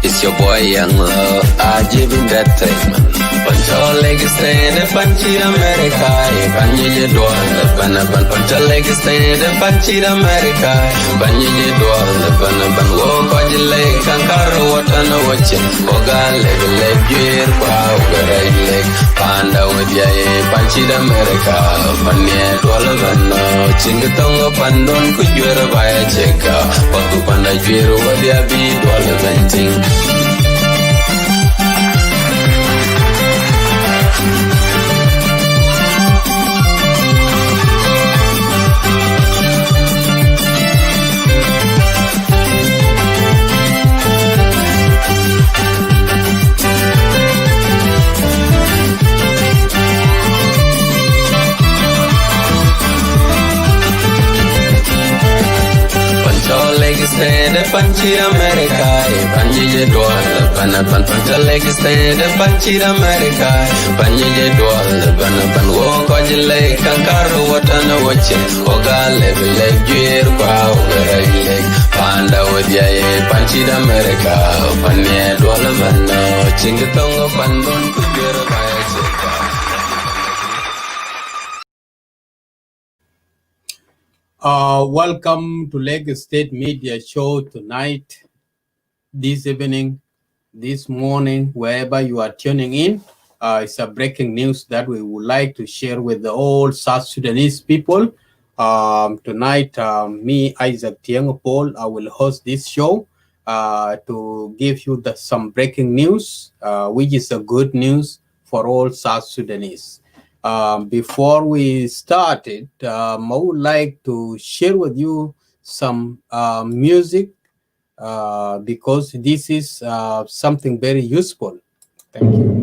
It's your boy Young Love, I give him that time. Pancho leg stand, Panchi America, Panji Dwala, Banaban, Pancho leg stand, Panchi America, Panji Dwala, Banaban, walk on your leg, Kankaro, what on a watching, Oga leg, gear, power, leg, Panda with ya, Panchi America, Panya Dwala, Chingatonga Pandon, could you ever buy a checker, Paku Panda Jiro, what ya be Dwala venting. Stand Panchi America, Panji Dwala, Banaban, Pancha leg stand Panchi America, Panji Dwala, Banaban, walk on your leg, Kankaro, what on a watching, Oga leg, gear, power, leg, Panda with ya, Panchi America, Panya Dwala, Bana, Chingatonga Pandon, Kujura by a checker. Welcome to Lagos State Media Show tonight, this evening, this morning, wherever you are tuning in. It's a breaking news that we would like to share with the all South Sudanese people. Tonight, me, Isaac Tiang Paul, I will host this show to give you some breaking news, which is a good news for all South Sudanese. Before we started, I would like to share with you some music because this is something very useful. Thank you.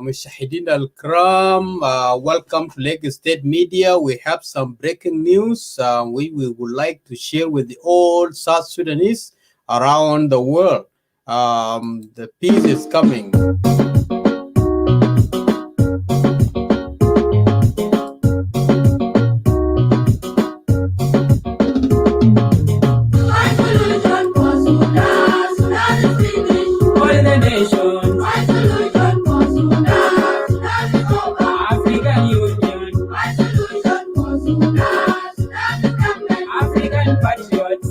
مشاهدينا الكرام, welcome to Lagos State Media. We have some breaking news we would like to share with all South Sudanese around the world. The peace is coming. African patriots.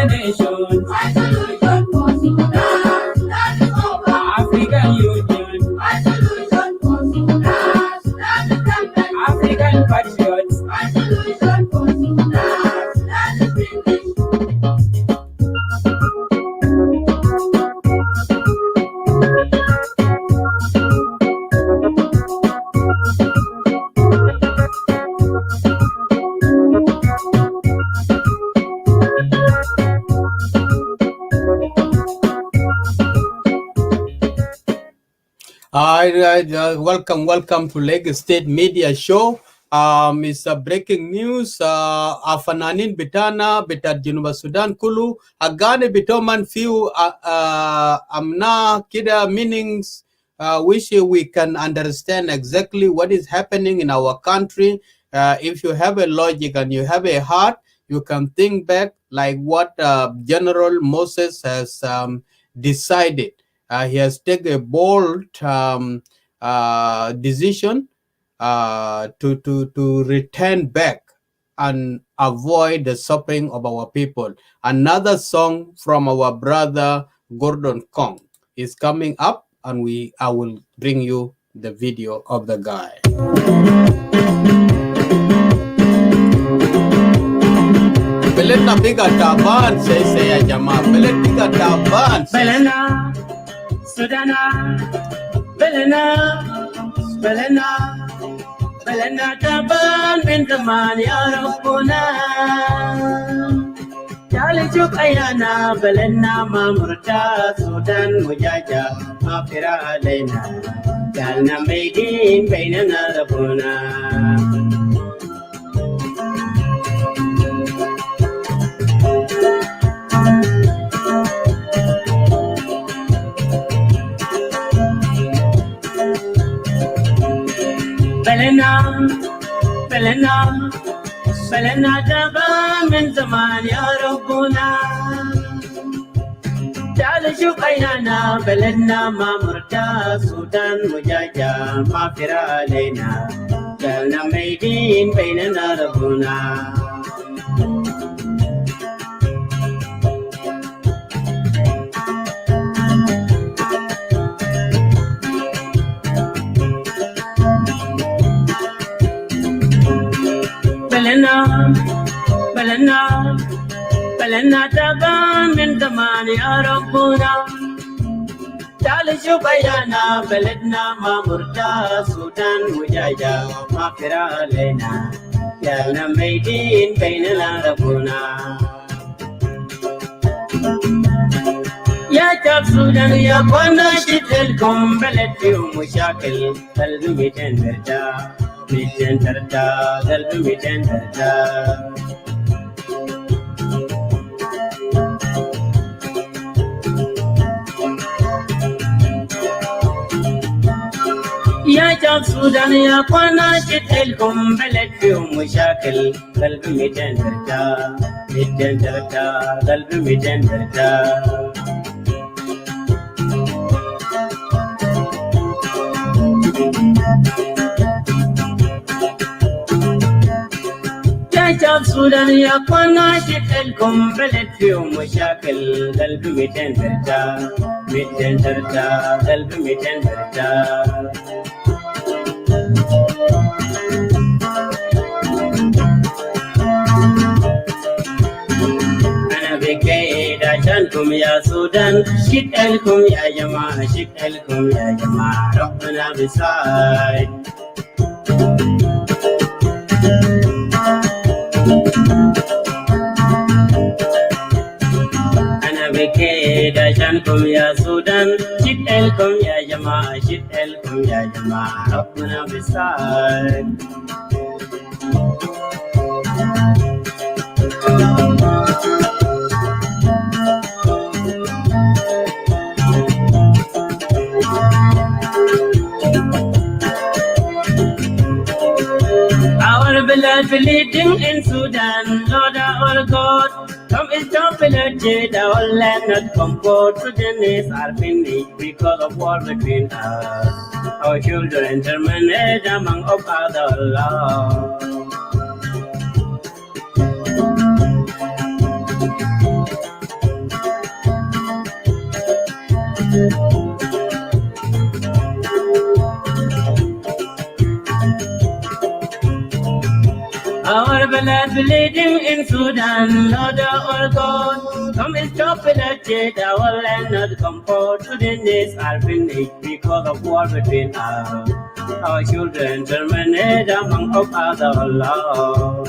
the nation. My solution for Sudan. That is over. African Union. My solution for Sudan. That is campaign. African patriots. My solution for Sudan. That is British. Welcome to Lagos State Media Show. It's breaking news. Afananin bitana bitat Junuba Sudan kulu agane bitoman few amna kida meanings which we can understand exactly what is happening in our country. If you have a logic and you have a heart, you can think back like what General Moses has decided. He has taken a bold decision to return back and avoid the suffering of our people. Another song from our brother Gordon Kong is coming up, and I will bring you the video of the guy. Belena biga taban say ya jama. Belena biga taban. Belena, Sudana, Belena, Belena, Belena taban bintaman yarokuna. Jali juk ayana Belena mamurta Sudan mujaja mafira alena. Jalna meidin bainana rabuna. Belena, Belena taban min zaman ya Rabbuna. Jali shuk ayana Belena mamurta Sudan mujaja mafira alena. Jalna meidin bainana rabbuna. Belena taban min zaman ya Rabbuna. Jali shuk ayana Belena mamurta Sudan mujaja mafira alena. Jalna meidin bainana rabbuna. Ya South Sudan ya kwana shitelkum beled fi mushakil qalbi mitenderta mitenderta qalbi mitenderta. Ya South Sudan ya kwana shitelkum beled fi mushakil qalbi mitenderta mitenderta qalbi mitenderta. South Sudan ya kwana shitelkum beled fi mushakil qalbi mitenderta mitenderta qalbi mitenderta. Ana beke da jankum ya Sudan shitelkum ya jama'a shitelkum ya jama'a Rabbana bisai. Da jankum ya Sudan shitelkum ya jama'a shitelkum ya jama'a Rabbuna bisai. Our blood bleeding in Sudan, Lord our God. Come is populated, our land not comfort. Sudanese are finished because of war between us. Our children terminated among of other laws. bleeding in Sudan, Lord our God. Come and stop bloodshed, our land not comfort. Sudanese are finished because of war between us. Our children terminate among of other laws.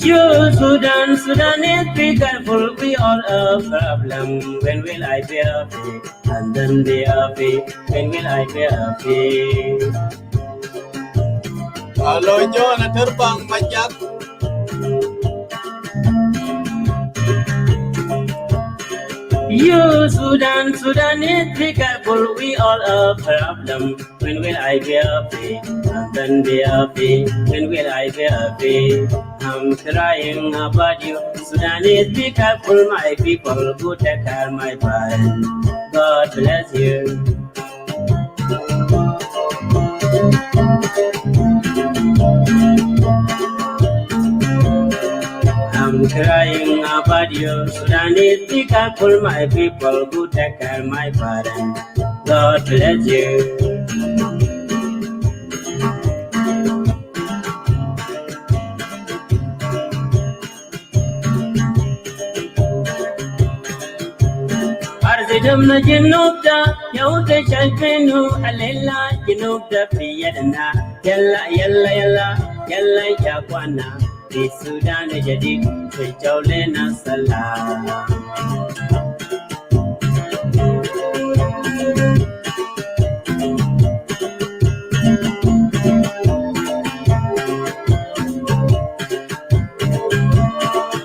You Sudanese, be careful, we all a problem. When will I be happy? And then be happy. When will I be happy? Halo John, terbang majak. You Sudanese, be careful, we all a problem. When will I be happy? And then be happy. When will I be happy? I'm crying about you. Sudanese, be careful, my people, who take care of my parents. God bless you. I'm crying about you. Sudanese, be careful, my people, who take care of my parents. God bless you. Arzidum na jinubda, yauda shalpinu, alela jinubda fiyadna. Yalla, yalla, yalla, yalla yakwana. Di Sudan jadi sejauhlena salam.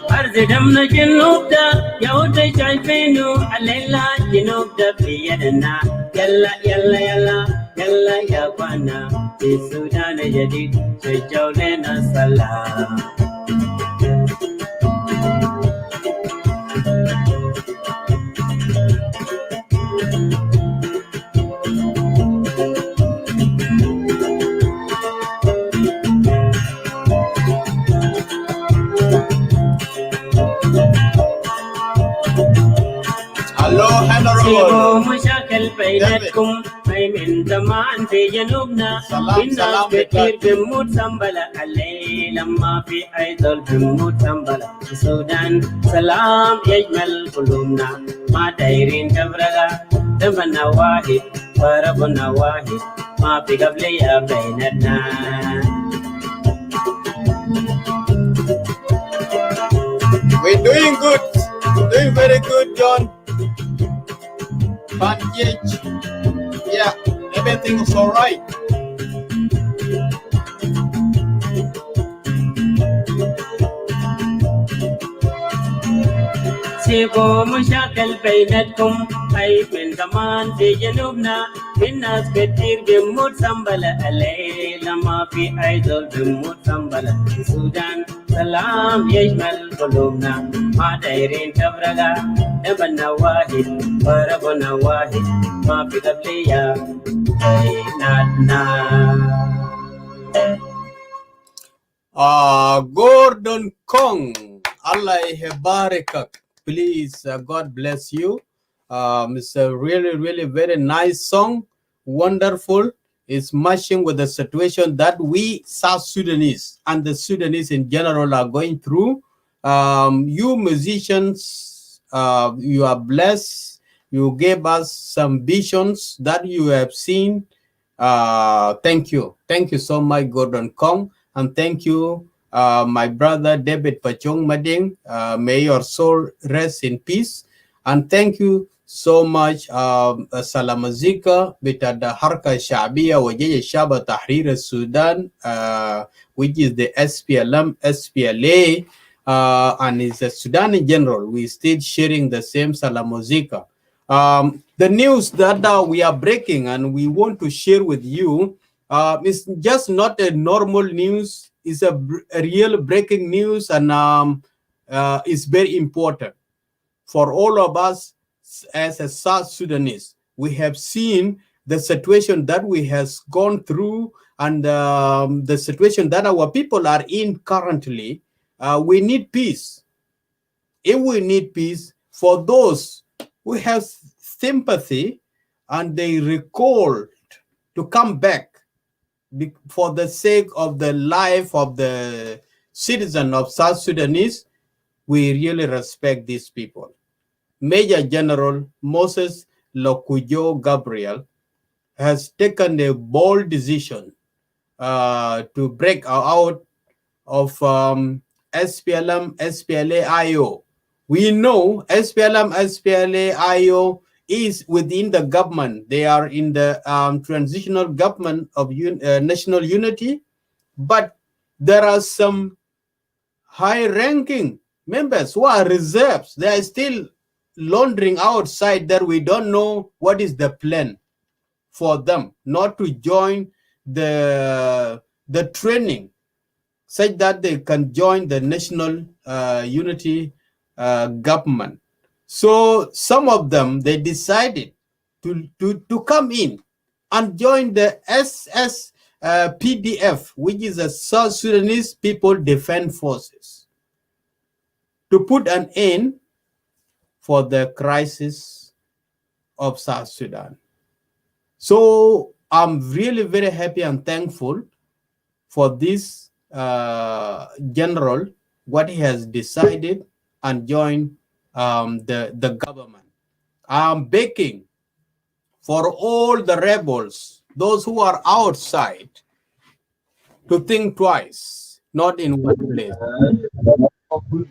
Arzidam na jinubda, yauda shalpinu, alela jinubda fiyadna. Yalla, yalla, yalla, yalla yakwana. Di Sudan jadi sejauhlena salam. Hello, Honorable مشاكل بيناتكم هاي من زمان في جنوبنا. سلام كتير بموت سنبلة علي لما في ايدول بموت سنبلة. في السودان سلام يجمل قلوبنا. ما دايرين تفرقة دمنا واحد وربنا واحد. ما في قبلية بيناتنا. We're doing good. Doing very good, John. Yeah, everything is all right. سيبوا مشاكل بيناتكم هاي من زمان في جنوبنا. في ناس كتير بموت سنبلة علي لما في ايدول بموت سنبلة. في السودان سلام يشمل قلوبنا. ما دايرين تفرقة دمنا واحد وربنا واحد. ما في قبلية بيناتنا. Gordon Kong, Allah Barakak. Please, God bless you. It's a really, really very nice song. Wonderful. It's matching with the situation that we South Sudanese and the Sudanese in general are going through. You musicians, you are blessed. You gave us some visions that you have seen. Thank you. Thank you so much, Gordon Kong. And thank you, my brother David Pachong Mading. May your soul rest in peace. And thank you so much, Salamazika, Bitada Harka Shabia, Wajeje Shaba Tahrir Sudan, which is the SPLM, SPLA, and is a Sudan in general. We still sharing the same Salamazika. The news that we are breaking and we want to share with you is just not a normal news. It's a real breaking news, and it's very important for all of us as a South Sudanese. We have seen the situation that we has gone through, and the situation that our people are in currently. We need peace. If we need peace, for those who have sympathy and they recalled to come back for the sake of the life of the citizen of South Sudanese. We really respect these people. Major General Moses Lokujo Gabriel has taken a bold decision to break out of SPLM, SPLA, IO. We know SPLM, SPLA, IO is within the government. They are in the transitional government of national unity, but there are some high-ranking members who are reserves. They are still laundering outside there. We don't know what is the plan for them not to join the training such that they can join the national unity government. So some of them, they decided to come in and join the SSPDF, which is the South Sudanese People Defense Forces, to put an end for the crisis of South Sudan. So I'm really very happy and thankful for this general, what he has decided and joined the government. I'm begging for all the rebels, those who are outside, to think twice, not in one place.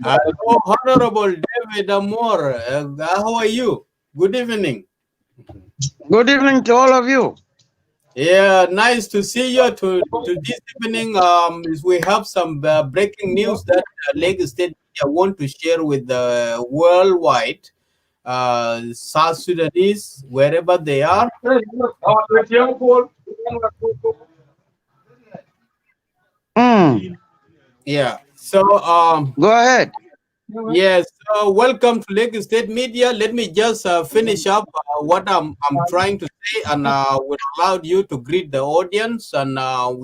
Hello, Honorable David Amor. How are you? Good evening. Good evening to all of you. Yeah, nice to see you. To this evening, we have some breaking news that Lagos State want to share with the worldwide South Sudanese, wherever they are. Yeah. So go ahead. Yes, welcome to Lagos State Media. Let me just finish up what I'm trying to say, and will allow you to greet the audience, and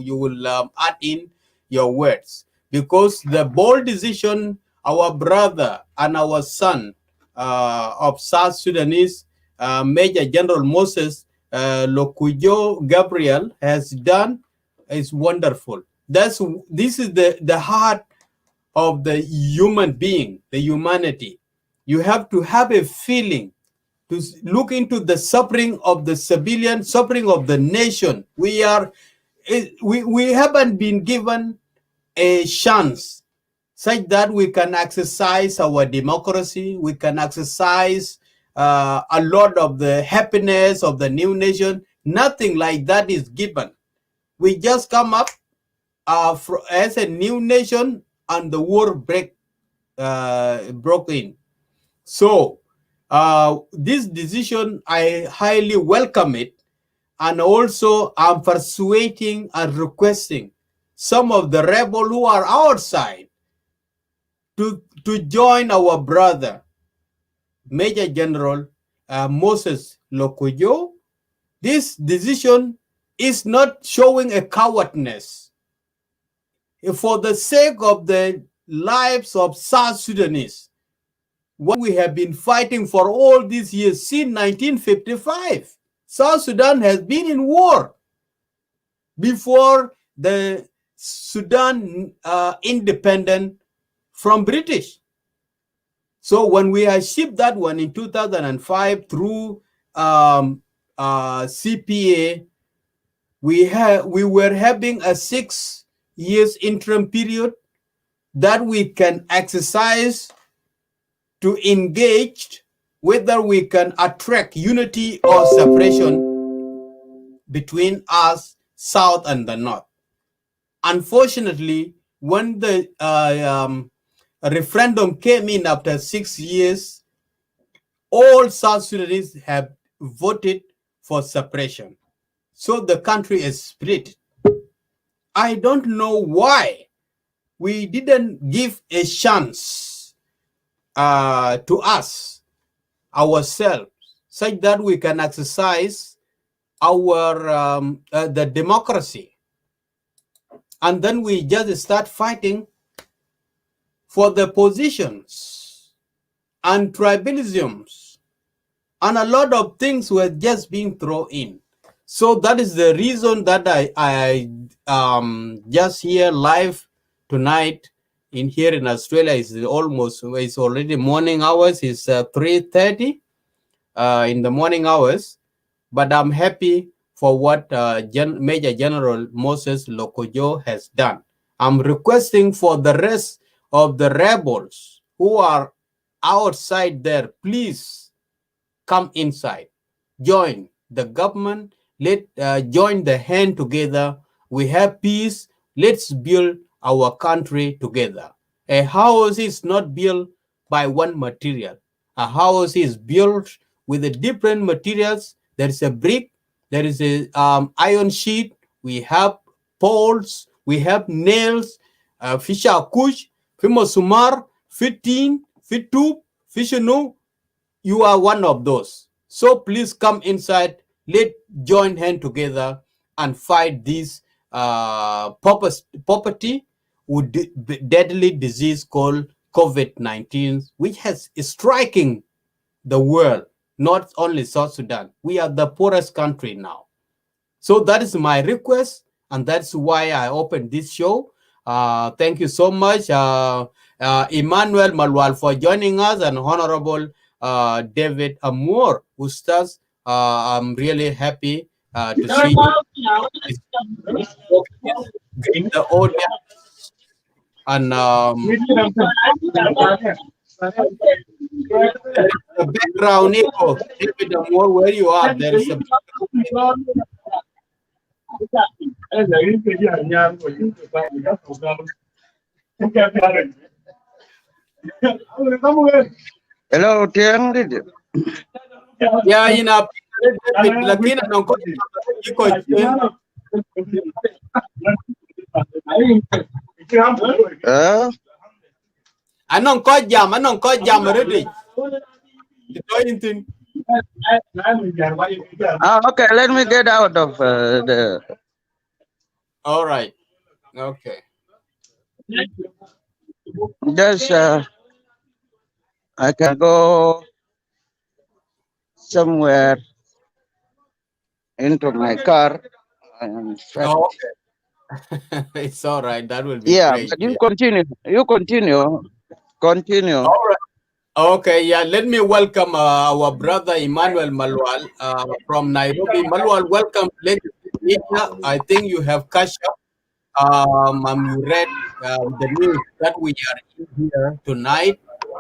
you will add in your words, because the bold decision our brother and our son of South Sudanese, Major General Moses Lokujo Gabriel, has done is wonderful. This is the heart of the human being, the humanity. You have to have a feeling to look into the suffering of the civilian, suffering of the nation. We haven't been given a chance such that we can exercise our democracy, we can exercise a lot of the happiness of the new nation. Nothing like that is given. We just come up as a new nation, and the war broke in. So this decision, I highly welcome it, and also I'm persuading and requesting some of the rebels who are outside to join our brother Major General Moses Lokujo. This decision is not showing a cowardness. For the sake of the lives of South Sudanese, what we have been fighting for all these years since 1955. South Sudan has been in war before the Sudan independent from British. So when we achieved that one in 2005 through CPA, we were having a 6 years interim period that we can exercise to engage whether we can attract unity or separation between us, South and the North. Unfortunately, when the referendum came in after 6 years, all South Sudanese have voted for separation. So the country is split. I don't know why we didn't give a chance to us, ourselves, such that we can exercise our the democracy. And then we just start fighting for the positions and tribalisms and a lot of things were just being thrown in. So that is the reason that I just here live tonight in here in Australia. It's already morning hours. It's 3:30 in the morning hours, but I'm happy for what Major General Moses Lokujo has done. I'm requesting for the rest of the rebels who are outside there, please come inside, join the government, let join the hand together. We have peace. Let's build our country together. A house is not built by one material. A house is built with the different materials. There is a brick, there is a iron sheet, we have poles, we have nails, fisha kush, fimo sumar, fitin, fitub, fishinu. You are one of those. So please come inside. Let's join hand together and fight this poverty with deadly disease called COVID-19, which has striking the world, not only South Sudan. We are the poorest country now. So that is my request, and that's why I opened this show. Thank you so much, Emmanuel Malwal, for joining us, and Honorable David Amour Ustaz. I'm really happy to see you. Greet the audience, and the background echo. David Amour, where you are, there is a background echo. Hello, Tiang, did you? Yeah, you know, lakini anong ko jam ready. Okay, let me get out of the. All right. Okay. Just I can go somewhere into my car. Oh, okay. It's all right. That will be Yeah, great. but you continue. You continue. Continue. All right. Okay, yeah, let me welcome our brother Emmanuel Malwal from Nairobi. Malwal, welcome to Legacy Media. I think you have catch up and you read the news that we are in here tonight,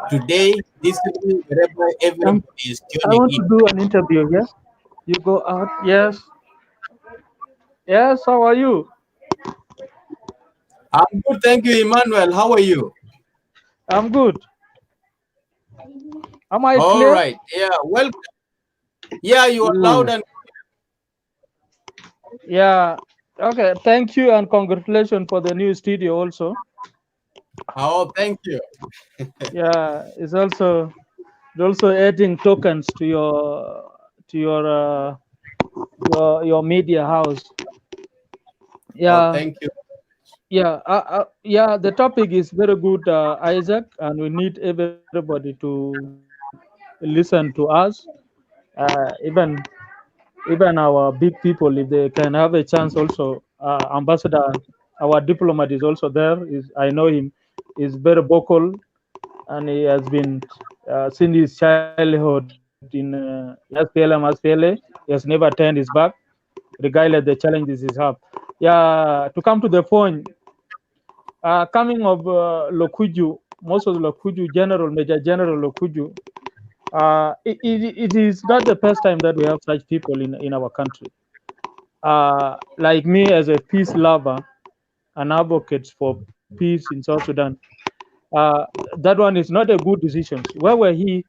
today, this evening, wherever everybody is I tuning want in. to do an interview. Yes, you go out. Yes, yes. How are you? I'm good, thank you, Emmanuel. How are you? I'm good. Am I All clear? right. Yeah, welcome. Yeah, you are loud and Yeah. Okay. Thank you and congratulations for the new studio also. oh, thank you. Yeah, it's also adding tokens to your media house. Oh, Yeah. thank you. Yeah. The topic is very good, Isaac, and we need everybody to listen to us. Even our big people, if they can have a chance, also Ambassador, our diplomat is also there. I know him. Is very vocal, and he has been since his childhood in SPLM. He has never turned his back, regardless the challenges he have. Yeah. To come to the point. Coming of Lokuju, most of the Lokuju General, Major General Lokuju, it is not the first time that we have such people in our country. Like me, as a peace lover and advocate for peace in South Sudan, that one is not a good decision. Where were he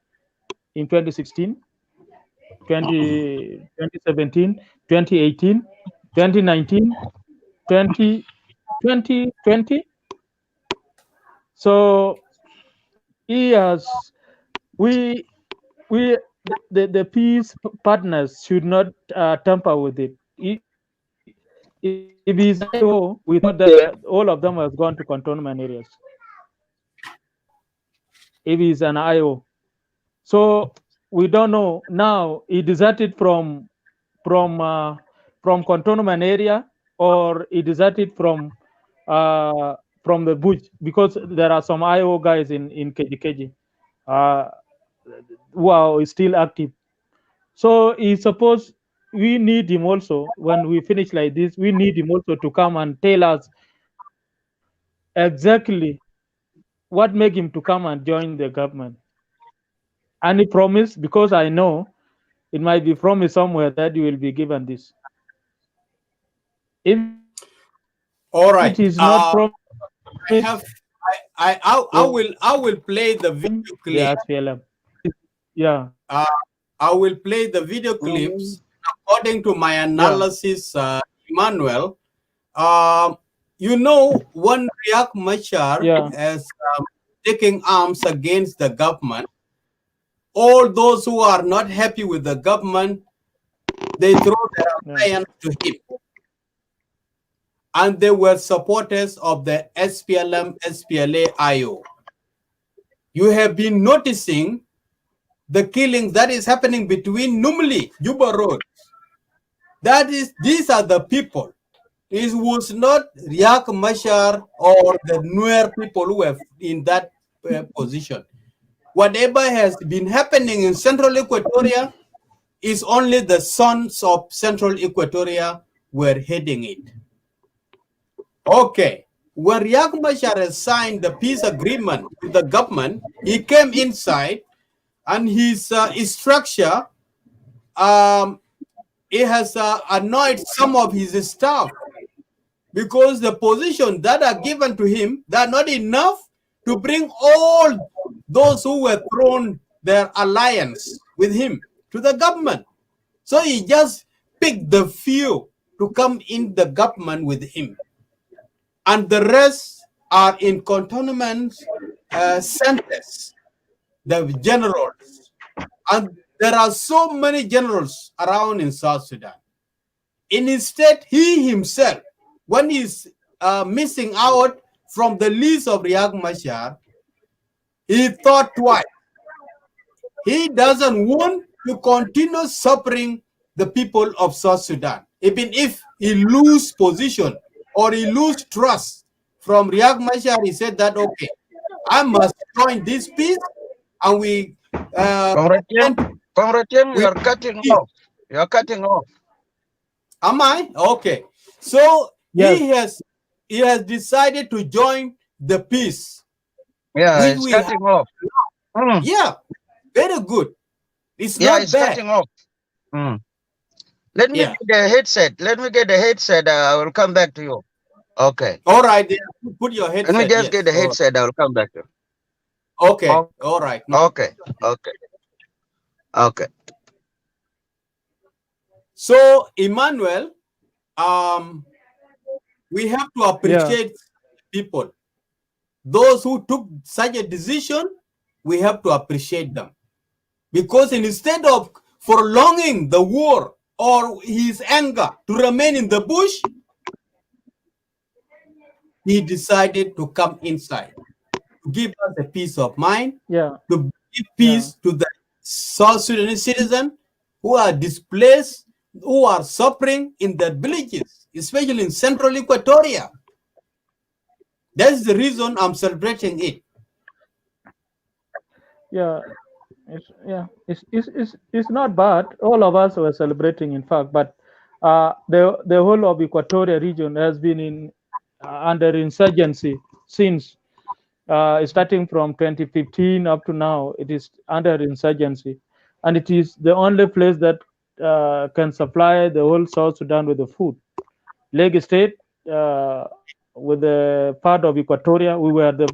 in 2016, 2017, 2018, 2019, 2020? So he has, we the peace partners should not tamper with it. If he's an IO, we thought that all of them have gone to cantonment areas. If he's an IO, so we don't know now. He deserted from cantonment area, or he deserted from the bush, because there are some IO guys in KGKG who are still active. So he suppose we need him also when we finish like this. We need him also to come and tell us exactly what make him to come and join the government. And he promised, because I know it might be promised somewhere that you will be given this. If it is not promised, All right. I then have I will play the video the clip. SPLM. Yeah. I will play the video clips according to my analysis, Emmanuel. You know, when Riek Machar is taking arms against the government, all those who are not happy with the government, they throw their alliance to him. And they were supporters of the SPLM, SPLA, IO. You have been noticing the killing that is happening between Numili, Juba Road. These are the people. It was not Riek Machar or the Nuer people who were in that position. Whatever has been happening in Central Equatoria is only the sons of Central Equatoria were heading it. Okay, when Riek Machar signed the peace agreement with the government, he came inside, and his structure, it has annoyed some of his staff, because the positions that are given to him, they are not enough to bring all those who were thrown their alliance with him to the government. So he just picked the few to come in the government with him. And the rest are in cantonment centers, the generals. And there are so many generals around in South Sudan. Instead, he himself, when he's missing out from the list of Riek Machar, he thought twice. He doesn't want to continue suffering the people of South Sudan. Even if he lose position or he lose trust from Riek Machar, he said that, okay, I must join this peace, and we... Comrade Tim, you are cutting off. You are cutting off. Am I? Okay. So yes. he has decided to join the peace. Yeah, it's cutting off. Yeah, very good. It's not it's bad. Cutting off. Let me get the headset. I will come back to you. Okay. All right. Put your headset. Let me just get the headset. I will come back to you. Okay. All right. Okay. So, Emmanuel, we have to appreciate people. Those who took such a decision, we have to appreciate them. Because instead of prolonging the war or his anger to remain in the bush, he decided to come inside, to give us a peace of mind, to give peace to the South Sudanese citizens who are displaced, who are suffering in their villages, especially in Central Equatoria. That's the reason I'm celebrating it. It's not bad. All of us were celebrating, in fact, but the whole of Equatoria region has been under insurgency since starting from 2015 up to now. It is under insurgency, and it is the only place that can supply the whole South Sudan with the food. Lake State, with the part of Equatoria, we were the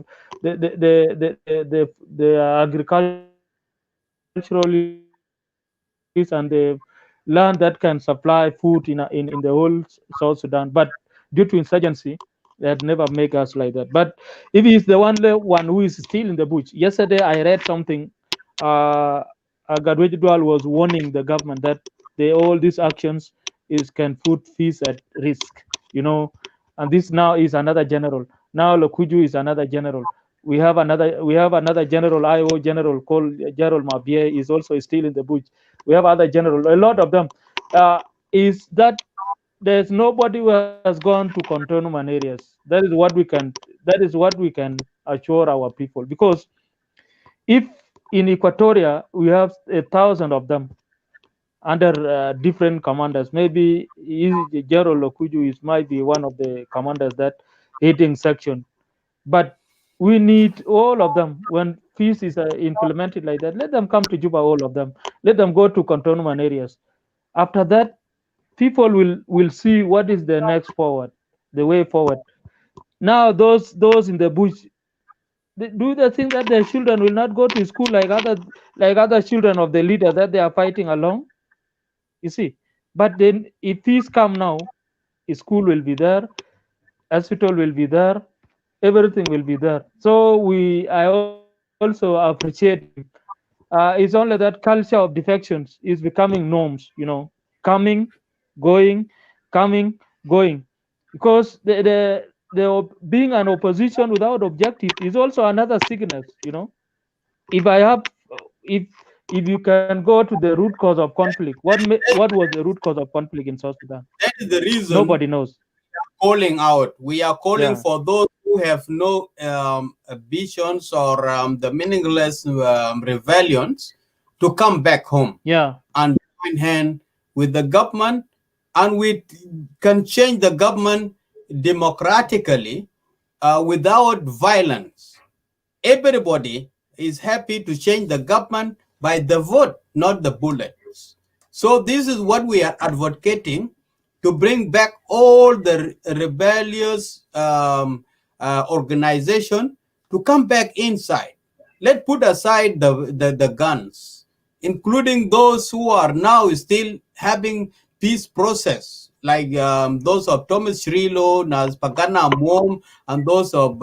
agriculturalists and the land that can supply food in the whole South Sudan. But due to insurgency, they had never make us like that. But if he's the only one who is still in the bush, yesterday I read something. Agadwejidwal was warning the government that all these actions can put peace at risk, and this now is another general. Now Lokujo is another general. We have another general, IO general called General Mabie is also still in the bush. We have other general, a lot of them. Is that there's nobody who has gone to cantonment areas. That is what we can assure our people, because if in Equatoria we have 1,000 of them under different commanders, maybe General Lokujo might be one of the commanders that heading section, but we need all of them. When peace is implemented like that, let them come to Juba, all of them. Let them go to cantonment areas. After that, people will see what is the next forward, the way forward. Now, those in the bush, do they think that their children will not go to school like other children of the leader that they are fighting along? You see, but then if peace come now, school will be there, hospital will be there, everything will be there. So I also appreciate him. It's only that culture of defections is becoming norms, coming, going, coming, going, because being an opposition without objective is also another sickness. If I have, if you can go to the root cause of conflict, what was the root cause of conflict in South Sudan? That is the reason Nobody knows. Calling out. We are calling for those who have no visions or the meaningless rebellions to come back home. And join hand with the government, and we can change the government democratically without violence. Everybody is happy to change the government by the vote, not the bullets. So this is what we are advocating, to bring back all the rebellious organization to come back inside. Let's put aside the guns, including those who are now still having peace process, like those of Thomas Shrilo, Nas Pagana Mom, and those of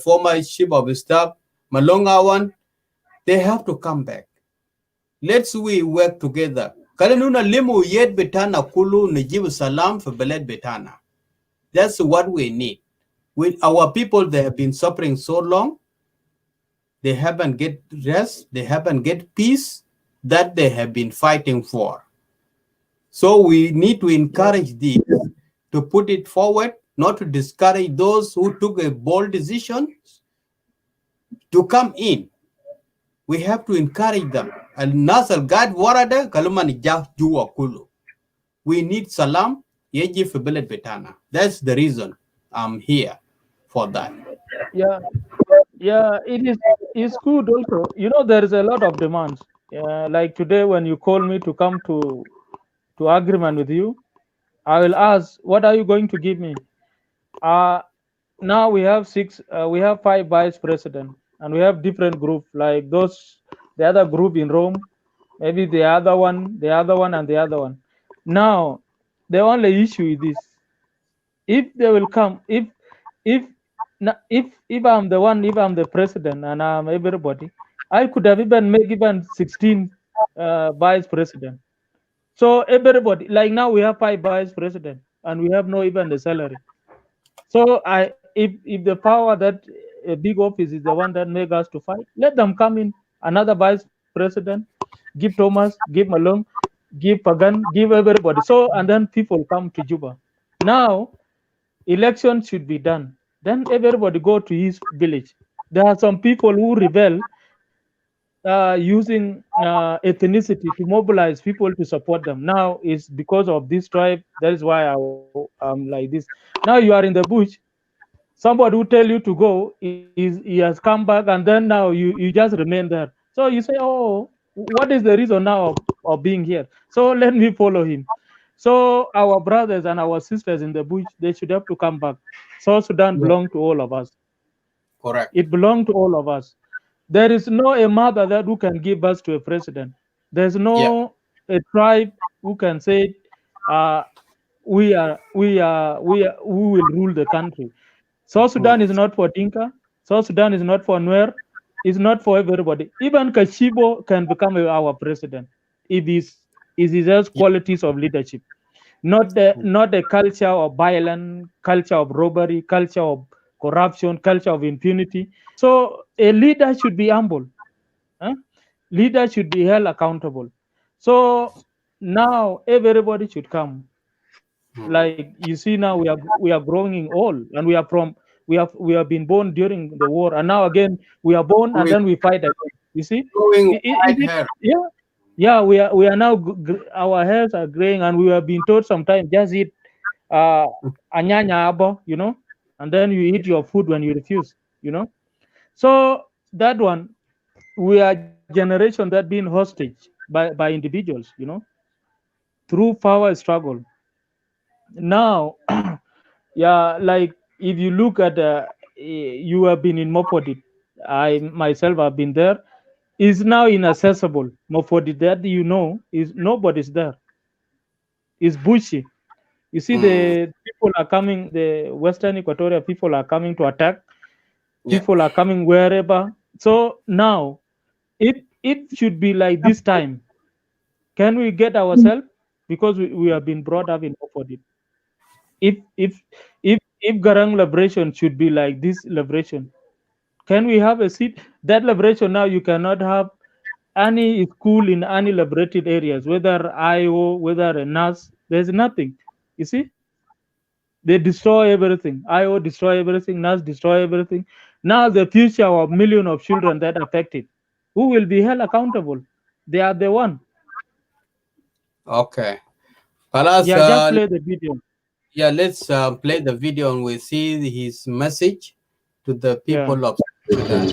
former chief of staff Malongawan. They have to come back. Let's work together. Kalenuna limu yet betana kulu nijibu salam for beled betana. That's what we need. With our people, they have been suffering so long. They haven't get rest. They haven't get peace that they have been fighting for. So we need to encourage these to put it forward, not to discourage those who took a bold decision to come in. We have to encourage them. Al-Nasal Gad Warada Kalumani Jah Jua Kulu. We need Salam, Yeji Fibelet Betana. That's the reason I'm here for that. Yeah, it's good also. There is a lot of demands. Like today, when you call me to come to agreement with you, I will ask, what are you going to give me? Now we have we have 5 vice presidents, and we have different groups, like the other group in Rome, maybe the other one, and the other one. Now, the only issue is this: if they will come, if I'm the president and I'm everybody, I could have even 16 vice president. So everybody, like now we have 5 vice president, and we have no even the salary. So if the power that a big office is the one that make us to fight, let them come in. Another vice president, give Thomas, give Malone, give Pagan, give everybody. So, and then people come to Juba. Now, elections should be done. Then everybody go to his village. There are some people who rebel using ethnicity to mobilize people to support them. Now it's because of this tribe. That is why I'm like this. Now you are in the bush. Somebody who tell you to go, he has come back, and then now you just remain there. So you say, oh, what is the reason now of being here? So let me follow him. So our brothers and our sisters in the bush, they should have to come back. South Sudan belongs to all of us. Correct. It belongs to all of us. There is no a mother that who can give birth to a president. There's no a tribe who can say, we will rule the country. South Sudan is not for Dinka. South Sudan is not for Nuer. It's not for everybody. Even Kashibo can become our president if he has qualities of leadership. not the culture of violence, culture of robbery, culture of corruption, culture of impunity. So a leader should be humble. Huh? Leaders should be held accountable. So now everybody should come. Like you see now, we are growing old, and we have been born during the war, and now again we are born and then we fight again. You see, yeah, we are now our hairs are graying, and we have been told sometimes just eat anyanya abo, and then you eat your food when you refuse, So that one, we are generation that been hostage by individuals, through power struggle. Now, yeah, like if you look at, you have been in Mopodit. I myself have been there. Is now inaccessible. Mopodit that is nobody's there. It's bushy. You see, the people are coming. The Western Equatoria people are coming to attack. People are coming wherever. So now, it should be like this time. Can we get ourselves, because we have been brought up in Mopodit? If Garang liberation should be like this liberation, can we have a seat? That liberation now, you cannot have any school in any liberated areas, whether IO, whether a NAS, there's nothing. You see, they destroy everything. IO destroy everything, NAS destroy everything. Now the future of millions of children that affected, who will be held accountable? They are the one. Okay. Palas, yeah, just play the video. Yeah, let's play the video and we see his message to the people of Sudan.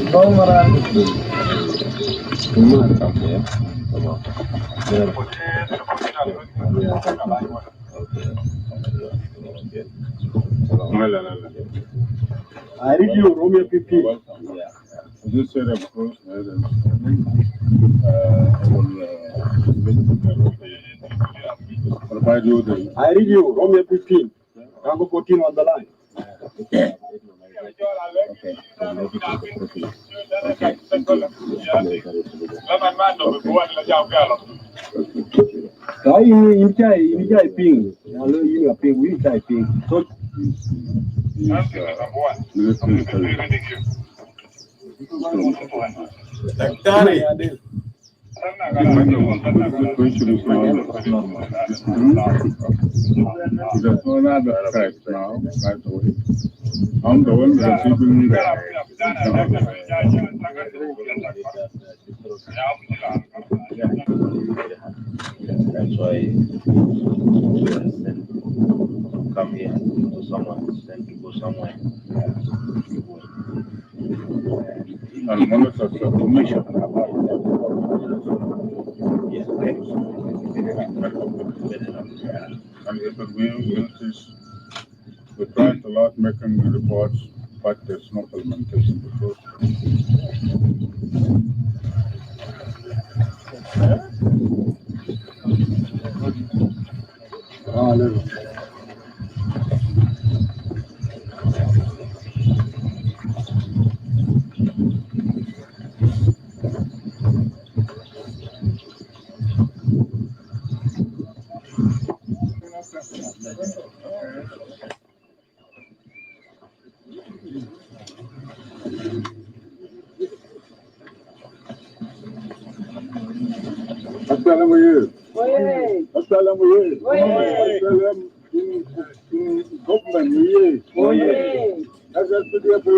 I read you Romeo PP. Just said of course, I read you Romeo 15. Number 14 on the line. Okay. I'm the one receiving That's why come here to someone, send to go somewhere. and monitor the information. And if it will notice, we tried a lot making reports, but there's no implementation before. SPLM government, SSPDF,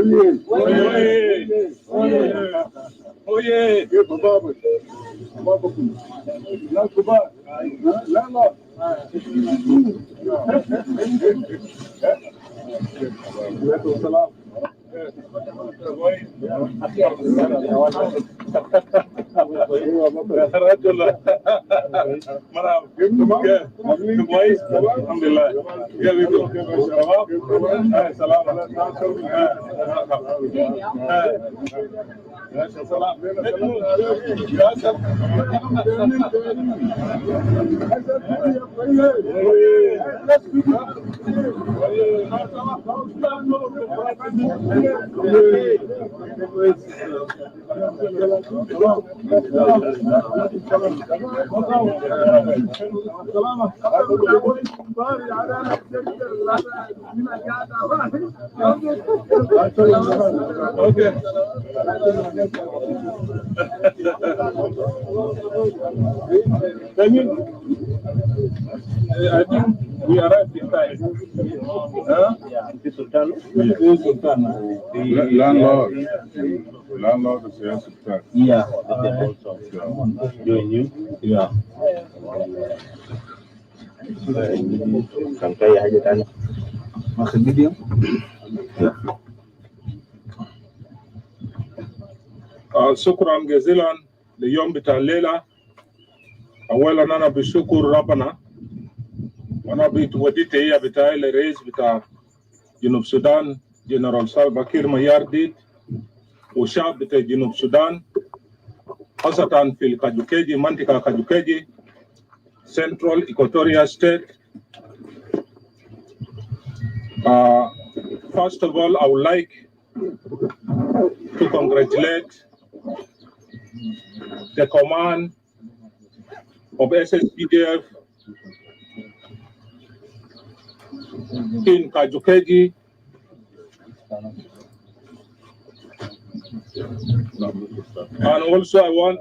I think we arrived in time. Landlord is here, Sultan. Yeah, doing you? Yeah. Kan kai haja tani. Masuk video? شكرا جزيلا ليوم بتاع الليلة. أولا أنا بشكر ربنا وأنا بتوديت هي بتاعي لرئيس بتاع جنوب السودان جنرال سالفا كير ميارديت وشعب بتاع جنوب السودان خاصة في الكاجوكيجي منطقة كاجوكيجي Central Equatoria State. First of all, I would like to congratulate the command of SSPDF in Kajukeji and also I would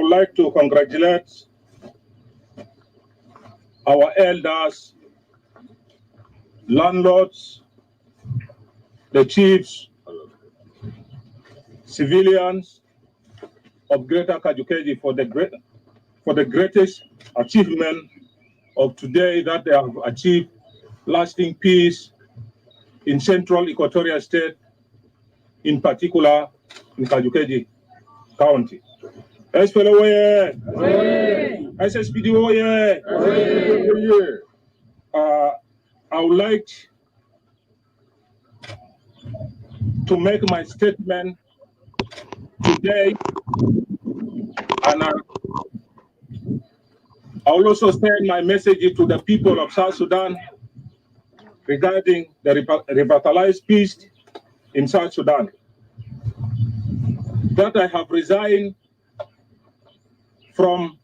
like to congratulate our elders, landlords, the chiefs, civilians of Greater Kajukeji for the greatest achievement of today, that they have achieved lasting peace in Central Equatoria State, in particular in Kajukeji County. SPLM, SSPDF. I would like to make my statement today, and I will also send my message to the people of South Sudan regarding the revitalized peace in South Sudan. That I have resigned from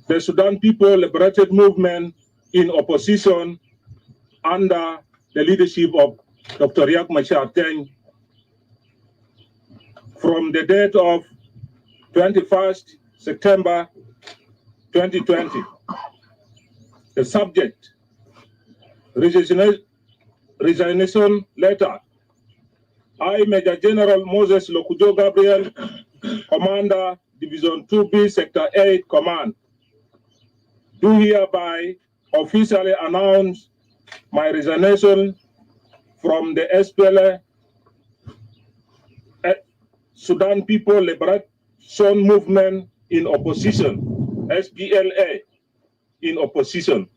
the Sudan People Liberated Movement in opposition under the leadership of Dr. Riek Machar from the date of 21st September 2020. The subject, resignation letter. I, Major General Moses Lokujo Gabriel, Commander, Division 2B, Sector 8, Command, do hereby officially announce my resignation from the SPLM, Sudan People Liberation Movement in opposition, SPLA in opposition,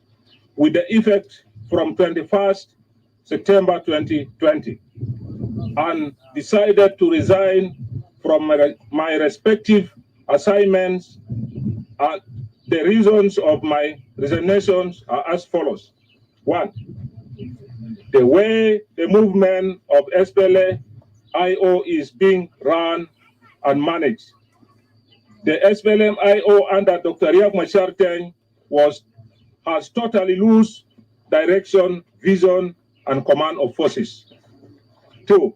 with the effect from 21st September 2020, and decided to resign from my respective assignments. The reasons of my resignations are as follows. 1, the way the movement of SPLA IO is being run and managed. The SPLM IO under Dr. Riek Machar has totally lost direction, vision, and command of forces. 2,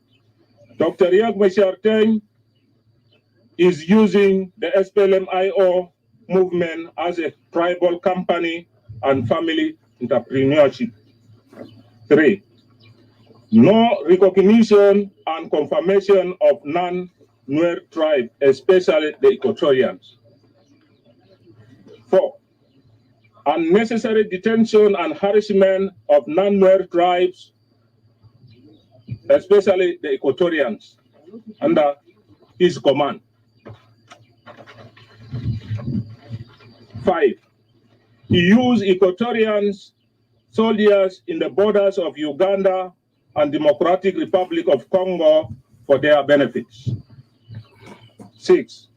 Dr. Riek Machar is using the SPLM IO movement as a tribal company and family entrepreneurship. 3, no recognition and confirmation of non-Nuer tribe, especially the Equatorians. 4, unnecessary detention and harassment of non-Nuer tribes, especially the Equatorians, under his command. 5, he used Equatorians soldiers in the borders of Uganda and Democratic Republic of Congo for their benefits. 6,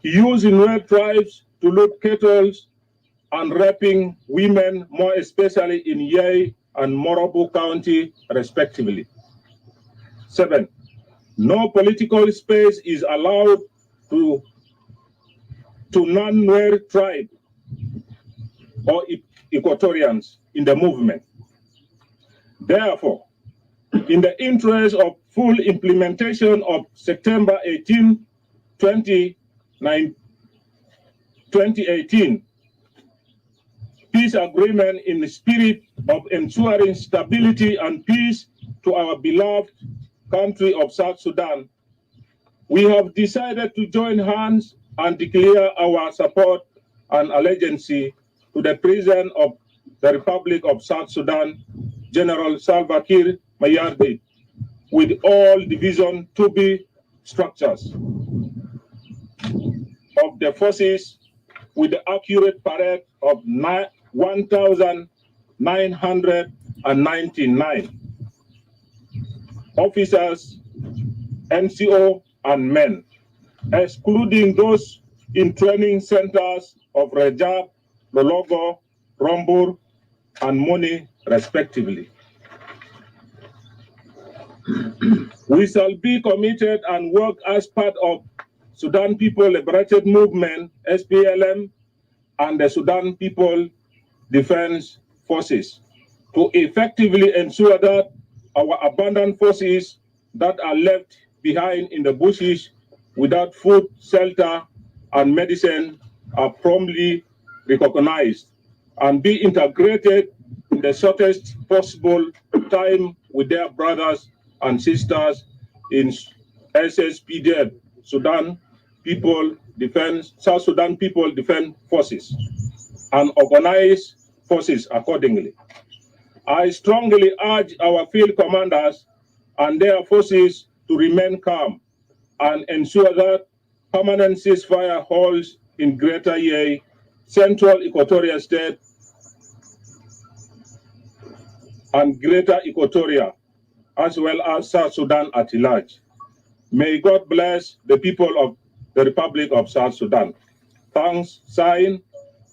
he used Nuer tribes to loot cattle and raping women, more especially in Yei and Morobo County, respectively. 7, No political space is allowed to non-Nuer tribe or Equatorians in the movement. Therefore, in the interest of full implementation of September 18, 2018 peace agreement in the spirit of ensuring stability and peace to our beloved country of South Sudan, we have decided to join hands and declare our support and allegiance to the President of the Republic of South Sudan, General Salva Kiir Mayardit, with all Division 2B structures of the forces, with the accurate parade of 1,999 officers, NCO, and men, excluding those in training centers of Rajab, Lologo, Rombur, and Moni, respectively. We shall be committed and work as part of Sudan People Liberated Movement, SPLM, and the Sudan People Defense Forces to effectively ensure that our abandoned forces that are left behind in the bushes without food, shelter, and medicine are promptly recognized and be integrated in the shortest possible time with their brothers and sisters in SSPDF, Sudan People Defense, South Sudan People Defense Forces, and organize forces accordingly. I strongly urge our field commanders and their forces to remain calm and ensure that permanent ceasefire holds in Greater Yei, Central Equatoria State, and Greater Equatoria, as well as South Sudan at large. May God bless the people of the Republic of South Sudan. Thanks, signed,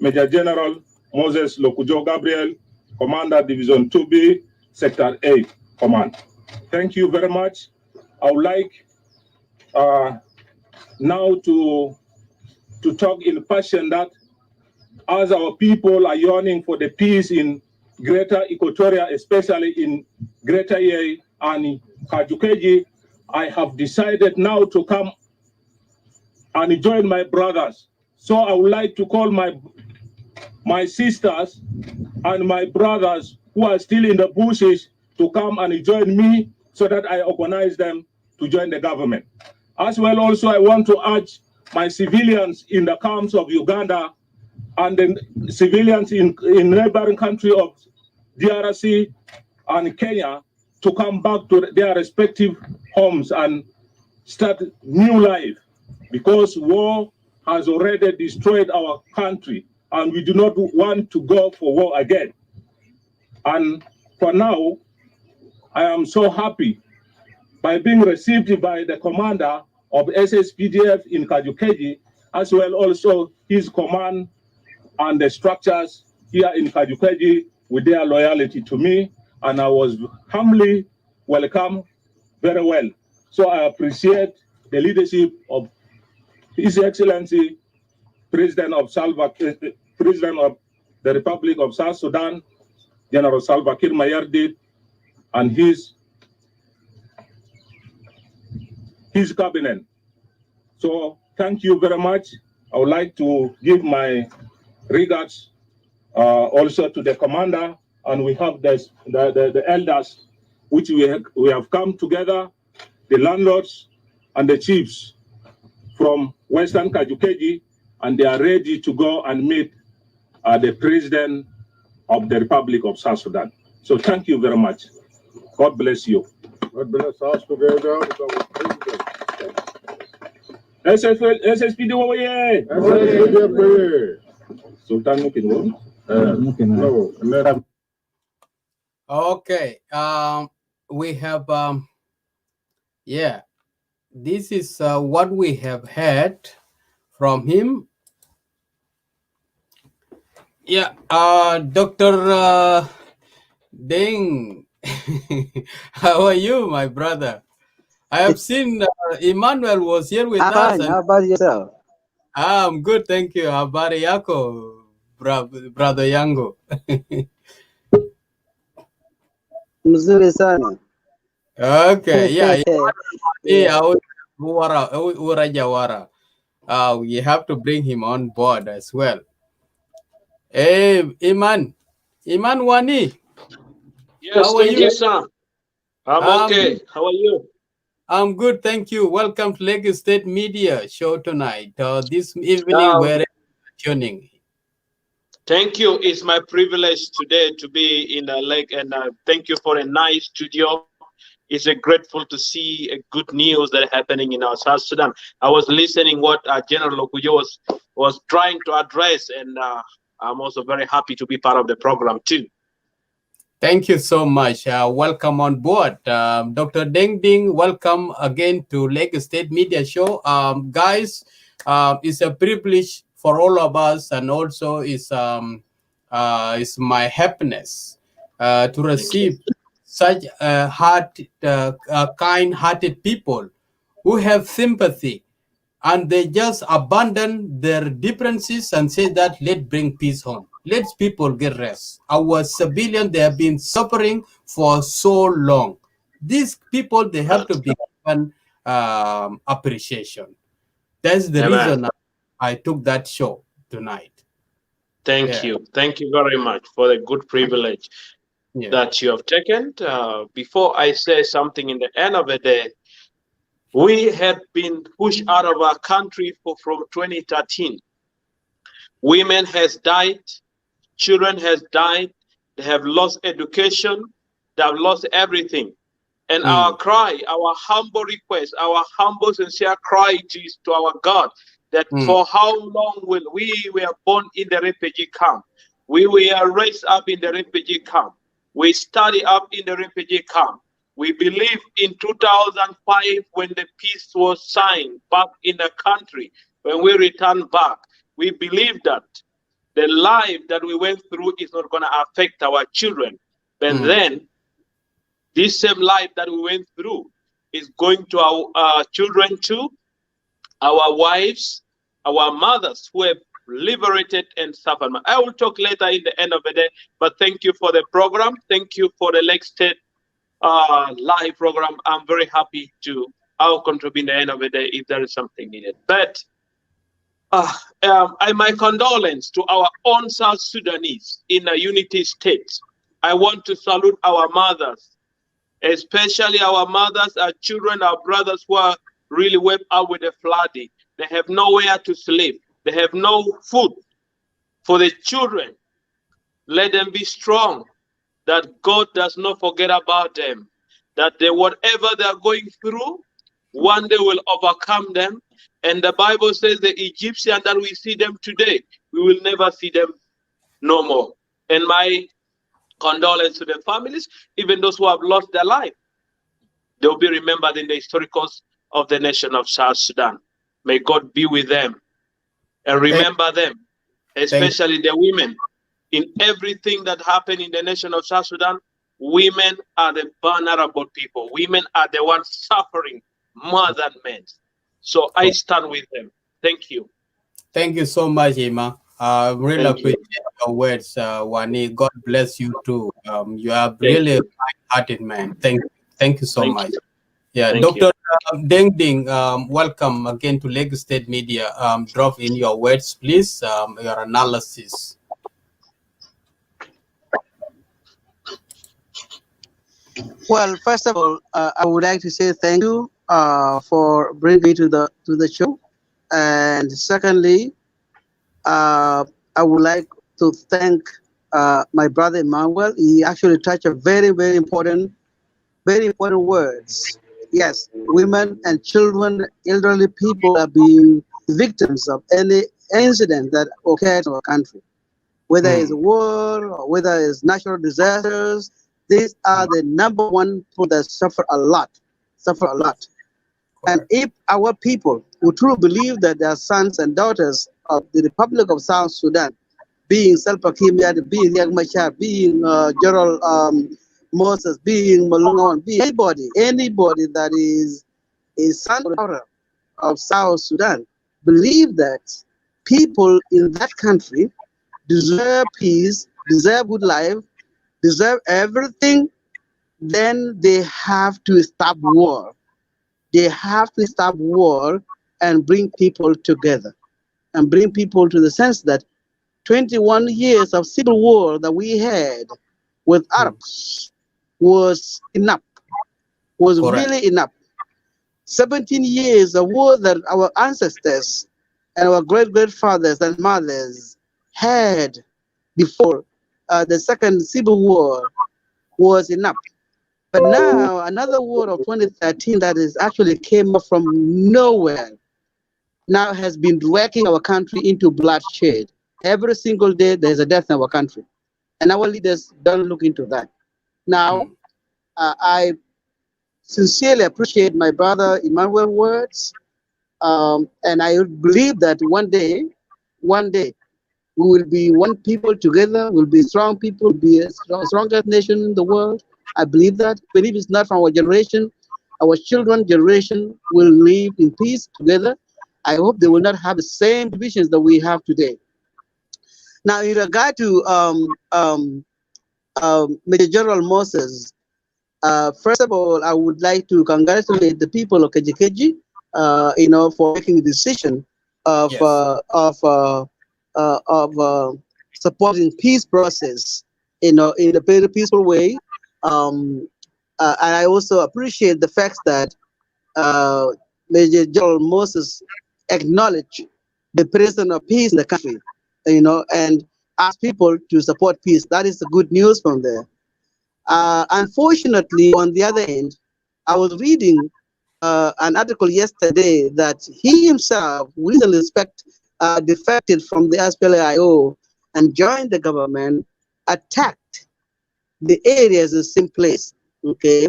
Major General Moses Lokujo Gabriel, Commander Division 2B, Sector 8 Command. Thank you very much. I would like now to talk in passion that as our people are yearning for the peace in Greater Equatoria, especially in Greater Yei and Kajukeji, I have decided now to come and join my brothers. So I would like to call my sisters and my brothers who are still in the bushes to come and join me so that I organize them to join the government. As well, also, I want to urge my civilians in the camps of Uganda and the civilians in neighboring country of DRC and Kenya to come back to their respective homes and start new life, because war has already destroyed our country and we do not want to go for war again. And for now, I am so happy by being received by the commander of SSPDF in Kajukeji, as well also his command and the structures here in Kajukeji with their loyalty to me, and I was humbly welcomed very well. So I appreciate the leadership of His Excellency, President of the Republic of South Sudan, General Salva Kiir Mayardit, and his cabinet. So thank you very much. I would like to give my regards also to the commander, and we have the elders, which we have come together, the landlords and the chiefs from Western Kajukeji, and they are ready to go and meet the President of the Republic of South Sudan. So thank you very much. God bless you. God bless us together with our president. SSPDF. Sultan Mukin. Okay. We have yeah. This is what we have heard from him. Yeah, Dr. Deng, how are you, my brother? I have seen Emmanuel was here with us. Fine. How about yourself? I'm good, thank you. Habari yako, brother Yango? Mzuri sana. Okay, yeah. We have to bring him on board as well. Hey, Iman Wani. Yes, thank you, sir. I'm okay. How are you? I'm good, thank you. Welcome to Lagos State Media Show tonight. This evening, we're tuning. Thank you. It's my privilege today to be in the lake, and thank you for a nice studio. It's grateful to see good news that are happening in our South Sudan. I was listening what General Lokujo was trying to address, and I'm also very happy to be part of the program too. Thank you so much. Welcome on board. Dr. Deng Ding, welcome again to Lagos State Media Show. Guys, it's a privilege for all of us, and also it's my happiness to receive such kind-hearted people who have sympathy, and they just abandon their differences and say that let's bring peace home. Let people get rest. Our civilians, they have been suffering for so long. These people, they have to be given appreciation. That's the reason I took that show tonight. Thank you. Thank you very much for the good privilege that you have taken. Before I say something, in the end of the day, we have been pushed out of our country from 2013. Women has died. Children has died. They have lost education. They have lost everything. And our cry, our humble request, our humble sincere cry is to our God that for how long will we were born in the refugee camp? We were raised up in the refugee camp. We study up in the refugee camp. We believe in 2005 when the peace was signed back in the country, when we returned back, we believe that the life that we went through is not going to affect our children. But then, this same life that we went through is going to our children too, our wives, our mothers who have liberated and suffered. I will talk later in the end of the day, but thank you for the program. Thank you for the Lake State live program. I'm very happy to contribute in the end of the day if there is something needed. But my condolence to our own South Sudanese in a unity state. I want to salute our mothers, especially our mothers, our children, our brothers who are really wiped out with the flooding. They have nowhere to sleep. They have no food. For the children, let them be strong, that God does not forget about them, that whatever they are going through, one day will overcome them. And the Bible says the Egyptian that we see them today, we will never see them no more. And my condolence to the families, even those who have lost their life. They will be remembered in the historicals of the nation of South Sudan. May God be with them and remember them, especially the women. In everything that happened in the nation of South Sudan, women are the vulnerable people. Women are the ones suffering more than men. So I stand with them. Thank you. Thank you so much, Ima. Really appreciate your words, Wani. God bless you too. You are really a kind-hearted man. Thank you so much. Yeah, Dr. Deng Ding, welcome again to Lagos State Media. Drop in your words, please, your analysis. Well, first of all, I would like to say thank you for bringing me to the show, and secondly, I would like to thank my brother Emmanuel. He actually touched a very important words. Yes, women and children, elderly people are being victims of any incident that occurs in our country, whether it's war or whether it's natural disasters. These are the number one people that suffer a lot. And if our people who truly believe that their sons and daughters of the Republic of South Sudan, being Salva Kiir, being Riek Machar, being Gerald Moses, being Malonga, being anybody that is a son or daughter of South Sudan, believe that people in that country deserve peace, deserve good life, deserve everything, then they have to stop war. They have to stop war and bring people together and bring people to the sense that 21 years of civil war that we had with Arabs was enough, was really enough. 17 years of war that our ancestors and our great-grandfathers and mothers had before the second civil war was enough. But now another war of 2013 that is actually came up from nowhere now has been dragging our country into bloodshed. Every single day there's a death in our country. And our leaders don't look into that. Now, I sincerely appreciate my brother Emmanuel's words. And I believe that one day, we will be one people together, we'll be strong people, be a strongest nation in the world. I believe that. Even if it's not from our generation, our children's generation will live in peace together. I hope they will not have the same divisions that we have today. Now, in regard to Major General Moses, first of all, I would like to congratulate the people of Kejikeji, for making the decision of supporting peace process, in a very peaceful way. And I also appreciate the fact that Major General Moses acknowledged the presence of peace in the country, and asked people to support peace. That is the good news from there. Unfortunately, on the other end, I was reading an article yesterday that he himself recently defected from the SPLM and joined the government, attacked the areas in the same place. Okay,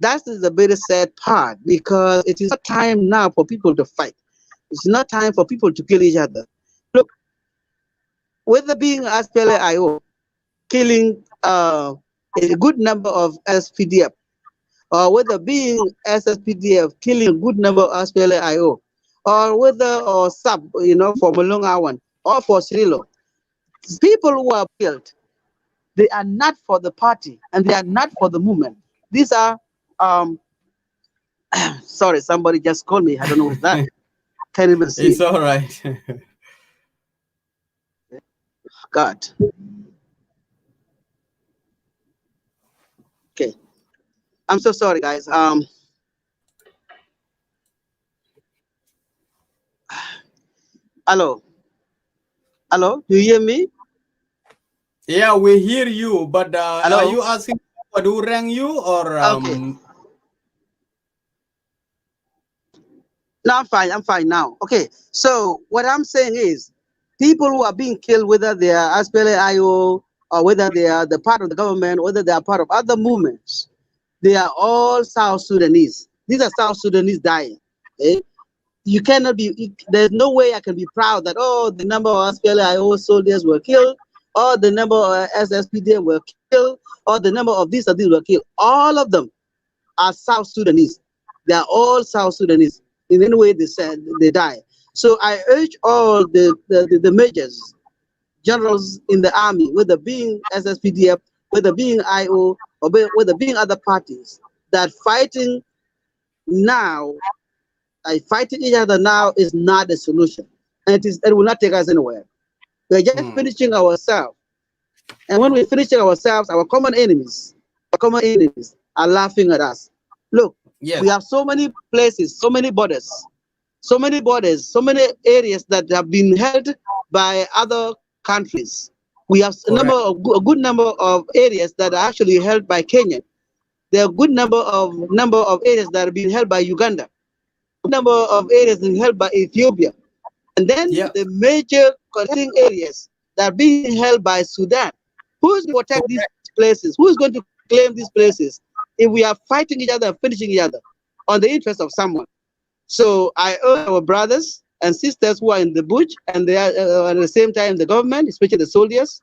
that is the very sad part, because it is not time now for people to fight. It's not time for people to kill each other. Look, whether being SPLM killing a good number of SPDF, or whether being SSPDF killing a good number of SPLM, or whether or sub, for Malong Awan or for Cirilo, people who are killed, they are not for the party and they are not for the movement. These are, sorry, somebody just called me. I don't know who's that. Can't even see. It's all right. God. Okay. I'm so sorry, guys. Hello. Hello, do you hear me? Yeah, we hear you, but are you asking what who rang you, or Okay. No, I'm fine now. Okay, so what I'm saying is, people who are being killed, whether they are SPLM or whether they are the part of the government, whether they are part of other movements, they are all South Sudanese. These are South Sudanese dying. Okay? You cannot be, there's no way I can be proud that, oh, the number of SPLM soldiers were killed, or the number of SSPDF were killed, or the number of these or these were killed. All of them are South Sudanese. They are all South Sudanese. In any way they said they die. So I urge all the majors, generals in the army, whether being SSPDF, whether being IO, or whether being other parties, that fighting now, fighting each other now is not a solution. And it will not take us anywhere. We're just finishing ourselves. And when we're finishing ourselves, our common enemies are laughing at us. Look, we have so many places, so many borders, so many areas that have been held by other countries. We have a good number of areas that are actually held by Kenya. There are a good number of areas that are being held by Uganda. A good number of areas being held by Ethiopia. And then the major connecting areas that are being held by Sudan. Who's going to protect these places? Who's going to claim these places if we are fighting each other and finishing each other on the interest of someone? So I urge our brothers and sisters who are in the bush and they are at the same time the government, especially the soldiers,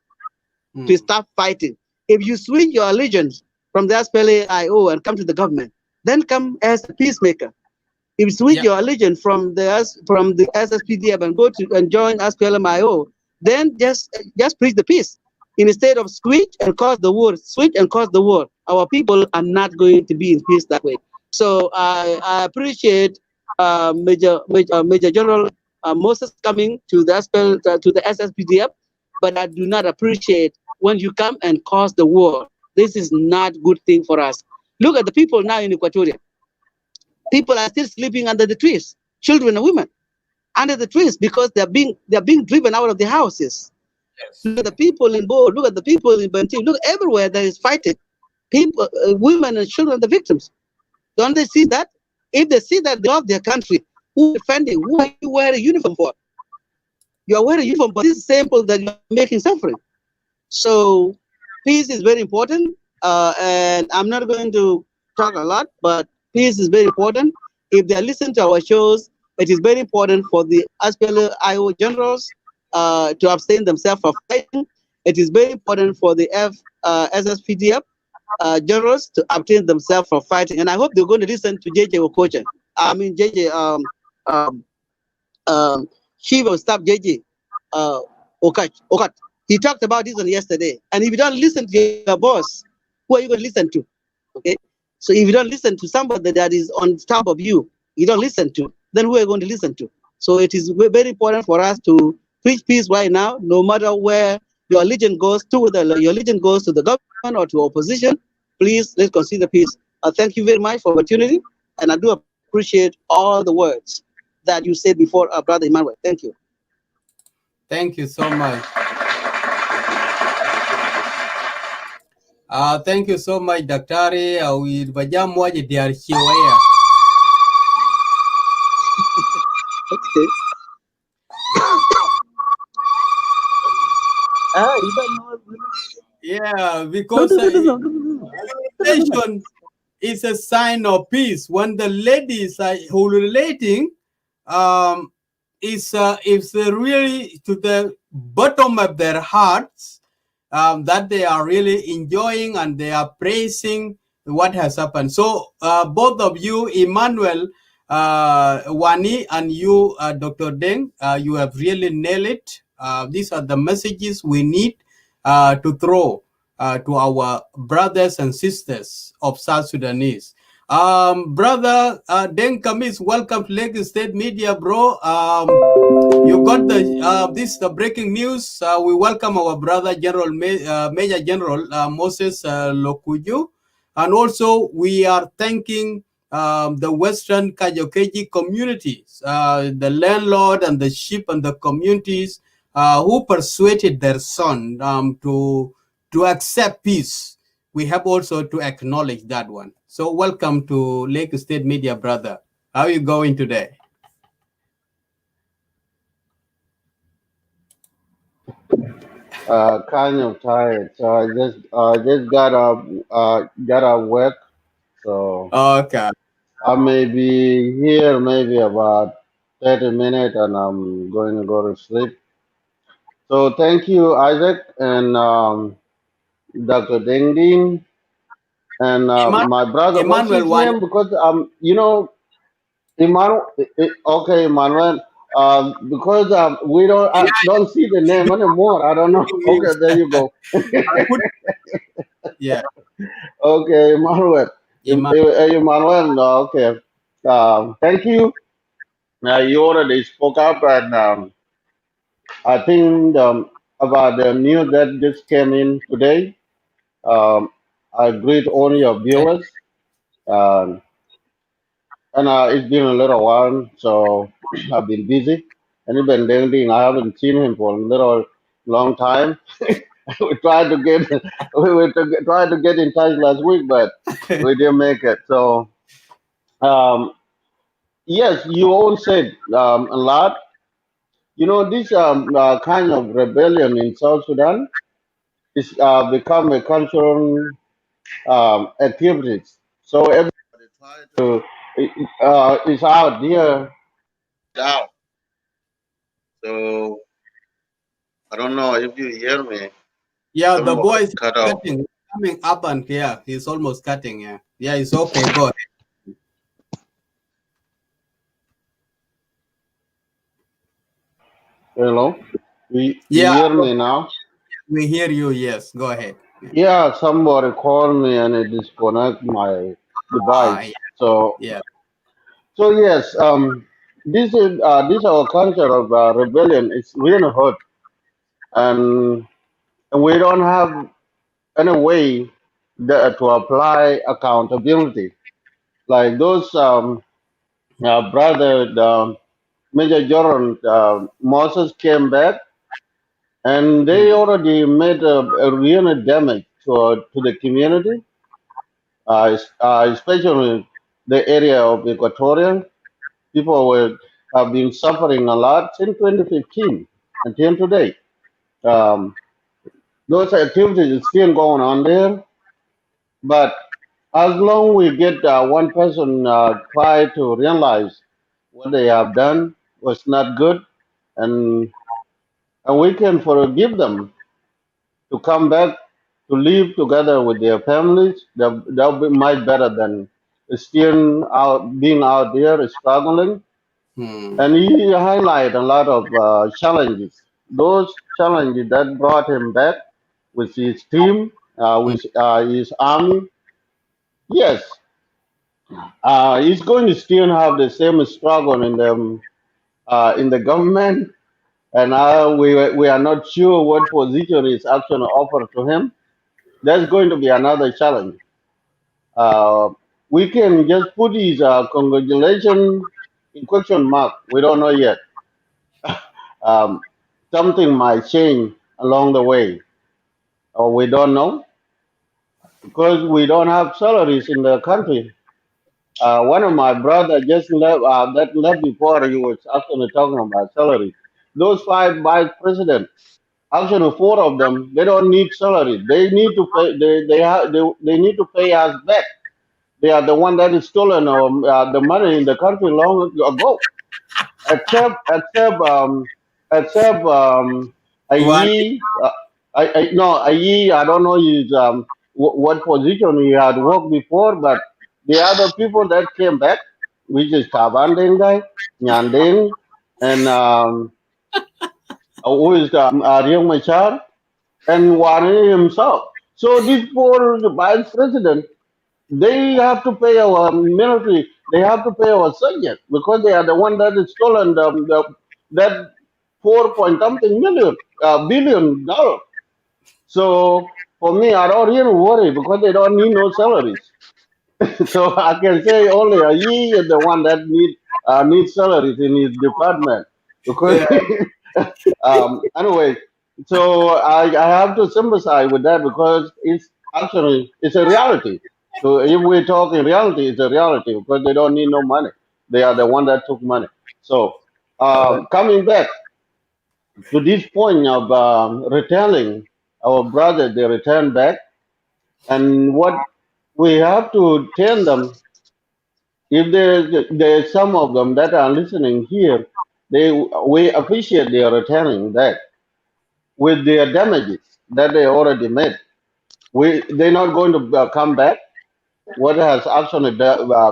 to stop fighting. If you switch your allegiance from the SPLA-IO and come to the government, then come as a peacemaker. If you switch your allegiance from the SSPDF and go to and join SPLM IO, then just preach the peace instead of switch and cause the war. Switch and cause the war. Our people are not going to be in peace that way. So I appreciate Major General Moses coming to the SSPDF, but I do not appreciate when you come and cause the war. This is not a good thing for us. Look at the people now in Equatoria. People are still sleeping under the trees, children and women, under the trees because they're being driven out of the houses. Yes. Look at the people in Bo, look at the people in Bantu, look everywhere there is fighting. People, women and children are the victims. Don't they see that? If they see that they love their country, who is defending? Who are you wearing a uniform for? You are wearing a uniform for this sample that you're making suffering. So peace is very important, and I'm not going to talk a lot, but peace is very important. If they listen to our shows, it is very important for the SPLM IO generals to abstain themselves from fighting. It is very important for the SSPDF generals to abstain themselves from fighting. And I hope they're going to listen to JJ Okocha. I mean JJ Chief of Staff JJ Okat. He talked about this one yesterday. And if you don't listen to your boss, who are you going to listen to? Okay. So if you don't listen to somebody that is on top of you, you don't listen to, then who are you going to listen to? So it is very important for us to preach peace right now, no matter where your allegiance goes to, whether your allegiance goes to the government or to opposition. Please, let's consider peace. Thank you very much for the opportunity, and I do appreciate all the words that you said before, Brother Emmanuel. Thank you. Thank you so much. Thank you so much, Daktari. We bajamuaje DRC waya. Okay. Yeah, because relation is a sign of peace. When the ladies are relating, it's really to the bottom of their hearts that they are really enjoying and they are praising what has happened. So both of you, Emmanuel, Wani, and you, Dr. Deng, you have really nailed it. These are the messages we need to throw to our brothers and sisters of South Sudanese. Brother Deng Kamis, welcome to Lagos State Media, bro. You got the breaking news. We welcome our brother General Major General Moses Lokujo, and also we are thanking the Western Kajokeji communities, the landlord and the sheep and the communities who persuaded their son to accept peace. We have also to acknowledge that one. So welcome to Lagos State Media, brother. How are you going today? Kind of tired. So I just got up work. So okay. I may be here maybe about 30 minutes, and I'm going to go to sleep. So thank you, Isaac and Dr. Dengdin, and my brother. What's his name? Because you know, Emmanuel. Okay, Emmanuel. Because we don't see the name anymore. I don't know. Okay, there you go. Yeah. Okay, Emmanuel. Emmanuel. Okay. Thank you. You already spoke up, and I think about the news that just came in today. I greet all your viewers, and it's been a little while, so I've been busy. And even then, I haven't seen him for a little long time. we tried to get tried to get in touch last week, but we didn't make it. So yes, you all said a lot. You know, this kind of rebellion in South Sudan is become a cultural activities. So everybody try to is out there. Out. So I don't know if you hear me. Yeah, the boy is cutting, coming up, and yeah, he's almost cutting. Yeah, it's okay. Go ahead. Hello? You Yeah, hear me now? we hear you. Yes, go ahead. Yeah, somebody called me and it disconnect my device. Yeah, So, yeah. so yes, this our culture of rebellion is really hurt, and we don't have any way to apply accountability. Like those brother, Major General Moses came back, and they Mm, already made a real damage to the community, especially the area of Equatorial. People have been suffering a lot since 2015 until today. Um, those activities are still going on there, but as long we get one person try to realize what they have done was not good, and we can forgive them to come back to live together with their families, that'll be much better than still out being out there struggling. mm, And he highlight a lot of challenges. Those challenges that brought him back with his team, mm. with his army. Yes, he's going to still have the same struggle in the government, and we are not sure what position is actually offered to him. That's going to be another challenge. Uh, we can just put his congratulation in question mark. We don't know yet. Um, something might change along the way, or we don't know because we don't have salaries in the country. One of my brother just left. That left before he was actually talking about salary. Those five vice presidents, actually four of them, they don't need salary. They need to pay. They need to pay us back. They are the one that is stolen the money in the country long ago. Except Well, Ayi, no Ayi. I don't know his what position he had worked before, but the other people that came back, which is Tabandeng guy, Nyandeng, and who is Riek Machar and Wani himself. So these four vice presidents, they have to pay our military. They have to pay our soldiers because they are the one that is stolen that 4 point something million $1 billion. So for me, I don't really worry because they don't need no salaries. So I can say only he is the one that needs salaries in his department because yeah. anyway, so I have to sympathize with that because it's a reality. So if we talk in reality, it's a reality because they don't need no money. They are the one that took money. So coming back to this point of returning our brothers, they return back, and what we have to tell them, if there's some of them that are listening here, we appreciate their returning back with their damages that they already made. They're not going to come back. What has actually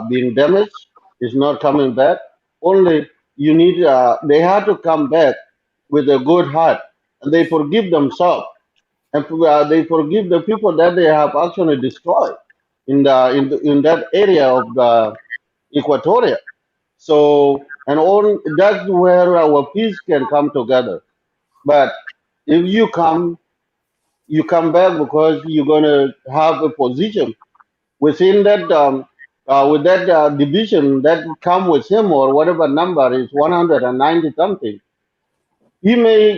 been damaged is not coming back. Only they had to come back with a good heart, and they forgive themselves, and they forgive the people that they have actually destroyed in that area of the Equatoria. So, and all that's where our peace can come together. But if you come back because you're going to have a position within that with that division that come with him or whatever number is 190 something. He may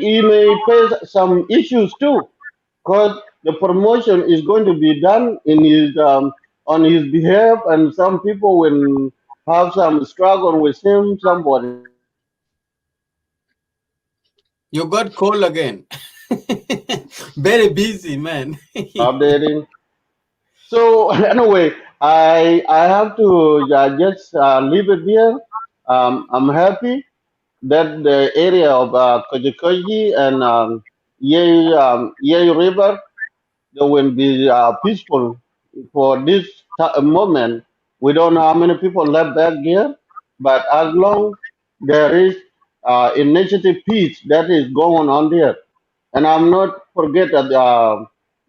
face some issues too because the promotion is going to be done in his on his behalf, and some people will have some struggle with him. Somebody You got call again. Very busy, man. updating. So anyway, I have to just leave it here. I'm happy that the area of Kojikoji and Yei River, they will be peaceful for this moment. We don't know how many people left back here, but as long there is initiative piece that is going on there. And I'm not forget that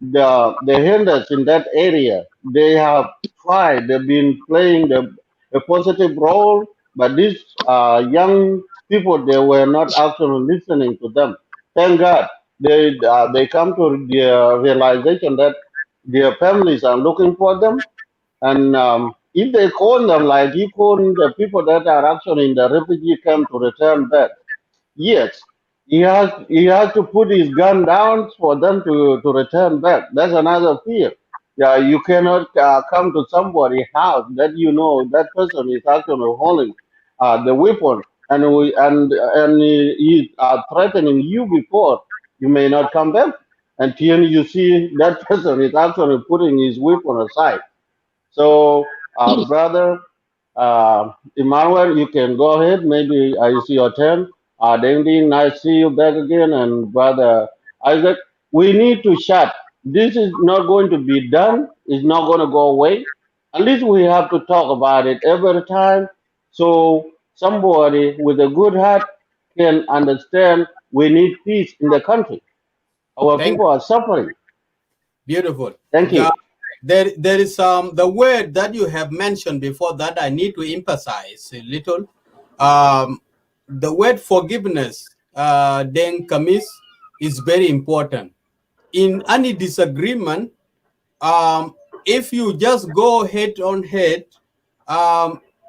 the Hindus in that area, they have tried, they've been playing a positive role, but these young people, they were not actually listening to them. Thank God they come to the realization that their families are looking for them, and if they call them like you call the people that are actually in the refugee camp to return back, yes, he has to put his gun down for them to return back. That's another fear. Yeah, you cannot come to somebody's house that you know that person is actually holding the weapon, and he threatening you before you may not come back until you see that person is actually putting his weapon aside. So, brother Emmanuel, you can go ahead. Maybe it's your turn. Ding Ding, nice to see you back again. And brother Isaac, we need to shut. This is not going to be done. It's not going to go away. At least we have to talk about it every time, so somebody with a good heart can understand we need peace in the country. Our people are suffering. Beautiful. Thank you. Yeah, there is the word that you have mentioned before that I need to emphasize a little. The word forgiveness, then Kamis, is very important. In any disagreement, if you just go head on head,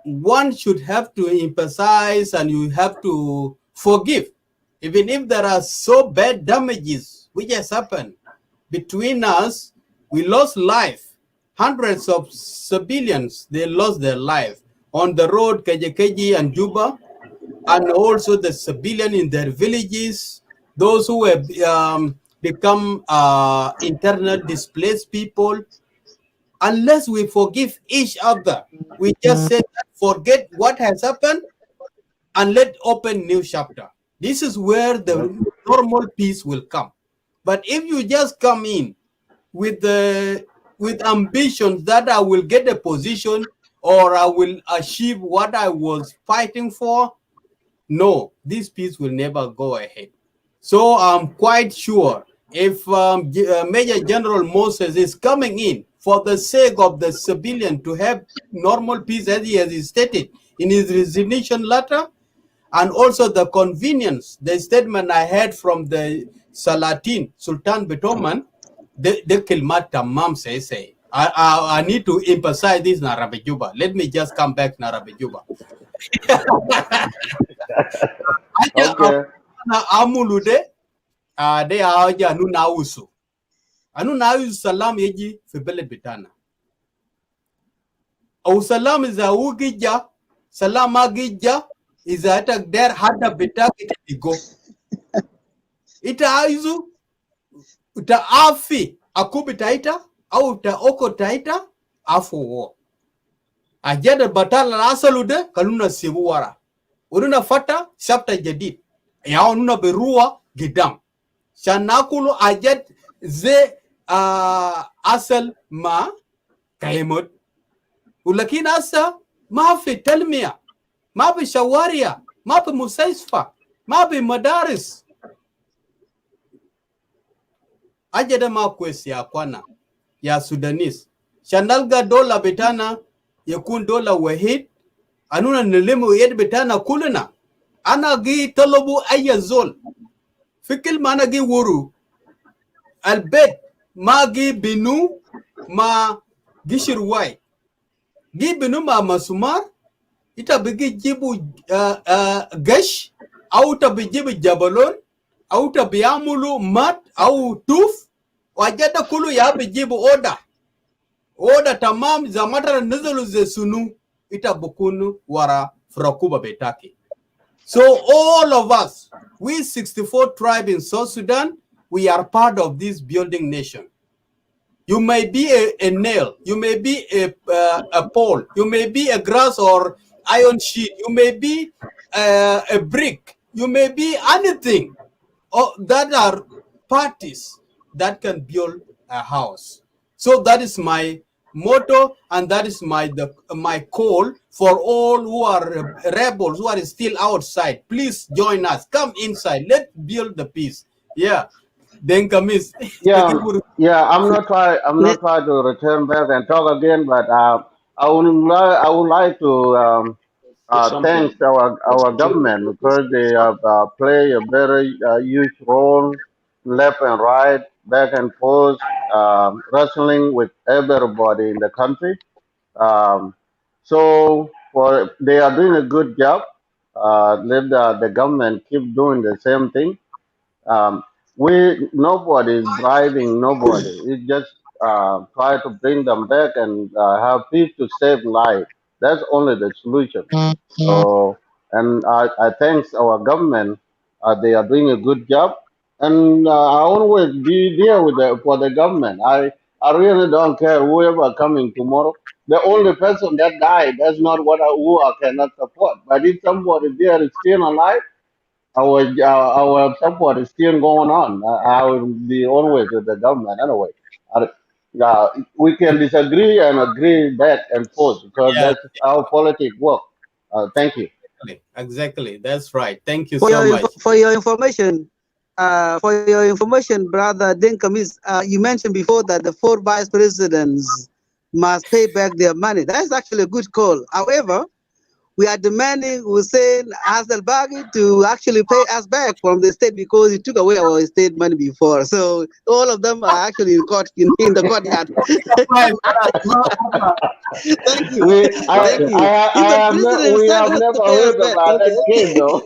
one should have to emphasize and you have to forgive, even if there are so bad damages which has happened between us. We lost life, hundreds of civilians, they lost their life on the road, Kejekeji and Juba, and also the civilian in their villages, those who have become internal displaced people. Unless we forgive each other, we just say that forget what has happened and let open new chapter. This is where the normal peace will come. But if you just come in with ambitions that I will get a position or I will achieve what I was fighting for, no, this peace will never go ahead. So I'm quite sure if Major General Moses is coming in for the sake of the civilian to have normal peace, as he has stated in his resignation letter, and also the convenience, the statement I heard from the Salatin, Sultan Betoman, the Kilmat Tamam say. I need to emphasize this in Arabic Juba. Let me just come back to Arabic Juba. Okay. Amulude, they are anu nausu. Anu nausu salam yeji fibele bitana. Au salam is a ugija, salam agija is a attack there hada bitaki go. Ita aizu uta afi akubi taita au uta oko taita afu wo. Ajada batala asalude kaluna sibuwara. Uruna fata chapter jadid. Ya ununa berua gidam. Shanakulu ajad ze asal ma kaimut. Ulakin asa ma fi talmiya, ma fi shawaria, ma fi musaisfa, ma fi madaris. Ajada ma kwesi ya kwana ya Sudanese. Shandalga dola betana yakun dola wahid. Anuna nilimu yed betana kulina. Ana gi talobu ayazol. Fikil mana gi wuru. Albet ma gi binu ma gishirwai. Gi binu ma masumar. Ita bigi jibu gash. Au tabijibu jabalon. Au tabiamulu mat. Au tuf. Wajada kulu ya bijibu oda. Oda tamam za matara nizulu ze sunu. Ita bukunu wara frakuba betaki. So all of us, we 64 tribes in South Sudan, we are part of this building nation. You may be a nail, you may be a pole, you may be a grass or iron sheet, you may be a brick, you may be anything. That are parties that can build a house. So that is my motto, and that is my call for all who are rebels who are still outside. Please join us. Come inside. Let's build the peace. Yeah. Then Kamis. Yeah, yeah. I'm not trying to return back and talk again, but I would like to thank Something. our government because they have play a very huge role, left and right, back and forth, wrestling with everybody in the country. Um, so they are doing a good job. Let the government keep doing the same thing. Um, nobody is bribing nobody. It's just try to bring them back and have peace to save life. That's only the solution. So, and I thanks our government. They are doing a good job, and I always be there with for the government. I really don't care whoever coming tomorrow. The only person that died, that's not who I cannot support. But if somebody there is still alive, our support is still going on. I will be always with the government anyway. Uh, we can disagree and agree back and forth because Yeah, that's how politics work. Thank you. exactly. That's right. Thank you For so your much. for your information, brother Denkamis, you mentioned before that the 4 vice presidents must pay back their money. That's actually a good call. However, we are demanding Hussein Hassan Bagi to actually pay us back from the state because he took away our state money before. So all of them are actually in court in the courtyard. Thank you. Thank you. Even President We himself have has never to pay us heard back. about that Okay. case though.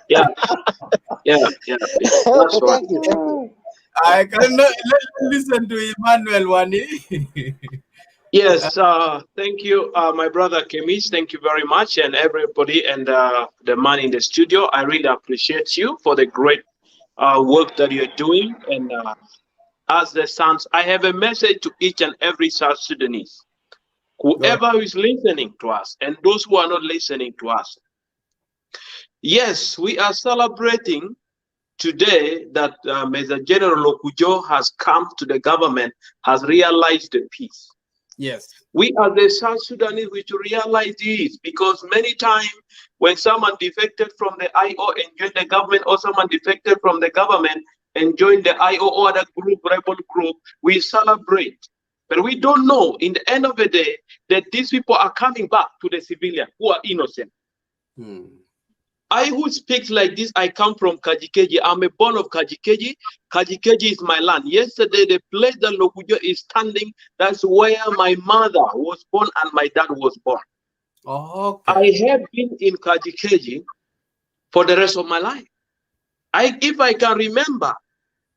Yeah, yeah. That's right. Thank you. Thank you. I cannot listen to Emmanuel Wani. Yes, thank you, my brother Kemis. Thank you very much, and everybody, and the man in the studio. I really appreciate you for the great work that you're doing. And as the sons, I have a message to each and every South Sudanese, whoever is listening to us, and those who are not listening to us. Yes, we are celebrating today that Major General Lokujo has come to the government, has realized the peace. Yes. We as the South Sudanese, we should realize this, because many times when someone defected from the IO and joined the government, or someone defected from the government and joined the IO or other group, rebel group, we celebrate. But we don't know in the end of the day that these people are coming back to the civilian who are innocent. I who speaks like this, I come from Kajikeji. I'm a born of Kajikeji. Kajikeji is my land. Yesterday, the place that Lokujo is standing, that's where my mother was born and my dad was born. Okay. I have been in Kajikeji for the rest of my life. If I can remember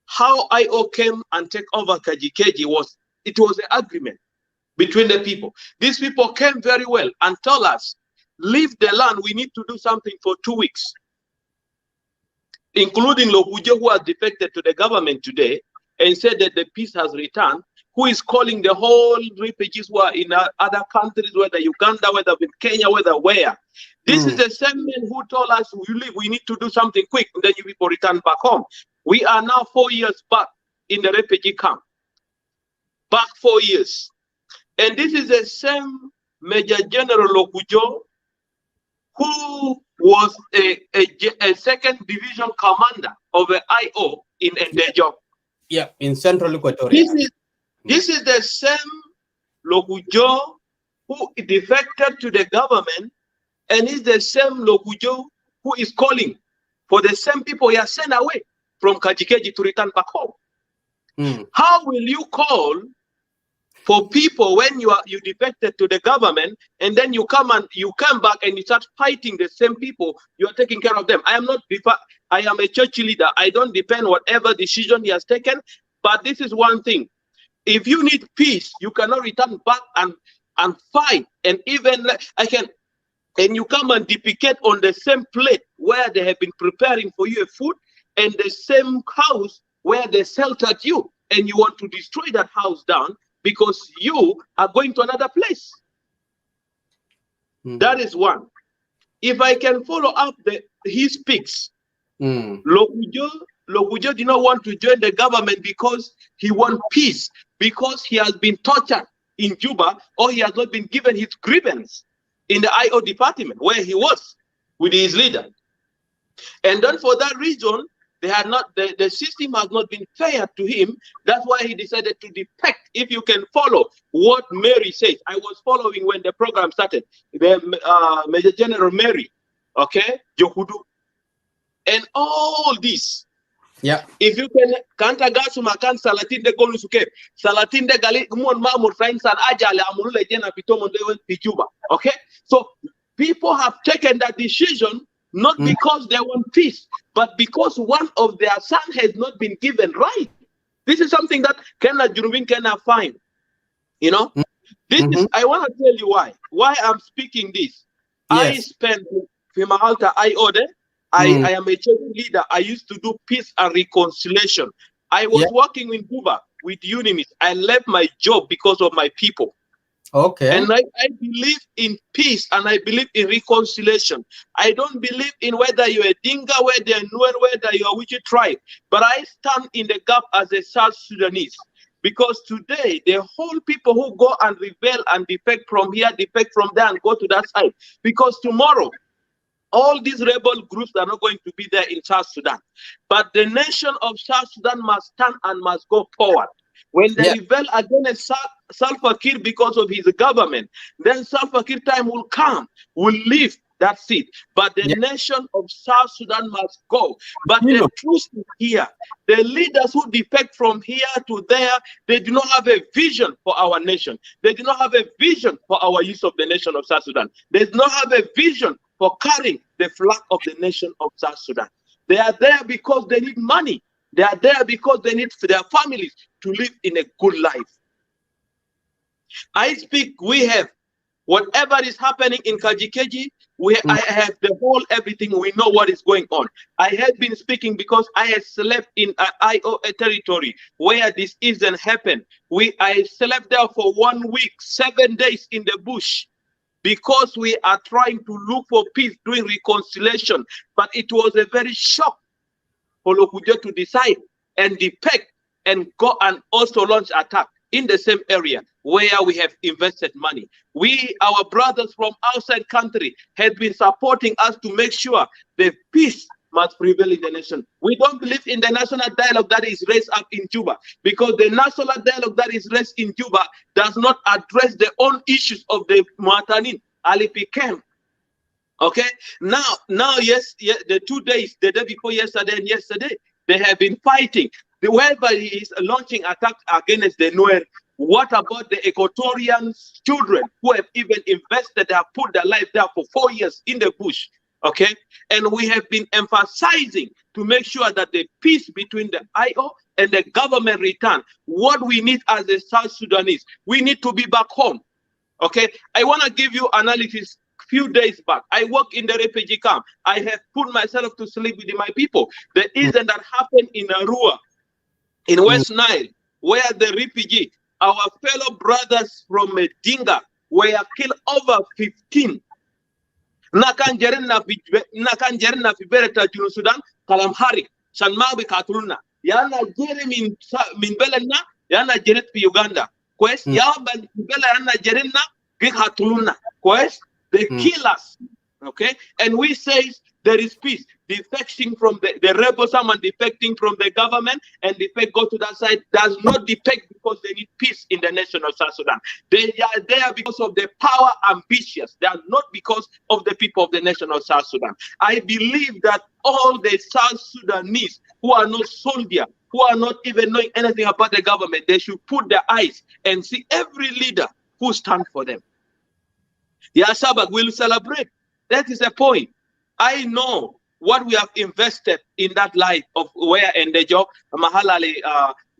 how IO came and take over Kajikeji, it was an agreement between the people. These people came very well and told us, leave the land, we need to do something for 2 weeks. Including Lokujo, who has defected to the government today and said that the peace has returned, who is calling the whole refugees who are in other countries, whether Uganda, whether in Kenya, whether where. This is the same man who told us we need to do something quick, and then you people return back home. We are now 4 years back in the refugee camp. Back 4 years. And this is the same Major General Lokujo who was a second division commander of the IO in Endejo. Yeah, in Central Equatoria. This is the same Lokujo who defected to the government, and is the same Lokujo who is calling for the same people he has sent away from Kajikeji to return back home. How will you call for people when you defected to the government, and then you come back and you start fighting the same people? You are taking care of them. I am a church leader. I don't depend whatever decision he has taken. But this is one thing: if you need peace, you cannot return back and fight. And even and you come and defecate on the same plate where they have been preparing for you a food, and the same house where they sheltered you, and you want to destroy that house down because you are going to another place. That is one. If I can follow up he speaks. Lokujo Lokujo did not want to join the government because he wants peace, because he has been tortured in Juba, or he has not been given his grievance in the IO department where he was with his leader. And then for that reason, they had not, the system has not been fair to him. That's why he decided to defect. If you can follow what Mary says, I was following when the program started, the Major General Mary, okay, Jokudu, and all this. Yeah. If you can kantagasu makan salatin de gonu suke salatin de gali mon mamur frain san ajale amulule jena pitomo de Cuba. Okay, so people have taken that decision not because they want peace, but because one of their son has not been given right. This is something that Kenya Jurubin cannot find. You know, this is, I want to tell you why I'm speaking this. Yes. I spent Fimahalta IO. I am a church leader. I used to do peace and reconciliation. I was working in Cuba with Unimis. I left my job because of my people. Okay. And I believe in peace and I believe in reconciliation. I don't believe in whether you're a Dinga, whether you're Nuer, whether you're which tribe. But I stand in the gap as a South Sudanese. Because today, the whole people who go and rebel and defect from here, defect from there and go to that side. Because tomorrow, all these rebel groups are not going to be there in South Sudan. But the nation of South Sudan must stand and must go forward. When they rebel against Salva Kiir because of his government, then Salva Kiir time will come, will leave that seat. But the nation of South Sudan must go. But the truth is here. The leaders who defect from here to there, they do not have a vision for our nation. They do not have a vision for our use of the nation of South Sudan. They do not have a vision for carrying the flag of the nation of South Sudan. They are there because they need money. They are there because they need for their families to live in a good life. I speak, we have whatever is happening in Kajikeji, I have the whole everything, we know what is going on. I have been speaking because I have slept in an IO territory where this isn't happened. I slept there for 1 week, 7 days in the bush. Because we are trying to look for peace, doing reconciliation. But it was a very shock for Lokujo to decide and defect and go and also launch attack in the same area where we have invested money. Our brothers from outside country have been supporting us to make sure the peace must prevail in the nation. We don't believe in the national dialogue that is raised up in Juba, because the national dialogue that is raised in Juba does not address the own issues of the Muatanin, Alipi camp. Okay, now, yes, the 2 days, the day before yesterday and yesterday, they have been fighting. Whoever is launching attacks against the Nuer, what about the Equatorian children who have even invested, they have put their life there for 4 years in the bush? Okay, and we have been emphasizing to make sure that the peace between the IO and the government return. What we need as a South Sudanese, we need to be back home. Okay, I want to give you analysis. Few days back, I work in the refugee camp. I have put myself to sleep with my people. The incident that happened in Arua, in West Nile, where the refugee, our fellow brothers from Dinga, were killed over 15. Nakan jerena fi bereta Junu Sudan kalam harik san mabi katruna yana jere min belenna yana jeret fi Uganda quest ya ban bela yana jerena gi katruna quest they kill us. Okay, and we say there is peace. Defecting from the rebels, someone defecting from the government and defect go to that side does not defect because they need peace in the nation of South Sudan. They are there because of the power ambitious. They are not because of the people of the nation of South Sudan. I believe that all the South Sudanese who are not soldiers, who are not even knowing anything about the government, they should put their eyes and see every leader who stands for them. Yasabak will celebrate. That is the point. I know what we have invested in that life of where in the job, Mahalali,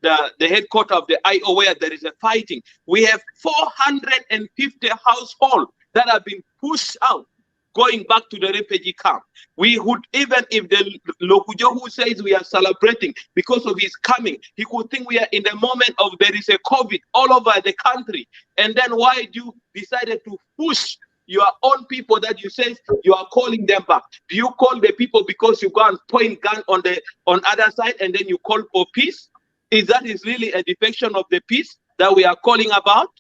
the headquarters of the IO, where there is a fighting. We have 450 households that have been pushed out, going back to the refugee camp. We would, even if the Lokujo who says we are celebrating because of his coming, he could think we are in the moment of there is a COVID all over the country. And then why do you decided to push your own people that you say you are calling them back? Do you call the people because you go and point gun on the other side and then you call for peace? Is that really a defection of the peace that we are calling about?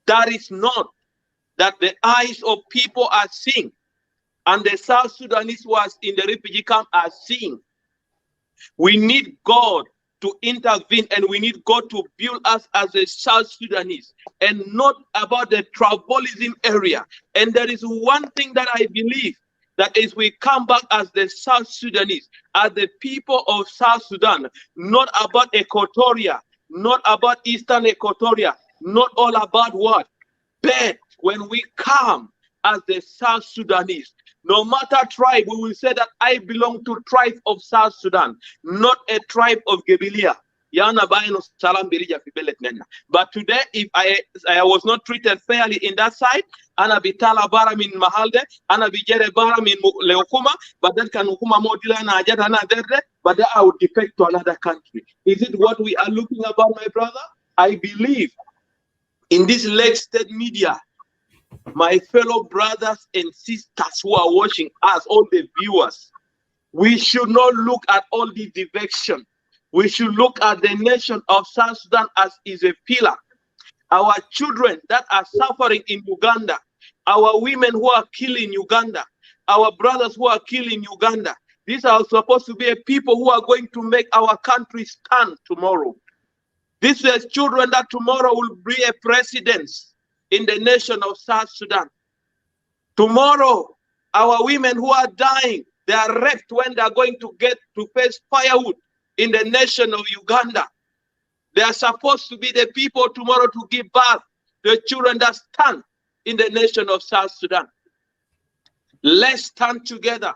That is not. That the eyes of people are seeing, and the South Sudanese who are in the refugee camp are seeing. We need God to intervene, and we need God to build us as a South Sudanese, and not about the tribalism area. And there is one thing that I believe, that is, we come back as the South Sudanese, as the people of South Sudan, not about Equatoria, not about Eastern Equatoria, not all about what? But when we come as the South Sudanese, no matter tribe, we will say that I belong to tribe of South Sudan, not a tribe of Gebilia. But today, if I was not treated fairly in that side, ana bitala bara min mahalde, ana bijere bara min leukuma, but that can ukuma modila na ajata na derde, but then I would defect to another country. Is it what we are looking about, my brother? I believe in this leg state media, my fellow brothers and sisters who are watching us, all the viewers, we should not look at all the defection. We should look at the nation of South Sudan as is a pillar. Our children that are suffering in Uganda, our women who are killed in Uganda, our brothers who are killed in Uganda, these are supposed to be a people who are going to make our country stand tomorrow. These are children that tomorrow will be a president in the nation of South Sudan. Tomorrow, our women who are dying, they are raped when they are going to get to face firewood in the nation of Uganda. They are supposed to be the people tomorrow to give birth to the children that stand in the nation of South Sudan. Let's stand together.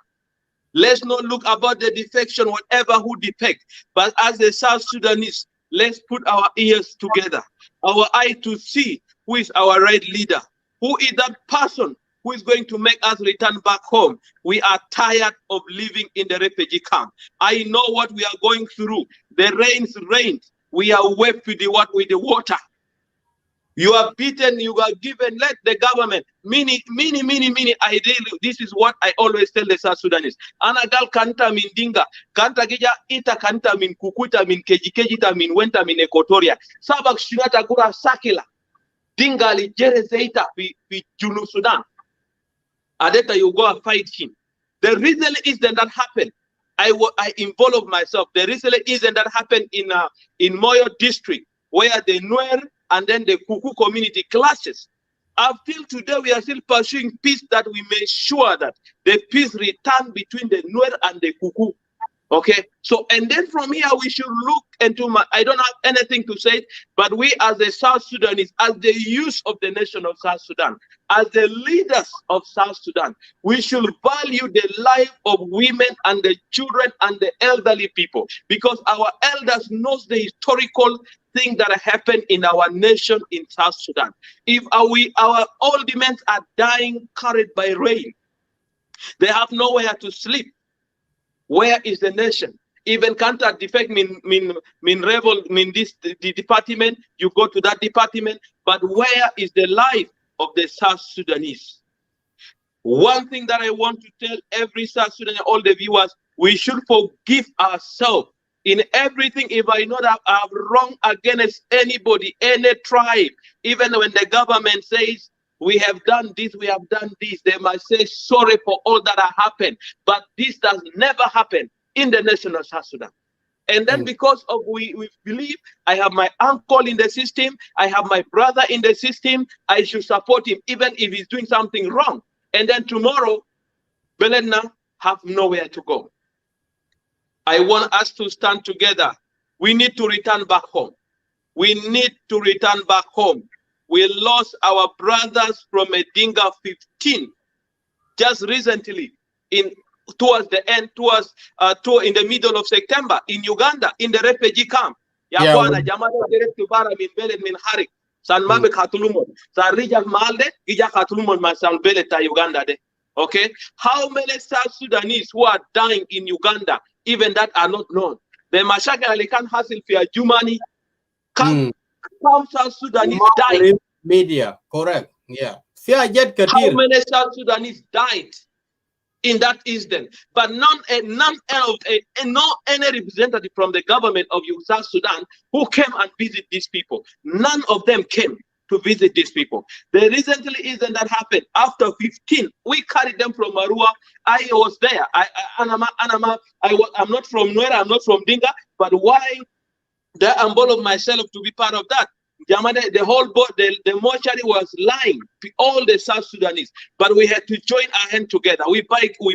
Let's not look about the defection, whatever who defect, but as the South Sudanese, let's put our ears together, our eye to see who is our right leader, who is that person who is going to make us return back home. We are tired of living in the refugee camp. I know what we are going through. The rains rained. We are wet with the water. You are beaten, you are given, let the government, many, ideally, this is what I always tell the South Sudanese. Anagal kanta min dinga, kanta gija ita kanta min kukuta min kejikejita min wenta min Equatoria. Sabak shunata gura sakila. Dinga li jere zeita fi Junub Sudan. Adeta you go and fight him. The reason isn't that happened. I involve myself. The reason isn't that happened in Moyo district, where the Nuer and then the Kuku community clashes. Up till today, we are still pursuing peace, that we make sure that the peace return between the Nuer and the Kuku. Okay, so and then from here we should look into I don't have anything to say, but we as the South Sudanese, as the youth of the nation of South Sudan, as the leaders of South Sudan, we should value the life of women and the children and the elderly people, because our elders knows the historical thing that happened in our nation in South Sudan. If our old men are dying carried by rain, they have nowhere to sleep. Where is the nation? Even can't defect mean this the department, you go to that department, but where is the life of the South Sudanese? One thing that I want to tell every South Sudanese, all the viewers, we should forgive ourselves in everything. If I know that I have wrong against anybody, any tribe, even when the government says, we have done this, we have done this, they must say sorry for all that has happened. But this does never happen in the nation of South Sudan. And then because of we believe, I have my uncle in the system, I have my brother in the system, I should support him even if he's doing something wrong. And then tomorrow, Belenna have nowhere to go. I want us to stand together. We need to return back home. We need to return back home. We lost our brothers from Medinga 15 just recently towards the end, in the middle of September in Uganda, in the refugee camp. Okay, how many South Sudanese who are dying in Uganda, even that are not known? The Mashaka Alikan Hasil Fia Jumani, South Sudanese dying. Media, correct. Yeah. How many South Sudanese died in that incident? But no any representative from the government of South Sudan who came and visit these people. None of them came to visit these people. The recently incident that happened after 15, we carried them from Marua. I was there. I'm not from Nuera, I'm not from Dinga, but why the umbrella of myself to be part of that? The whole boat, the mortuary was lying, all the South Sudanese, but we had to join our hand together. We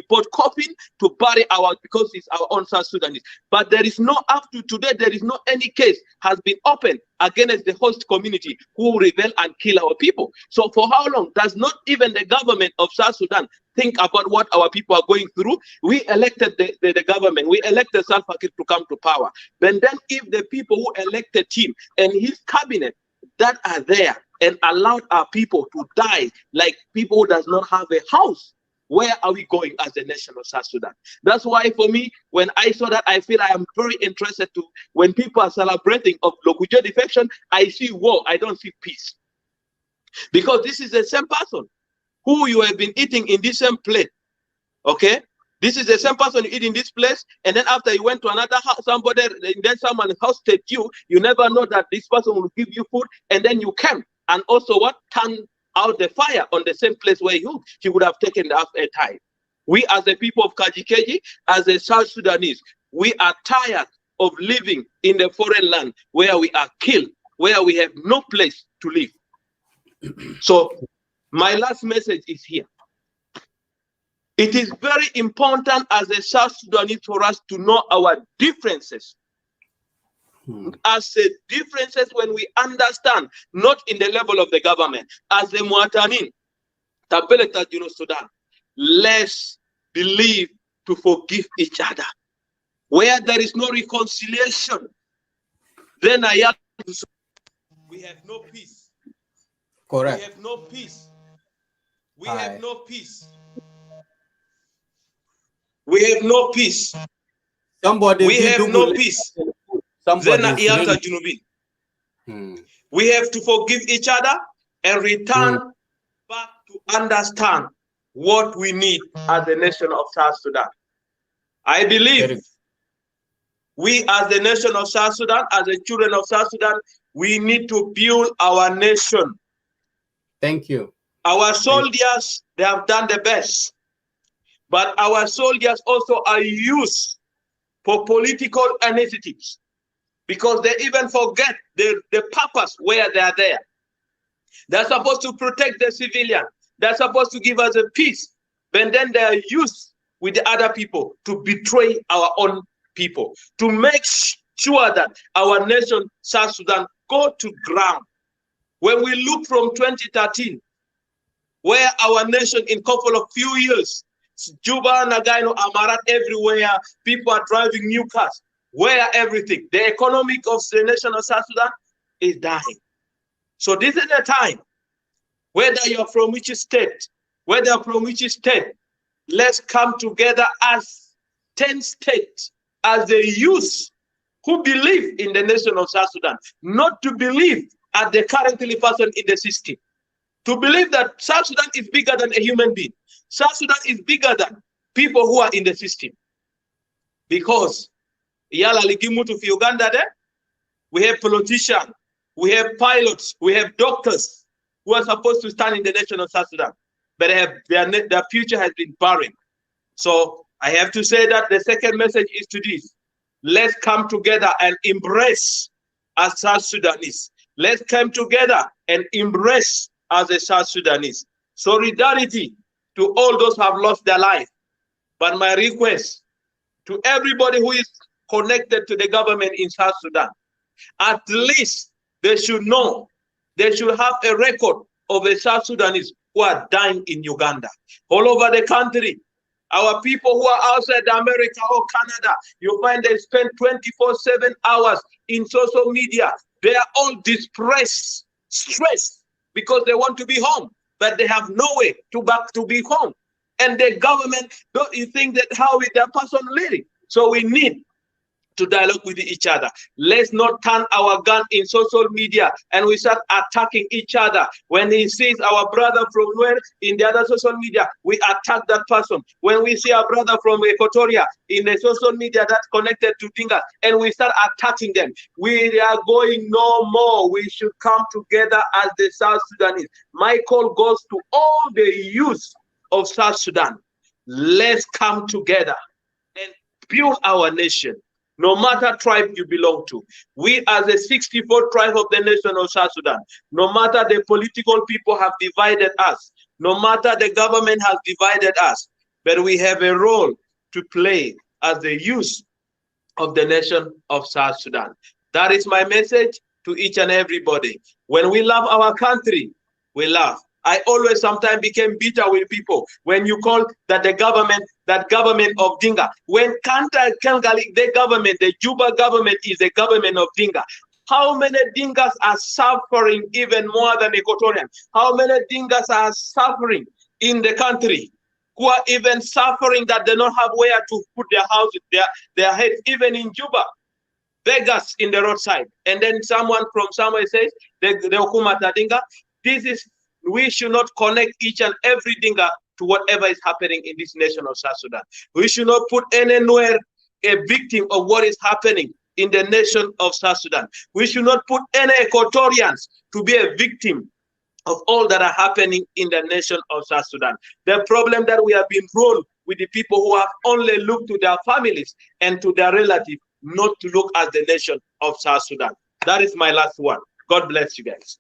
bought coffin to bury because it's our own South Sudanese. But there is no, up to today, there is no any case has been opened against the host community who rebel and kill our people. So for how long does not even the government of South Sudan think about what our people are going through? We elected the government, we elected Salva Kiir to come to power. But then if the people who elected him and his cabinet that are there and allowed our people to die like people who does not have a house, where are we going as a nation of South Sudan? That's why for me, when I saw that, I feel I am very interested to, when people are celebrating of Lokujo defection, I see war, I don't see peace. Because this is the same person who you have been eating in this same plate, okay? This is the same person you eat in this place, and then after you went to another house, somebody, and then someone hosted you, you never know that this person will give you food, and then you came, and also what? Turn out the fire on the same place where he would have taken the a time. We as the people of Kajikeji, as the South Sudanese, we are tired of living in the foreign land where we are killed, where we have no place to live. So my last message is here. It is very important as a South Sudanese for us to know our differences. As the differences when we understand, not in the level of the government, as the Muatanin, Tabeleta Sudan, let's believe to forgive each other. Where there is no reconciliation, then we have no peace. Correct. We have no peace. We have no peace. We have no peace. Somebody we have no peace. We have to forgive each other and return back to understand what we need as the nation of South Sudan. I believe we as the nation of South Sudan, as the children of South Sudan, we need to build our nation. Thank you. Our soldiers, they have done the best. But our soldiers also are used for political initiatives because they even forget the purpose where they are there. They're supposed to protect the civilian. They're supposed to give us a peace. But then they are used with the other people to betray our own people, to make sure that our nation, South Sudan, go to ground. When we look from 2013, where our nation in a couple of few years, Juba, Nagaino, Amarat, everywhere, people are driving new cars. Where everything, the economic of the nation of South Sudan is dying. So this is the time, whether you're from which state, whether you're from which state, let's come together as 10 states, as the youth who believe in the nation of South Sudan, not to believe at the currently person in the system. To believe that South Sudan is bigger than a human being. South Sudan is bigger than people who are in the system. Because Yala Ligimutu for Uganda there, we have politicians, we have pilots, we have doctors who are supposed to stand in the nation of South Sudan. But their future has been barren. So I have to say that the second message is to this. Let's come together and embrace as South Sudanese. Let's come together and embrace as a South Sudanese. Solidarity to all those who have lost their life. But my request to everybody who is connected to the government in South Sudan, at least they should know, they should have a record of the South Sudanese who are dying in Uganda. All over the country, our people who are outside America or Canada, you find they spend 24/7 hours in social media. They are all depressed, stressed, because they want to be home, but they have no way to be home. And the government, don't you think that how is that person living? So we need to dialogue with each other. Let's not turn our gun in social media and we start attacking each other. When he sees our brother from where in the other social media, we attack that person. When we see our brother from Equatoria in the social media that's connected to Dinga, and we start attacking them, we are going no more. We should come together as the South Sudanese. My call goes to all the youth of South Sudan. Let's come together and build our nation. No matter tribe you belong to, we as the 64th tribe of the nation of South Sudan, no matter the political people have divided us, no matter the government has divided us, but we have a role to play as the youth of the nation of South Sudan. That is my message to each and everybody. When we love our country, we love. I always sometimes became bitter with people when you call that the government of Dinga. When the government, the Juba government is the government of Dinga. How many Dingas are suffering even more than Equatorians? How many Dingas are suffering in the country who are even suffering that they don't have where to put their houses, their heads, even in Juba? Beggars in the roadside. And then someone from somewhere says, the Hukumata Dinga, we should not connect each and every Dinga to whatever is happening in this nation of South Sudan. We should not put anywhere a victim of what is happening in the nation of South Sudan. We should not put any Equatorians to be a victim of all that are happening in the nation of South Sudan. The problem that we have been ruled with the people who have only looked to their families and to their relatives, not to look at the nation of South Sudan. That is my last one. God bless you guys.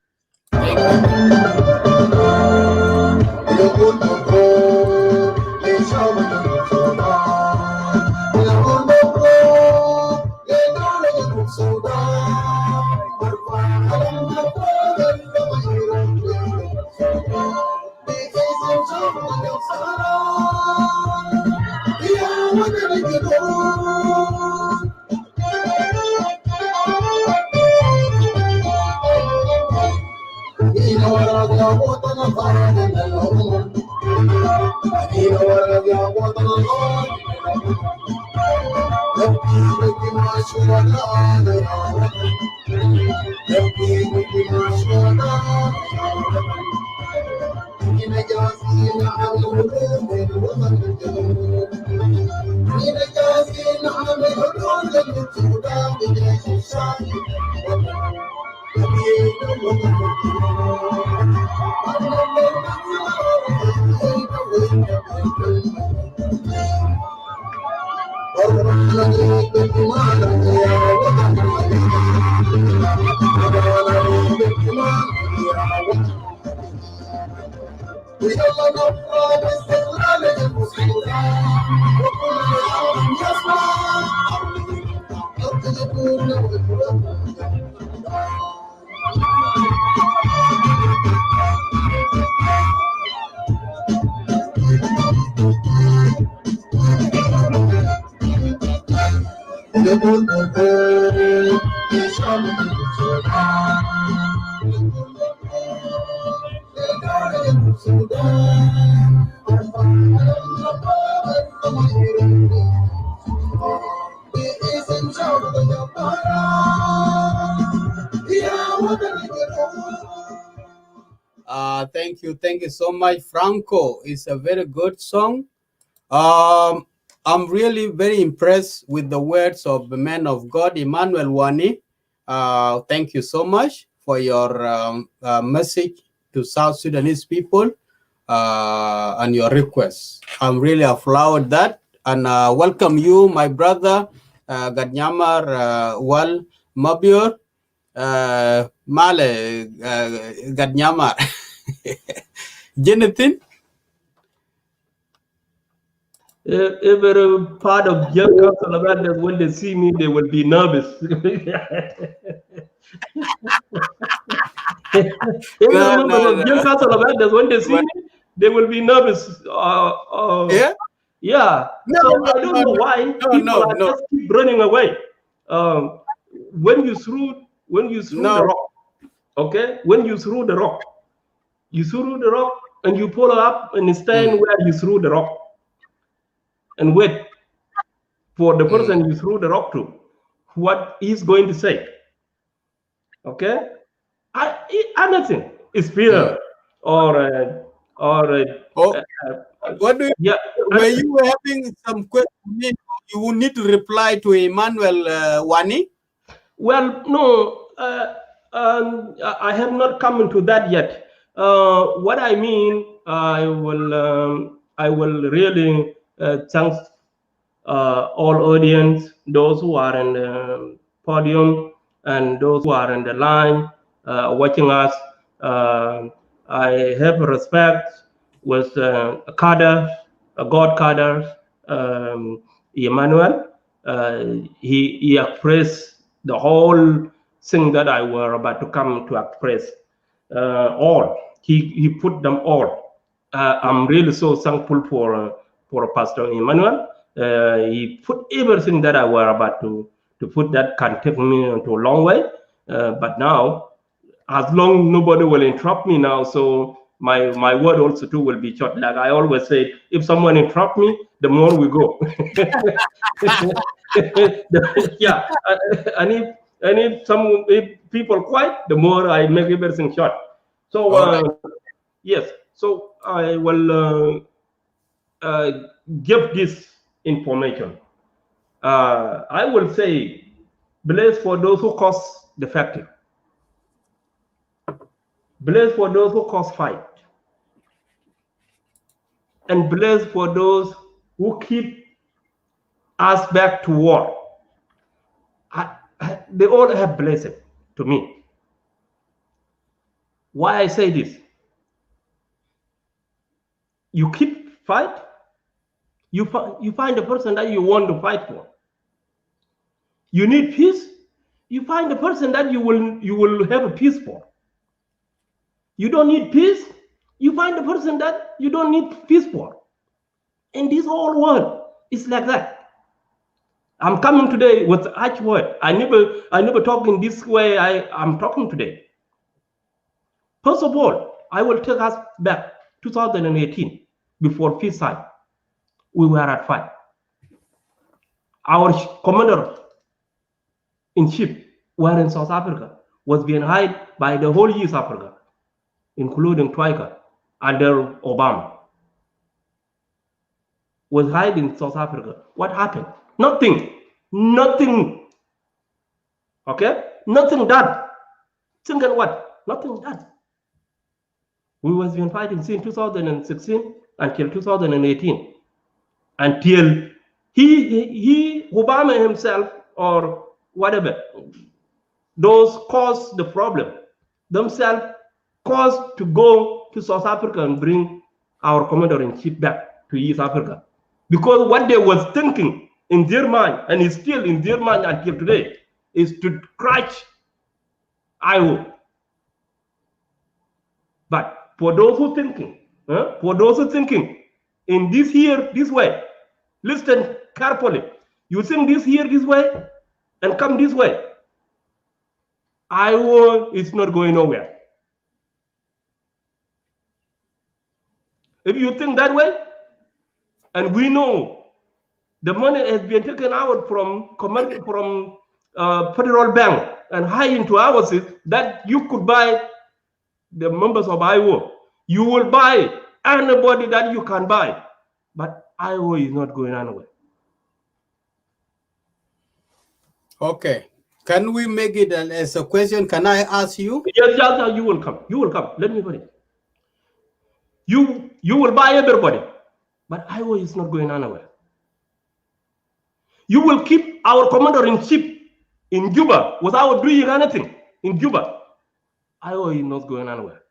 Thank you so much, Franco. It's a very good song. I'm really very impressed with the words of the man of God, Emmanuel Wani. Thank you so much for your message to South Sudanese people and your requests. I'm really applaud that and welcome you, my brother, Gadnyamar Wal Mabior Male Gadnyamar. Jonathan? Every part of young council about that when they see me, they will be nervous. Young council about that when they see me, they will be nervous. Yeah. So I don't know why people are just keep running away. When you threw the rock, okay? When you threw the rock, and you pull it up and stand where you threw the rock and wait for the person you threw the rock to. what he's going to say. Okay, anything is fear or what do you, yeah. were you having some question? You will need to reply to Emmanuel Wani. Well, no, I have not come into that yet. What I mean, I will really thank all audience, those who are in the podium and those who are in the line watching us. I have respect with cadres, God cadres, Emmanuel. He expressed the whole thing that I were about to come to express. All he put them all. I'm really so thankful for Pastor Emmanuel. He put everything that I were about to put that can take me into a long way. But now, as long nobody will interrupt me now, so my word also too will be short. Like I always say, if someone interrupt me, the more we go. Yeah, and if people quiet, the more I make everything short. So yes, so I will give this information. I will say, bless for those who cause the factor. Bless for those who cause fight. And bless for those who keep us back to war. They all have blessing to me. Why I say this? You keep fight, you find the person that you want to fight for. You need peace, you find the person that you will have a peace for. You don't need peace, you find the person that you don't need peace for. In this whole world, it's like that. I'm coming today with harsh word. I never talk in this way I'm talking today. First of all, I will take us back 2018, before peace time. We were at fight. Our commander-in-chief were in South Africa, was being hired by the whole East Africa, including Troika, under Obama. Was hired in South Africa. What happened? Nothing. Nothing. Okay? Nothing done. Think of what? Nothing done. We was been fighting since 2016 until 2018. Until he Obama himself or whatever, those caused the problem themselves, caused to go to South Africa and bring our commander-in-chief back to East Africa. Because what they was thinking in their mind, and is still in their mind until today, is to crush IO. But for those who thinking, in this way, listen carefully. You think this here this way and come this way. IO is not going nowhere. If you think that way, and we know the money has been taken out from federal bank and high into ours, that you could buy the members of IO. You will buy anybody that you can buy, but IO is not going anywhere. Okay. Can we make it as a question? Can I ask you? Yes, you will come. You will come. Let me put it. You will buy everybody, but IO is not going anywhere. You will keep our commander-in-chief in Juba without doing anything in Juba. IO is not going anywhere.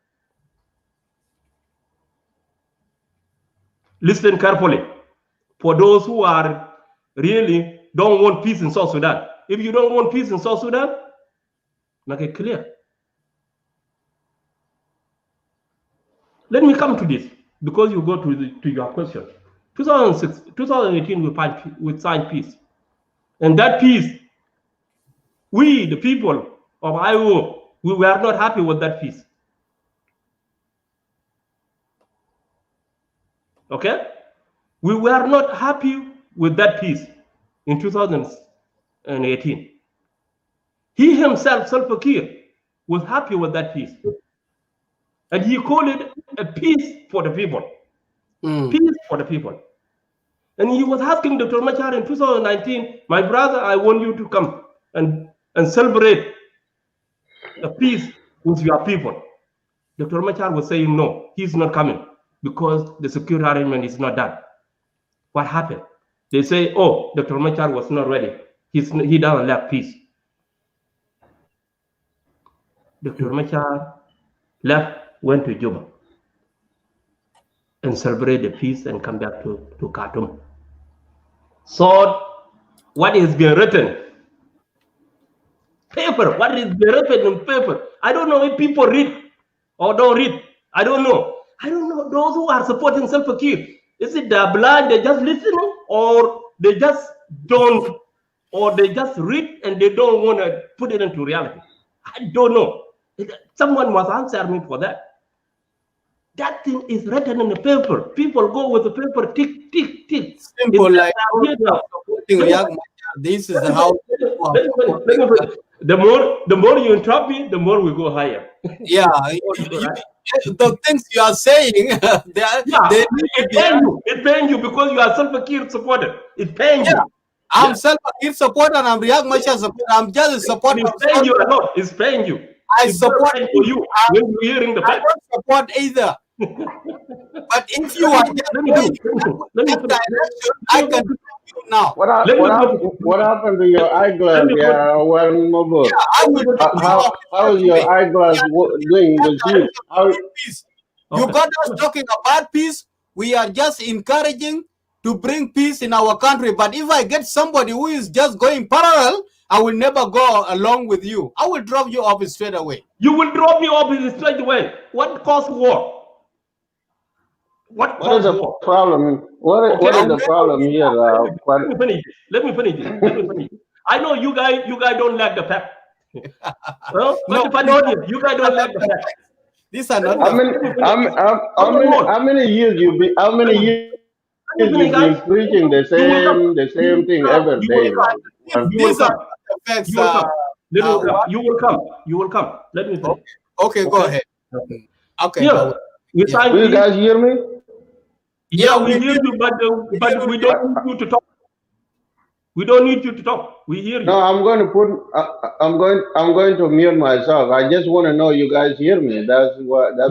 Listen carefully. For those who are really don't want peace in South Sudan. If you don't want peace in South Sudan, make it clear. Let me come to this, because you go to your question. 2018, we signed peace. And that peace, we, the people of IO, we were not happy with that peace. Okay? We were not happy with that peace in 2018. He himself, Salva Kiir, was happy with that peace. And he called it a peace for the people. Peace for the people. And he was asking Dr. Machar in 2019, my brother, I want you to come and celebrate a peace with your people. Dr. Machar was saying, no, he's not coming because the security arrangement is not done. What happened? They say, oh, Dr. Machar was not ready. He doesn't like peace. Dr. Machar left, went to Juba and celebrate the peace and come back to Khartoum. So what is being written? Paper, what is being written in paper? I don't know if people read or don't read. I don't know. I don't know those who are supporting Salva Kiir. Is it they're blind, they're just listening, or they just don't, or they just read and they don't want to put it into reality? I don't know. Someone must answer me for that. That thing is written in the paper. People go with the paper, tick, tick, tick. Simple, like this is how. The more you interrupt me, the more we go higher. Yeah, the things you are saying, it pains you because you are Salva Kiir supporter. It pains you. I'm Salva Kiir supporter and I'm Riek Machar supporter. I'm just a supporter. It's paying you a lot. It's paying you. I support for you when you're hearing the I don't support either. But if you are just going direction, I can do you now. What happened to your eyeglass? Yeah, how is your eyeglass doing with you? You got us talking about peace. We are just encouraging to bring peace in our country. But if I get somebody who is just going parallel, I will never go along with you. I will drop you off straight away. You will drop me off straight away. What caused war? What is the problem? What is the problem here? Let me finish this. I know you guys don't like the fact. Well, no, you guys don't like the fact. These are not. How many years you been? How many years you've been preaching the same thing every day? These are the facts. You will come. Let me finish. Okay, go ahead. Okay. Yeah. Do you guys hear me? Yeah, we hear you, but we don't need you to talk. We don't need you to talk. We hear you. No, I'm going to mute myself. I just want to know you guys hear me. That's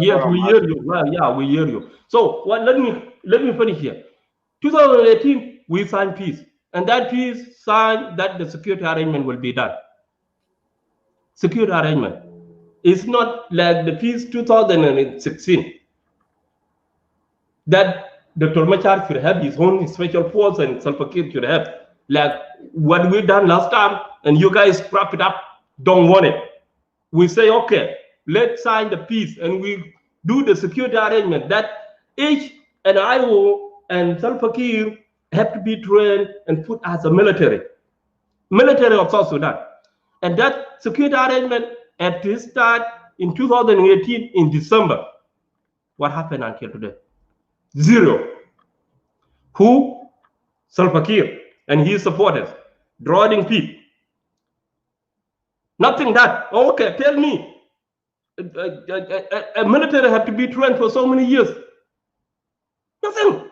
yes, we hear you. Well, yeah, we hear you. So let me finish here. 2018, we signed peace, and that peace signed that the security arrangement will be done. Security arrangement. It's not like the peace 2016 that Dr. Machar should have his own special force and Salva Kiir should have. Like what we done last time, and you guys wrap it up, don't want it. We say, okay, let's sign the peace, and we do the security arrangement that each and IO and Salva Kiir have to be trained and put as a military of South Sudan. And that security arrangement had to start in 2018 in December. What happened until today? Zero. Who? Salva Kiir and his supporters, drawing people. Nothing that, okay, tell me, a military have to be trained for so many years. Nothing.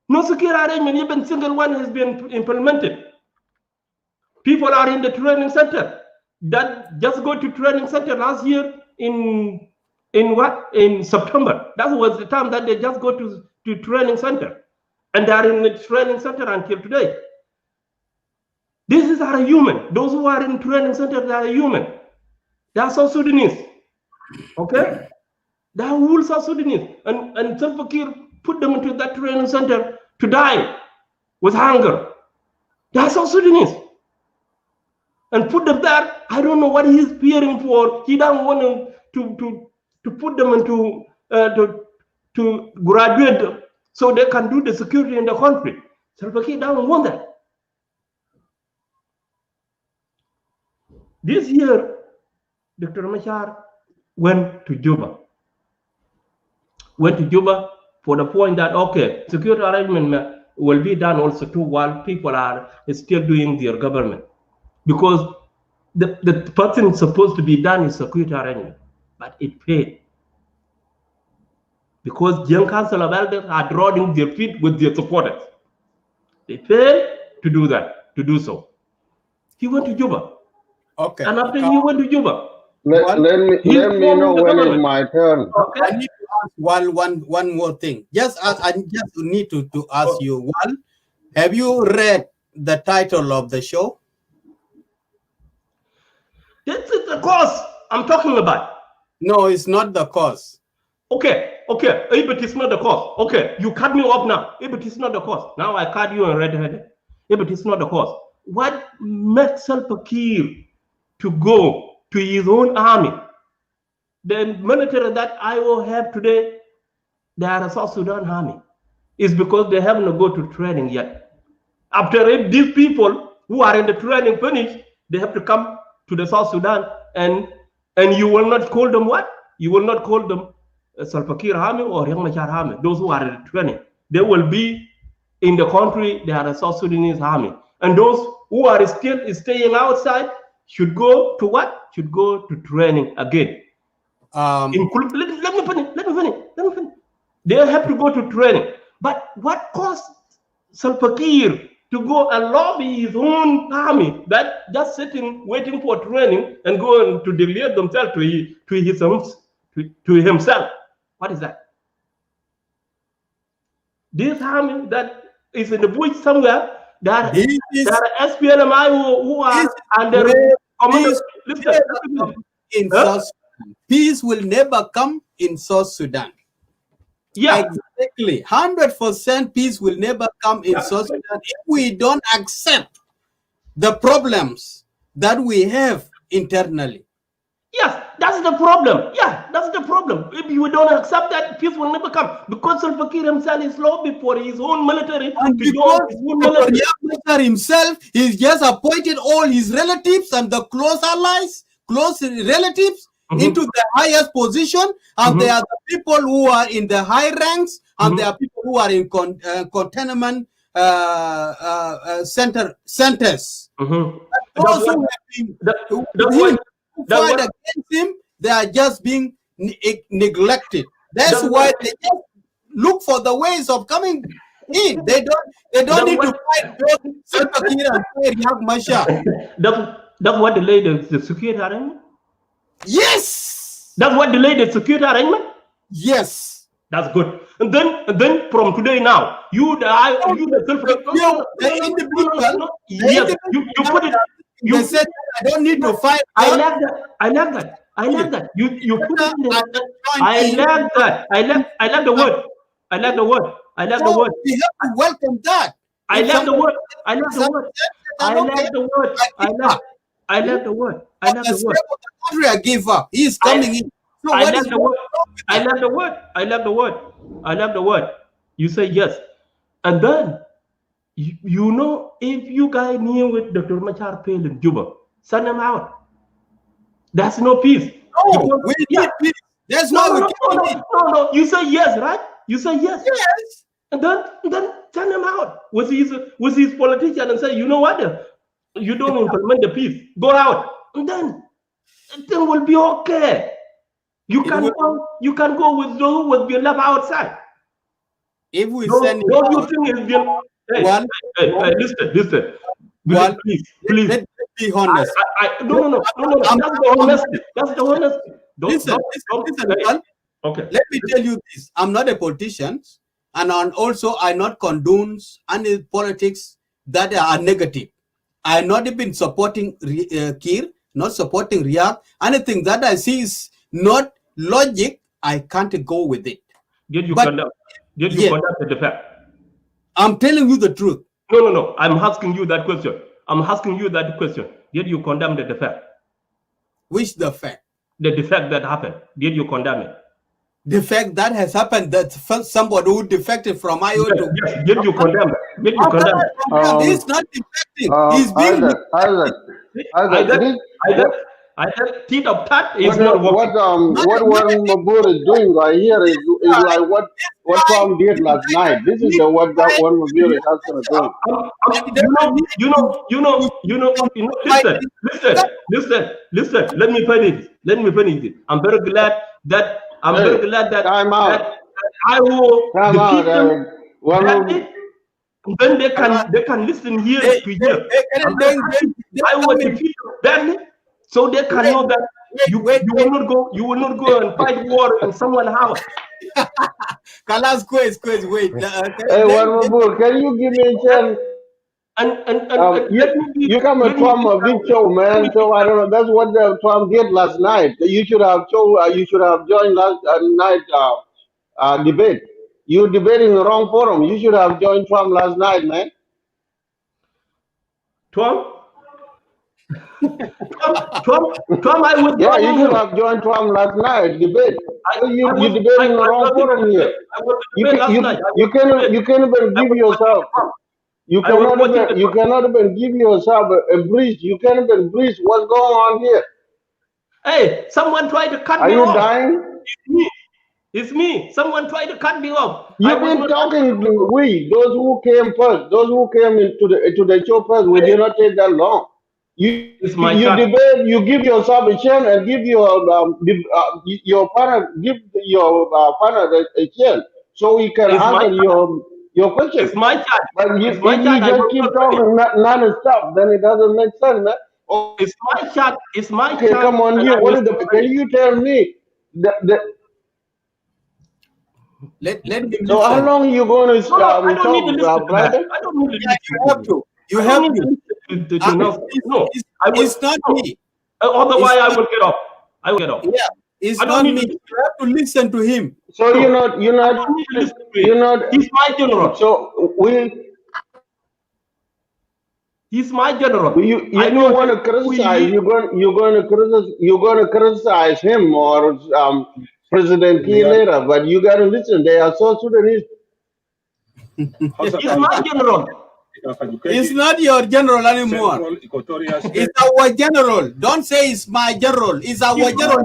No security arrangement, even single one has been implemented. People are in the training center. That just go to training center last year in September. That was the time that they just go to training center. And they are in the training center until today. These are human. Those who are in training center, they are human. They are South Sudanese. Okay? They are whole South Sudanese. And Salva Kiir put them into that training center to die with hunger. They are South Sudanese. And put them there. I don't know what he's fearing for. He doesn't want to put them into to graduate them so they can do the security in the country. Salva Kiir doesn't want that. This year, Dr. Machar went to Juba. Went to Juba for the point that, okay, security arrangement will be done also too while people are still doing their government. Because the person supposed to be done is security arrangement, but it failed. Because young council of elders are drawing their feet with their supporters. They failed to do that, to do so. He went to Juba. Okay. And after he went to Juba, let me know when it's my turn. Okay. I need to ask one more thing. I just need to ask you one. Have you read the title of the show? This is the cause I'm talking about. No, it's not the cause. Okay. If it is not the cause, okay, you cut me off now. If it is not the cause, now I cut you on red-handed. If it is not the cause, what makes Salva Kiir to go to his own army? The military that IO have today, they are a South Sudan army. It's because they haven't go to training yet. After if these people who are in the training finish, they have to come to the South Sudan, and you will not call them what? You will not call them Salva Kiir army or Riek Machar army. Those who are in the training, they will be in the country. They are a South Sudanese army, and those who are still staying outside should go to what? Should go to training again. Let me finish. They have to go to training. But what caused Salva Kiir to go and lobby his own army that just sitting waiting for training and going to declare themselves to himself? What is that? This army that is in the bush somewhere, that are SPLM who are under in South Sudan. Peace will never come in South Sudan. Yeah, exactly. 100% peace will never come in South Sudan if we don't accept the problems that we have internally. Yes, that's the problem. Yeah, that's the problem. If you don't accept that, peace will never come, because Salva Kiir himself is lobbying for his own military. And because Riek himself, he's just appointed all his relatives and the close allies, close relatives into the highest position, and there are the people who are in the high ranks, and there are people who are in containment centers. Those who have been fight against him, they are just being neglected. That's why they just look for the ways of coming in. They don't need to fight Salva Kiir and Riek Machar. That's what delayed the security arrangement? Yes. That's what delayed the security arrangement? Yes. That's good. And then from today now, you put it. You said I don't need to fight. I like that. You put it in the, I like the word. I like the word. We have to welcome that. I like the word. I like the word. The country a giver. He is coming in. So I like the word. You say yes. And then you know, if you guys knew with Dr. Machar failed in Juba, send them out. There's no peace. No, we need peace. That's why no. You say yes, right? You say yes. Yes. And then send them out with his politician and say, you know what? You don't implement the peace. Go out. And then everything will be okay. You can go with those who will be left outside. If we send listen. Please. Let's be honest. No. That's the honesty. Listen. Okay. Let me tell you this. I'm not a politician, and also I not condone any politics that are negative. I have not been supporting Kiir, not supporting Riek. Anything that I see is not logic, I can't go with it. Did you conduct the fact? I'm telling you the truth. No. I'm asking you that question. Did you condemn the fact? Which the fact? The fact that happened. Did you condemn it? The fact that has happened, that somebody who defected from IO to... Yes. Did you condemn it? He's not defecting. He's being... I said teeth of tat is not working. What Mabur is doing right here is like what Trump did last night. This is what Mabur is actually doing. Listen. Let me finish it. I'm very glad that time out. I will the people then they can listen here to hear. I will defeat them badly, so they can know that you will not go and fight war in someone's house. Kalas, wait. Hey, Mabur, can you give me a chance? You come from a big show, man. So I don't know. That's what Trump did last night. You should have joined last night debate. You're debating the wrong forum. You should have joined Trump last night, man. Trump, I was. Yeah, you should have joined Trump last night debate. You're debating the wrong forum here. You can't even give yourself. You cannot even give yourself a breeze. You can't even breathe. What's going on here? Hey, someone tried to cut me off. Are you dying? It's me. Someone tried to cut me off. You've been talking to those who came first, those who came into the show first. We did not take that long. You debate. You give yourself a chance and give your partner a chance so he can answer your question. It's my chat. But if you just keep talking non-stop, then it doesn't make sense, man. It's my chat. It's my chat. Come on, can you tell me Let me. So how long are you going to talk, brother? I don't need to. You have to. You have to. No, it's not me. Otherwise, I will get off. Yeah, it's not me. You have to listen to him. So you're not. He's my general. So he's my general. You don't want to criticize. You're going to criticize him or President Kiir later, but you got to listen. They are South Sudanese. He's my general. It's not your general anymore. It's our general. Don't say it's my general. It's our general.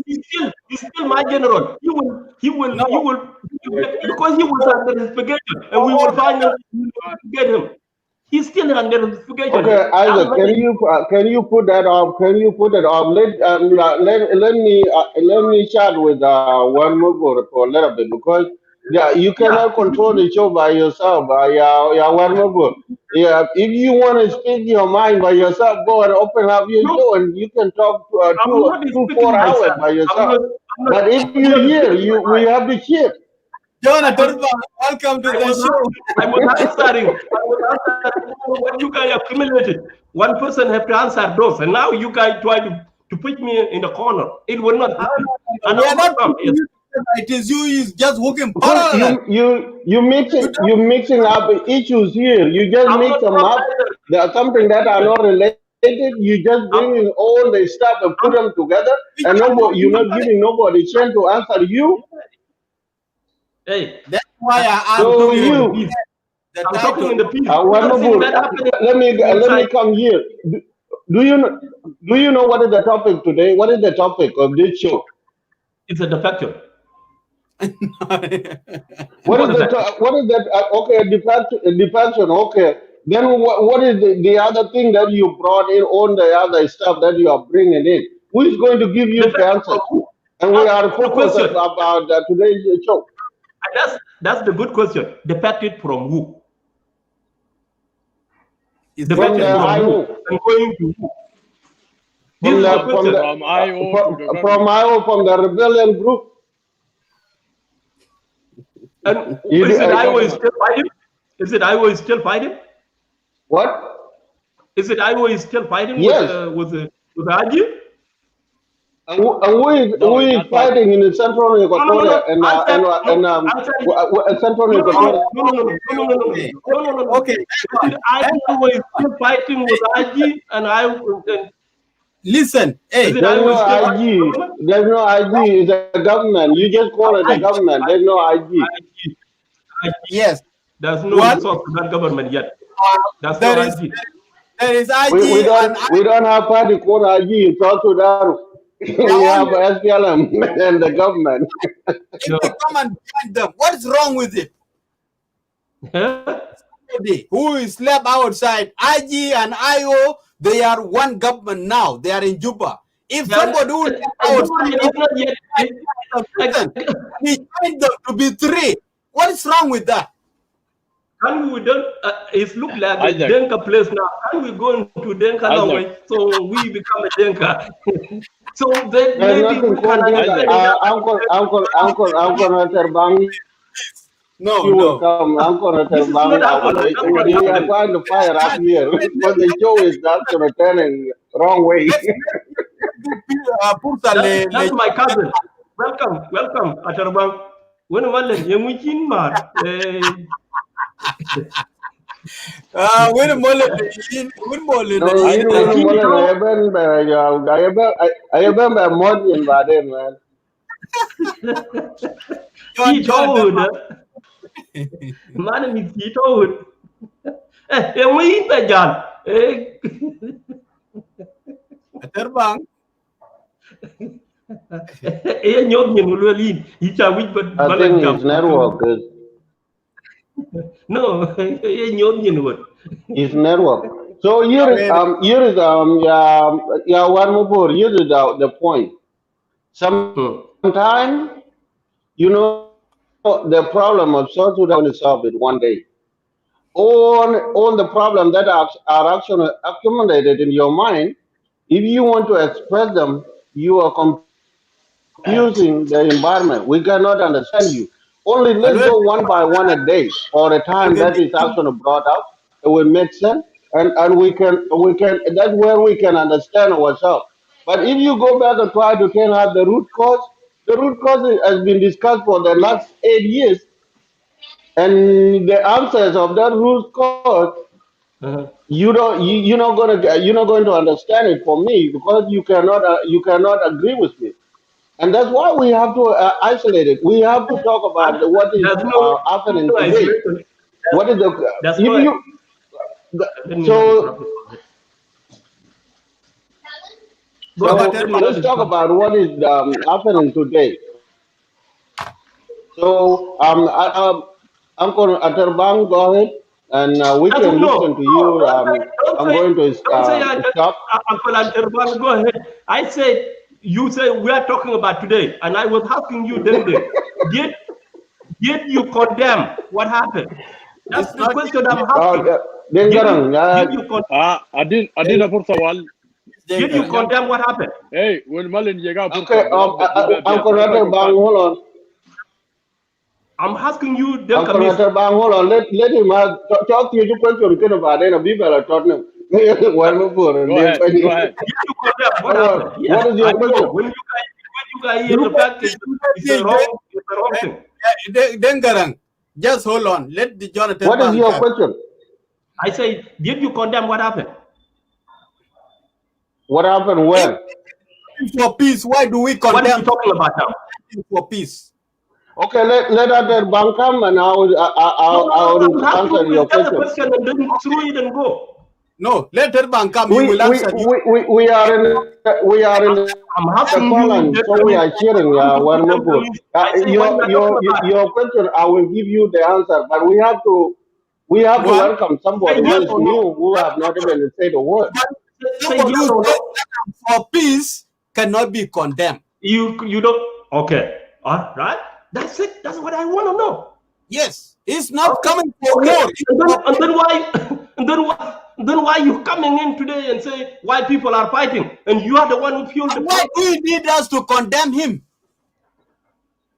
He's still my general. He will because he was under investigation, and we will finally get him. He's still under investigation. Okay, Isaac, can you put that up? Can you put it up? Let me chat with one more for a little bit because you cannot control the show by yourself. One more. Yeah, if you want to speak your mind by yourself, go and open up your show and you can talk 4 hours by yourself. But if you're here, we have to share. Jonathan, welcome to the show. I was answering what you guys accumulated. One person have to answer those, and now you guys try to put me in the corner. It will not happen. It is you just working parallel. You mixing up issues here. You just mix them up. There are something that are not related. You just bringing all the stuff and put them together, and you're not giving nobody a chance to answer you. Hey, that's why I'm talking in the piece. Let me come here. Do you know what is the topic today? What is the topic of this show? It's a defection. What is that? Okay, defection. Okay. Then what is the other thing that you brought in on the other stuff that you are bringing in? Who is going to give you the answer? And we are focused about today's show. That's the good question. Defected from who? From the IO. And going to who? From IO, from the rebellion group. And is it IO is still fighting? Is it IO is still fighting? What? Is it IO is still fighting with Haji? And who is fighting in the Central Equatoria and Central Equatoria? No. Okay. IO is still fighting with Haji and I. Listen, hey, there's no IG. There's no IG. It's a government. You just call it a government. There's no IG. Yes. There's no South Sudan government yet. That's no IG. There is IG we and don't have party called IG in South Sudan. We have SPLM and the government. If we come and join them, what is wrong with it? Who is slept outside? IG and IO, they are one government now. They are in Juba. If somebody who left outside, we join them to be three. What is wrong with that? Can we don't? It look like a Denka place now. Can we go into Denka language so we become a Denka? So then maybe we can Uncle Bang. No, you will come. Uncle Bang. We are trying to fire up here, but the show is actually turning wrong way. That's my cousin. Welcome, Atarbang. When a man is young, when a mullet, I remember more than that, man. He told man is he told we the John Terbang I think his network is no his network. So here is one more. Here is the point. Sometimes the problem of South Sudan is solved one day. All the problems that are actually accumulated in your mind, if you want to express them, you are confusing the environment. We cannot understand you. Only let's go one by one a day or a time that is actually brought up. It will make sense, and we can. That's where we can understand ourselves. But if you go back and try to tell us the root cause has been discussed for the last 8 years, and the answers of that root cause, you're not going to understand it for me because you cannot agree with me. And that's why we have to isolate it. We have to talk about what is happening today. What is let's talk about what is happening today. So Uncle Aterbang, go ahead, and we can listen to you. I'm going to stop. Uncle Aterbang, go ahead. I said. You say we are talking about today, and I was asking you then, did you condemn what happened? That's the question I'm asking. Did you condemn what happened? Hey, when Malin okay, Uncle Bang, hold on. I'm asking you. Uncle Bang, hold on. Let him talk to you. Question about it. People are talking. Go ahead. What is your question? When you guys hear the fact it's the wrong thing. Dengarang, just hold on. Let the Jonathan. What is your question? I say, did you condemn what happened? What happened where? For peace, why do we condemn? What are you talking about now? For peace. Okay, let other bank come and I'll answer your question. And then through it and go. No, let Terbang come. We will answer you. We are in the call, so we are sharing one more. Your question, I will give you the answer, but we have to welcome somebody who is new, who have not even said a word. Somebody who for peace cannot be condemned. You don't. Okay, all right. That's it. That's what I want to know. Yes, it's not coming for war. Then why you coming in today and say why people are fighting and you are the one who fueled the why do you need us to condemn him?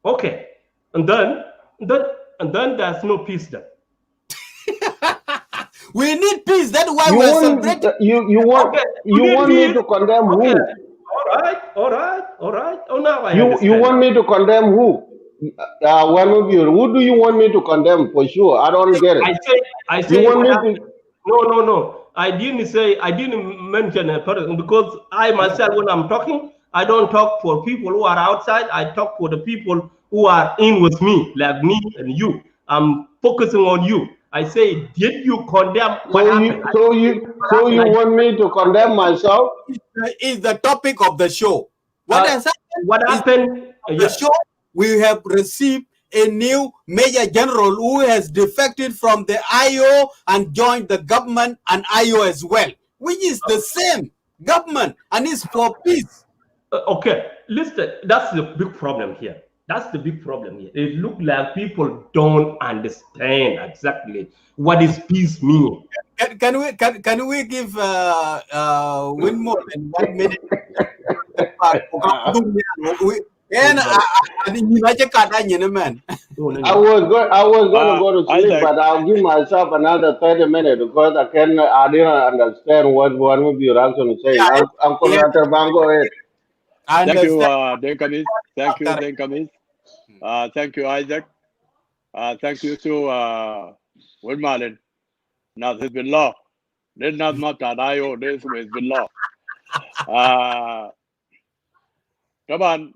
Okay, and then there's no peace then. We need peace. That's why we're celebrating. You want me to condemn who? All right. Oh, now I you want me to condemn who? One of you. Who do you want me to condemn? For sure, I don't get it. I say. You want me to? No. I didn't mention a person because I myself, when I'm talking, I don't talk for people who are outside. I talk for the people who are in with me, like me and you. I'm focusing on you. I say, did you condemn what happened? So you want me to condemn myself? Is the topic of the show. What has happened? What happened? The show, we have received a new major general who has defected from the IO and joined the government and IO as well, which is the same government and is for peace. Okay, listen, that's the big problem here. That's the big problem here. It looks like people don't understand exactly what is peace mean. Can we give Winmore in 1 minute? I was going to go to sleep, but I'll give myself another 30 minutes because I didn't understand what one of your actually saying. Uncle Bango, ahead. Thank you, Denkamis. Thank you, Denkamis. Thank you, Isaac. Thank you to Woodmalin. Now, there's been law. There's not much at IO, there's been law. طبعا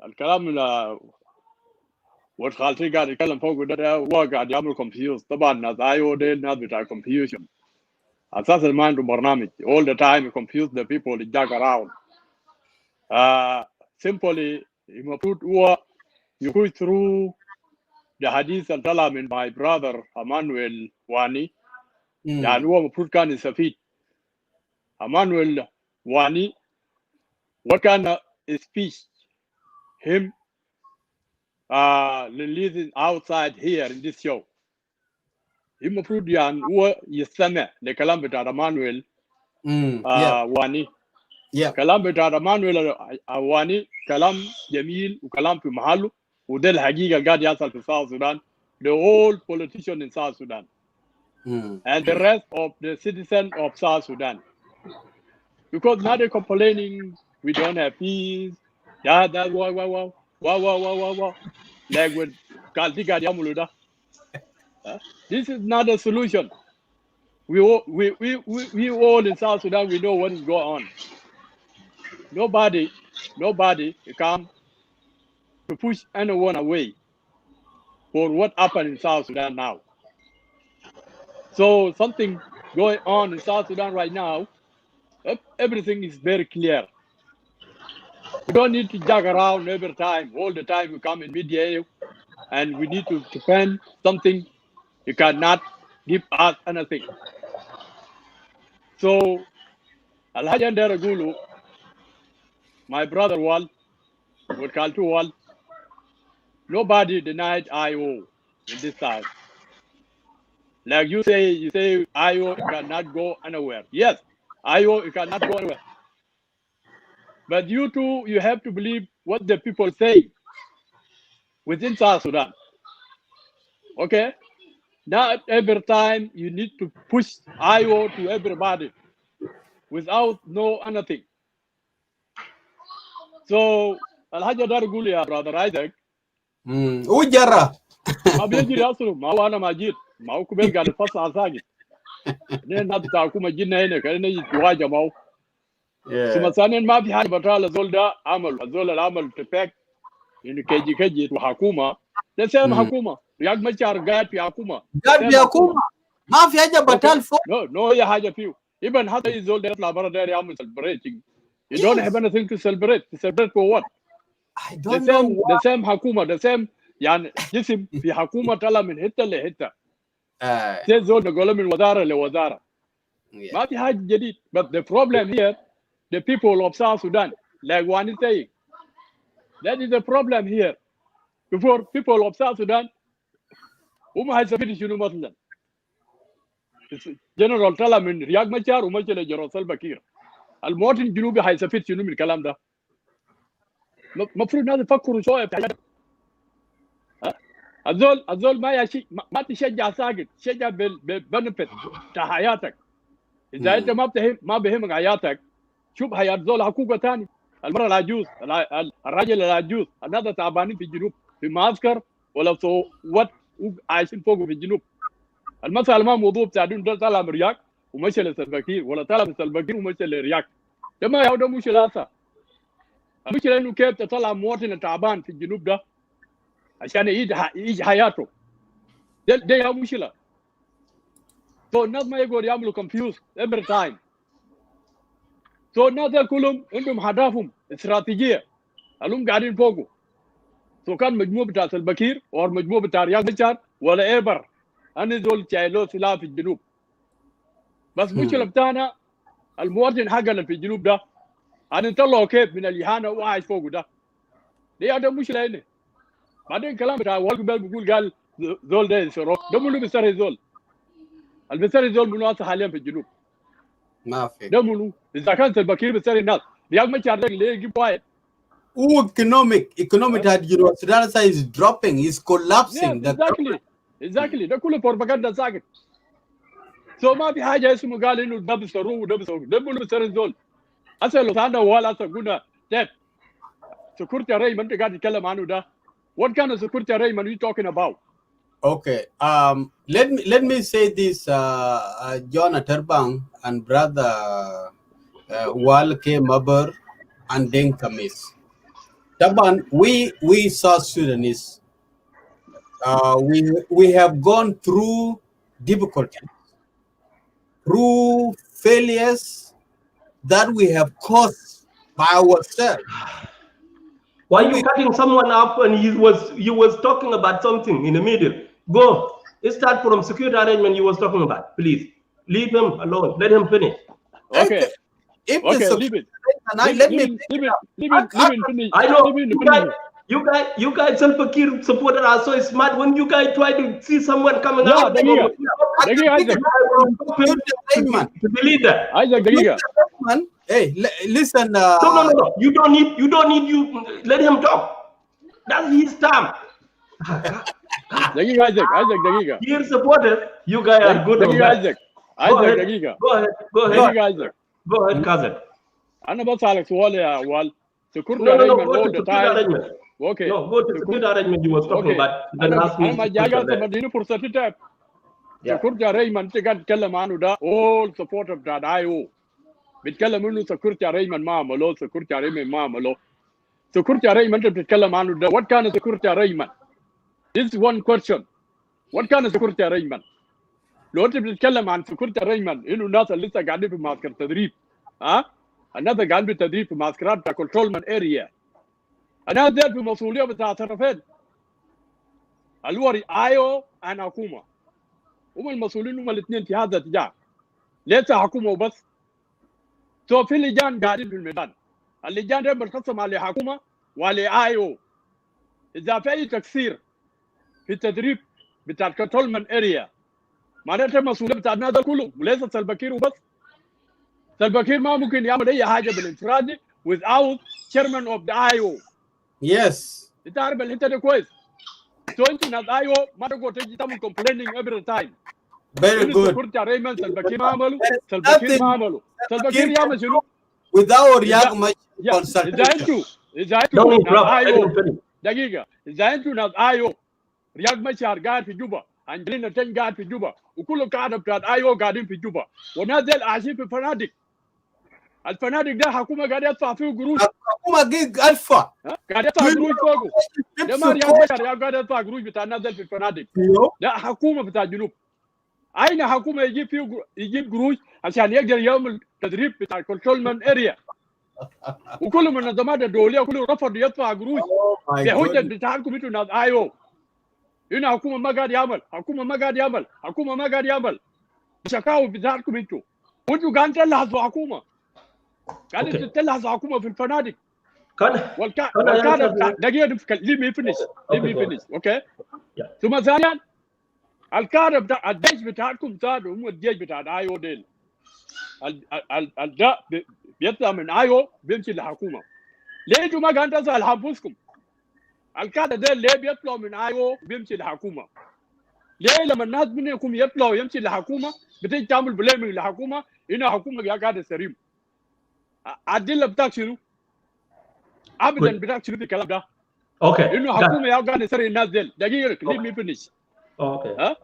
الكلام اللي والخالتي قاعد يتكلم فوق ده هو قاعد يعمل كونفيوز. طبعا ناس IO دي ناس بتاع confusion. اساسا ما عنده برنامج. All the time you confuse the people that jog around. Simply المفروض هو you go through the hadith اللي طلع من my brother Emmanuel Wani. يعني هو المفروض كان يستفيد. Emmanuel Wani, what kind of speech him releasing outside here in this show? المفروض يعني هو يستمع لكلام بتاع Emmanuel واني. كلام بتاع Emmanuel واني كلام جميل وكلام في محله وده الحقيقة قاعد يحصل في South Sudan. The whole politician in South Sudan and the rest of the citizens of South Sudan. Because now they're complaining we don't have peace. Yeah, that wow. Like with Kaltika Yamuluda. This is not a solution. We all in South Sudan, we know what is going on. Nobody come to push anyone away for what happened in South Sudan now. So something going on in South Sudan right now, everything is very clear. We don't need to jog around every time. All the time we come in media and we need to defend something. You cannot give us anything. So, Alhaji Nderagulu, my brother Wal, with Kaltu Wal, nobody denied IO in this time. Like you say IO cannot go anywhere. Yes, IO cannot go anywhere. But you too, you have to believe what the people say within South Sudan. Okay? Not every time you need to push IO to everybody without no anything. So, Alhaji Darguli, ya brother Isaac. Ujara. Ma biyajiri asulu, ma wana majid, ma ukubel gani fasa asagi. Ne nabita akuma jina ene, kane jiwaja mau. Simasanen ma fi haja batala zolda amal, zola amal tepek, in keji tu hakuma. The same hakuma. Riyak machar gayat fi hakuma. Gayat fi hakuma. Ma fi haja batal fo. No, ya haja fiu. Even hata zolda yatla bara dari amal celebrating. You don't have anything to celebrate. To celebrate for what? I don't know. The same hakuma, the same يعني جسم في حكومة طلع من حتة لحتة. زول نقول من وزارة لوزارة. ما في حاجة جديد. But the problem here, the people of South Sudan, like one is saying, that is the problem here. Before people of South Sudan, هم هيستفيدوا شنو مثلا؟ جنرال طلع من رياض مشار ومشى لجنرال سلفا كير. المواطن الجنوبي هيستفيد شنو من الكلام ده؟ مفروض الناس يفكروا شوية في حاجة. الزول ما تشجع ساكت، تشجع بالبنفيت بتاع حياتك. اذا انت ما بهمك حياتك، شوف حياه زول حقوقه ثاني. المراه العجوز، الراجل العجوز، الناس تعبانين في الجنوب في معسكر ولا صوت عايشين فوق في الجنوب. المسألة ما موضوع بتاع ده طلع من رياض ومشى لسلفاكير ولا طلع من سلفاكير ومشى لرياض. ده ما هو ده مشكلة هسه. المشكلة انه كيف تطلع مواطن تعبان في الجنوب ده عشان يعيش حياته. ده مشكلة. So الناس ما يقعدوا يعملوا confused every time. So الناس كلهم عندهم أهدافهم استراتيجية اللهم قاعدين فوقه. So كان مجموعة بتاع البكير أو مجموعة بتاع رياض مشار ولا إيبر أنا زول شايلو سلاح في الجنوب. بس مشكلة بتاعنا المواطن حقنا في الجنوب ده أنا نطلعه كيف من الإهانة وعايش فوقه ده. دي هذا مشكلة هنا. بعدين كلام بتاع والقبل بيقول قال زول ده يسرق ده منو بيسرق زول؟ اللي بيسرق زول منو هسه حاليا في الجنوب؟ ما في ده منو؟ إذا كان البكير بيسرق الناس رياض مشار ده ليه يجيب واحد؟ economic that Sudan is dropping, is collapsing. Yes, exactly. ده كله بروباغندا ساكت. سو ما في حاجه اسمه قال انه ده بيسروه وده بيسروه، ده منو بيسرق زول؟ هسه لو كان ولا هسه قلنا تاب سكورتي ري ما انت قاعد تتكلم عنه ده. What kind of security arrangement are you talking about? Okay. Let me say this, John Aterbang and brother Walke Maber and then Kamis. Taban, we South Sudanese, we have gone through difficulties, through failures that we have caused by ourselves. Why are you cutting someone up and you was talking about something in the middle? Go. Let's start from security arrangement you was talking about. Please leave him alone. Let him finish. Okay. Leave it. Leave it finish. I know you guys self-care supporter are so smart. When you guys try to see someone coming out, to believe that. Hey, listen. No. You don't need. You let him talk. That's his time. دقيقة. Here supporters, you guys are good. دقيقة. Go ahead. Go ahead, cousin. أنا بسألك سؤال يا وال. No, go to security arrangement. Okay. No, go to security arrangement you was talking about. Then ask me. أنا ما جاي أتمنى فرصة تتاب. security arrangement تقعد تتكلم عنه ده all supporter بتاع IO. بيتكلم انه security arrangement ما عملوه security arrangement ما عملوه security arrangement انت بتتكلم عنه ده what kind of security arrangement this is one question what kind of security arrangement لو انت بتتكلم عن security arrangement انه الناس اللي لسه قاعدين في معسكر تدريب الناس اللي قاعدين بالتدريب في معسكرات بتاع controlment area الناس دي في مسؤوليه بتاع طرفين اللي هو IO and حكومه هم المسؤولين هم الاثنين في هذا الاتجاه ليس حكومه وبس سو في لجان قاعدين في الميدان اللجان دي بتقسم على حكومه وعلى IO اذا في اي تقصير في التدريب بتاع الكنترولمنت اريا معناتها المسؤوليه بتاع الناس كلهم وليس سلفاكير وبس سلفاكير ما ممكن يعمل اي حاجه بالانفراد without chairman of the IO. Yes. انت عارف الحته دي كويس. سو انت ناس IO ما تقدر تجي تعمل complaining every time. Very good. security arrangement سلفاكير ما عملوا سلفاكير يعمل شنو؟ without رياض مشار إذا أنتوا ناس IO دقيقة إذا أنتوا ناس IO رياض مشار قاعد في جوبا أنجلينا تن قاعد في جوبا وكل القاعدة بتاعت IO قاعدين في جوبا وناس ديل عايشين في الفنادق ده حكومة قاعد يدفع فيه قروش حكومة أدفع قاعد يدفع قروش فوقه ده ما رياض مشار قاعد يدفع قروش بتاع الناس ديل في الفنادق ده حكومة بتاع الجنوب أين حكومة يجيب قروش عشان يقدر يعمل تدريب بتاع الكنترولمنت اريا وكل المنظمات الدوليه كله رفض يدفع قروش بحجه بتاعكم انتوا ناس IO هنا حكومه ما قاعد يعمل شكاوى بتاعكم انتوا وانتوا قاعدين تلحسوا حكومه قاعدين تلحسوا حكومه في الفنادق والكادر دقيقه let me finish اوكي ثم ثانيا الكادر بتاع الجيش بتاعكم زادوا هم الجيش بتاع IO ديل الداء بيطلع من IO بيمشي للحكومه ليه انتوا ما قاعدين تسال حنفسكم الكادر ده ليه بيطلعوا من IO بيمشي للحكومه ليه لما الناس منكم يطلعوا يمشي للحكومه بتيجي تعمل بليمنج للحكومه هنا حكومه قاعده سريم الدله بتاعك شنو؟ ابدا بتاعك شنو في الكلام ده؟ اوكي انه حكومه قاعده تسري الناس ديل دقيقه ليه مي فينيش اوكي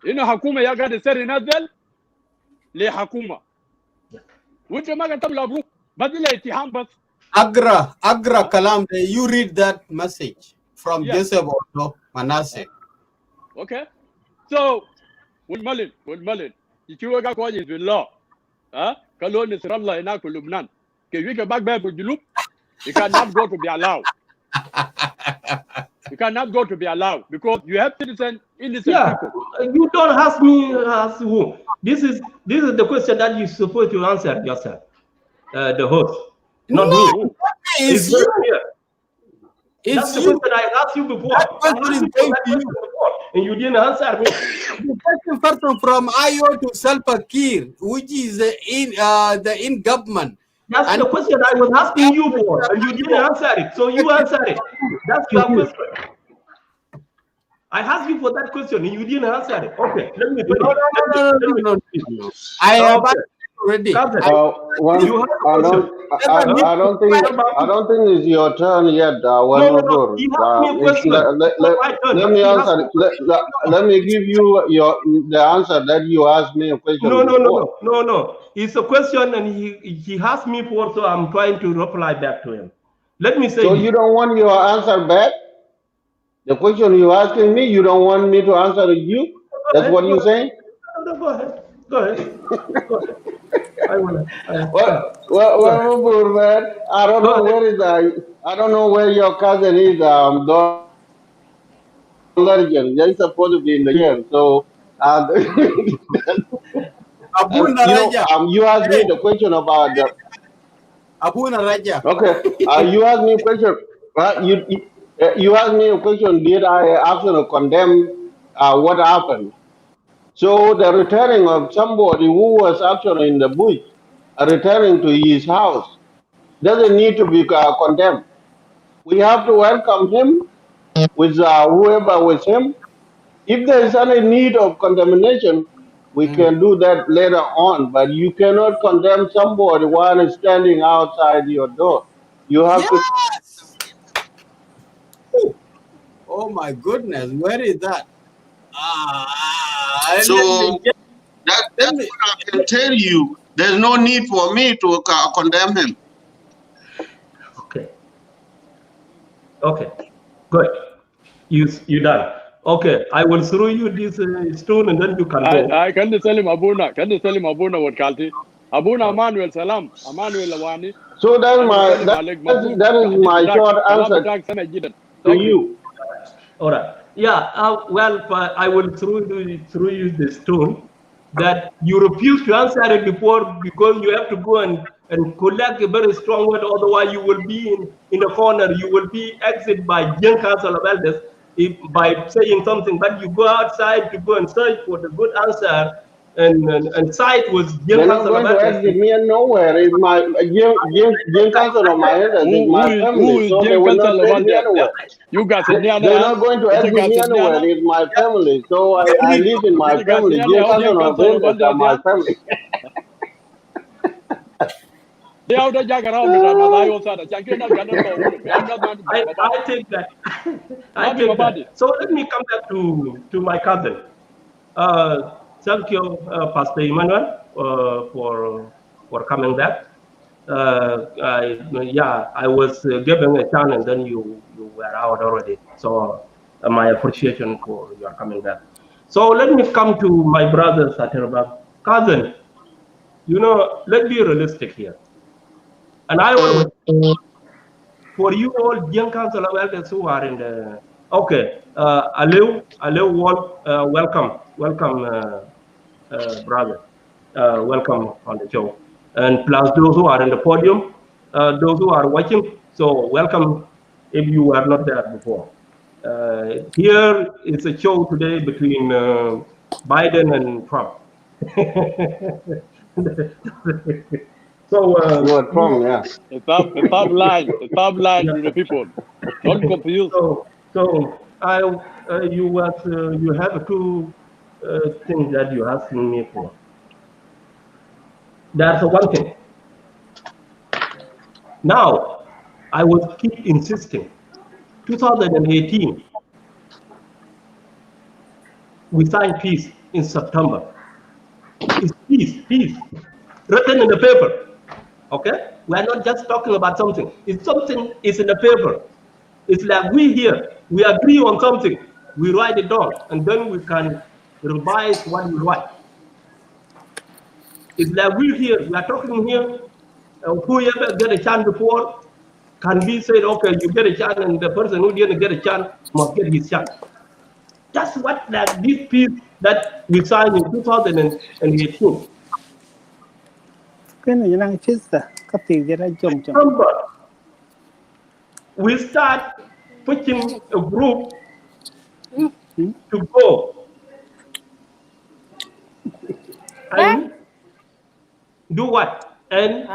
هنا حكومه قاعده تسري الناس ديل ليه حكومه وانت ما قاعد تبلغ ابوك بدل اتهام بس اقرا كلام ده you read that message from Joseph Otto Manasseh. Okay, so Malin. You chew a coin with law. Kalon is Ramla in Akulubnan. Can you get back there with you? You cannot go to be allowed. You cannot go to be allowed because you have innocent people. You don't ask me ask who. This is the question that you're supposed to answer yourself, the host, not me. It's you. That's the question I asked you before. And you didn't answer me. The second person from IO to Salva Kiir, which is in government. That's the question I was asking you for, and you didn't answer it. So you answer it. That's your question. I asked you for that question, and you didn't answer it. Okay, let me finish. No. I have already. I don't think it's your turn yet. Let me answer. Let me give you the answer that you asked me a question. No. It's a question, and he asked me for, so I'm trying to reply back to him. Let me say. So you don't want your answer back? The question you're asking me, you don't want me to answer you? That's what you're saying? No, go ahead. Well, man, I don't know where I don't know where your cousin is. They're supposed to be in the year. So, you asked me the question about the Abuna Raja. Okay, you asked me a question. You asked me a question. Did I actually condemn what happened? So the returning of somebody who was actually in the bush, returning to his house, doesn't need to be condemned. We have to welcome him with whoever with him. If there is any need of condemnation, we can do that later on. But you cannot condemn somebody while standing outside your door. You have to. Oh my goodness, where is that? So that's what I can tell you. There's no need for me to condemn him. Okay, good. You done. Okay, I will throw you this stone and then you can go. I can tell him Abuna. Can tell him Abuna what Kalti? Abuna Emmanuel Salam. Emmanuel Lawani. So that is my short answer to you. All right. Yeah. Well, I will throw you the stone that you refuse to answer it before because you have to go and collect a very strong word. Otherwise, you will be in the corner. You will be exited by young council of elders by saying something. But you go outside to go and search for the good answer. And side was young council of elders. They're not going to exit me nowhere. It's my young council of my elders. It's my family. So they will not send me anywhere. You guys, they're not going to exit me anywhere. It's my family. So I live in my family. Young council of elders are my family. I take that. I take that. So let me come back to my cousin. Thank you, Pastor Emmanuel, for coming back. I was given a chance and then you were out already. So my appreciation for your coming back. So let me come to my brother Saterba. Cousin, let's be realistic here. And I will, for you all young council of elders who are in the, okay, Aleu, welcome, brother, welcome on the show. And plus those who are in the podium, those who are watching, so welcome if you were not there before. Here is a show today between Biden and Trump. So it's top line to the people. Don't confuse. So you have two things that you're asking me for. That's one thing. Now, I will keep insisting. 2018, we signed peace in September. It's peace, written in the paper. Okay? We are not just talking about something. If something is in the paper, it's like we here, we agree on something, we write it down, and then we can revise what you write. It's like we are talking here, whoever get a chance before can be said, okay, you get a chance, and the person who didn't get a chance must get his chance. That's what this piece that we signed in 2018. Remember, we start pushing a group to go and do what? And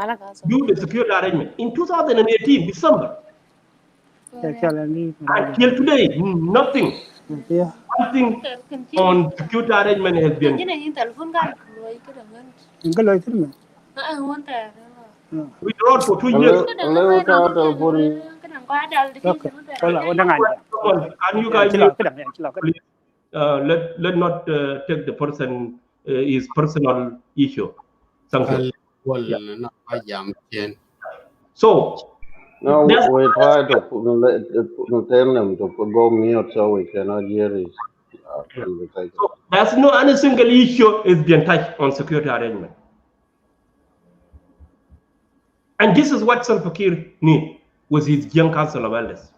do the security arrangement. In 2018, December. Until today, nothing. Nothing on security arrangement has been. We wrote for 2 years. Can you guys please, let not take the person his personal issue. Thank you. So no, we try to tell them to go mute so we cannot hear his conversation. So there's no any single issue is being touched on security arrangement. And this is what Salva Kiir need with his young council of elders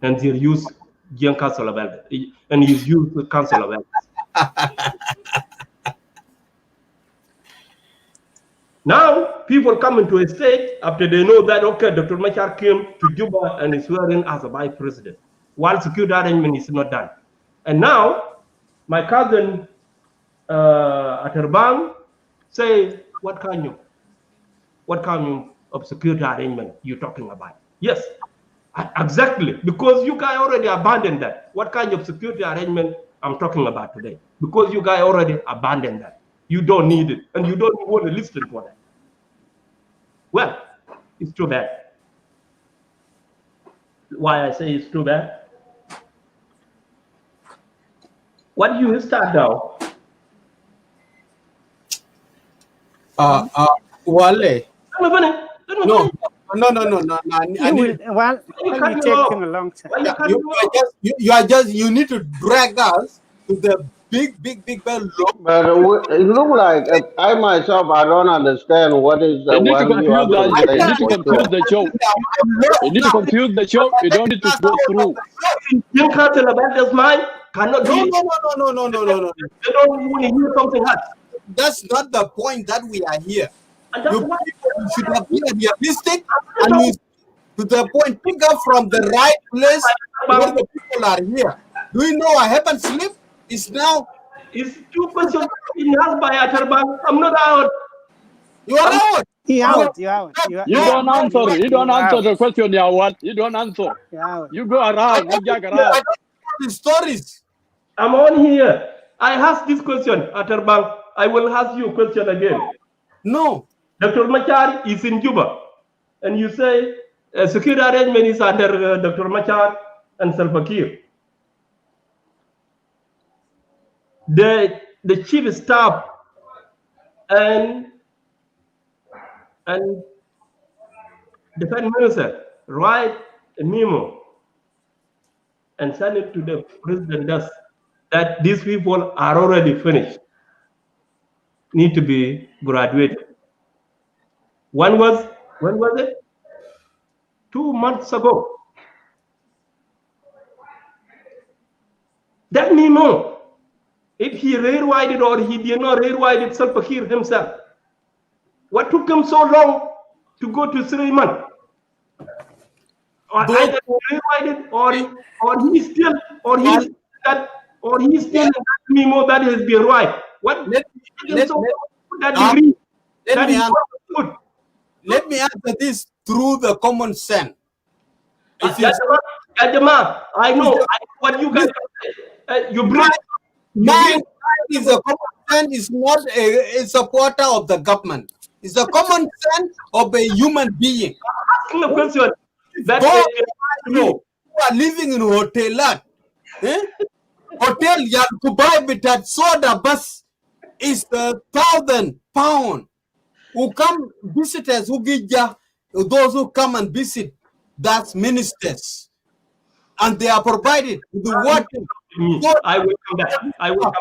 and their youth young council of elders and his youth council of elders. Now people come into a state after they know that okay, Dr. Machar came to Juba and is swearing as a vice president, while security arrangement is not done. And now my cousin Aterbang say, what kind of security arrangement you're talking about? Yes, exactly, because you guys already abandoned that. What kind of security arrangement I'm talking about today? Because you guys already abandoned that. You don't need it, and you don't want to listen for that. Well, it's too bad. Why I say it's too bad? What you start now? Wale. No. You need to drag us to the big look. But it look like I myself, I don't understand what is the one you have to say. You need to confuse the show. You need to confuse the show. You don't need to go through. You can't tell about this mind. Cannot No. They don't want to hear something else. That's not the point that we are here. You should have been realistic and you to the point, pick up from the right place where the people are here. Do you know I haven't slept? It's now. It's 2 questions in asked by Aterbang. I'm not out. You are out. You don't answer. You don't answer the question you want. You don't answer. You go around. You jog around. The stories. I'm on here. I asked this question, Aterbang. I will ask you a question again. No. Dr. Machar is in Juba, and you say security arrangement is under Dr. Machar and Salva Kiir. The chief staff and defense minister write a memo and send it to the president that these people are already finished, need to be graduated. When was it? 2 months ago. That memo, if he rewrite it or he did not rewrite it, Salva Kiir himself, what took him so long to go to 3 months? Or either rewrite it or he's still in that memo that has been right. What let me answer this through the common sense. I know what you guys say. You bring mine is a common sense, is not a supporter of the government. It's a common sense of a human being. I'm asking a question. You are living in hotel. Hotel Yakubai Bitat Soda bus is £1,000. Who come visitors who give those who come and visit, that's ministers, and they are provided with the water. I will come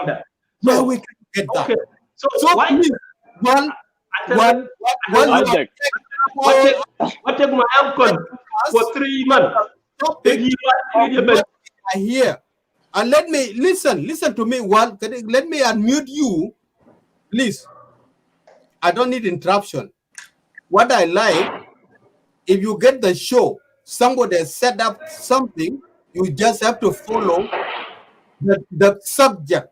back. where we can get that. Okay. So why? Please, what take my outcome for 3 months? Topic I hear. And let me listen to me. Let me unmute you, please. I don't need interruption. What I like, if you get the show, somebody has set up something, you just have to follow the subject.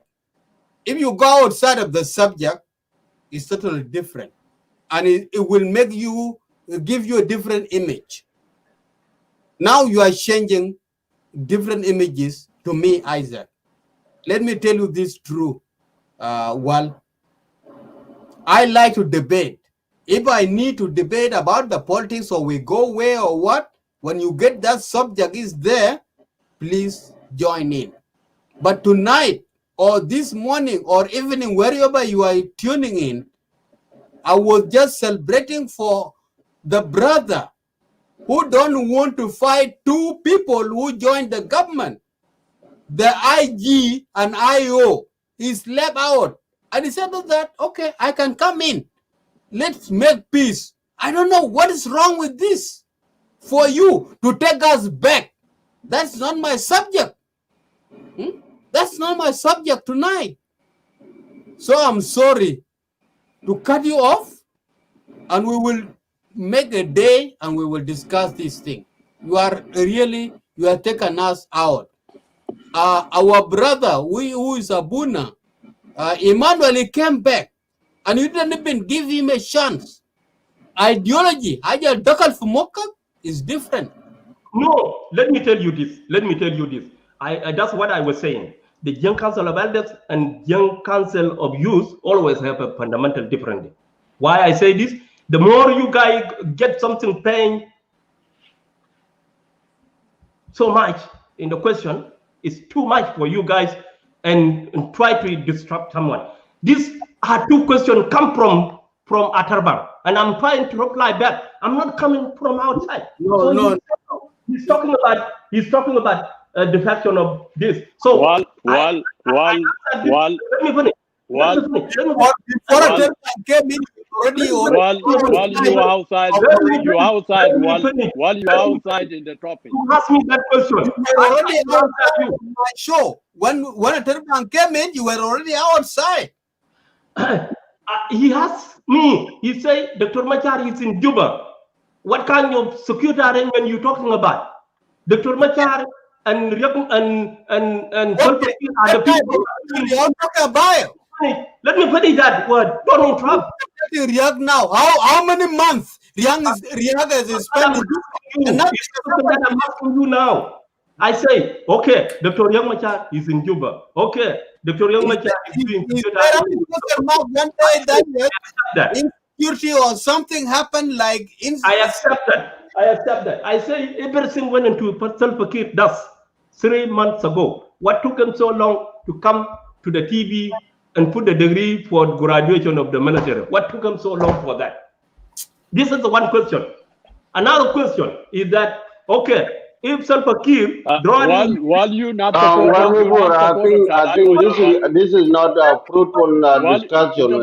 If you go outside of the subject, it's totally different. And it will make you, give you a different image. Now you are changing different images to me, Isaac. Let me tell you this true. Well, I like to debate. If I need to debate about the politics or we go where or what, when you get that subject is there, please join in. But tonight or this morning or evening, wherever you are tuning in, I was just celebrating for the brother who don't want to fight two people who joined the government. The IG and IO is left out. And he said that, okay, I can come in. Let's make peace. I don't know what is wrong with this. For you to take us back, that's not my subject. That's not my subject tonight. So I'm sorry to cut you off, and we will make a day and we will discuss this thing. You are taking us out. Our brother, who is Abuna, Emmanuel, he came back, and you didn't even give him a chance. Ideology, is different. No, let me tell you this. That's what I was saying. The Young Council of Elders and Young Council of Youth always have a fundamental difference. Why I say this? The more you guys get something paying so much in the question, it's too much for you guys and try to disrupt someone. These are two questions come from Atarbang, and I'm trying to reply back. I'm not coming from outside. No. He's talking about the faction of this. So let me finish. While you are outside in the topic. You ask me that question. You were already outside my show. When Atarbang came in, you were already outside. He asked me. He said, Dr. Machar is in Juba. What kind of security arrangement you talking about? Dr. Machar and are the people you're talking about. Let me finish that word. Don't interrupt. Riyadh now. How many months Riyadh is spending? I'm asking you now. I say, okay, Dr. Young Machar is in Juba. Okay, Dr. Young Machar is doing insecurity or something happened like I accept that. I say everything went into self-care dust 3 months ago. What took him so long to come to the TV and put the degree for graduation of the military? What took him so long for that? This is the one question. Another question is that, okay, if self-care while you not I think this is not a fruitful discussion. We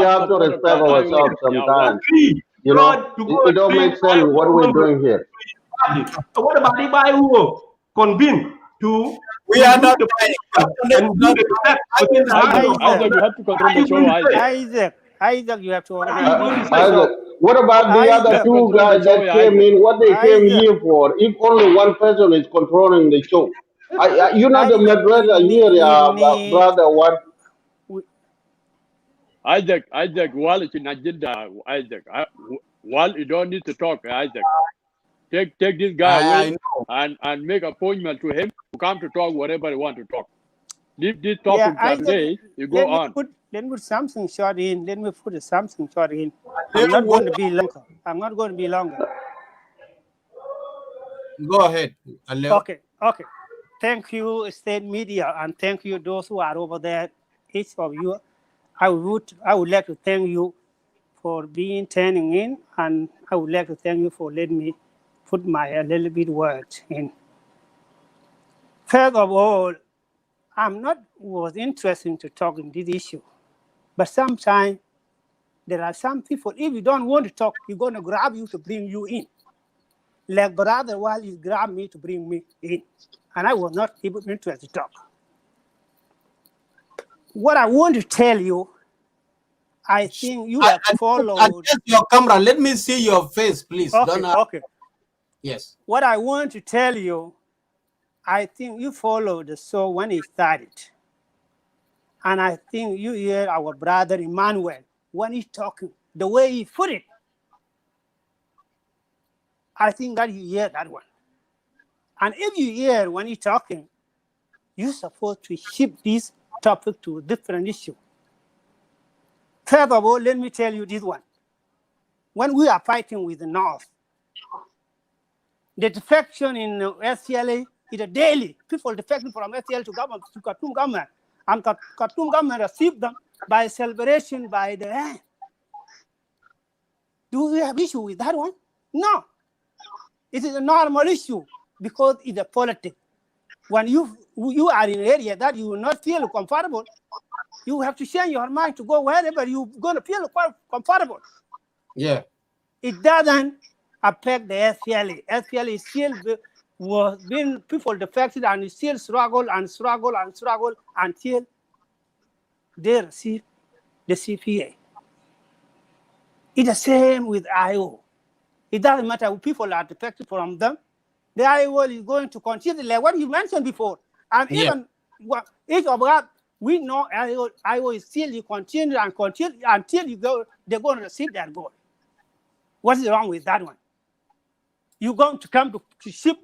have to respect ourselves sometimes. You know, it don't make sense what we're doing here. What about if I were convinced to? We are not. Isaac, you have to Isaac, what about the other two guys that came in? What they came here for? If only one person is controlling the show, you're not the moderator here, brother. What? Isaac, while it's in agenda, Isaac, while you don't need to talk, Isaac. Take this guy away and make appointment to him to come to talk whatever he want to talk. Leave this topic today. You go on. Let me put something short in. I'm not going to be longer. Go ahead. Okay. Thank you, State Media, and thank you those who are over there. Each of you, I would like to thank you for turning in, and I would like to thank you for letting me put my little bit words in. First of all, I'm not was interested to talk in this issue, but sometimes there are some people, if you don't want to talk, he's going to grab you to bring you in. Like brother, while he grabbed me to bring me in, and I was not even interested to talk. What I want to tell you, I think you have followed. Adjust your camera. Let me see your face, please. Okay, okay. Yes. What I want to tell you, I think you followed the show when it started. And I think you hear our brother Emmanuel when he's talking, the way he put it. I think that you hear that one. And if you hear when he's talking, you're supposed to shift this topic to a different issue. First of all, let me tell you this one. When we are fighting with the North, the defection in SPLA is a daily. People defecting from SPLA to government, to Khartoum government. And Khartoum government received them by celebration by the end. Do we have issue with that one? No. It is a normal issue because it's a politics. When you are in an area that you will not feel comfortable, you have to change your mind to go wherever you're going to feel comfortable. Yeah. It doesn't affect the SPLA. SPLA still was being people defected and still struggle until they receive the CPA. It's the same with IO. It doesn't matter who people are defected from them. The IO is going to continue like what you mentioned before. And even each of us, we know IO is still you continue until you go, they're going to receive their goal. What is wrong with that one? You're going to come to ship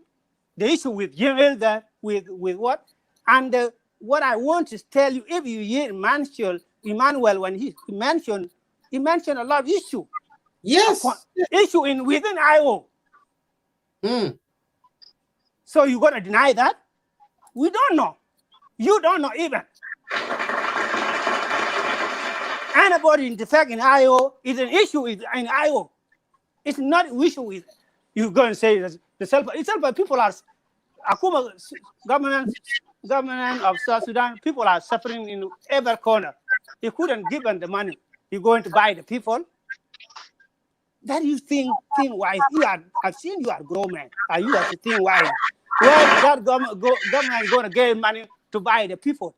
the issue with General there, with what? And what I want to tell you, if you hear Emmanuel when he mentioned a lot of issue. Yes. Issue within IO. So you're going to deny that? We don't know. You don't know even. Anybody in defect in IO is an issue in IO. It's not an issue with, you're going to say the self people are, Akuma government of South Sudan, people are suffering in every corner. He couldn't give them the money. You're going to buy the people. That you think wise. I've seen you are grown man. You have to think wise. Where that government is going to get money to buy the people?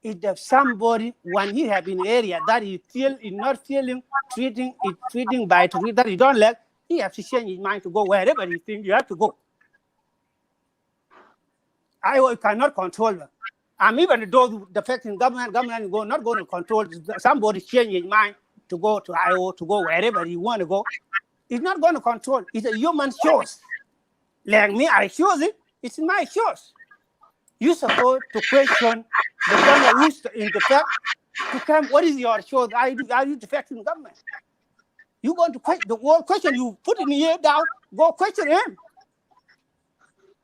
If there's somebody when he have in an area that he feel is not feeling treating by that he don't like, he has to change his mind to go wherever he think you have to go. I cannot control them. Even those defecting government is not going to control somebody change his mind to go to IO, to go wherever you want to go. It's not going to control. It's a human choice. Like me, I chose it. It's my choice. You're supposed to question the government who's in defect to come. What is your choice? Are you defecting government? You're going to question the whole question you put in here down. Go question him.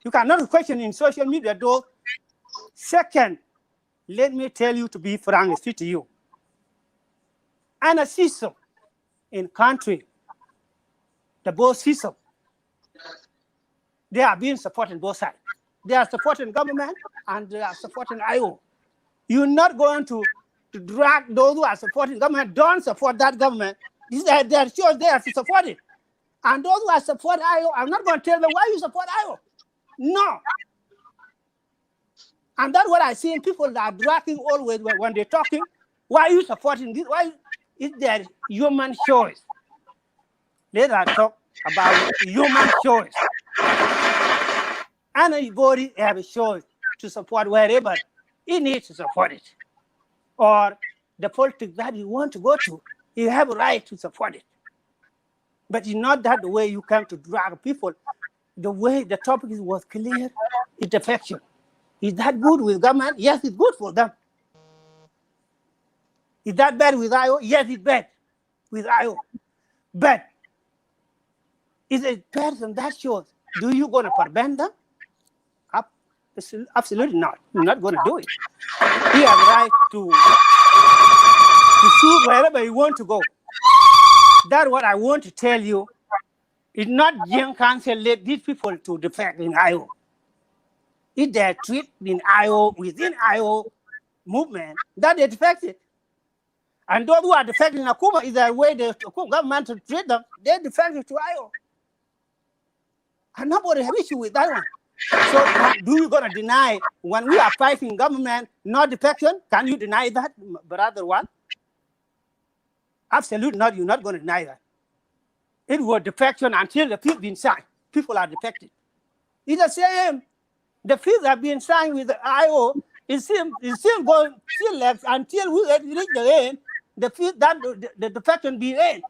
You cannot question in social media, though. Second, let me tell you to be frank with you. And a system in country, the both system, they are being supported both sides. They are supporting government and they are supporting IO. You're not going to drag those who are supporting government, don't support that government. These are their choice, they have to support it. And those who are support IO, I'm not going to tell them why you support IO. No. And that's what I see in people that are dragging always when they're talking. Why are you supporting this? Why is their human choice? Let us talk about human choice. Anybody have a choice to support wherever he needs to support it. Or the politics that you want to go to, you have a right to support it. But it's not that the way you come to drag people. The way the topic was clear, it's affection. Is that good with government? Yes, it's good for them. Is that bad with IO? Yes, it's bad with IO. But is a person that shows, do you going to prevent them? Absolutely not. You're not going to do it. He has the right to shoot wherever you want to go. That's what I want to tell you. It's not young council let these people to defect in IO. If they are treated in IO, within IO movement, that they defected. And those who are defected in Akuma is the way the government to treat them, they defected to IO. And nobody have issue with that one. So do you gonna deny when we are fighting government, not defection? Can you deny that, brother one? Absolutely not, you're not gonna deny that. It was defection until the peace been signed. People are defected. It's the same. The peace have been signed with the IO. It's still going, still left until we reach the end. The peace that the defection be end.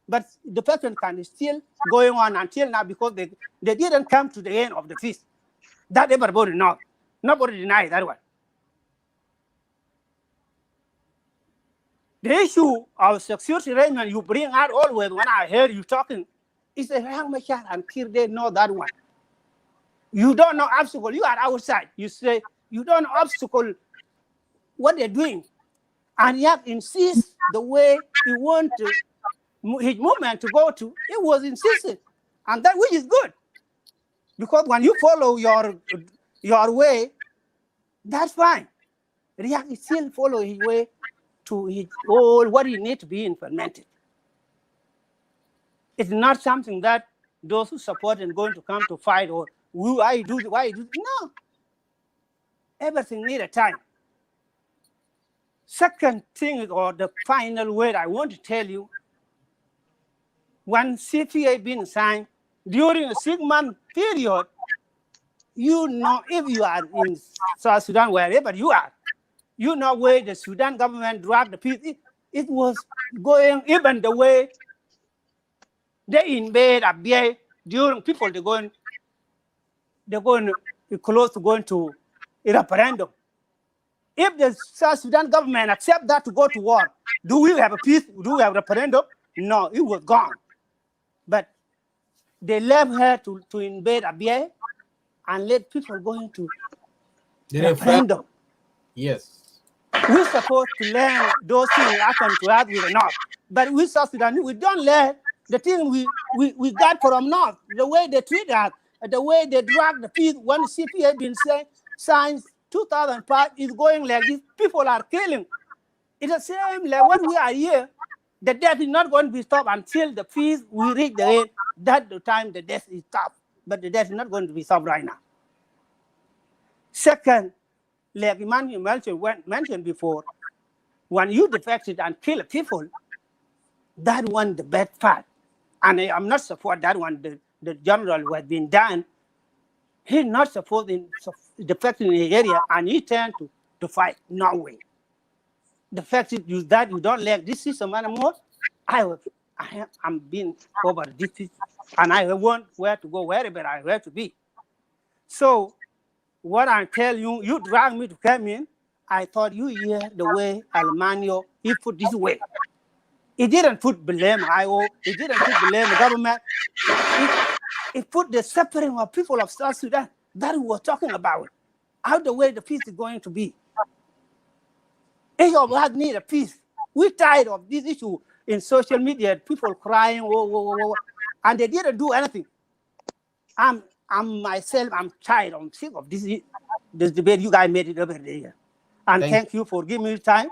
But defection can still going on until now because they didn't come to the end of the peace. That everybody knows. Nobody denies that one. The issue of security arrangement you bring out always when I hear you talking is a young machine until they know that one. You don't know obstacle. You are outside. You say you don't know obstacle what they're doing. And yet insist the way you want to his movement to go to, it was insisted. And that which is good. Because when you follow your way, that's fine. Riek still follow his way to his all what he needs to be implemented. It's not something that those who support and going to come to fight or why you do. No. Everything needs a time. Second thing, or the final word I want to tell you, when CPA been signed, during a 6-month period, you know if you are in South Sudan, wherever you are, you know where the Sudan government dropped the peace. It was going even the way they invade Abyei during people they're going close to going to a referendum. If the South Sudan government accept that to go to war, do we have a peace? Do we have a referendum? No, it was gone. But they left her to invade Abyei and let people go into the referendum. Yes. We're supposed to learn those things happen to us with the North. But we South Sudan, we don't learn the thing we got from North, the way they treat us, the way they drag the peace. When the CPA been saying since 2005 is going like this, people are killing. It's the same like when we are here, the death is not going to be stopped until the peace we reach the end. That's the time the death is stopped. But the death is not going to be stopped right now. Second, like Emmanuel mentioned before, when you defected and kill people, that one the bad part. And I'm not support that one. The general who has been done, he's not supporting defecting in the area and he turned to fight. No way. The fact is that you don't like this system anymore. I'm being over this and I want where to go, wherever I have to be. So what I tell you, you drag me to come in, I thought you hear the way Almanio, he put this way. He didn't put blame IO, he didn't put blame the government. He put the suffering of people of South Sudan that we were talking about, how the way the peace is going to be. Each of us need a peace. We're tired of this issue in social media, people crying, and they didn't do anything. I'm myself, I'm tired, I'm sick of this debate. You guys made it every day. And thank you for giving me time.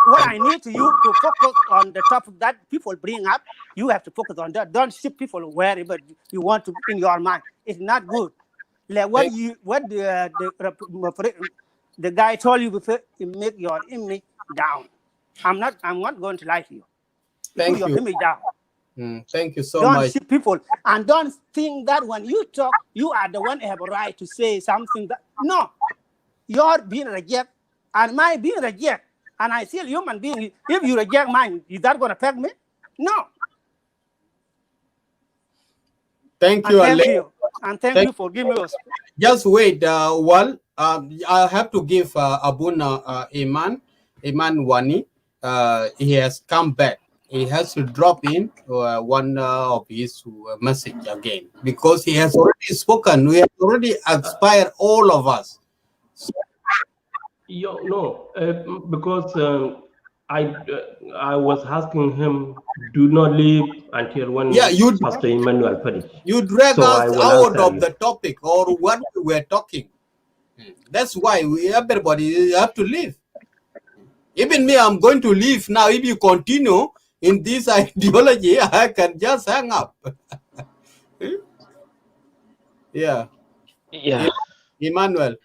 What I need you to focus on the topic that people bring up, you have to focus on that. Don't shift people wherever you want to in your mind. It's not good. Like what the guy told you before, you make your image down. I'm not going to lie to you. Thank you. Put your image down. Thank you so don't much. Don't people, and don't think that when you talk, you are the one who have a right to say something that, no, you're being rejected, and my being rejected, and I still human being. If you reject mine, is that going to affect me? No. Thank you, and thank you for giving us. Just wait, I have to give Abuna Iman Wani. He has come back. He has to drop in one of his message again because he has already spoken. We have already expired all of us. No, because I was asking him, do not leave until when Pastor Emmanuel finish. You drag so us I will out of you. the topic or what we were talking. That's why everybody have to leave. Even me, I'm going to leave now. If you continue in this ideology, I can just hang up. Yeah. Emmanuel.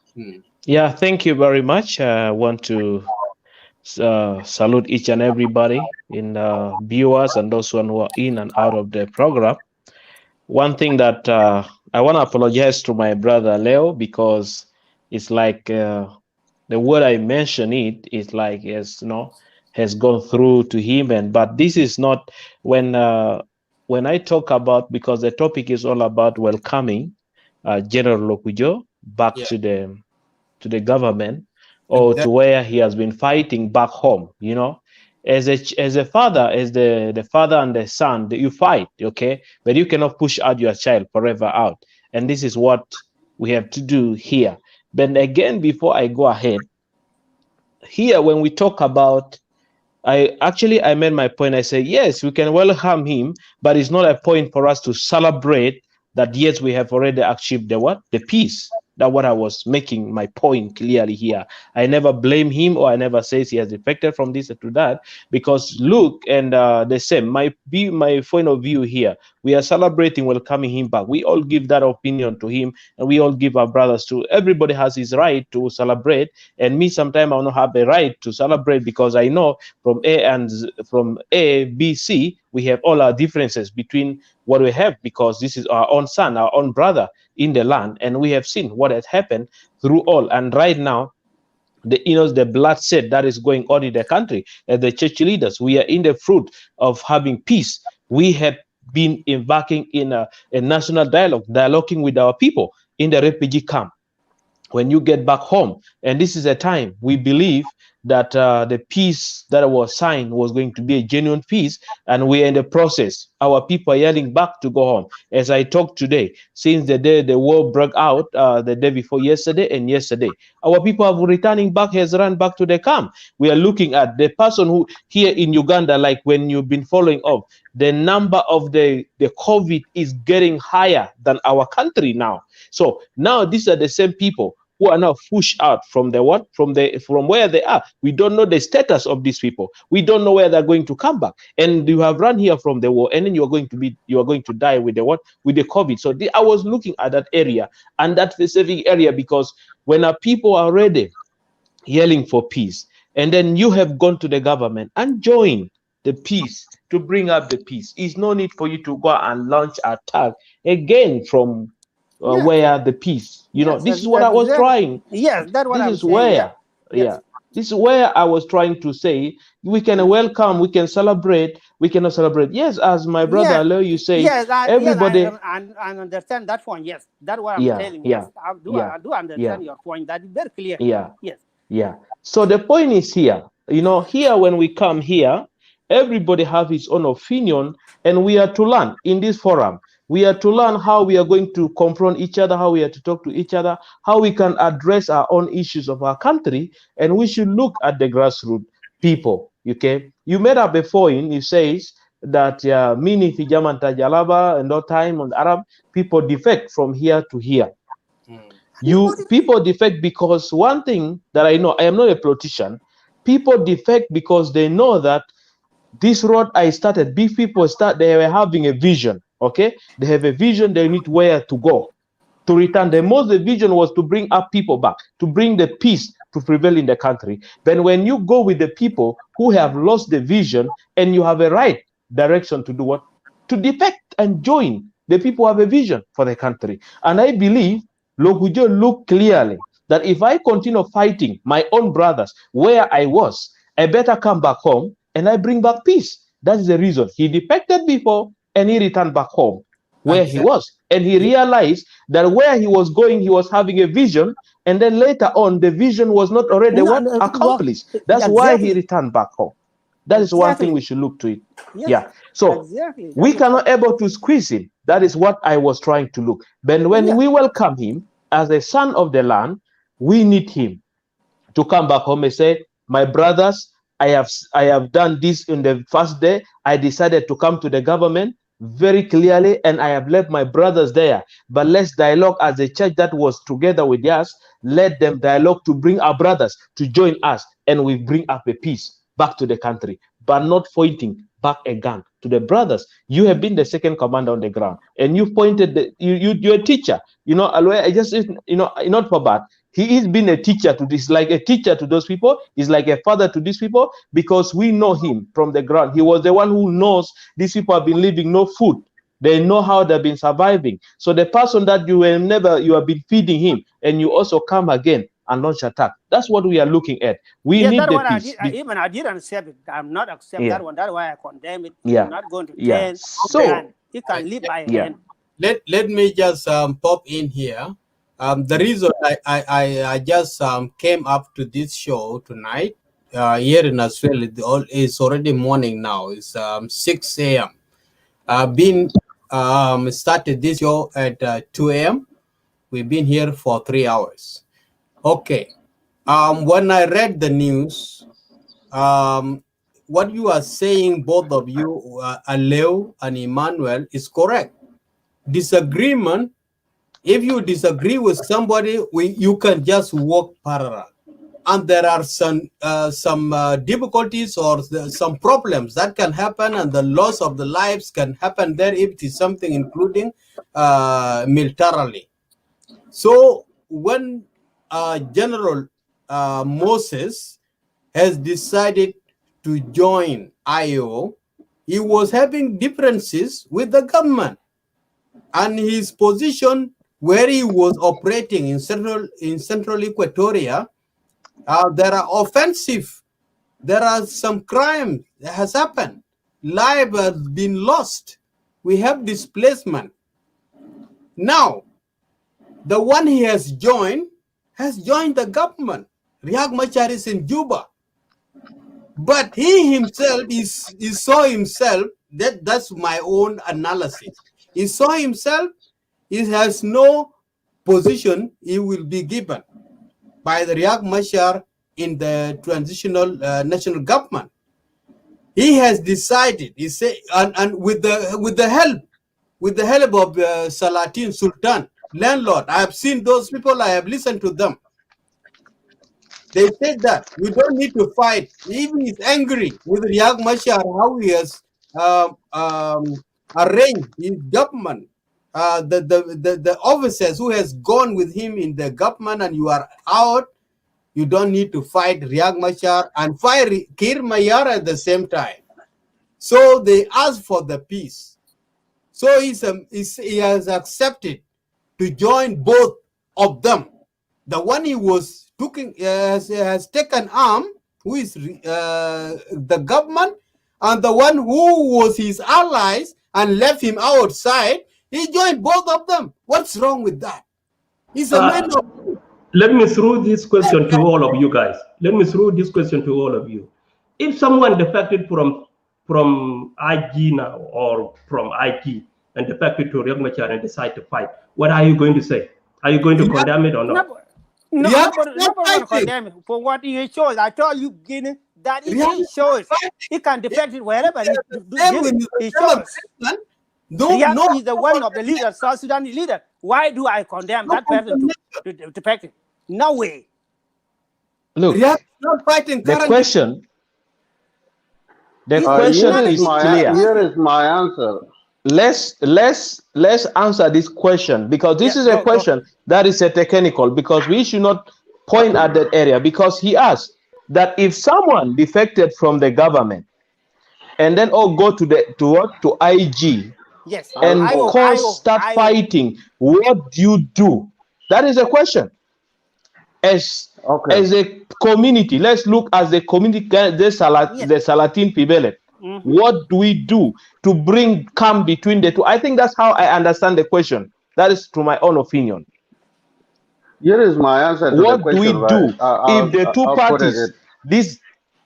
Yeah, thank you very much. I want to salute each and everybody in viewers and those who are in and out of the program. One thing that I want to apologize to my brother Leo, because it's like the word I mentioned is like has gone through to him, but this is not when I talk about, because the topic is all about welcoming General Lokujo back to the government, or to where he has been fighting back home. As a father, as the father and the son, you fight, okay, but you cannot push out your child forever out, and this is what we have to do here. But again, before I go ahead, here when we talk about, I made my point. I say yes, we can welcome him, but it's not a point for us to celebrate that yes, we have already achieved the peace. That's what I was making my point clearly here. I never blame him, or I never say he has defected from this to that, because look, and the same, my point of view here, we are celebrating welcoming him back. We all give that opinion to him, and we all give our brothers to. Everybody has his right to celebrate, and me sometimes I don't have a right to celebrate, because I know from A, B, C, we have all our differences between what we have, because this is our own son, our own brother in the land, and we have seen what has happened through all. And right now, the bloodshed that is going on in the country, as the church leaders, we are in the fruit of having peace. We have been embarking in a national dialoguing with our people in the refugee camp. When you get back home, and this is a time we believe that the peace that was signed was going to be a genuine peace, and we are in the process. Our people are yelling back to go home. As I talk today, since the day the war broke out, the day before yesterday and yesterday, our people have run back to the camp. We are looking at the person who here in Uganda, like when you've been following up, the number of the COVID is getting higher than our country now. So now these are the same people who are now pushed out from from where they are. We don't know the status of these people. We don't know where they're going to come back. And you have run here from the war, and then you are going to die with the COVID. So I was looking at that area and that specific area, because when our people are ready, yelling for peace, and then you have gone to the government and joined the peace to bring up the peace, it's no need for you to go and launch attack again from where the peace, this is what I was trying. Yes, that's what I'm saying. This is where I was trying to say, we can welcome, we can celebrate, we cannot celebrate. Yes, as my brother Leo, you say, everybody. I understand that point. Yes, that's what I'm telling you. Yes, I do understand your point. That is very clear. Yeah. So the point is here, here when we come here, everybody have his own opinion, and we are to learn in this forum. We are to learn how we are going to confront each other, how we are to talk to each other, how we can address our own issues of our country, and we should look at the grassroots people. Okay, you made up a point. It says that mini Fijaman Tajalaba and no time on Arab people defect from here to here. People defect because one thing that I know, I am not a politician. People defect because they know that this road I started, big people they were having a vision. Okay, they have a vision, they need where to go to return. The vision was to bring up people back, to bring the peace to prevail in the country. Then when you go with the people who have lost the vision, and you have a right direction to do what? To defect and join the people who have a vision for the country. And I believe Lokujo looked clearly that if I continue fighting my own brothers where I was, I better come back home and I bring back peace. That is the reason he defected before, and he returned back home where he was. And he realized that where he was going, he was having a vision. And then later on, the vision was not already accomplished. That's why he returned back home. That is one thing we should look to it. So we cannot able to squeeze him. That is what I was trying to look. But when we welcome him as a son of the land, we need him to come back home and say, my brothers, I have done this in the first day. I decided to come to the government very clearly, and I have left my brothers there. But let's dialogue as a church that was together with us. Let them dialogue to bring our brothers to join us, and we bring up a peace back to the country, but not pointing back a gun to the brothers. You have been the second commander on the ground, and you pointed you're a teacher. You know, I just, you know, not for bad. He is being a teacher to this, like a teacher to those people. He's like a father to these people, because we know him from the ground. He was the one who knows these people have been living no food. They know how they've been surviving. So the person that you have been feeding him, and you also come again and launch attack. That's what we are looking at. We need the peace. I didn't accept it. I'm not accept that one. That's why I condemn it. Yeah. I'm not going to turn. So you can live by hand. Let me just pop in here. The reason I just came up to this show tonight here in Australia, it's already morning now. It's 6 a.m. I've been started this show at 2 a.m. We've been here for 3 hours. Okay. When I read the news, what you are saying, both of you, Aleu and Emmanuel, is correct. Disagreement. If you disagree with somebody, you can just walk parallel, and there are some difficulties or some problems that can happen, and the loss of the lives can happen there if it is something including militarily. So when General Moses has decided to join IO, he was having differences with the government, and his position where he was operating in Central Equatoria, there are offensive, there are some crime that has happened, life has been lost, we have displacement. Now, the one he has joined the government. Riek Machar is in Juba, but he himself saw himself. That's my own analysis. He saw himself. He has no position he will be given by the Riek Machar in the transitional national government. He has decided. He said, and with the help of Salatin Sultan, landlord. I have seen those people. I have listened to them. They said that we don't need to fight. Even he's angry with Riek Machar, how he has arranged his government. The officers who has gone with him in the government, and you are out, you don't need to fight Riek Machar and fight Kir Mayar at the same time. So they asked for the peace. So he has accepted to join both of them. The one he was has taken arm, who is the government, and the one who was his allies and left him outside. He joined both of them. What's wrong with that? He's a man of... Let me throw this question to all of you guys. Let me throw this question to all of you. If someone defected from IG now or from IG and defected to Riek Machar and decide to fight, what are you going to say? Are you going to condemn it or not? No, nobody condemn it for what he shows. I told you, beginning, that he shows. He can defect it wherever he shows. Riek is the one of the leaders, South Sudan leader. Why do I condemn that person to defect it? No way. Look, not fighting the question is clear. Here is my answer. Let's answer this question, because this is a question that is a technical, because we should not point at that area, because he asked that if someone defected from the government and then go to IG and start fighting, what do you do? That is a question. As a community, let's look as the community, the Salatin Pibele. What do we do to come between the two? I think that's how I understand the question. That is to my own opinion. Here is my answer to what the question. What do we do if the two parties,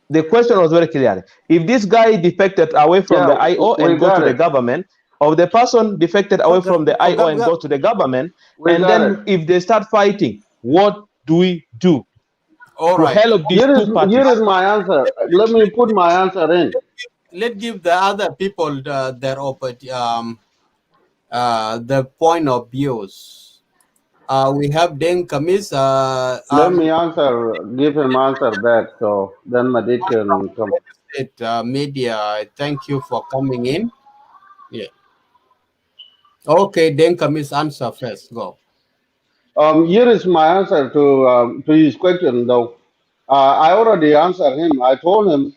the question was very clear. If this guy defected away from the IO and go to the government, or the person defected away from the IO and go to the government, and then if they start fighting, what do we do? All to right. help these Here is two parties. my answer. Let me put my answer in. Let's give the other people their the point of views. We have Deng Kamis. Let me answer, give him answer back, so then Madid can come. Media. Thank you for coming in. Yeah. Okay, Deng Kamis, answer first. Go. Here is my answer to his question, though. I already answered him. I told him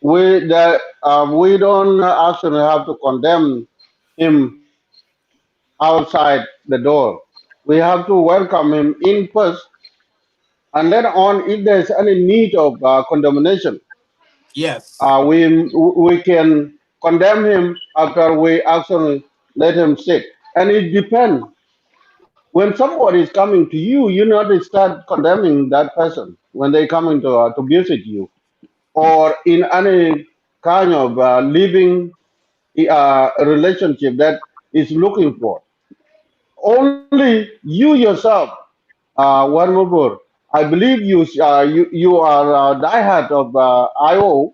we don't actually have to condemn him outside the door. We have to welcome him in first, and then on, if there's any need of condemnation, Yes. we can condemn him after we actually let him sit. And it depends. When somebody is coming to you, you not start condemning that person when they coming to visit you, or in any kind of living relationship that is looking for. Only you yourself, one more. I believe you are a diehard of IO,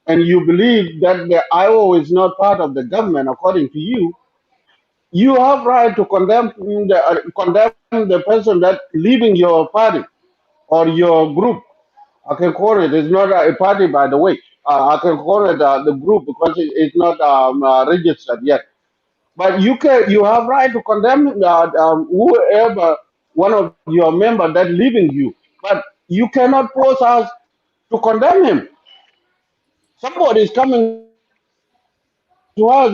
and you believe that the IO is not part of the government. According to you, you have right to condemn the person that leading your party or your group. I can call it. It's not a party, by the way. I can call it the group because it's not registered yet. But you have right to condemn whoever one of your members that leaving you. But you cannot force us to condemn him. Somebody is coming to us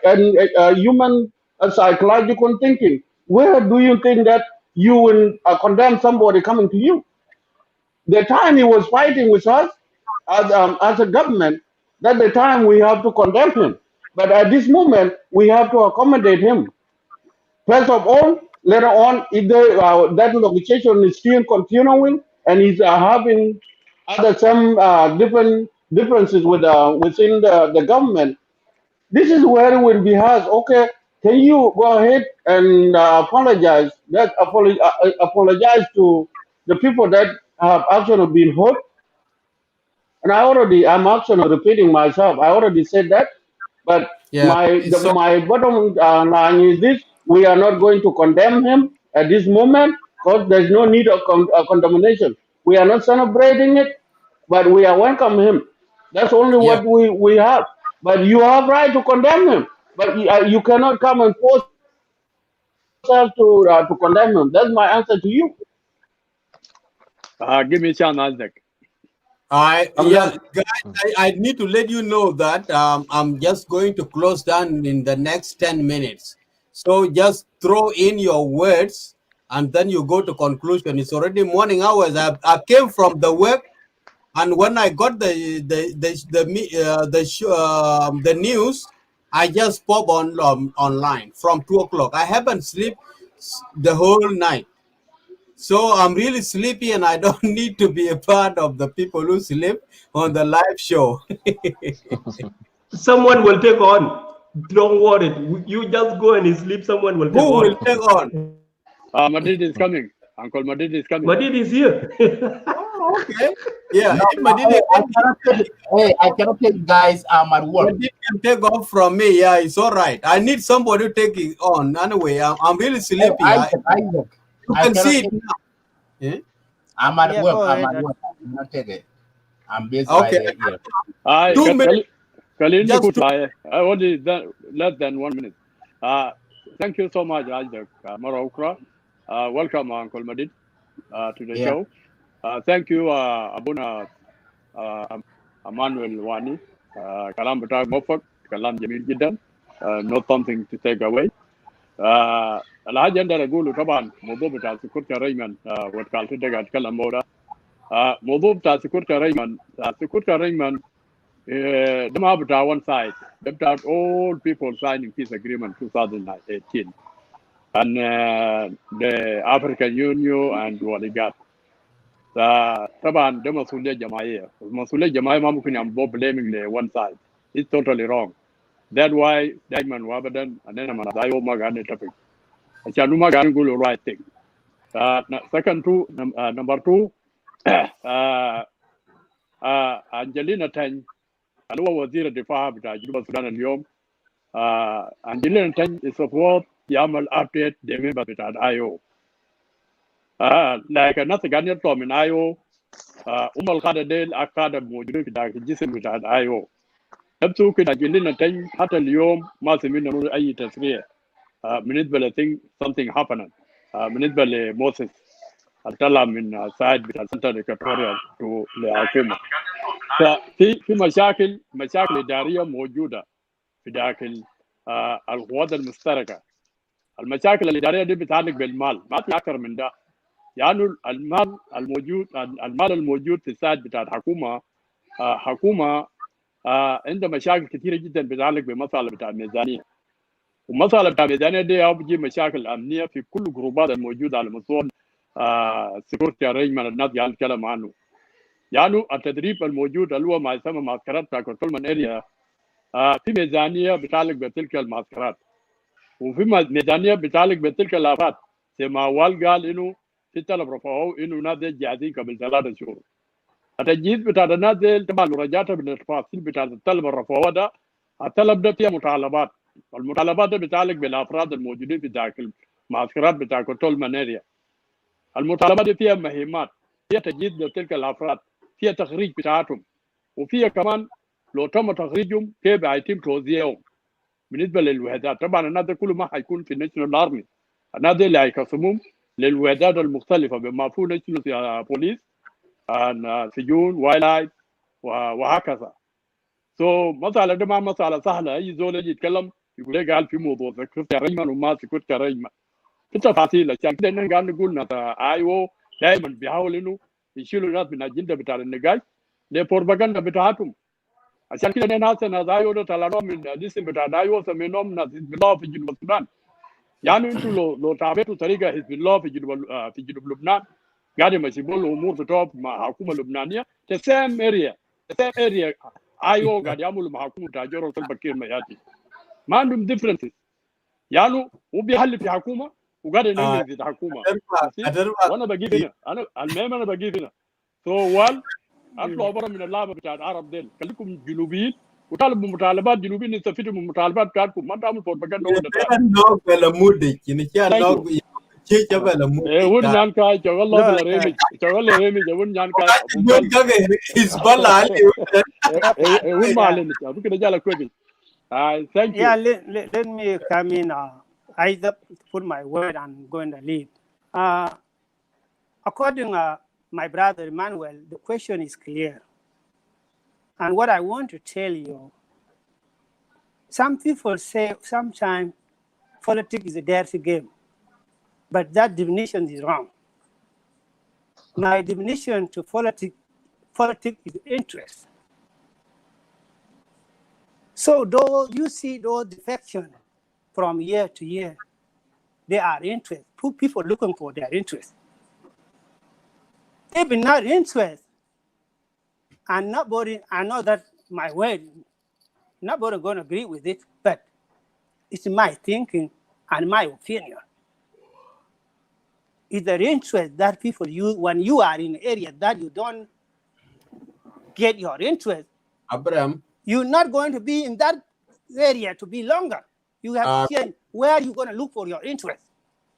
and human psychological thinking. Where do you think that you will condemn somebody coming to you? The time he was fighting with us as a government, that's the time we have to condemn him. But at this moment, we have to accommodate him. First of all, later on, if that negotiation is still continuing and is having other some different differences within the government, this is where it will be asked, okay, can you go ahead and apologize? Apologize to the people that have actually been hurt. And I'm actually repeating myself. I already said that. But Yeah. my bottom line is this: we are not going to condemn him at this moment because there's no need of condemnation. We are not celebrating it, but we are welcoming him. That's only Yeah. what we have. But you have right to condemn him. But you cannot come and force us to condemn him. That's my answer to you. Give me a chance, Isaac. Guys, I need to let you know that I'm just going to close down in the next 10 minutes. So just throw in your words and then you go to conclusion. It's already morning hours. I came from the work, and when I got the news, I just pop on online from 2 o'clock. I haven't slept the whole night. So I'm really sleepy and I don't need to be a part of the people who sleep on the live show. Someone will take on. Don't worry. You just go and sleep. Someone will take on. Who will take on? Madrid is coming. Uncle Madrid is coming. Madrid is here. Oh, okay. Yeah. No, I cannot take guys. I'm at work. Madrid can take off from me. Yeah, it's all right. I need somebody to take it on. Anyway, I'm really sleepy. Isaac, you can see it now. Yeah? I'm at work. I'm at work. I cannot take it. I'm busy okay. right here. 2 minutes. Just only less than 1 minute. Thank you so much, Isaac Marokra. Welcome, Uncle Madid, to the show. Thank you, Abuna Emmanuel Wani. Kalam Batak Mofak, Kalam Jamil Jidan. Not something to take away. الحاجة عندنا نقوله طبعا موضوع بتاع سكورتا ريمان وتكالت دقة أتكلم مودا موضوع بتاع سكورتا ريمان ده ما بتاع one side ده بتاع all people signing peace agreement 2018 and the African Union and what they got طبعا ده مسؤولية جماعية المسؤولية الجماعية ما ممكن يعملوا blaming the one side. It's totally wrong. That's why دائما وابدا أننا ما نضايقوا ما قاعد نتفق عشان ما قاعد نقول right thing. Number two أنجلينا تاني اللي هو وزير الدفاع بتاع جنوب السودان اليوم. أنجلينا تاني يسفوت يعمل أبديت لممبر بتاع IO. لكن الناس قاعدين يطلعوا من IO القادة ديل أكاد موجودين في الجسم بتاع IO. نفسه كده أنجلينا تاني حتى اليوم ما سمعنا أي تسريع بالنسبة ل something happened بالنسبة لموسيس طلع من سايد بتاع سنترال إكواتوريا للحكومة. ففي مشاكل إدارية موجودة في داخل القوات المشتركة. المشاكل الإدارية دي بتتعلق بالمال، ما في أكثر من ده. يعني المال الموجود في السايد بتاع الحكومة حكومة عندها مشاكل كثيرة جدا بتتعلق بمسألة بتاع الميزانية. ومسألة بتاع الميزانية دي بتجي مشاكل أمنية في كل الجروبات الموجودة على مستوى سيكورتي أرينجمنت الناس قاعد نتكلم عنه. يعني التدريب الموجود اللي هو ما يسمى معسكرات بتاع كنترول اريا في ميزانيه بتعلق بتلك المعسكرات، وفي ميزانيه بتعلق بتلك الافات. زي ما قال انه في طلب رفعوه انه ناس جاهزين قبل 3 شهور. التجهيز بتاع الناس دي طبعا رجعتها بالتفاصيل بتاع الطلب الرفعوه ده. الطلب ده فيها متطلبات، المتطلبات ده بتعلق بالافراد الموجودين في داخل المعسكرات بتاع كنترول اريا. المتطلبات دي فيها مهمات، فيها تجهيز لتلك الافراد، فيها تخريج بتاعتهم، وفيها كمان لو تم تخريجهم كيف هيتم توزيعهم بالنسبه للوحدات. طبعا الناس ده كله ما هيكون في الناشونال ارمي، الناس اللي هيقسموهم للوحدات المختلفه بما فيه ناشونال بوليس، سجون، وايلايت، وهكذا. مسألة ده ما مسألة سهله. اي زول يجي يتكلم يقول لك قال في موضوع سكرتي ريجمان وما سكرتي ريجمان في تفاصيل. عشان كده احنا قاعد نقول ناس IO دائما بيحاولوا انه يشيلوا الناس من الاجنده بتاع النقاش للبروباغندا بتاعتهم. عشان كده ناس IO ده طلعوا من الاسم بتاع IO سميناهم ناس حزب الله في جنوب السودان. يعني انتوا لو تابعتوا طريقه حزب الله في جنوب لبنان قاعد يمشوا الامور بتوع مع الحكومه اللبنانيه. the same area IO قاعد يعملوا مع حكومه تاجر البكير مياتي. ما عندهم differences. يعني هو بيحل في حكومه وقاعد ينجز في الحكومه. وانا بجيب هنا، انا المهم انا بجيب هنا. اطلعوا برا من اللعبه بتاعت العرب ديل، خليكم جنوبيين وطالبوا مطالبات جنوبيين يستفيدوا من المطالبات بتاعتكم. ما تعملوا بروباغندا ولا thank you. Yeah, let me come in. I put my word and go in the lead. According to my brother Emmanuel, the question is clear. And what I want to tell you, some people say sometimes politics is a dirty game, but that definition is wrong. My definition to politics is interest. So though you see those defections from year to year, they are interest. People looking for their interest. If not interest, and nobody, I know that my word, nobody going to agree with it, but it's my thinking and my opinion. It's the interest that people use when you are in an area that you don't get your interest. Abraham, you're not going to be in that area to be longer. You have to change where you're going to look for your interest.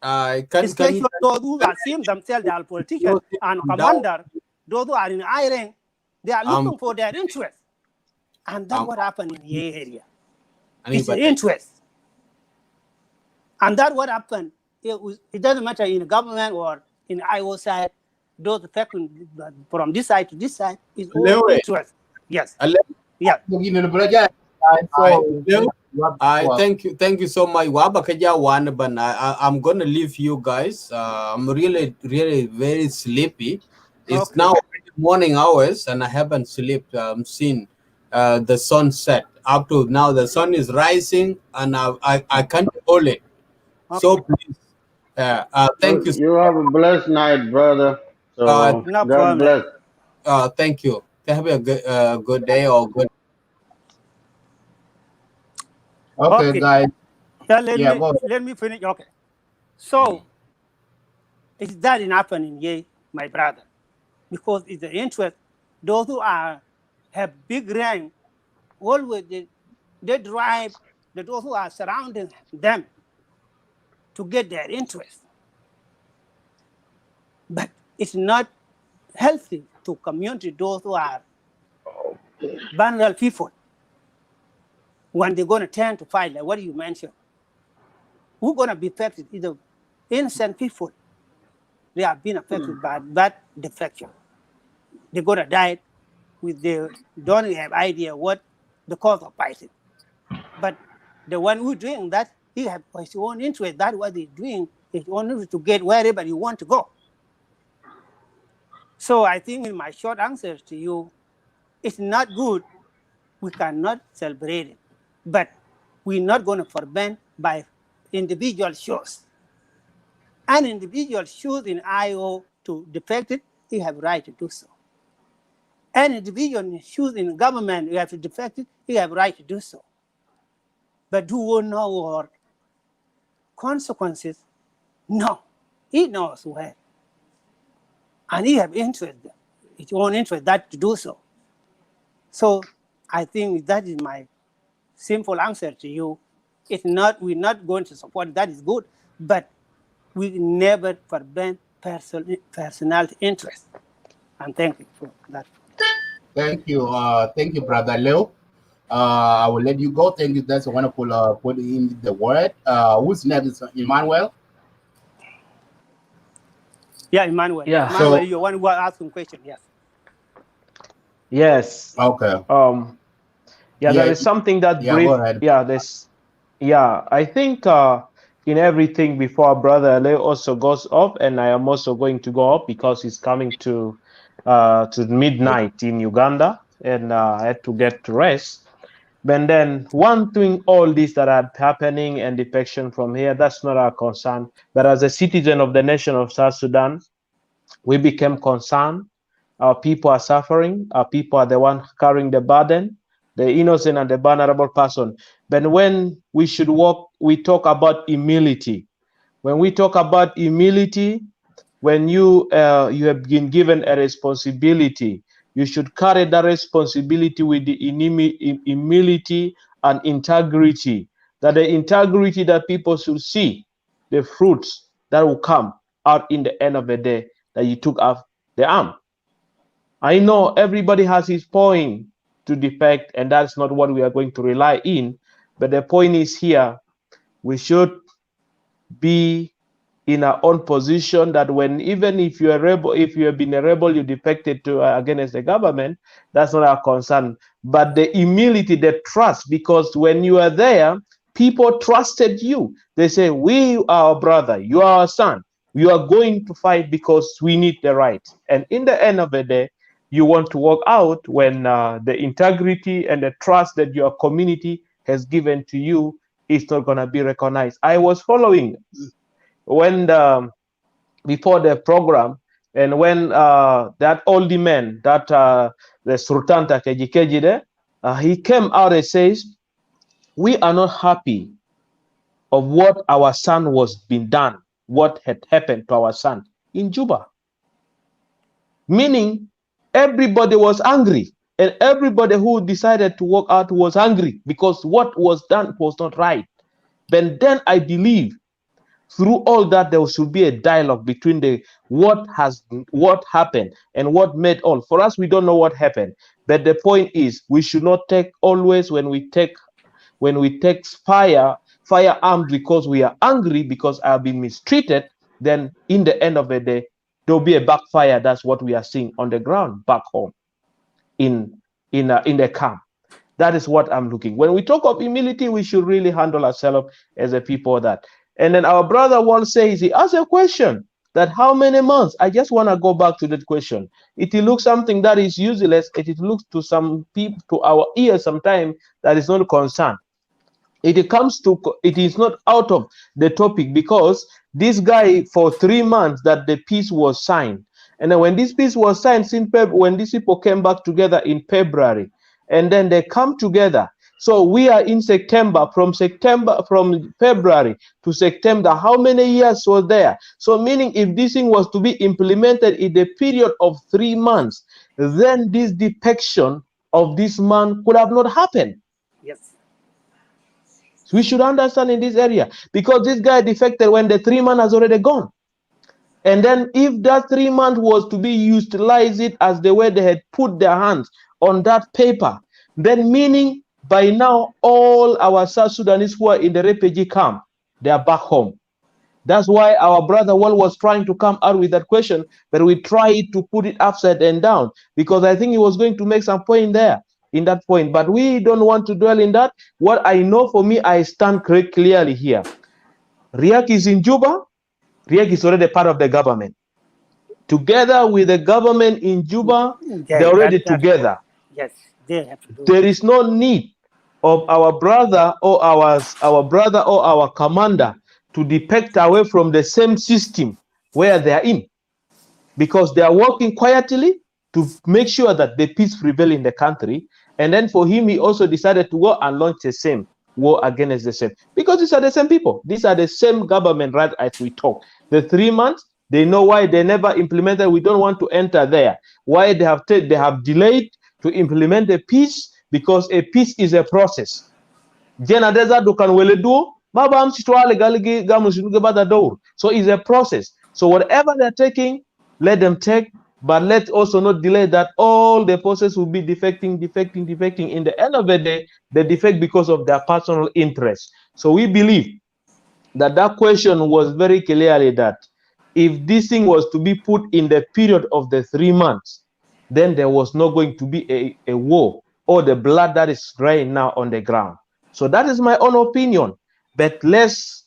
Especially those who assume themselves they are politicians and commander, those who are in Iran, they are looking for their interest. And that's what happened in the area. It's the interest. And that's what happened. It doesn't matter in the government or in the IO side, those affecting from this side to this side is all interest. Yes. Yeah. Thank you so much. I'm gonna leave you guys. I'm really very sleepy. It's now morning hours and I haven't slept. I'm seeing the sun set. Up to now the sun is rising and I can't hold it. So please, thank you. You have a blessed night, brother. So no God bless. Thank you. Have a good day or good. Okay, guys. Yeah, let me finish. Okay. So, it's that happening, yeah, my brother. because it's the interest. Those who have big rank, always they drive those who are surrounding them to get their interest. But it's not healthy to community those who are vulnerable people when they're going to turn to fight, like what you mentioned. Who's going to be affected? Either innocent people, they have been affected by that defection. They're going to die with they don't have idea what the cause of fighting. But the one who's doing that, he has his own interest. That's what he's doing. His own interest to get wherever he want to go. So I think in my short answer to you, it's not good. We cannot celebrate it. But we're not going to forbid by individual shows. An individual choose in IO to defect it, he have right to do so. An individual choose in government, you have to defect it, he have right to do so. But do we know what consequences? No. He knows where. And he have interest, his own interest that to do so. So I think that is my simple answer to you. It's not, we're not going to support, that is good, but we never forbid personal interest. And thank you for that. Thank you, Brother Leo. I will let you go. Thank you. That's a wonderful put in the word. Who's next? Emmanuel. Yeah, Emmanuel. Yeah. Emmanuel, you're one who asking question. Yes. Yes. Okay. Yeah, there is something that brief. I think in everything before Brother Leo also goes up, and I am also going to go up because he's coming to midnight in Uganda, and I had to get to rest. But then one thing, all this that are happening and defection from here, that's not our concern. But as a citizen of the nation of South Sudan, we became concerned. Our people are suffering. Our people are the one carrying the burden, the innocent and the vulnerable person. But when we should walk, we talk about humility. When we talk about humility, when you have been given a responsibility, you should carry that responsibility with the humility and integrity. That the integrity that people should see the fruits that will come out in the end of the day that you took up the arm. I know everybody has his point to defect, and that's not what we are going to rely in. But the point is here, we should be in our own position that when, even if you're a rebel, if you have been a rebel, you defected to against the government, that's not our concern. But the humility, the trust, because when you are there, people trusted you. They say, we are our brother, you are our son. You are going to fight because we need the right. And in the end of the day, you want to walk out when the integrity and the trust that your community has given to you is not going to be recognized. I was following when before the program, and when that old man, that the Sultan Keji there, he came out and says, we are not happy of what our son was being done, what had happened to our son in Juba. Meaning everybody was angry, and everybody who decided to walk out was angry because what was done was not right. But then I believe through all that there should be a dialogue between the what happened and what made all. For us, we don't know what happened, but the point is we should not take always when we take firearms because we are angry because I have been mistreated. Then in the end of the day, there'll be a backfire. That's what we are seeing on the ground back home in the camp. That is what I'm looking. When we talk of humility, we should really handle ourselves as a people that. And then our brother once says, he asked a question that how many months? I just want to go back to that question. It looks something that is useless. It looks to some people, to our ears sometimes, that is not concerned. It is not out of the topic because this guy for 3 months that the peace was signed. And then when this peace was signed, when these people came back together in February, and then they come together, So we are in September. From February to September, how many years was there? So meaning if this thing was to be implemented in the period of 3 months, then this defection of this man could have not happened. Yes. So we should understand in this area, because this guy defected when the 3 months has already gone. And then if that 3 months was to be utilized it as the way they had put their hands on that paper, then meaning by now all our South Sudanese who are in the refugee camp, they are back home. That's why our brother Wal was trying to come out with that question, but we tried to put it upside and down, because I think he was going to make some point there in that point. But we don't want to dwell in that. What I know, for me, I stand clearly here. Riek is in Juba. Riek is already part of the government. Together with the government in Juba, they're already together. Yes, they have to do There is no need of our brother or our commander to defect away from the same system where they are in, because they are working quietly to make sure that the peace prevail in the country. And then for him, he also decided to go and launch the same war against the same, because these are the same people. These are the same government, right, as we talk. The 3 months, they know why they never implemented. We don't want to enter there. Why they have delayed to implement the peace, because a peace is a process. So it's a process. So whatever they're taking, let them take, but let's also not delay that all the process will be defecting. In the end of the day, they defect because of their personal interest. So we believe that that question was very clearly that if this thing was to be put in the period of the 3 months, then there was not going to be a war or the blood that is raining now on the ground. So that is my own opinion. But let's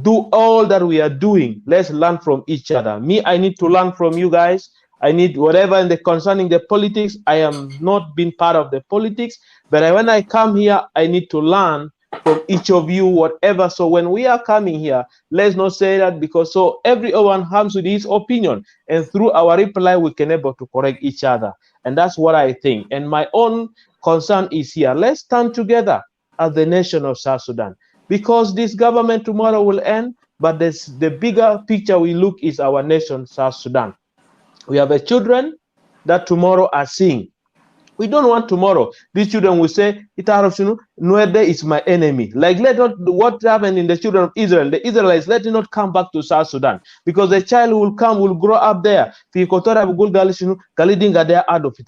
do all that we are doing. Let's learn from each other. Me, I need to learn from you guys. I need whatever in the concerning the politics. I am not been part of the politics, but when I come here, I need to learn from each of you, whatever. So when we are coming here, let's not say that, because so everyone comes with his opinion, and through our reply, we can able to correct each other. And that's what I think. And my own concern is here. Let's stand together as the nation of South Sudan, because this government tomorrow will end, but the bigger picture we look is our nation, South Sudan. We have a children that tomorrow are seeing. We don't want tomorrow these children will say, Nuerde is my enemy. Like, let not what happened in the children of Israel. The Israelites, let it not come back to South Sudan, because the child will come, will grow up there. Galidinga there out of it.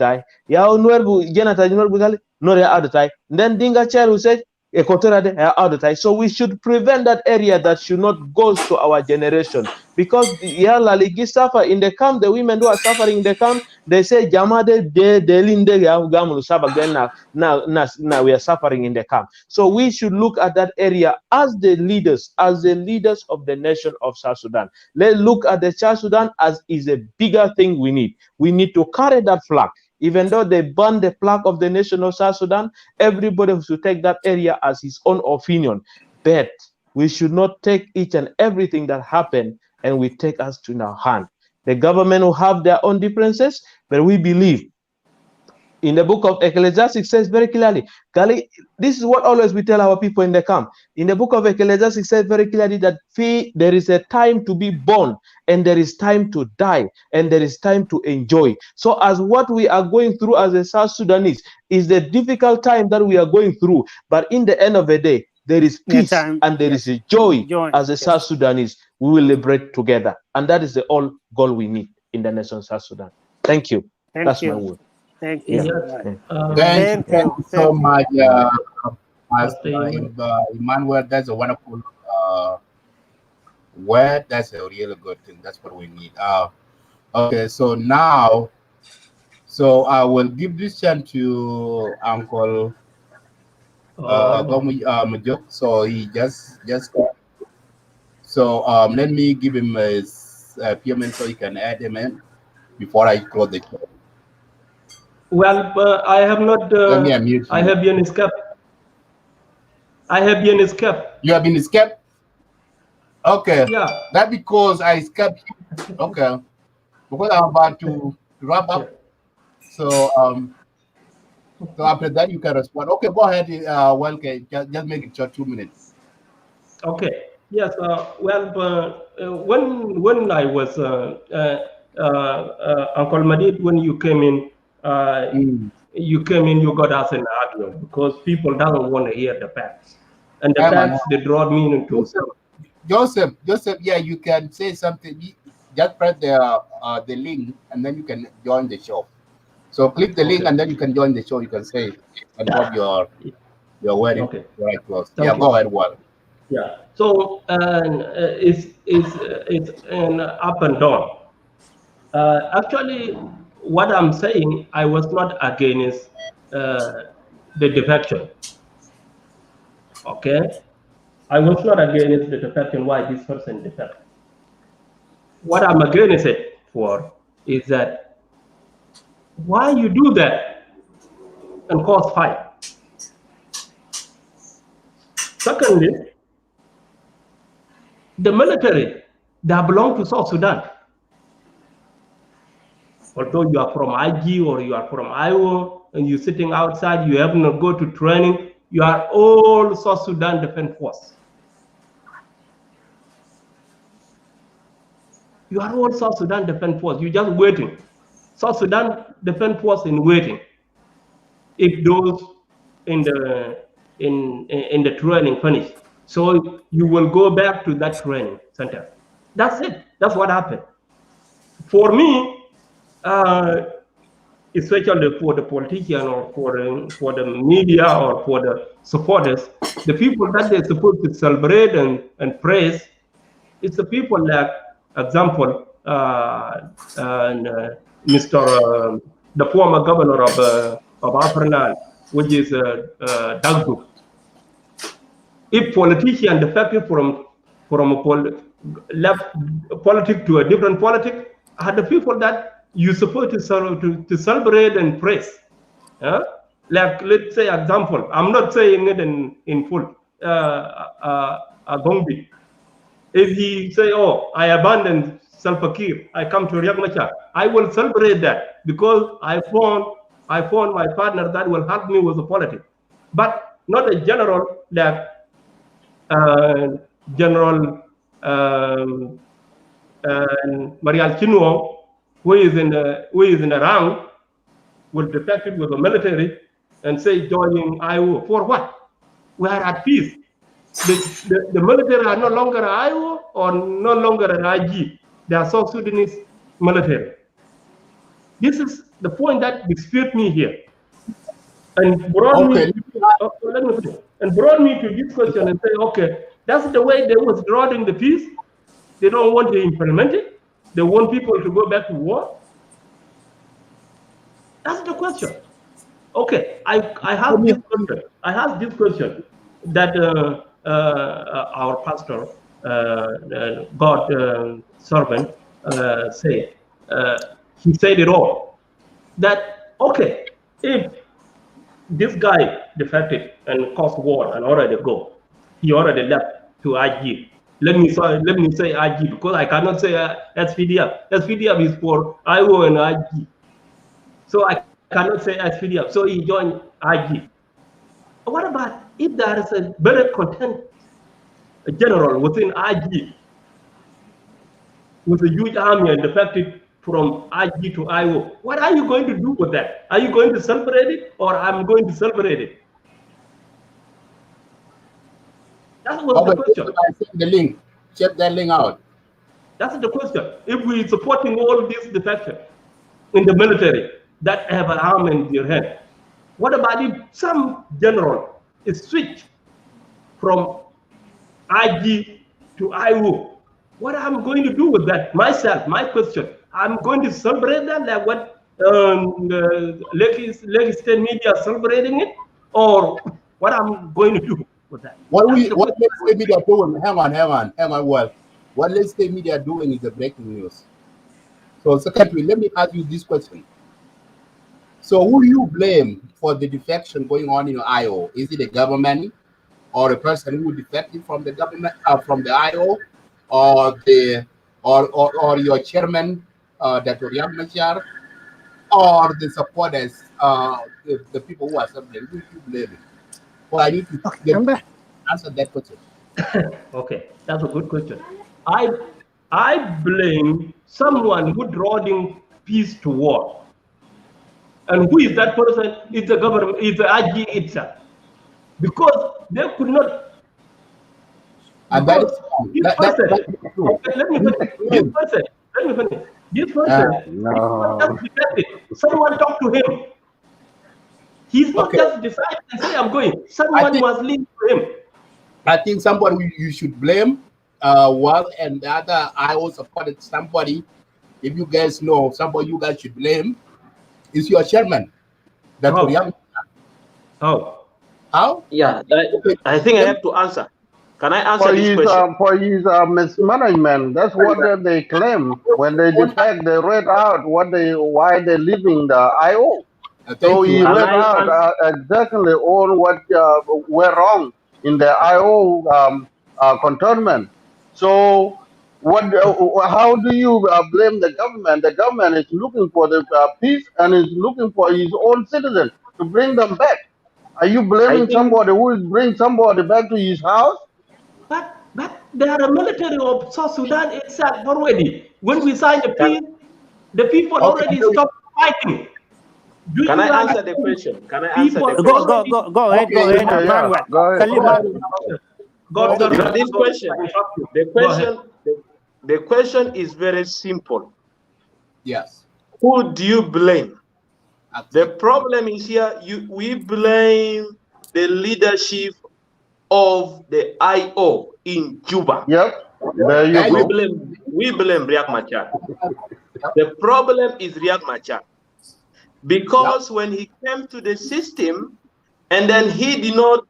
Then Dinga child will say, so we should prevent that area that should not go to our generation, because the suffer in the camp. The women who are suffering in the camp, they say Jamade now we are suffering in the camp. So we should look at that area as the leaders of the nation of South Sudan. Let's look at the South Sudan as is a bigger thing we need. We need to carry that flag. Even though they burn the flag of the nation of South Sudan, everybody should take that area as his own opinion. But we should not take each and everything that happened and we take us to our hand. The government will have their own differences, but we believe in the book of Ecclesiastes says very clearly, this is what always we tell our people in the camp. In the book of Ecclesiastes says very clearly that there is a time to be born, and there is time to die, and there is time to enjoy. So as what we are going through as a South Sudanese is the difficult time that we are going through, but in the end of the day, there is peace and there is a joy as a South Sudanese. We will liberate together, and that is the all goal we need in the nation of South Sudan. Thank you. That's my word. Thank you. Thank you so much, Emmanuel. That's a wonderful word. That's a really good thing. That's what we need. Okay, so now, I will give this chance to Uncle Majuk. So he just so let me give him a few minutes so he can add him in before I close the show. Well, I have not. I have been escaped. You have been escaped? Okay. Yeah. That's because I escaped. Okay. Because I'm about to wrap up. So So after that, you can respond. Okay, go ahead. Well, okay, just make it short, 2 minutes. Okay. Yes. When I was Uncle Madid, when you came in, you got us in an argument because people don't want to hear the facts, and the facts they draw me into. Joseph, yeah, you can say something. Just press the link, and then you can join the show. So click the link, and then you can join the show. You can say and drop your wedding right close. Yeah, go ahead, Wal. Yeah. So it's an up and down. Actually, what I'm saying, I was not against the defection. Okay, I was not against the defection. Why this person defected? What I'm against it for is that why you do that and cause fight. Secondly, the military that belong to South Sudan. Although you are from IG or you are from IO and you're sitting outside, you have not go to training, you are all South Sudan Defense Force. You are all South Sudan Defense Force. You're just waiting. South Sudan Defense Force in waiting. If those in the training finish, so you will go back to that training center. That's it. That's what happened. For me, especially for the politician or for the media or for the supporters, the people that they're supposed to celebrate and praise, it's the people like, example, Mr. The former governor of Afrinal, which is Dagdu. If politician defected from left politics to a different politics, are the people that you supposed to celebrate and praise. Like, let's say, example, I'm not saying it in full. Gongbi, if he say, "Oh, I abandoned Salva Kiir, I come to Riek Machar," I will celebrate that because I found my partner that will help me with the politics, but not a general like General Marial Chinuo, who is in the rank, will defect it with the military and say joining IO for what? We are at peace. The military are no longer IO or no longer an IG. They are South Sudanese military. This is the point that dispute me here, and brought me to this question and say, okay, that's the way they was drawing the peace. They don't want to implement it. They want people to go back to war. That's the question. Okay, I have this question. I have this question that our pastor, God servant, said. He said it all. That okay, if this guy defected and caused war and already go, he already left to IG. Let me say IG because I cannot say SPDF. SPDF is for IO and IG. So I cannot say SPDF. So he joined IG. What about if there is a very content general within IG with a huge army and defected from IG to IO? What are you going to do with that? Are you going to celebrate it or I'm going to celebrate it? That was the question. The link. Check that link out. That's the question. If we're supporting all this defection in the military that have an arm in their hand, what about if some general is switched from IG to IO? What I'm going to do with that? Myself, my question. I'm going to celebrate that like what Lake State media are celebrating it, or what I'm going to do with that? What Lake State media are doing? Hang on. Well, what Lake State media are doing is the breaking news. So, secondly, let me ask you this question. So, who do you blame for the defection going on in IO? Is it the government, or the person who defected from the government, from the IO, or your chairman, Dr. Riek Machar, or the supporters, the people who are suffering? Who you blaming? Well, I need to answer that question. Okay, that's a good question. I blame someone who drawing peace to war. And who is that person? It's the government, it's the IG itself. Because they could not. And that is This person, let me finish. This person, No. just defended. Someone talk to him. He's not just decide and say, I'm going. Someone must lead to him. I think somebody you should blame and the other IO supported somebody. If you guys know somebody you guys should blame, is your chairman. Dr. Young. How? Yeah, I think I have to answer. Can I answer this question? For his mismanagement, that's what they claim when they defect. They read out why they're leaving the IO. So he read out exactly all what went wrong in the IO cantonment. So how do you blame the government? The government is looking for the peace and is looking for his own citizens to bring them back. Are you blaming somebody who is bring somebody back to his house? But there are a military of South Sudan itself already. When we signed the peace, the people already stopped fighting. Can I answer the question? Can I answer the question? Go ahead, This question, the question is very simple. Yes. Who do you blame? The problem is here, we blame the leadership of the IO in Juba. Yep. There you go. We blame Riek Machar. The problem is Riek Machar. Because when he came to the system and then he did not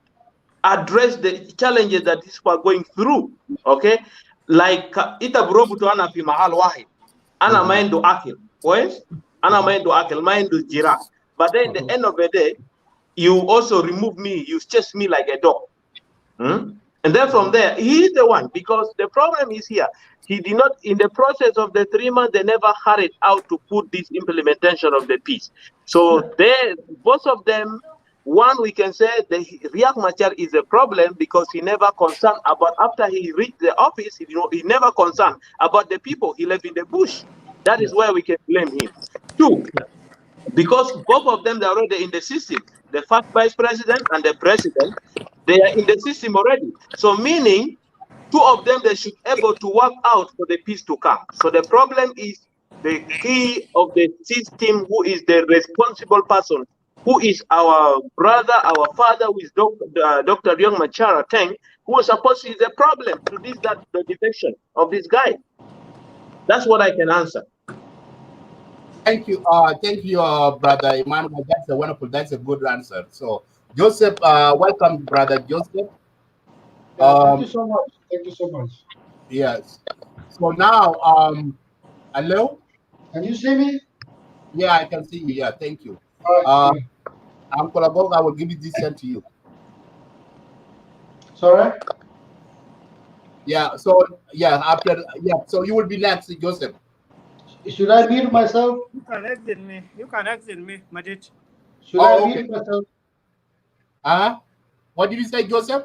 address the challenges that these were going through, okay? Like ita burobutu ana fi mahal wahid. Ana maindu akil. Ana maindu jira. But then at the end of the day, you also remove me, you chase me like a dog. And then from there, he is the one, because the problem is here. He did not, in the process of the 3 months, they never hurried out to put this implementation of the peace. So both of them, one, we can say that Riek Machar is a problem because he never concerned about, after he reached the office, he never concerned about the people he left in the bush. That is where we can blame him. Two, because both of them, they're already in the system. The first vice president and the president, they are in the system already. So meaning, two of them, they should be able to work out for the peace to come. So the problem is the key of the system, who is the responsible person, who is our brother, our father, who is Dr. Riek Machar Teng, who was supposed to be the problem to the defection of this guy. That's what I can answer. Thank you, brother Emmanuel. That's a good answer. So, Joseph, welcome, brother Joseph. Thank you so much. Thank you so much. Yes. So now, hello? Can you see me? Yeah, I can see you. Yeah, thank you. Uncle Abog, I will give this sent to you. Sorry? Yeah, so, so you will be next, Joseph. Should I mute myself? You can exit me, Majid. Should I mute myself? What did you say, Joseph?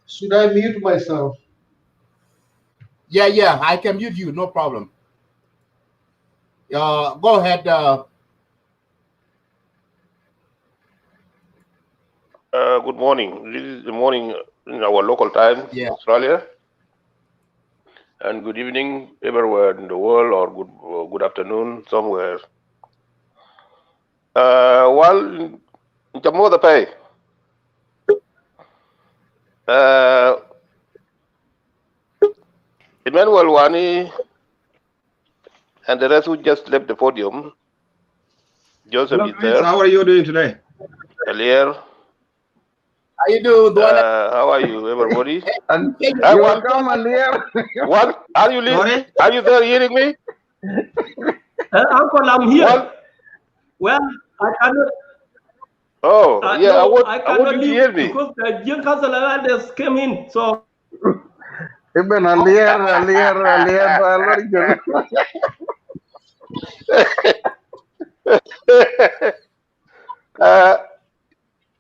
Should I mute myself? Yeah, I can mute you, no problem. Go ahead. Good morning. This is the morning in our local time, Australia. And good evening everywhere in the world, or good afternoon somewhere. Well, in Jammu Pay, Emmanuel Wani and the rest who just left the podium. Joseph is there. How are you doing today? Alier. How you doing? How are you, everybody? Welcome, Alier. What? Are you listening? Are you there hearing me? Uncle, I'm here. Well, I cannot. Oh, yeah, no, I want you to hear me. Because the young council elders came in, so. Even Alier.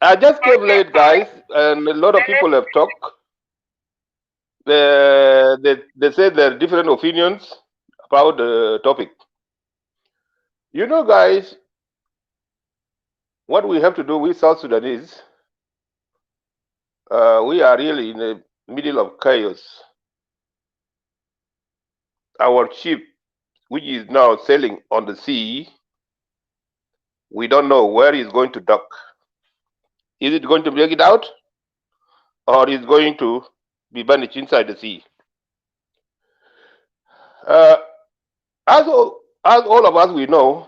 I just came late, guys, and a lot of people have talked. They say there are different opinions about the topic. You know, guys, what we have to do with South Sudanese, we are really in the middle of chaos. Our ship, which is now sailing on the sea, we don't know where it's going to dock. Is it going to make it out, or is it going to be vanished inside the sea? As all of us we know,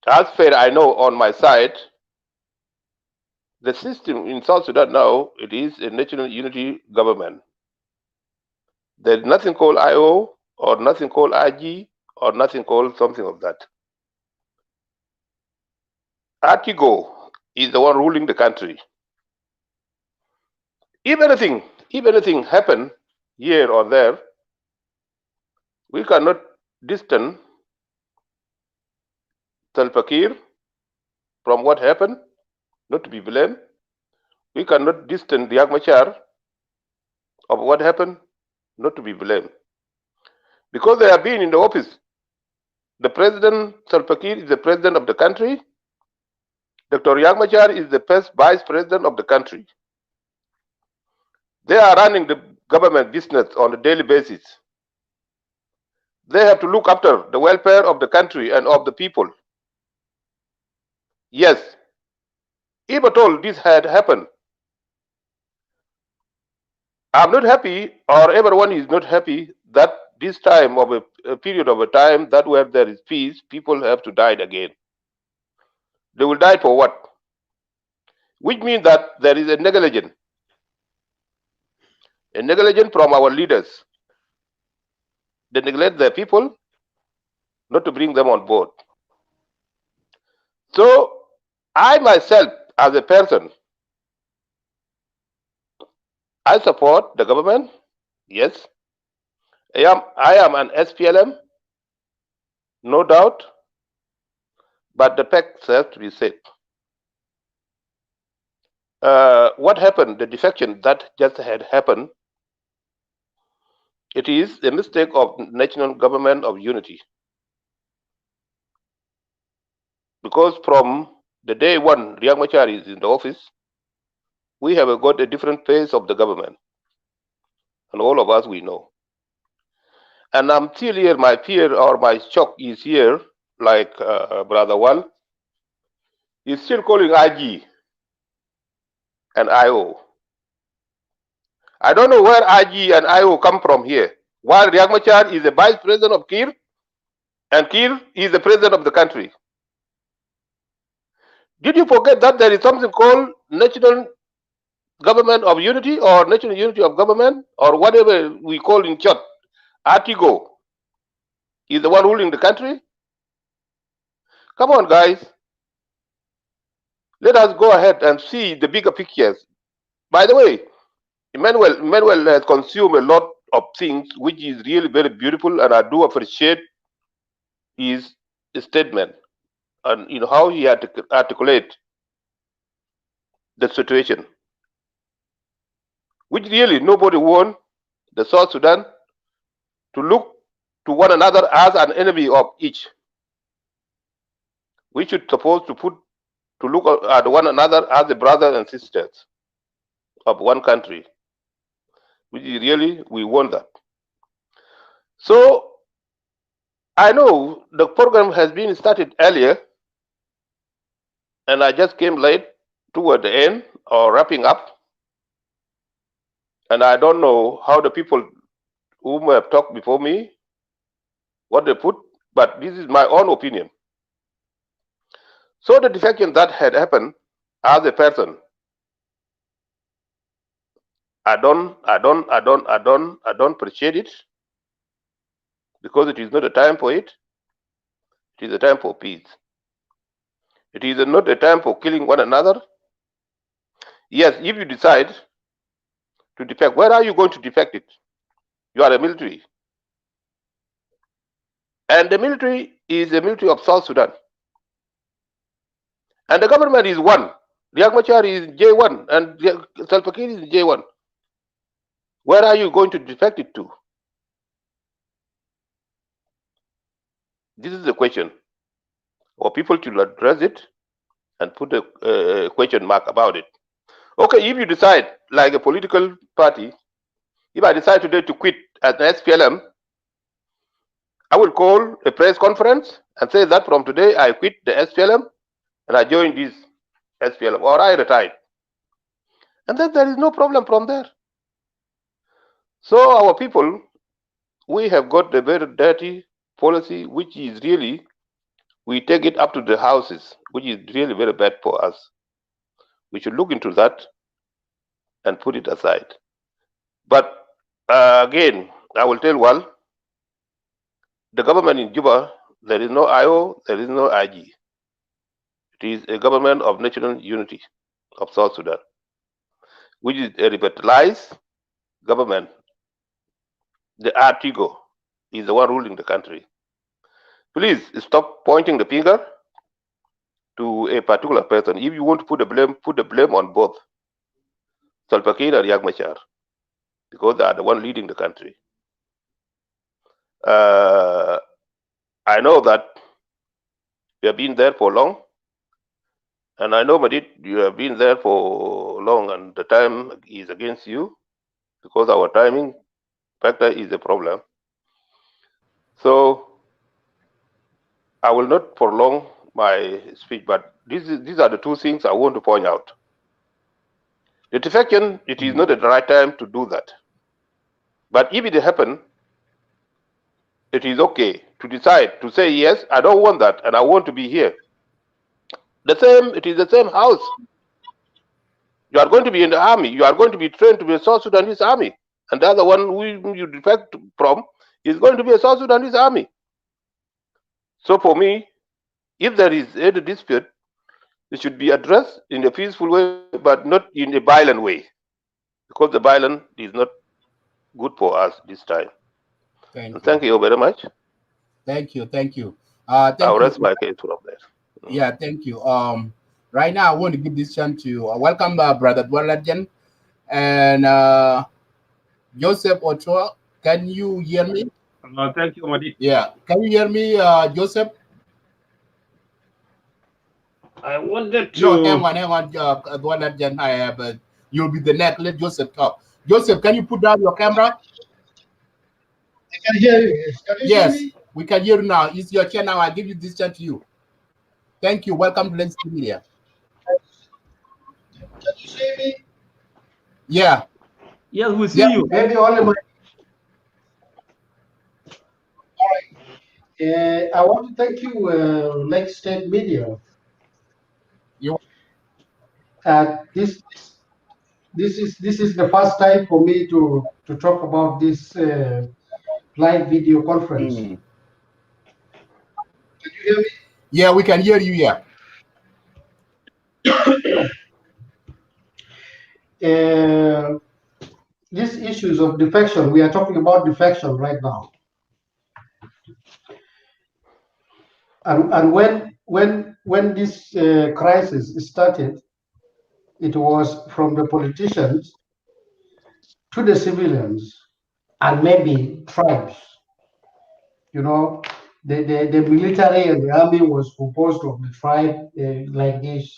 as fair I know on my side, the system in South Sudan now, it is a national unity government. There's nothing called IO or nothing called IG or nothing called something of that. Artigo is the one ruling the country. If anything happen here or there, we cannot distance Salva Kiir from what happened, not to be blamed. We cannot distance Riek Machar of what happened, not to be blamed. Because they have been in the office. The president, Salva Kiir, is the president of the country. Dr. Riek Machar is the first vice president of the country. They are running the government business on a daily basis. They have to look after the welfare of the country and of the people. Yes, if at all this had happened, I'm not happy, or everyone is not happy, that this time of a period of a time that where there is peace, people have to die again. They will die for what? Which means that there is a negligence from our leaders. They neglect their people, not to bring them on board. So I myself, as a person, I support the government. Yes, I am an SPLM, no doubt, but the facts have to be said. What happened, the defection that just had happened, it is a mistake of national government of unity. Because from the day one Riek Machar is in the office, we have got a different phase of the government. And all of us, we know. And I'm still here, my fear or my shock is here, like Brother Wal, is still calling IG and IO. I don't know where IG and IO come from here. While Riek Machar is the vice president of Kir, and Kir is the president of the country. Did you forget that there is something called national government of unity or national unity of government or whatever we call in short? Artigo is the one ruling the country. Come on, guys. Let us go ahead and see the bigger pictures. By the way, Emmanuel has consumed a lot of things which is really very beautiful, and I do appreciate his statement and how he articulate the situation, which really nobody want the South Sudan to look to one another as an enemy of each. We should suppose to look at one another as the brothers and sisters of one country, which is really, we want that. So I know the program has been started earlier, and I just came late toward the end or wrapping up. And I don't know how the people who have talked before me, what they put, but this is my own opinion. So the defection that had happened, as a person, I don't appreciate it, because it is not a time for it. It is a time for peace. It is not a time for killing one another. Yes, if you decide to defect, where are you going to defect it? You are a military. And the military is the military of South Sudan. And the government is one. Riek Machar is J1 and Salva Kiir is J1. Where are you going to defect it to? This is the question. Or people should address it and put a question mark about it. Okay, if you decide, like a political party, if I decide today to quit as an SPLM, I will call a press conference and say that from today I quit the SPLM and I join this SPLM, or I retired. And then there is no problem from there. So our people, we have got a very dirty policy, which is really, we take it up to the houses, which is really very bad for us. We should look into that and put it aside. But again, I will tell one, the government in Juba, there is no IO, there is no IG. It is a government of national unity of South Sudan, which is a revitalized government. The Artigo is the one ruling the country. Please stop pointing the finger to a particular person. If you want to put the blame on both Salva Kiir and Riek Machar, because they are the one leading the country. I know that you have been there for long, and I know, Madid, you have been there for long, and the time is against you, because our timing factor is a problem. So I will not prolong my speech, but these are the two things I want to point out. The defection, it is not the right time to do that. But if it happens, it is okay to decide to say, yes, I don't want that, and I want to be here. It is the same house. You are going to be in the army. You are going to be trained to be a South Sudanese army. And the other one who you defect from is going to be a South Sudanese army. So for me, if there is any dispute, it should be addressed in a peaceful way, but not in a violent way, because the violence is not good for us this time. Thank you very much. Thank you. I'll rest my case from there. Yeah, thank you. Right now, I want to give this chance to welcome Brother Dwalajan and Joseph Ochoa. Can you hear me? Thank you, Madi. Yeah, can you hear me, Joseph? I wanted to. No, hang on, Dwalajan. I have. You'll be the next. Let Joseph talk. Joseph, can you put down your camera? I can hear you. Can you yes, hear me? We can hear you now. It's your chair now. I give you this chance to you. Thank you. Welcome to Lens Media. Can you see me? Yeah. Yes, we see you. Maybe only my. All right. I want to thank you, Lake State Media. This is the first time for me to talk about this live video conference. Can you hear me? Yeah, we can hear you. Yeah. These issues of defection, we are talking about defection right now. And when this crisis started, it was from the politicians to the civilians and maybe tribes. You know, the military and the army was composed of the tribe like this.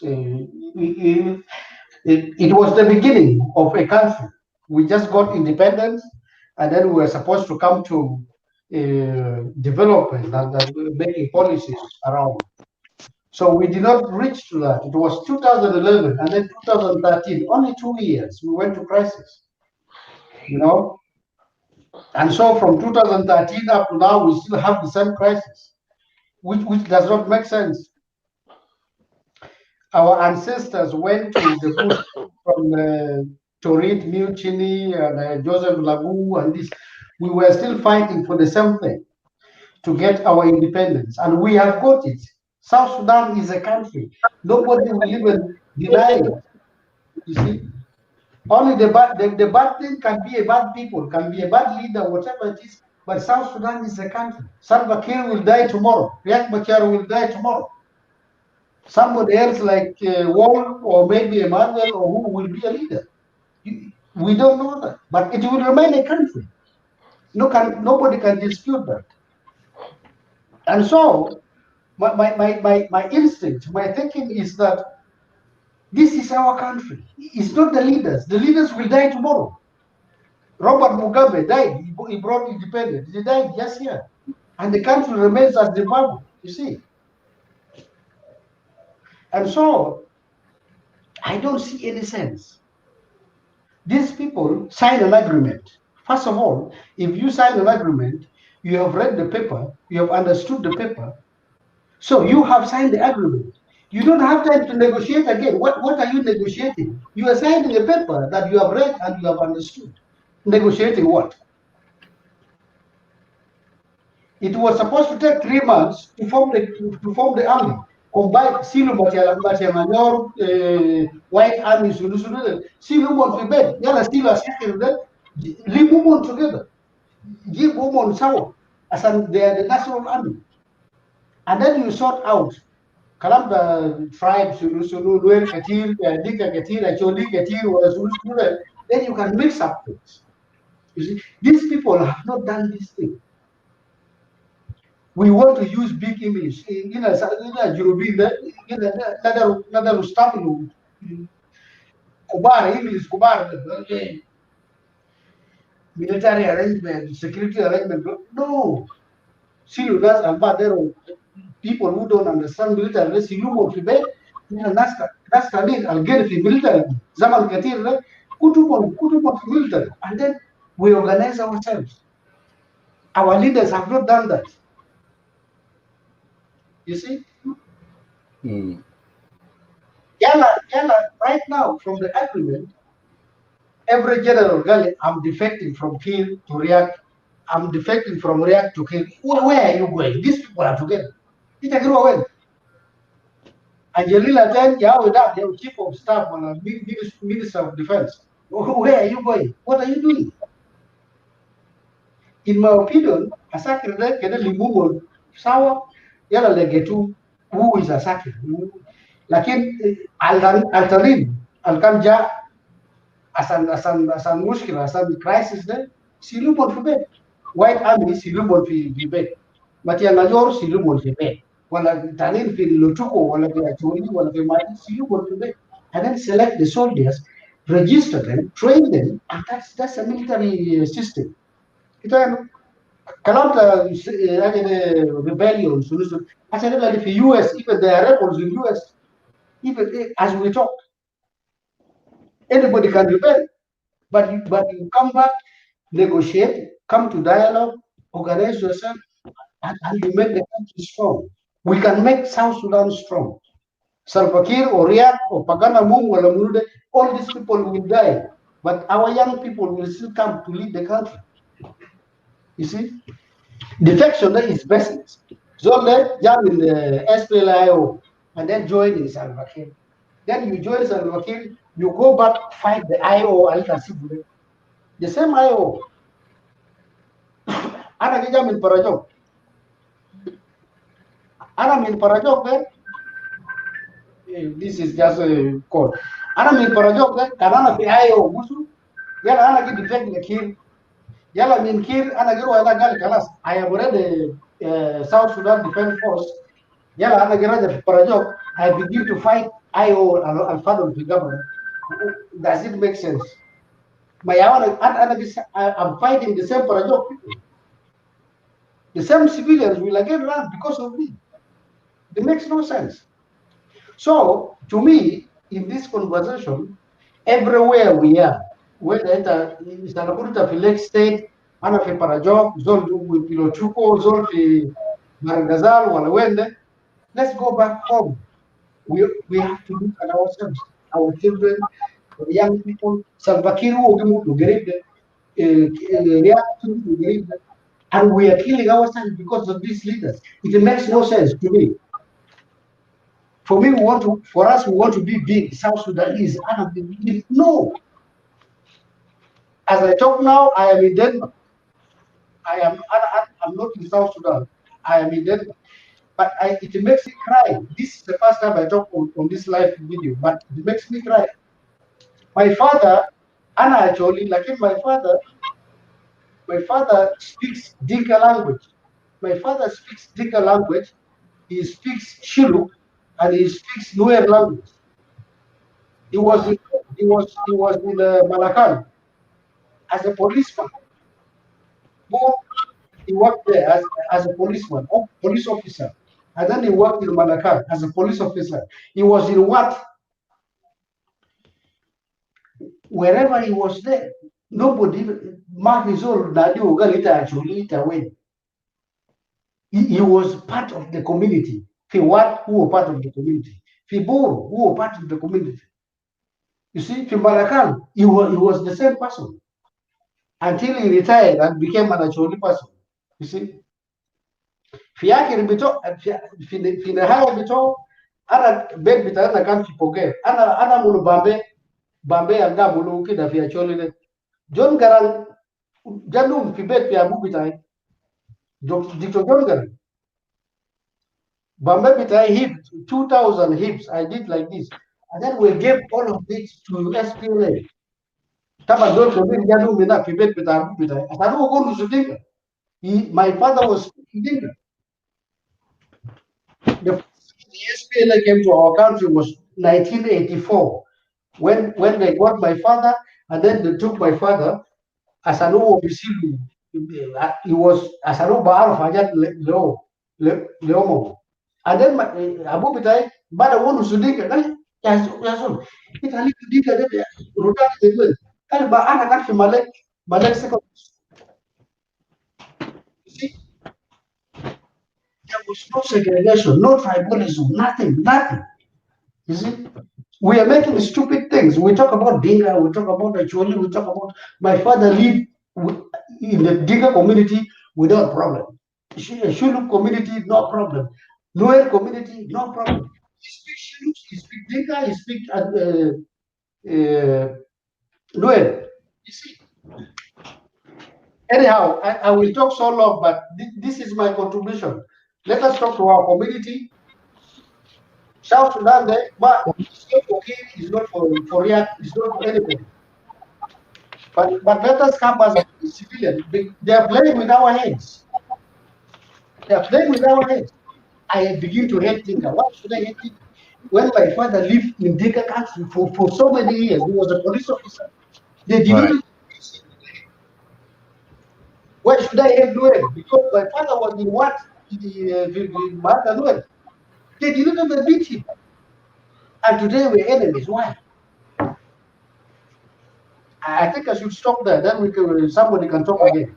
It was the beginning of a country. We just got independence, and then we were supposed to come to development and making policies around. So we did not reach to that. It was 2011 and then 2013, only 2 years, we went to crisis, you know. And so from 2013 up to now, we still have the same crisis, which does not make sense. Our ancestors went to the bush from Torit, Mutiny, and Joseph Lagu, and this. We were still fighting for the same thing, to get our independence, and we have got it. South Sudan is a country. Nobody will even deny it. You see, only the bad thing can be a bad people, can be a bad leader, whatever it is. But South Sudan is a country. Salva Kiir will die tomorrow. Riek Machar will die tomorrow. Somebody else like Wall or maybe Emmanuel or who will be a leader. We don't know that. But it will remain a country. Nobody can dispute that. And so my instinct, my thinking is that this is our country. It's not the leaders. The leaders will die tomorrow. Robert Mugabe died. He brought independence. He died just here. And the country remains as Zimbabwe, you see. And so I don't see any sense. These people sign an agreement. First of all, if you sign an agreement, you have read the paper, you have understood the paper, so you have signed the agreement. You don't have time to negotiate again. What are you negotiating? You are signing a paper that you have read and you have understood. Negotiating what? It was supposed to take 3 months to form the army. Combine Silu Matianganyor, White Army, Silu Monfibet, Yala Silu Asakir, leave women together. Give women sour as they are the national army. And then you sort out Kalam tribes, Nuer Katir, Dika Katir, Acholi Katir, then you can mix up things. You see, these people have not done this thing. We want to use big English. Another stuff Kubar, English, Kubar, military arrangement, security arrangement. No. See, that's about people who don't understand military. Let's see, you want to be. That's Khalid Al-Gherfi military. Zaman Katir, Kutubon military. And then we organize ourselves. Our leaders have not done that. You see? Yala, right now, from the agreement, every general Gali, I'm defecting from Kir to React. I'm defecting from React to Kir. Where are you going? These people are together. It can go away. Angelina then, the chief of staff and minister of defense. Where are you going? What are you doing? In my opinion, a secretary can remove Sawa, Yala Legetu, who is a secretary. Lakin Altarin, Alkanja, asan mushkila, asan crisis there, silumon fi bet. White Army silumon fi bet. Matianganyor silumon fi bet. Wala tanin fi Lotuko, wala fi Acholi, wala fi Mali, silumon fi bet. And then select the soldiers, register them, train them, and that's a military system. Kita cannot rebellion solution. I said like if US, even there are rebels in US, even as we talk, anybody can rebel. But you come back, negotiate, come to dialogue, organize yourself, and you make the country strong. We can make South Sudan strong. Salva Kiir or Riek or Pagana Mum or Lamurude, all these people will die. But our young people will still come to lead the country. You see? Defection is business. Zolde jump in the SPLM and then join in Salva Kiir. Then you join Salva Kiir, you go back, fight the IO Al-Kasibule. The same IO. Ana kijam in Parajok. Ana min Parajok there. This is just a code. Ana min Parajok there. Kanana fi IO musu. Yala ana ki defect the Kiir. Yala min Kiir ana giru ana gal kalas. I have already South Sudan Defense Force. Yala ana gira the Parajok. I begin to fight IO al-Fadl fi government. Does it make sense? I'm fighting the same Parajok people. The same civilians will again run because of me. It makes no sense. So, to me, in this conversation, everywhere we are, whether it's a Lake State, Ana fi Parajok, Zol Pilochuko, Zol fi Maragazal, Walawende, let's go back home. We have to look at ourselves, our children, our young people. Salva Kiir to get it, and we are killing ourselves because of these leaders. It makes no sense to me. For me, we want to be big. South Sudanese, no. As I talk now, I am in Denmark. I'm not in South Sudan. I am in Denver. But it makes me cry. This is the first time I talk on this live video, but it makes me cry. My father, Anna actually, like my father speaks Dinka language. My father speaks Dinka language. He speaks Shiluk, and he speaks Nuer language. He was in Malakal as a policeman. He worked there as a policeman, police officer, and then he worked in Malakal as a police officer. He was in what? Wherever he was there, nobody mark his own daddy actually away. He was part of the community. What who were part of the community? Fibor who were part of the community. You see, Fimbarakan, he was the same person until he retired and became an actually person. You see, Fiaki Ribito, Finahaya Bito, Ana bed bitana kan Fipoge, Ana Mulu Bambe and Damulu Kida Fiacholi. John Garan, Janum Fibet Fiabu Bitai, Dr. John Garan. Bambe Bitai hip 2,000 hips. I did like this. And then we gave all of this to SPLM. Taba don't forget Janum Mina Fibet Bitabu Bitai. I don't go to Sudinga. My father was Sudinga. The SPLM came to our country was 1984 when they got my father and then they took my father as an Bisilu. He was as an Baar of Hajat Leomo. And then Abu Bitai, but I want to dig it. It's a little dig it. Ruta is well. And but I can't feel Malek second. You see, there was no segregation, no tribalism, nothing. You see, we are making stupid things. We talk about Dinga, we talk about Acholi, we talk about my father lived in the Dinga community without problem. Shuluk community, no problem. Nuer community, no problem. He speaks Shuluk, he speaks Dinka, he speaks Nuer. You see. Anyhow, I will talk so long, but this is my contribution. Let us talk to our community. South Sudan, but it's not for Kir, it's not for Riyadh, it's not for anybody. But let us come as a civilian. They are playing with our heads. They are playing with our heads. I begin to hate Dinka. Why should I hate Dinka? When my father lived in Dinka country for so many years, he was a police officer. They didn't. Why should I hate Noel? Because my father was in what? They didn't even beat him. And today we're enemies. Why? I think I should stop there. Then somebody can talk again.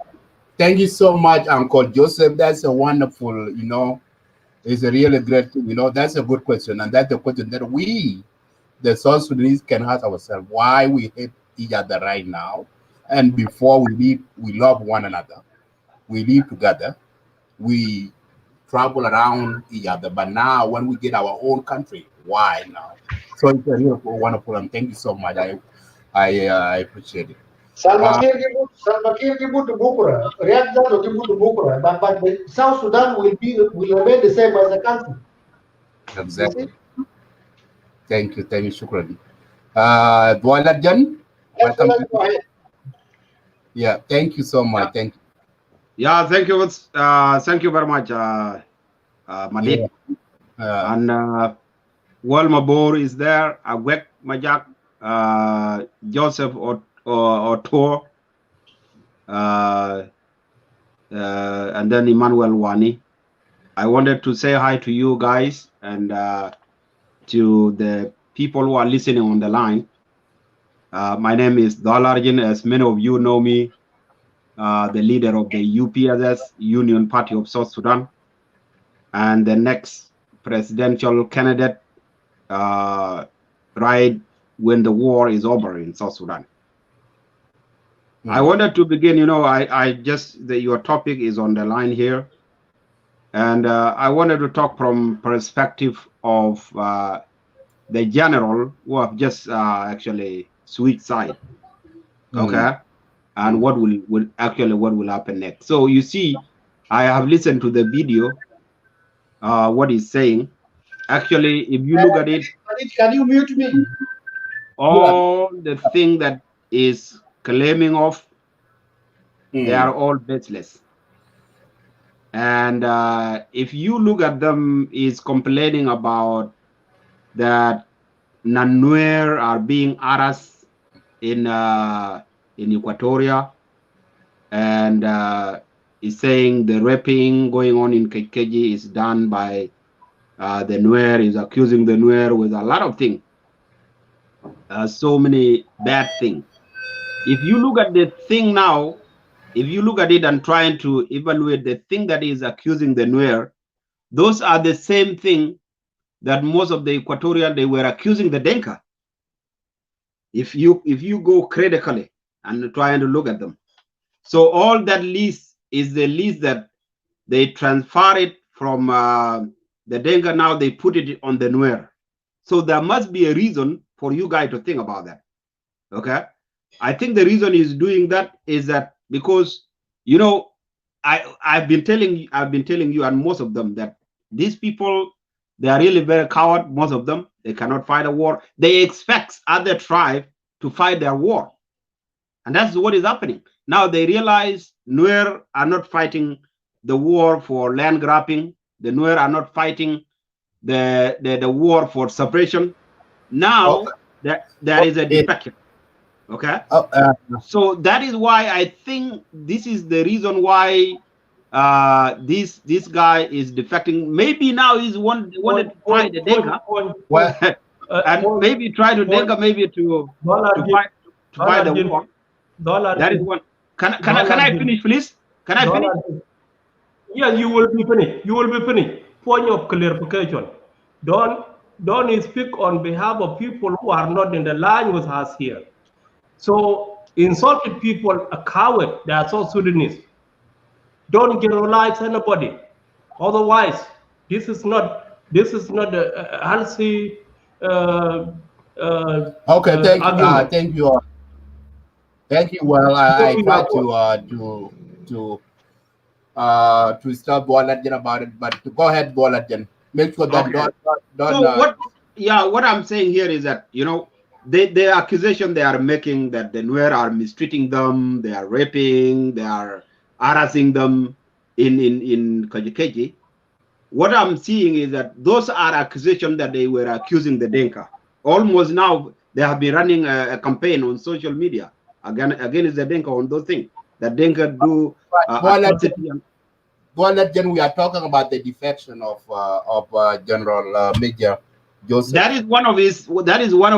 Thank you so much, Uncle Joseph. That's a wonderful, it's a really great, that's a good question. And that's the question that we, the South Sudanese, can ask ourselves, why we hate each other right now. And before we live, we love one another. We live together. We travel around each other. But now when we get our own country, why now? So it's a really wonderful, and thank you so much. I appreciate it. Salva Kiir give to Bukura. Riyadh give to Bukura. But South Sudan will remain the same as a country. Exactly. Thank you, Shukran. Dwalajan, welcome. Go ahead. Yeah, thank you so much. Thank you. Yeah, thank you. Thank you very much, Madid. Yeah. And Wal Mabor is there. Awek Majak, Joseph Otor, and then Emmanuel Wani. I wanted to say hi to you guys and to the people who are listening on the line. My name is Dalarjin, as many of you know me, the leader of the UPSS, Union Party of South Sudan, and the next presidential candidate right when the war is over in South Sudan. I wanted to begin, your topic is on the line here. And I wanted to talk from perspective of the general who have just actually switched side. Okay. and what will happen next. So you see, I have listened to the video, what he's saying. Actually, if you look at it, can you mute me? All the thing that is claiming of, they are all baseless. And if you look at them, is complaining about that Nanuer are being harassed in Equatoria, and is saying the raping going on in Kekeji is done by the Nuer, is accusing the Nuer with a lot of things, so many bad things. If you look at the thing now, if you look at it and trying to evaluate the thing that is accusing the Nuer, those are the same thing that most of the Equatorial, they were accusing the Denka. If you go critically and trying to look at them. So all that list is the list that they transfer it from the Denka, now they put it on the Nuer. So there must be a reason for you guys to think about that. Okay? I think the reason he's doing that is that because, you know, I've been telling you and most of them that these people, they are really very coward. Most of them, they cannot fight a war. They expect other tribe to fight their war, and that's what is happening now. They realize Nuer are not fighting the war for land grabbing. The Nuer are not fighting the war for separation. Now there is a defection. Okay. So that is why I think this is the reason why this guy is defecting. Maybe now he's wanted to try the Denka, and maybe try to Denka maybe to fight the war. That is one. Can I finish, please? Can I finish? Yeah, you will be finished. You will be finished. Point of clarification. Don't speak on behalf of people who are not in the line with us here. So insulted people a coward. They are South Sudanese. Don't generalize anybody. Otherwise, this is not a healthy. Okay, thank you. Thank you. Well, I tried to stop Boladjan about it, but go ahead, Boladjan. Make sure that what I'm saying here is that, you know, the accusation they are making that the Nuer are mistreating them, they are raping, they are harassing them in Kajukeji. What I'm seeing is that those are accusations that they were accusing the Denka. Almost now they have been running a campaign on social media against the Denka on those things that Denka do. Boladjan, we are talking about the defection of General Major Joseph. That is one of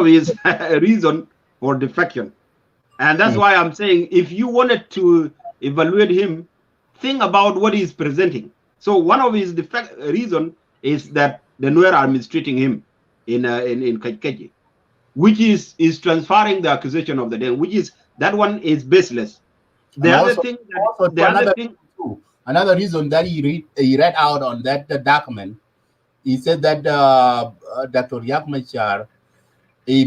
his reason for defection, and that's why I'm saying if you wanted to evaluate him, think about what he's presenting. So one of his reason is that the Nuer are mistreating him in Kajukeji, which is transferring the accusation of the Denka, which is that one is baseless. Another reason that he read out on that document, he said that Dr. Riek Machar, he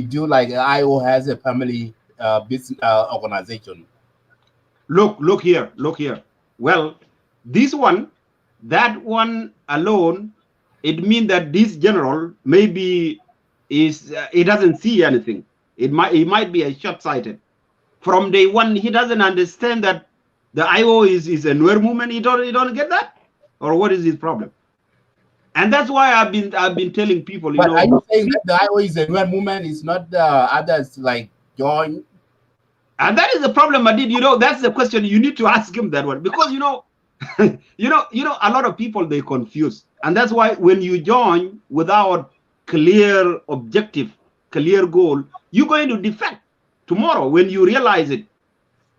do like IO has a family business organization. Look here. Well, that one alone, it means that this general maybe he doesn't see anything. He might be a short-sighted. From day one, he doesn't understand that the IO is a Nuer movement. He don't get that, or what is his problem? And that's why I've been telling people. But are you saying that the IO is a Nuer movement? Is not the others like join? And that is the problem, Adid. You know, that's the question you need to ask him that one, because you know, a lot of people, they confuse, and that's why when you join without clear objective, clear goal, you're going to defect tomorrow when you realize it.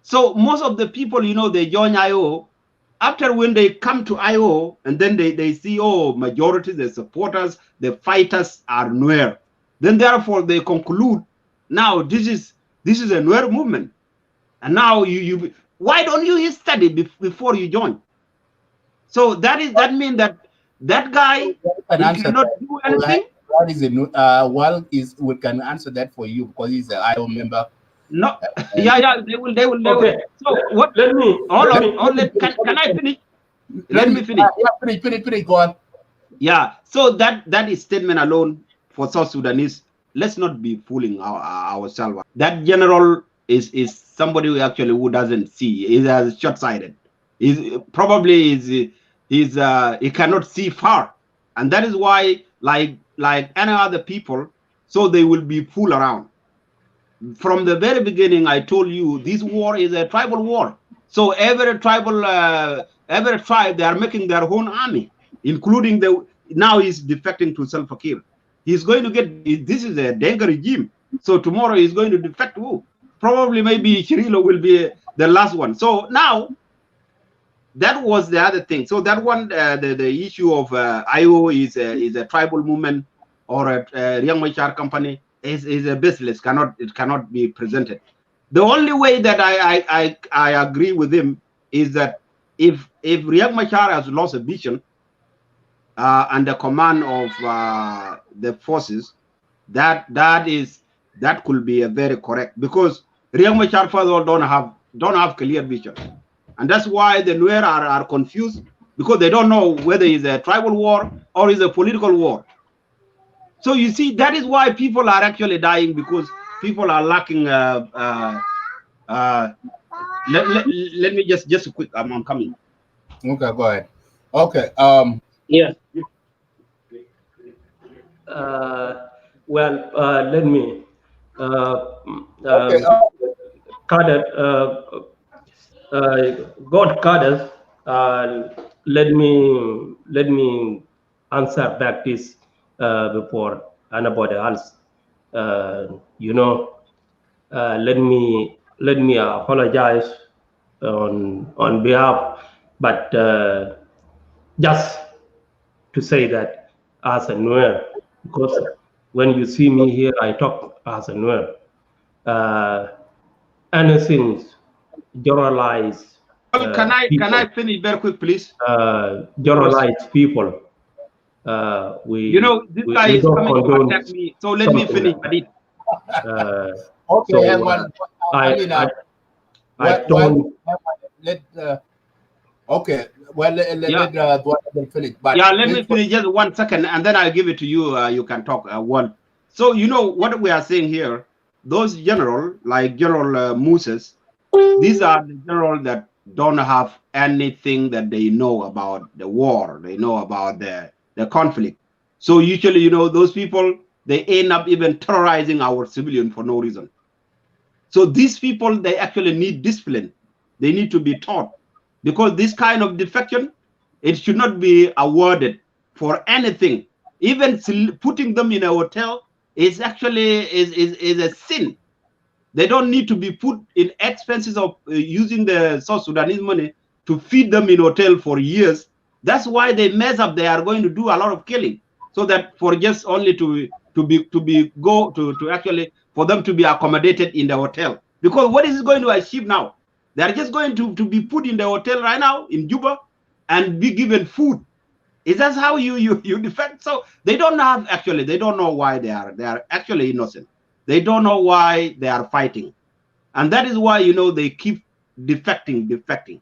So most of the people, you know, they join IO. After when they come to IO and then they see, oh, majority, the supporters, the fighters are Nuer. Then therefore they conclude, now this is a Nuer movement. And now you why don't you study before you join? So that means that guy cannot do anything. We can answer that for you because he's an IO member. No, yeah, they will. Okay. So what? Let me. Can I finish? Let me finish. Yeah, finish. Go on. Yeah. So that is statement alone for South Sudanese. Let's not be fooling ourselves. That general is somebody who doesn't see. He's short-sighted. He cannot see far, and that is why, like any other people, so they will be fooled around. From the very beginning, I told you this war is a tribal war. So every tribe, they are making their own army, including now he's defecting to Salva Kiir. He's going to get, this is a Denga regime. So tomorrow he's going to defect who? Probably maybe Chirilo will be the last one. So now, that was the other thing. So that one, the issue of IO is a tribal movement or a Riek Machar company is a baseless. It cannot be presented. The only way that I agree with him is that if Riek Machar has lost a vision and the command of the forces, that could be a very correct, because Riek Machar first of all don't have clear vision. And that's why the Nuer are confused, because they don't know whether it's a tribal war or it's a political war. So you see, that is why people are actually dying, because people are lacking. Let me just quick. I'm coming. Okay, go ahead. Okay. Yeah. Well, let me. Okay. God Kadas, let me answer back this before anybody else. Let me apologize on behalf, but just to say that as a Nuer, because when you see me here, I talk as a Nuer. Anything generalized. Can I finish very quick, please? Generalized people. This guy is coming to attack me. So let me finish. Okay, okay. Well, let finish. But yeah, let me finish just 1 second, and then I'll give it to you. You can talk one. So what we are saying here. Those general, like General Moses, these are the general that don't have anything that they know about the war. They know about the conflict. So usually, those people, they end up even terrorizing our civilian for no reason. So these people, they actually need discipline. They need to be taught, because this kind of defection, it should not be awarded for anything. Even putting them in a hotel is actually is a sin. They don't need to be put in expenses of using the South Sudanese money to feed them in hotel for years. That's why they mess up. They are going to do a lot of killing, so that for just only for them to be accommodated in the hotel. Because what is it going to achieve now? They are just going to be put in the hotel right now in Juba and be given food. Is that how you defect? So they don't know why they are actually innocent. They don't know why they are fighting. And that is why, they keep defecting.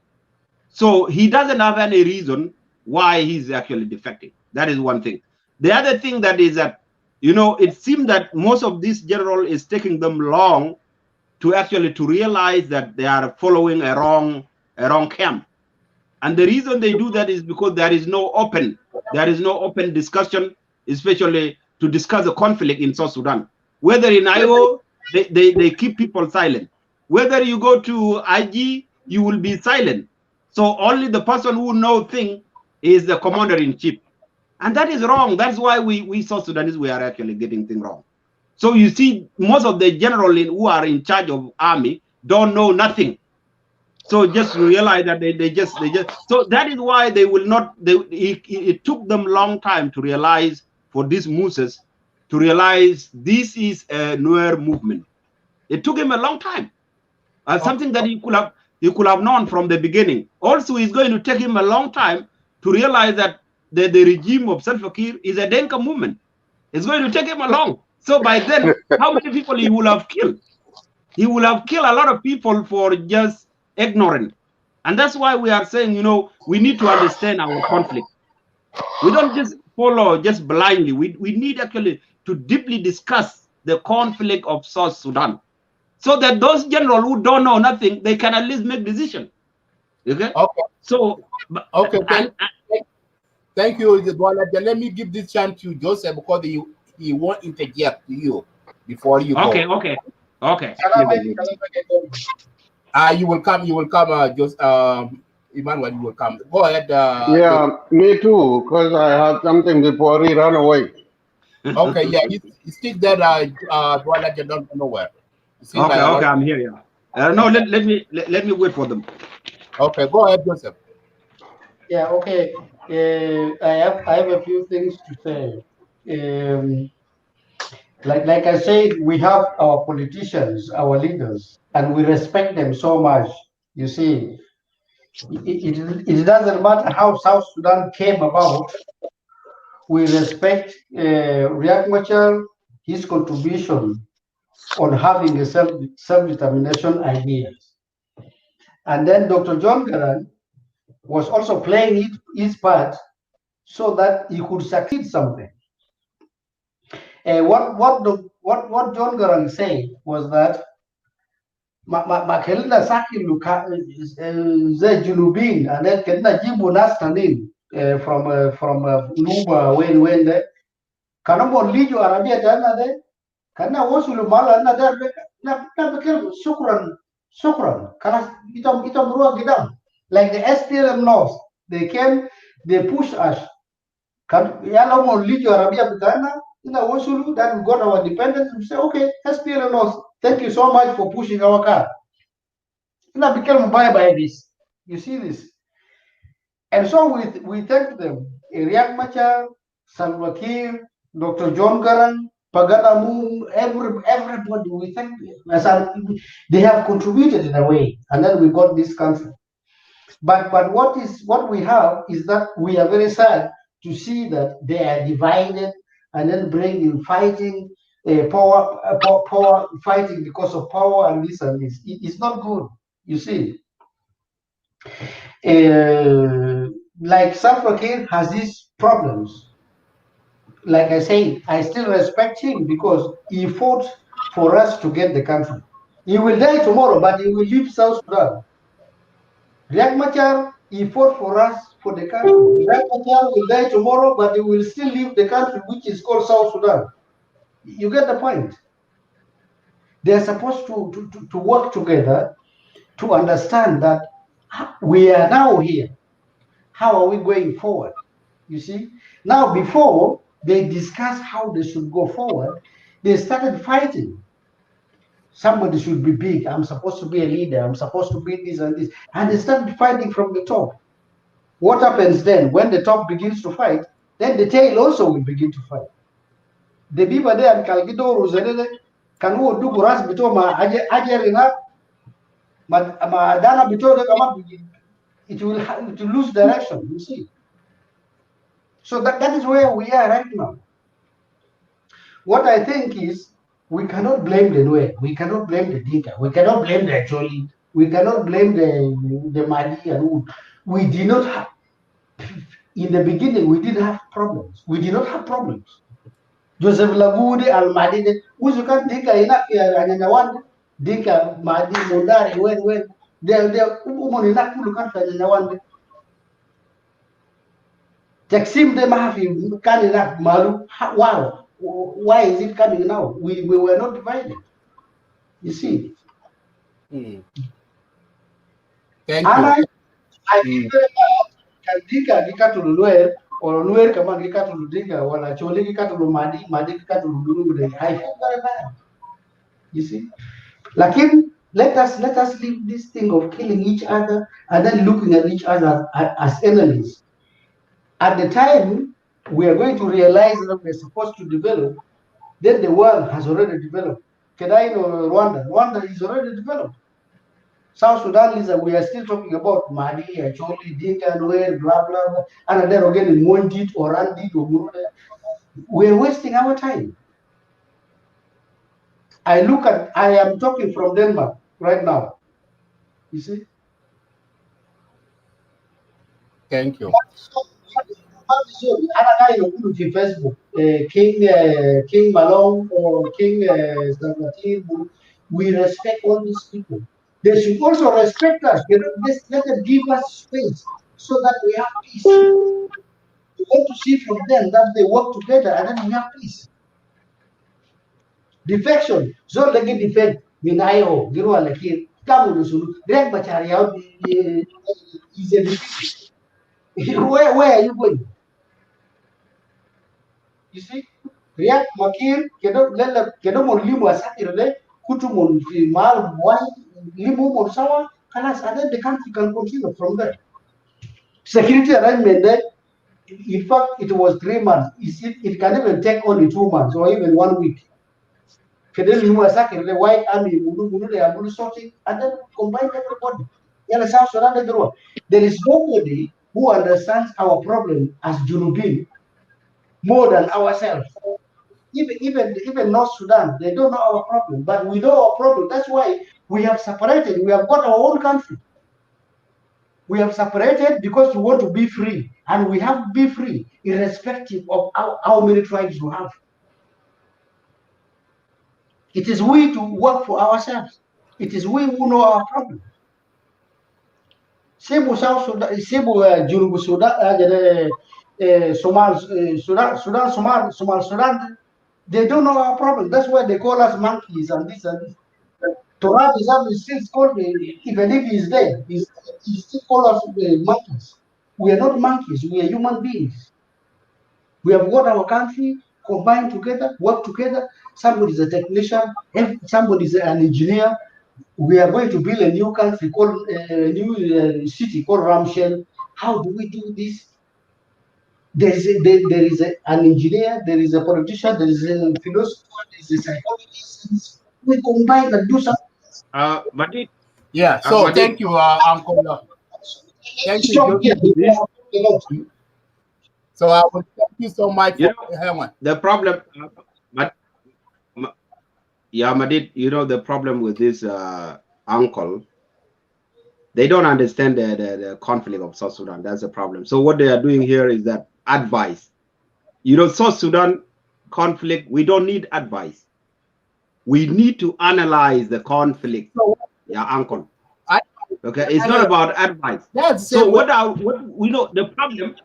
So he doesn't have any reason why he's actually defecting. That is one thing. The other thing that is that, it seems that most of this general is taking them long to realize that they are following a wrong camp. And the reason they do that is because there is no open discussion, especially to discuss the conflict in South Sudan. Whether in IO, they keep people silent. Whether you go to IG, you will be silent. So only the person who knows things is the commander-in-chief. And that is wrong. That's why we South Sudanese, we are actually getting things wrong. So you see, most of the generals who are in charge of army don't know nothing. So just realize that they just so that is why they will not. It took them a long time to realize, for these Moses to realize this is a Nuer movement. It took him a long time. Something that he could have known from the beginning. Also, it's going to take him a long time to realize that the regime of Salva Kiir is a Denka movement. It's going to take him along. So by then, how many people he will have killed? He will have killed a lot of people for just ignorant. And that's why we are saying, you know, we need to understand our conflict. We don't just follow just blindly. We need actually to deeply discuss the conflict of South Sudan, so that those generals who don't know nothing, they can at least make decision. Okay. Okay. So okay. Thank you, Isabella. Let me give this chance to Joseph because he won't interject to you before you go. Okay. You will come. Just Emmanuel, you will come. Go ahead. Yeah, me too, because I have something before he run away. Okay, yeah, you stick there. Don't go nowhere. Okay, I'm here. Yeah. No, let me wait for them. Okay, go ahead, Joseph. Yeah. Okay. I have a few things to say. Like I said, we have our politicians, our leaders, and we respect them so much. You see, it doesn't matter how South Sudan came about. We respect Riek Machar, his contribution on having a self-determination ideas. And then Dr. John Garang was also playing his part so that he could succeed something. What John Garang said was that ma kelina sakin zai junubin and then kelina jibu nas tanin from Nuba when de kana mo lijo arabia tana de kana wasulu mala na de na bekel shukran kana itam ruwa gidam like the SPLM knows they push us kan yala mo lijo arabia bitana ina wasulu that we got our independence. We say okay, SPLM knows, thank you so much for pushing our car. Ina became by this. You see this. And so we thank them. Riek Machar, Salva Kiir, Dr. John Garang, Paganamu, everybody, we thank them. They have contributed in a way, and then we got this country. But what we have is that we are very sad to see that they are divided and then bringing fighting, power fighting because of power and this and this. It's not good. You see, like Salva Kiir has these problems. Like I say, I still respect him because he fought for us to get the country. He will die tomorrow, but he will leave South Sudan. Riek Machar, he fought for us for the country. Riek Machar will die tomorrow, but he will still leave the country, which is called South Sudan. You get the point? They are supposed to work together to understand that we are now here. How are we going forward? You see? Now, before they discuss how they should go forward, they started fighting. Somebody should be big. I'm supposed to be a leader. I'm supposed to be this and this. And they started fighting from the top. What happens then? When the top begins to fight, then the tail also will begin to fight. The people there and Kalkido Ruzerele can do Guras Bitoma Ajerina, Madana Bito, it will lose direction, you see. So that is where we are right now. What I think is we cannot blame the Nuer, we cannot blame the Dinka, we cannot blame the Acholi, we cannot blame the Mali and Wood. We did not have, in the beginning, we didn't have problems. We did not have problems. Joseph Lagude, Al-Madi, Uzukan Dinka, Inawan, Dinka, Madi, Mundari, when they're women in that Kulukan, Inawan. Taksim de Mahafi, Kanina, Malu, wow, why is it coming now? We were not divided. You see. Thank you. I feel can Dinka Gika to Luer or Luer Kaman Gika to Dinka or Acholi Gika to Madi, Madi Gika to Lulu. I feel very bad. You see. Like let us leave this thing of killing each other and then looking at each other as enemies. At the time we are going to realize that we're supposed to develop, then the world has already developed. Kedai or Rwanda is already developed. South Sudan is we are still talking about Mali, Acholi, Dinka, Nuer, blah, blah, blah. And then again in Mondit or Randit or Muruda. We're wasting our time. I am talking from Denmark right now. You see? Thank you. Facebook, King Malone or King Zagatir, we respect all these people. They should also respect us. Let them give us space so that we have peace. We want to see from them that they work together and then we have peace. Defection. So they get defect. Minayo, Giro Alakir, Kamu Greg Bacharia is a defeat. Where are you going? You see? Riak Makir, kedo mon limu asakirle, kutu mon mal why limu mon sawa, kalas, and then the country can continue from there. Security arrangement there, in fact, it was 3 months. It can even take only 2 months or even 1 week. Kedo limu asakirle, white army, they are sorting, and then combine everybody. South Sudan, there is nobody who understands our problem as Junubin more than ourselves. Even North Sudan, they don't know our problem, but we know our problem. That's why we have separated. We have got our own country. We have separated because we want to be free, and we have to be free irrespective of how many tribes we have. It is we to work for ourselves. It is we who know our problem. Same South Sudan, same Junubu Sudan, Sudan. They don't know our problem. That's why they call us monkeys and this and this. Torah is still called, even if he's dead, he still call us monkeys. We are not monkeys, we are human beings. We have got our country, combined together, work together. Somebody is a technician, somebody is an engineer. We are going to build a new country called, a new city called Ramshell. How do we do this? There is an engineer, there is a politician, there is a philosopher, there is a psychologist. We combine and do something. But yeah, so thank you, Uncle. Thank you. So I will thank you so much for the problem. Yeah, Madid, the problem with this uncle, they don't understand the conflict of South Sudan. That's the problem. So what they are doing here is that advice. South Sudan conflict, we don't need advice. We need to analyze the conflict. Yeah, uncle. Okay, it's not about advice. So we know the problem.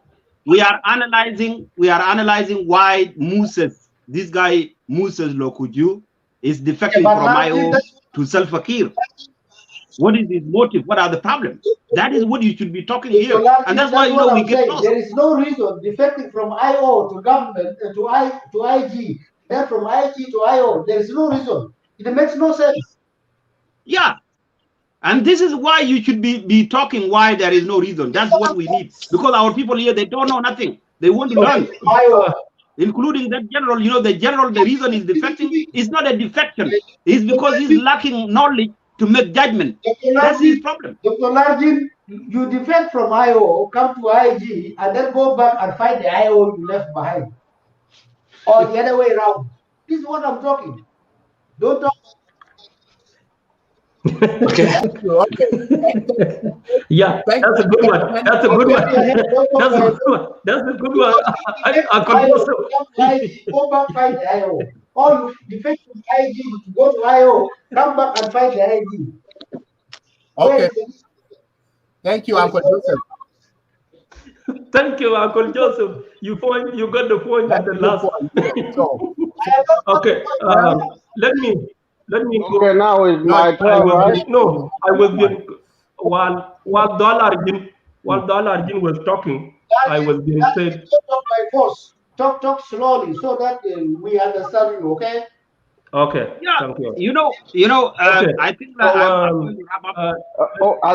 We are analyzing why this guy Moses Lokujo is defecting from IO to Salva Kiir. What is his motive? What are the problems? That is what you should be talking here, and that's why we get lost. There is no reason defecting from IO to government to IG, then from IG to IO. There is no reason. It makes no sense. Yeah, and this is why you should be talking why there is no reason. That's what we need, because our people here, they don't know nothing. They want to learn. Including that general, the reason he's defecting is not a defection. It's because he's lacking knowledge to make judgment. That's his problem. Dr. Largin, you defect from IO, come to IG, and then go back and find the IO you left behind. Or the other way around. This is what I'm talking. Don't talk. Okay. Yeah, that's a good one. That's a good one. That's a good one. That's a good one. I Go back find the IO. Or you defect from IG to go to IO, come back and find the IG. Okay. Thank you, Uncle Joseph. Thank you, Uncle Joseph. You got the point at the last. Okay. Let me go. Okay, now it's my turn, right? No, I was being while Dollarjin was talking, I was being said. Talk by force. Talk slowly so that we understand you. Okay. Okay. Yeah. Thank you. Okay. I think I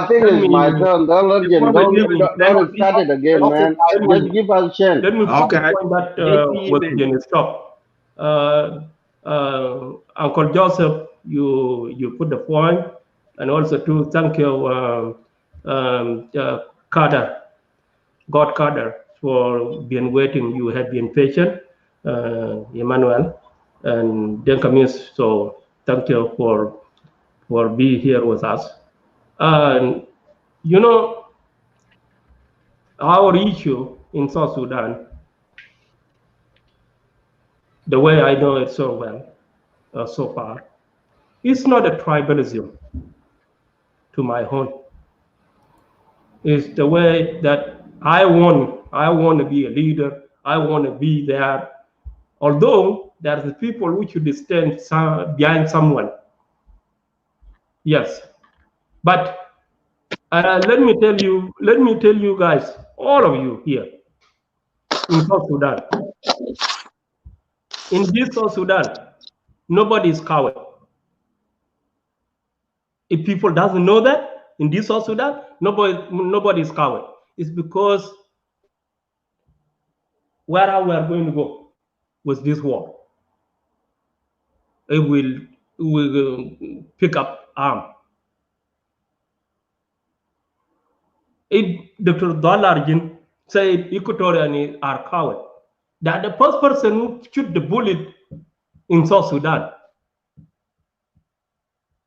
think it's my turn. Don't start it again, man. Just give us a chance. Let me put the point that was being stopped. Uncle Joseph, you put the point, and also to thank you, God Carter, for being waiting. You have been patient, Emmanuel, and Denkamis. So Thank you for being here with us. And you know, our issue in South Sudan, the way I know it so well so far, it's not a tribalism to my own. It's the way that I want to be a leader. I want to be there. Although there's the people who should stand behind someone. Yes, but let me tell you guys, all of you here in South Sudan, in this South Sudan, nobody is coward. If people doesn't know that in this South Sudan, nobody is coward. It's because where are we going to go with this war? It will pick up arm. If Dr. Dalarjin said Equatorians are coward, that the first person who shoot the bullet in South Sudan,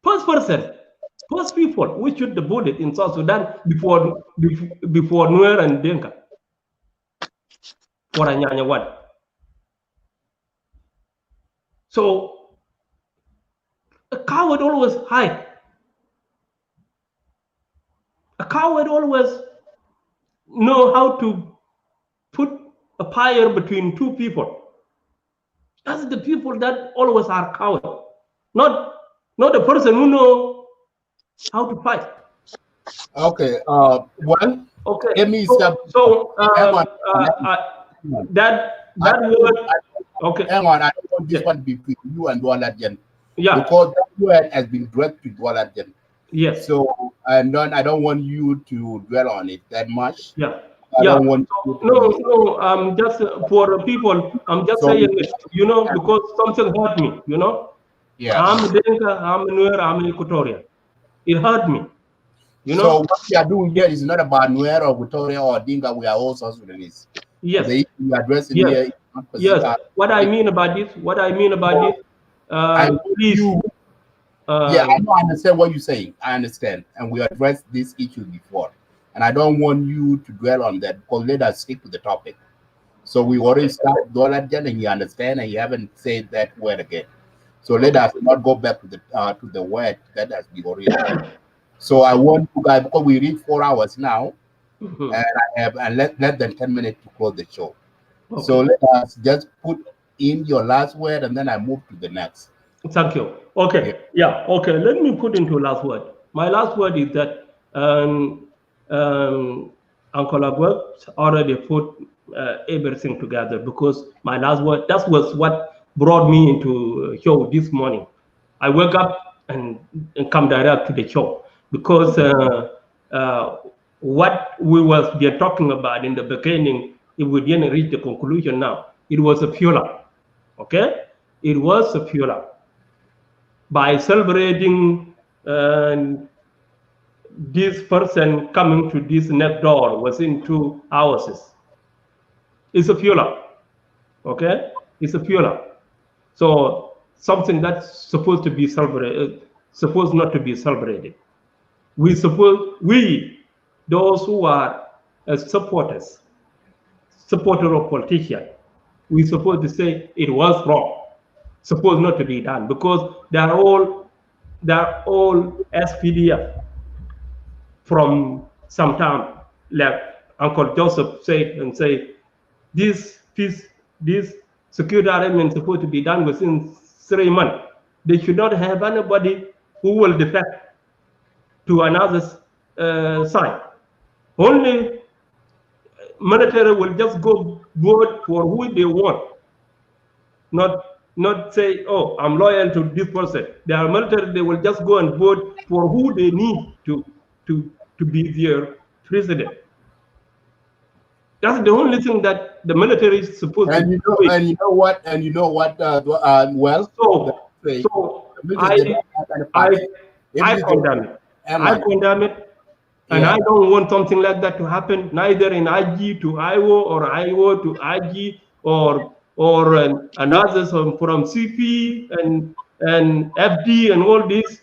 first people who shoot the bullet in South Sudan before Nuer and Denka for Anyanya one. So a coward always hide. A coward always know how to put a fire between two people. That's the people that always are coward, not the person who know how to fight. Okay. Well. Okay. Let me that word. Okay. Hang on. I don't want this one between you and Dualadjan. Yeah. Because that word has been directed to Dualadjan. Yes. So I don't want you to dwell on it that much. Yeah. I don't want no. Just for people. I'm just saying it. You know, because something hurt me. You know. Yeah. I'm Denka. I'm Nuer. I'm Equatoria. It hurt me. You know. So what we are doing here is not about Nuer or Equatoria or Dinka. We are all South Sudanese. Yes. The issue we are addressing yes. here. Yes. What I mean about this. Please. Yeah, I understand what you're saying. I understand, and we addressed this issue before, and I don't want you to dwell on that because let us stick to the topic. So we already started Doladjan, and you understand, and you haven't said that word again. So let us not go back to the word that has been already done. So I want you guys, because we read 4 hours now, and I have less than 10 minutes to close the show. Okay. So let us just put in your last word, and then I move to the next. Thank you. Okay. Yeah. Okay. Let me put into last word. My last word is that Uncle Agwek already put everything together, because my last word, that was what brought me into show this morning. I woke up and come direct to the show because what we was talking about in the beginning, if we didn't reach the conclusion now, it was a fuel. Okay? It was a fuel. By celebrating this person coming to this next door within 2 hours, it's a fuel. Okay, it's a fuel. So something that's supposed to be celebrated, supposed not to be celebrated. We those who are supporters of politicians, we supposed to say it was wrong. Supposed not to be done, because they are all SPDF from some time, like Uncle Joseph said, and say this security arrangement is supposed to be done within 3 months. They should not have anybody who will defect to another side. Only military will just go vote for who they want, not say, oh, I'm loyal to this person. They are military, they will just go and vote for who they need to be their president. That's the only thing that the military is supposed to do. And you know what? Well, I condemn it. I condemn it. And I don't want something like that to happen, neither in IG to IO or IO to IG or others from CP and FD and all this,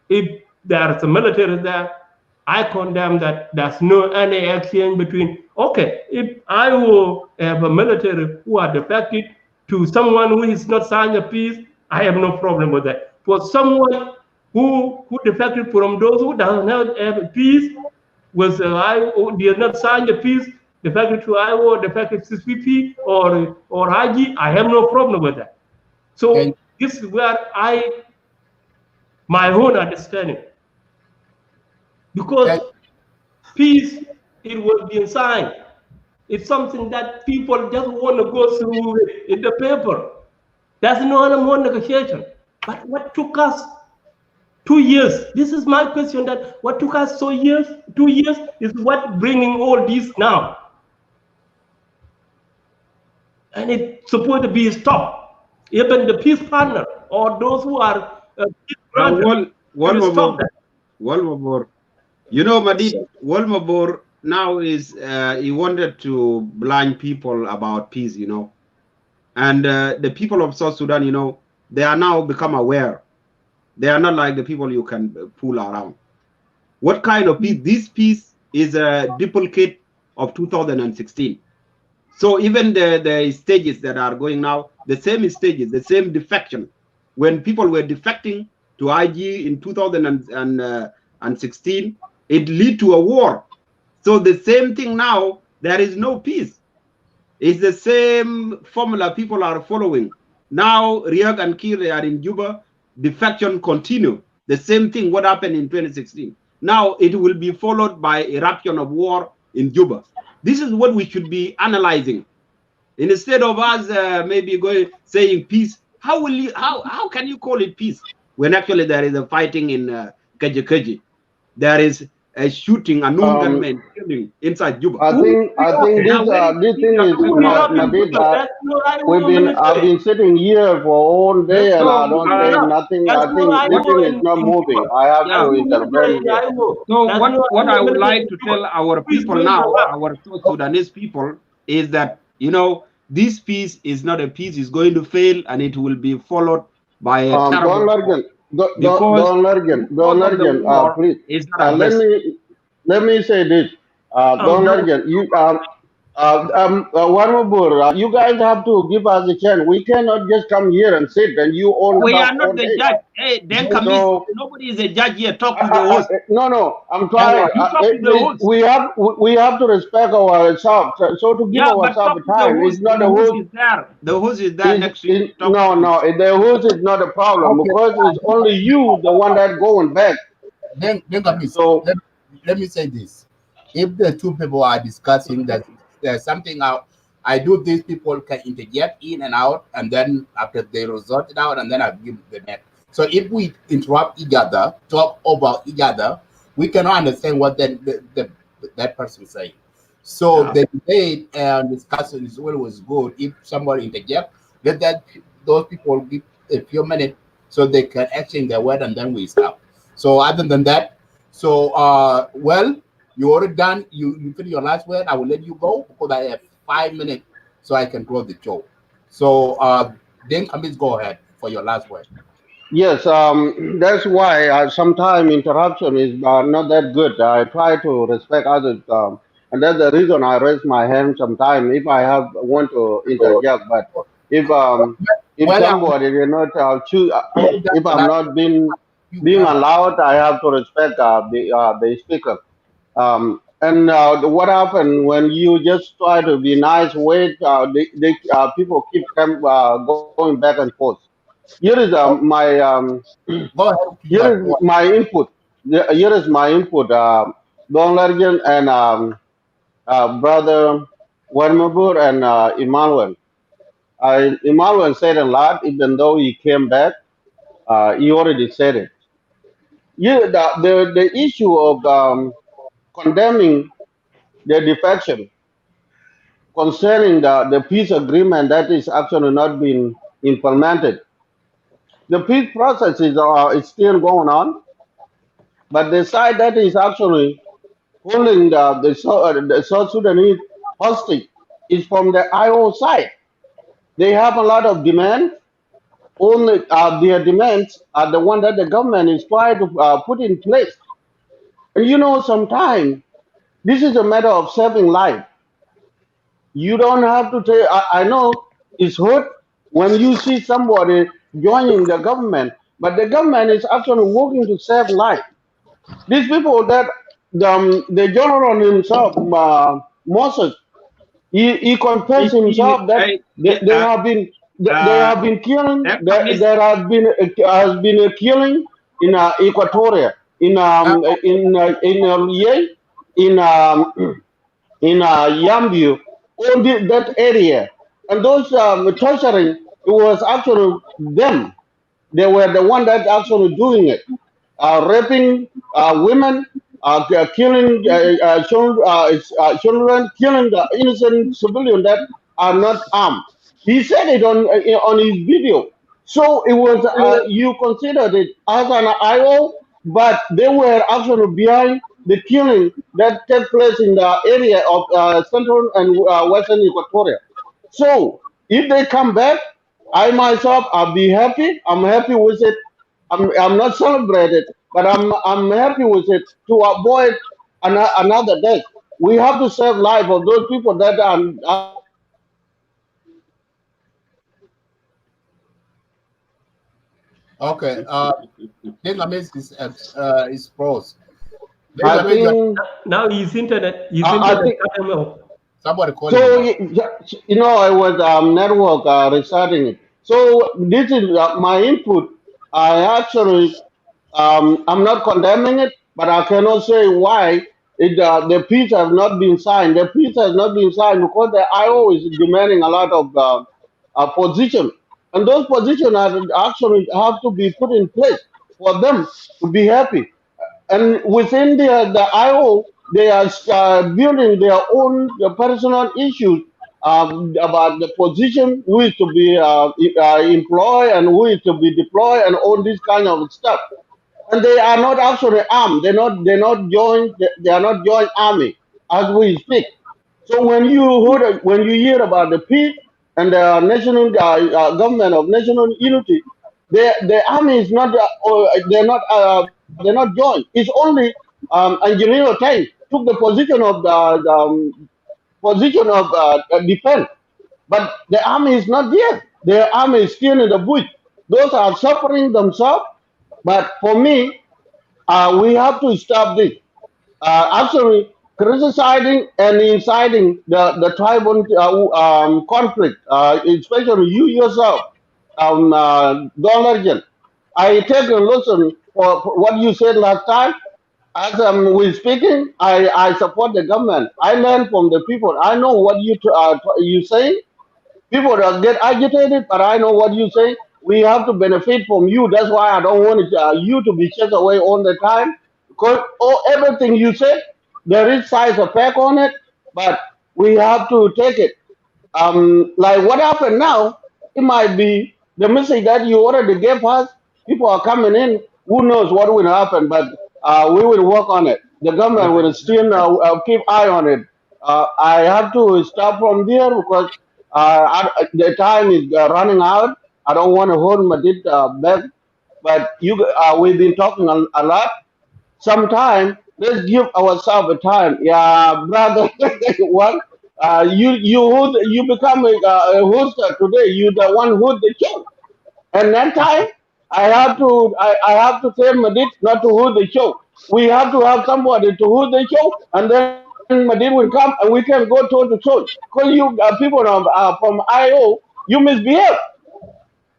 if there's a military there, I condemn that there's no any exchange between. Okay, if I will have a military who are defected to someone who is not signing a peace, I have no problem with that. For someone who defected from those who does not have a peace, was IO did not sign the peace, defected to IO, defected to CPP or IG, I have no problem with that. So this is where my own understanding. Because peace, it will be signed. It's something that people just want to go through in the paper. There's no more negotiation. But what took us 2 years? This is my question, that what took us 2 years is what bringing all this now. And it's supposed to be stopped. Even the peace partner or those who are one more. You know, Madid, Walmabor now is he wanted to blind people about peace, you know, and the people of South Sudan, you know, they are now become aware. They are not like the people you can fool around. What kind of peace? This peace is a duplicate of 2016. So even the stages that are going now, the same stages, the same defection. When people were defecting to IG in 2016, it led to a war. So the same thing now, there is no peace. It's the same formula people are following. Now, Riek and Kir are in Juba, defection continue. The same thing what happened in 2016. Now it will be followed by eruption of war in Juba. This is what we should be analyzing. Instead of us maybe going saying peace, how can you call it peace when actually there is a fighting in Kaji? There is a shooting, a known gunman killing inside Juba. I think this thing is Madid, I've been sitting here for all day and I don't say nothing. I think this thing is not moving. I have to intervene here. So what I would like to tell our people now, our South Sudanese people, is that, you know, this peace is not a peace, it's going to fail and it will be followed by a terrible please. Let me say this. Don't urgent. You one more. You guys have to give us a chance. We cannot just come here and sit and you all. We are not the judge. Hey, then nobody is a judge here. Talk to the host. No. I'm trying. We have to respect ourselves. So to give ourselves time, it's not the host. The host is there next to you. No. The host is not a problem because it's only you, the one that going back. Then let me say this. If the two people are discussing that there's something out, I do these people can interject in and out, and then after they resort it out, and then I give the next. So if we interrupt each other, talk over each other, we cannot understand what that person is saying. So the debate and discussion is always good. If somebody interject, let those people give a few minutes so they can exchange their word, and then we stop. So other than that, well, you already done. You finish your last word. I will let you go because I have 5 minutes so I can close the show. So then Kamis, go ahead for your last word. Yes, that's why sometimes interruption is not that good. I try to respect others, and that's the reason I raise my hand sometimes if I want to interject. But if somebody did not choose, if I'm not being allowed, I have to respect the speaker. And what happened when you just try to be nice? Wait, people keep going back and forth. Here is my here is my input. Here is my input. Don Largen and brother Warmabur and Emmanuel. Emmanuel said a lot, even though he came back. He already said it. Yeah, the issue of condemning the defection concerning the peace agreement that is actually not being implemented. The peace process is still going on, but the side that is actually holding the South Sudanese hostage is from the IO side. They have a lot of demands, only their demands are the one that the government is trying to put in place. And you know, sometimes this is a matter of saving life. You don't have to take. I know it's hurt when you see somebody joining the government, but the government is actually working to save life. These people that the general himself, Moses, he confessed himself that they have been killing. There has been a killing in Equatoria, in Ye, in Yambio, all that area, and those torturing. It was actually them. They were the one that actually doing it, raping women, killing children, killing the innocent civilian that are not armed. He said it on his video. So it was you considered it as an IO, but they were actually behind the killing that took place in the area of central and western Equatoria. So if they come back, I myself, I'll be happy. I'm happy with it. I'm not celebrated, but I'm happy with it to avoid another death. We have to save life of those people that are Okay. Dengamis is froze. I think now his internet. I think Somebody calling. so. You know, I was network restarting it. So this is my input. I actually I'm not condemning it, but I cannot say why the peace has not been signed. The peace has not been signed because the IO is demanding a lot of position, and those positions are actually have to be put in place for them to be happy. And within the IO, they are building their own personal issues about the position, who is to be employed and who is to be deployed, and all this kind of stuff. And they are not actually armed. They're not joined. They are not joined army as we speak. So when you hear about the peace and the national government of national unity, the army is not. They're not joined. It's only Engineer Tank took the position of the position of defense, but the army is not there. The army is still in the bush. Those are suffering themselves. But for me, we have to stop this. Actually, criticizing and inciting the tribal conflict, especially you yourself, Don Legend. I take a listen for what you said last time. As we're speaking, I support the government. I learn from the people. I know what you say. People that get agitated, but I know what you say. We have to benefit from you. That's why I don't want you to be chased away all the time. Because everything you said, there is size effect on it, but we have to take it. Like what happened now, it might be the message that you already gave us. People are coming in. Who knows what will happen? But we will work on it. The government will still keep eye on it. I have to stop from there because the time is running out. I don't want to hold Madid back. But we've been talking a lot. Sometime let's give ourselves a time. Yeah, brother. What? You become a hoster today. You the one who the show. And that time I have to tell Madid not to hold the show. We have to have somebody to hold the show, and then Madid will come and we can go toe to toe. Because you people from IO, you misbehave.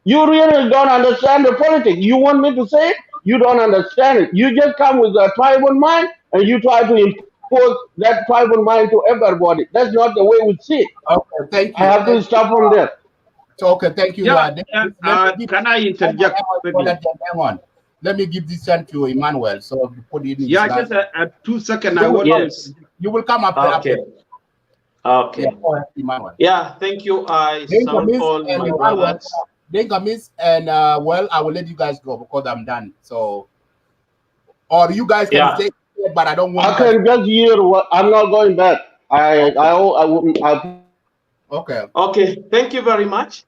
You really don't understand the politics. You want me to say it? You don't understand it. You just come with a tribal mind and you try to impose that tribal mind to everybody. That's not the way we see it. Okay, thank you. I have to stop from there. So, okay, thank you. Yeah, can I interject? Hang on. Let me give this chance to Emmanuel. So put it in. Yeah, just 2 seconds. I want. Yes. You will come up. Okay. Okay. Yeah, go ahead, Emmanuel. Yeah, thank you. I salute all my brothers. Dengamis and well, I will let you guys go because I'm done. So, or you guys can stay, but I don't want. I can just hear what I'm not going back. I Okay. Okay. Thank you very much.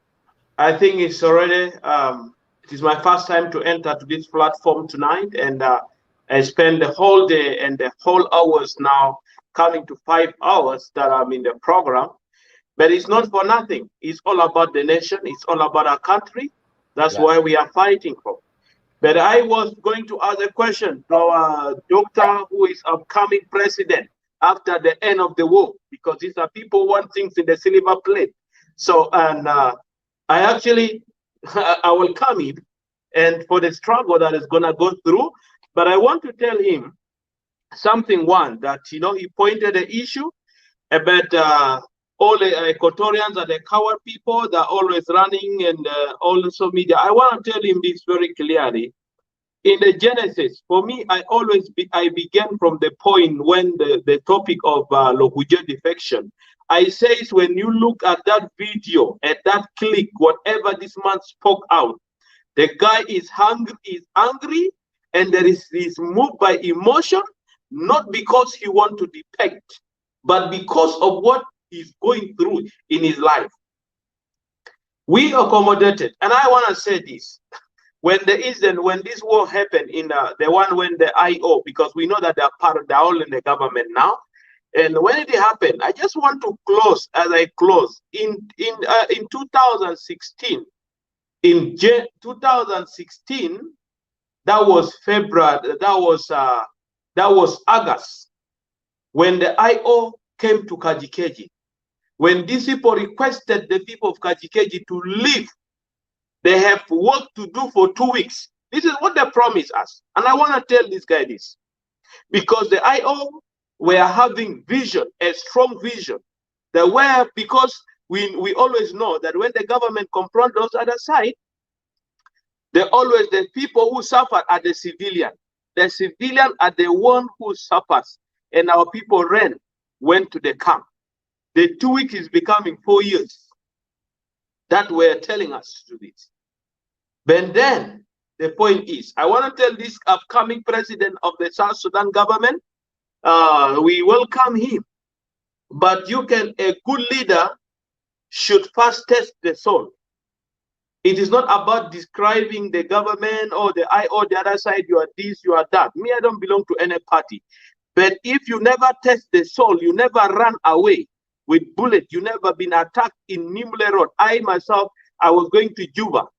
I think it's already, it is my first time to enter to this platform tonight, and I spend the whole day and the whole hours now coming to 5 hours that I'm in the program. But it's not for nothing. It's all about the nation. It's all about our country. That's why we are fighting for. But I was going to ask a question to our doctor who is upcoming president after the end of the war, because these are people want things in the silver plate. So, and I actually, I will come in and for the struggle that is going to go through, but I want to tell him something, one, that, you know, he pointed the issue about all the Equatorians are the coward people that are always running and all the social media. I want to tell him this very clearly. In the Genesis, for me, I began from the point when the topic of Lokujo defection. I says when you look at that video, at that click, whatever this man spoke out, the guy is angry, and he's moved by emotion, not because he wants to defect, but because of what he's going through in his life. We accommodated, and I want to say this. When this war happened in the one when the IO, because we know that they're all in the government now, and when it happened, I just want to close as I close in 2016. In 2016, that was February. That was August, when the IO came to Kajikeji. When these people requested the people of Kajikeji to leave, they have work to do for 2 weeks. This is what they promised us. And I want to tell this guy this. Because the IO were having vision, a strong vision. They were, because we always know that when the government confront those other side, the people who suffer are the civilian. The civilian are the one who suffers. And our people went to the camp. The 2 weeks is becoming 4 years. That were telling us to do this. But then the point is, I want to tell this upcoming president of the South Sudan government, we welcome him. But a good leader should first test the soul. It is not about describing the government or the IO, the other side, you are this, you are that. Me, I don't belong to any party. But if you never test the soul, you never run away with bullet, you never been attacked in Nimule Road. I myself, I was going to Juba.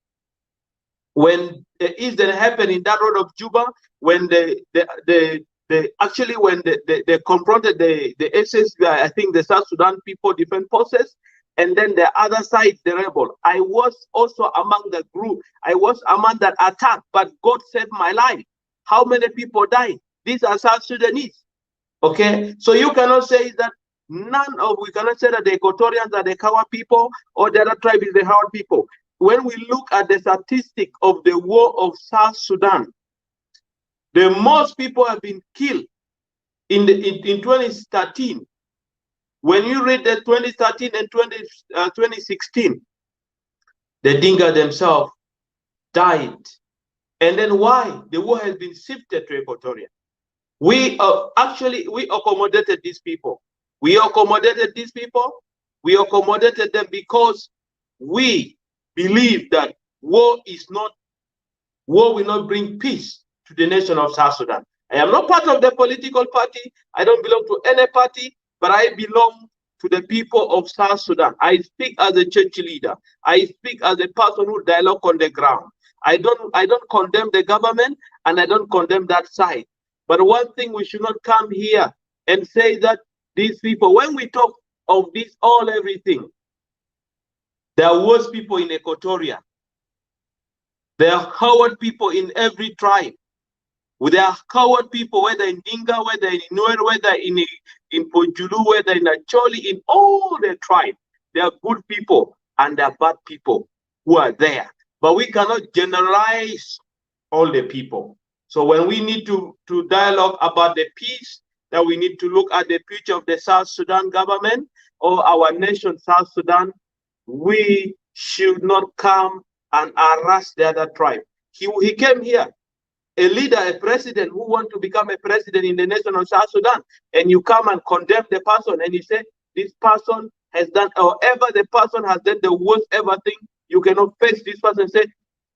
When the incident happened in that road of Juba, when they confronted the SS, I think the South Sudan people, different forces, and then the other side, the rebel. I was also among the group. I was among that attack, but God saved my life. How many people died? These are South Sudanese. Okay, so you cannot say that we cannot say that the Equatorians are the coward people or the other tribe is the coward people. When we look at the statistic of the war of South Sudan, the most people have been killed in 2013. When you read the 2013 and 2016, the Dinka themselves died. And then why? The war has been shifted to Equatoria. We accommodated these people. We accommodated these people. We accommodated them because we believe that war will not bring peace to the nation of South Sudan. I am not part of the political party. I don't belong to any party, but I belong to the people of South Sudan. I speak as a church leader. I speak as a person who dialogue on the ground. I don't condemn the government, and I don't condemn that side. But one thing, we should not come here and say that these people, when we talk of this everything, there are worse people in Equatoria. There are coward people in every tribe. There are coward people, whether in Dinga, whether in Nuer, whether in Ponjulu, whether in Acholi, in all the tribes. There are good people and there are bad people who are there. But we cannot generalize all the people. So when we need to dialogue about the peace, that we need to look at the future of the South Sudan government or our nation, South Sudan, we should not come and harass the other tribe. He came here, a leader, a president who wants to become a president in the nation of South Sudan, and you come and condemn the person, and you say this person has done, or ever the person has done the worst ever thing You cannot face this person and say,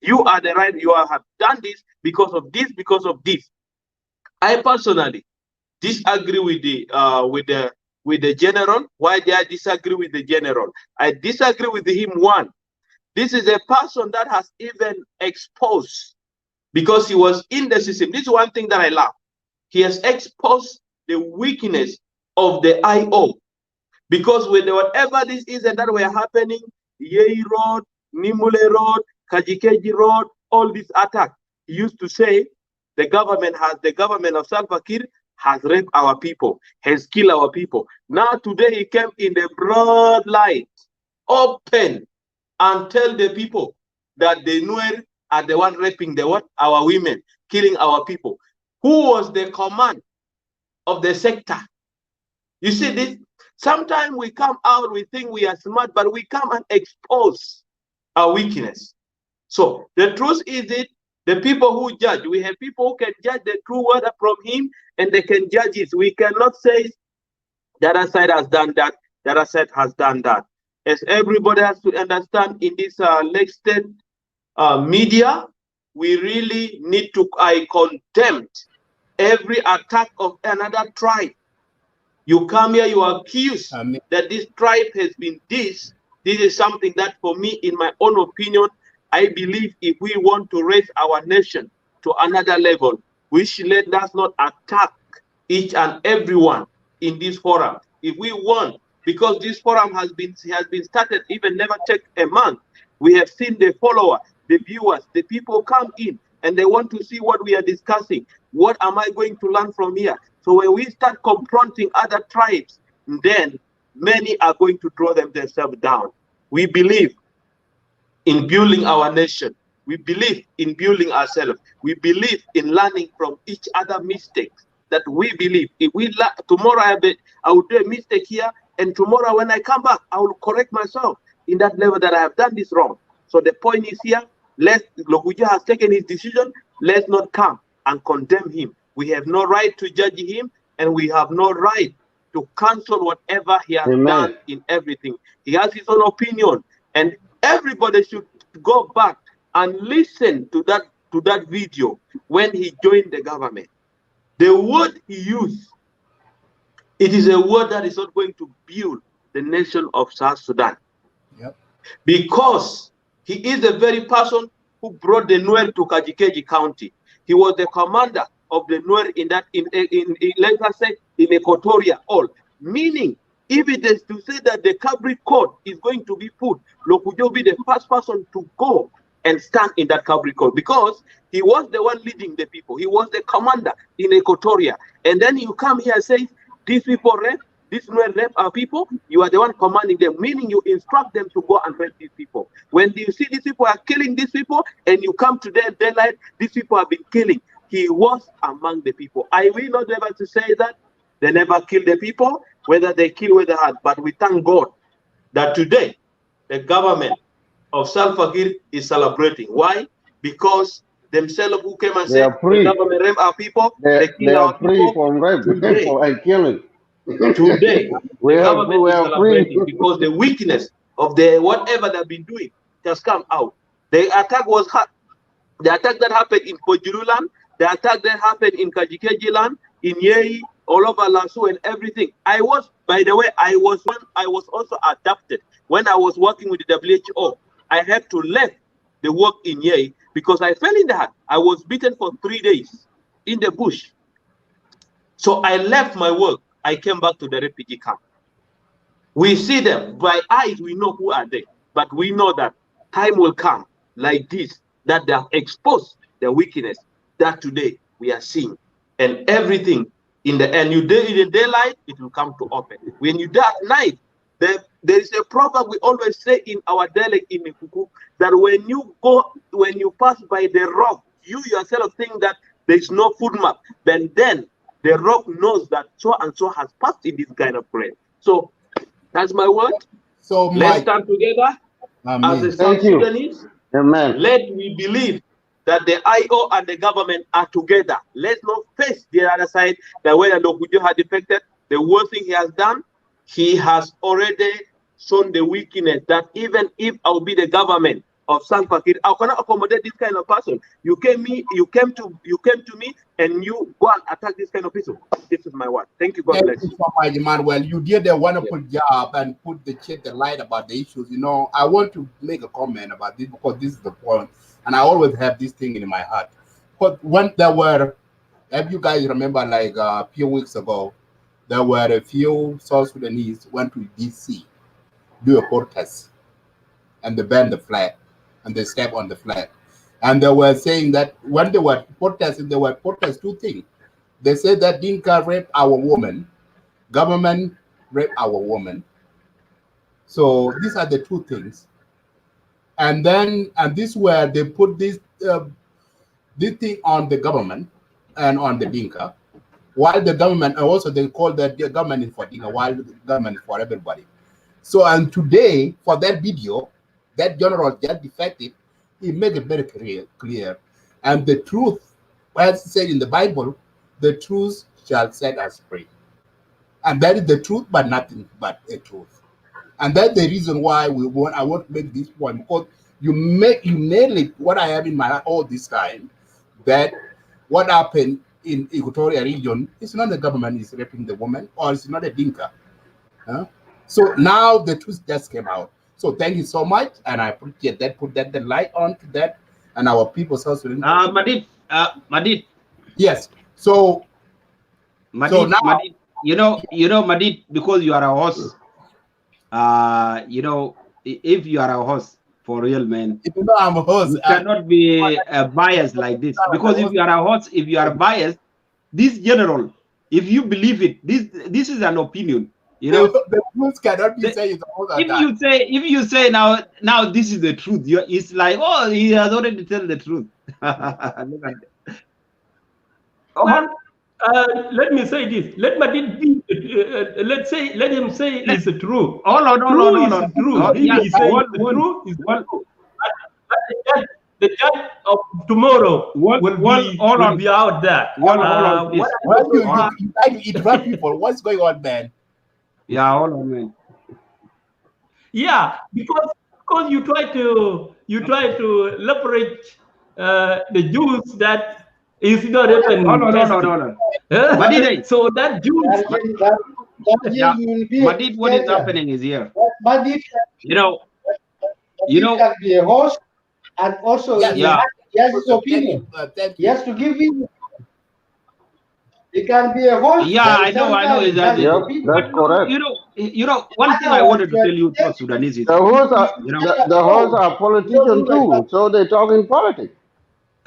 you are the right, you have done this because of this, because of this. I personally disagree with the general. Why do I disagree with the general? I disagree with him. One, this is a person that has even exposed, because he was in the system. This is one thing that I love. He has exposed the weakness of the IO, because with whatever this is and that were happening, Yei Road, Nimule Road, Kajikeji Road, all these attacks, he used to say the government of Salva Kiir has raped our people, has killed our people. Now today he came in the broad light, open, and tell the people that the Nuer are the one raping our women, killing our people. Who was the command of the sector? You see this? Sometimes we come out, we think we are smart, but we come and expose our weakness. So the truth is that the people who judge, we have people who can judge the true word from him, and they can judge it. We cannot say the other side has done that, the other side has done that. As everybody has to understand in this Lake State media, we really need to condemn every attack of another tribe. You come here, you accuse that this tribe has been this. This is something that, for me, in my own opinion, I believe if we want to raise our nation to another level, we should let us not attack each and everyone in this forum. If we want, because this forum has been started, even never take a month, we have seen the followers, the viewers, the people come in and they want to see what we are discussing. What am I going to learn from here? So when we start confronting other tribes, then many are going to draw themselves down. We believe in building our nation. We believe in building ourselves. We believe in learning from each other mistakes. That we believe if we tomorrow I will do a mistake here, and tomorrow when I come back, I will correct myself in that level that I have done this wrong. So the point is here, Lokujo has taken his decision. Let's not come and condemn him. We have no right to judge him, and we have no right to cancel whatever he has done in everything. He has his own opinion, and everybody should go back and listen to that video when he joined the government. The word he used, it is a word that is not going to build the nation of South Sudan. Yep. Because he is the very person who brought the Nuer to Kajikeji County. He was the commander of the Nuer let us say, in Equatoria all. Meaning, evidence to say that the Cabri Code is going to be put, Lokujo will be the first person to go and stand in that Cabri Code, because he was the one leading the people. He was the commander in Equatoria. And then you come here and say, these people rape, this Nuer rape our people, you are the one commanding them, meaning you instruct them to go and rape these people. When you see these people are killing these people, and you come to their daylight, these people have been killing. He was among the people. I will not be able to say that they never killed the people, whether they kill, whether they had, but we thank God that today the government of Salva Kiir is celebrating. Why? Because themselves who came and They said are free. the government rape our people, They kill our are free people. from rape Today, and killing. today we the are government is celebrating free. because the weakness of whatever they've been doing has come out. The attack was the attack that happened in Kojuruland, the attack that happened in Kajikejiland, in Yei, all over Lasso and everything. I was, by the way, I was also adapted when I was working with the WHO. I had to leave the work in Yei because I fell in the heart. I was beaten for 3 days in the bush. So I left my work. I came back to the refugee camp. We see them by eyes, we know who are they, but we know that time will come like this, that they have exposed their weakness, that today we are seeing. And everything in the end, in the daylight, it will come to open. When you die at night, there is a proverb we always say in our dialect in Mikuku, that when you pass by the rock, you yourself think that there is no food map, then the rock knows that so and so has passed in this kind of rain. So that's my word. So let's stand together as a South Sudanese. Amen. Let we believe that the IO and the government are together. Let's not face the other side, that when Lokujo had defected, the worst thing he has done, he has already shown the weakness that even if I'll be the government of Salva Kiir, I cannot accommodate this kind of person. You came to me and you go and attack this kind of person. This is my word. Thank you. God bless you so much, Emmanuel. You did a wonderful job and put the light about the issues. You know, I want to make a comment about this because this is the point, and I always have this thing in my heart. But when there were, if you guys remember, like a few weeks ago, there were a few South Sudanese went to DC, do a protest, and they banned the flag, and they stepped on the flag, and they were saying that when they were protesting, two things. They said that Dinka raped our woman, government raped our woman. So these are the two things. And this where they put this thing on the government and on the Dinka, while the government, and also they call that the government is for Dinka, while the government is for everybody. So, and today, for that video, that general just defected, he made it very clear. And the truth, as said in the Bible, the truth shall set us free. And that is the truth, but nothing but a truth. And that's the reason why I want to make this point, because you nail it, what I have in my heart all this time, that what happened in Equatoria region, it's not the government is raping the woman, or it's not a Dinka. So now the truth just came out. So thank you so much, and I appreciate that. Put the light on to that, and our people also. Madid. Yes. So. Madid, so now, Madid, you know, Madid, because you are a host. You know, if you are a host for real, man, if you know I'm a host, you cannot be biased like this. Because if you are a host, if you are biased, this general, if you believe it, this is an opinion. You know, the truth cannot be said. If you say now this is the truth, it's like, oh, he has already told the truth. Look at it. Well, let me say this. Let him say it's true. Hold on. True. He says the truth is true. The judge of tomorrow will be out there. You interrupt people. What's going on, man? Yeah, hold on, man. Yeah, because you try to leverage the Jews that is not even no. So that Jews. Madid, what is happening is here. Madid, you know, can be a host, and also he has his opinion. He has to give him. He can be a host. Yeah, I know exactly. That's correct. You know, one thing I wanted to tell you, South Sudanese, is the hosts are politicians too, so they talk in politics.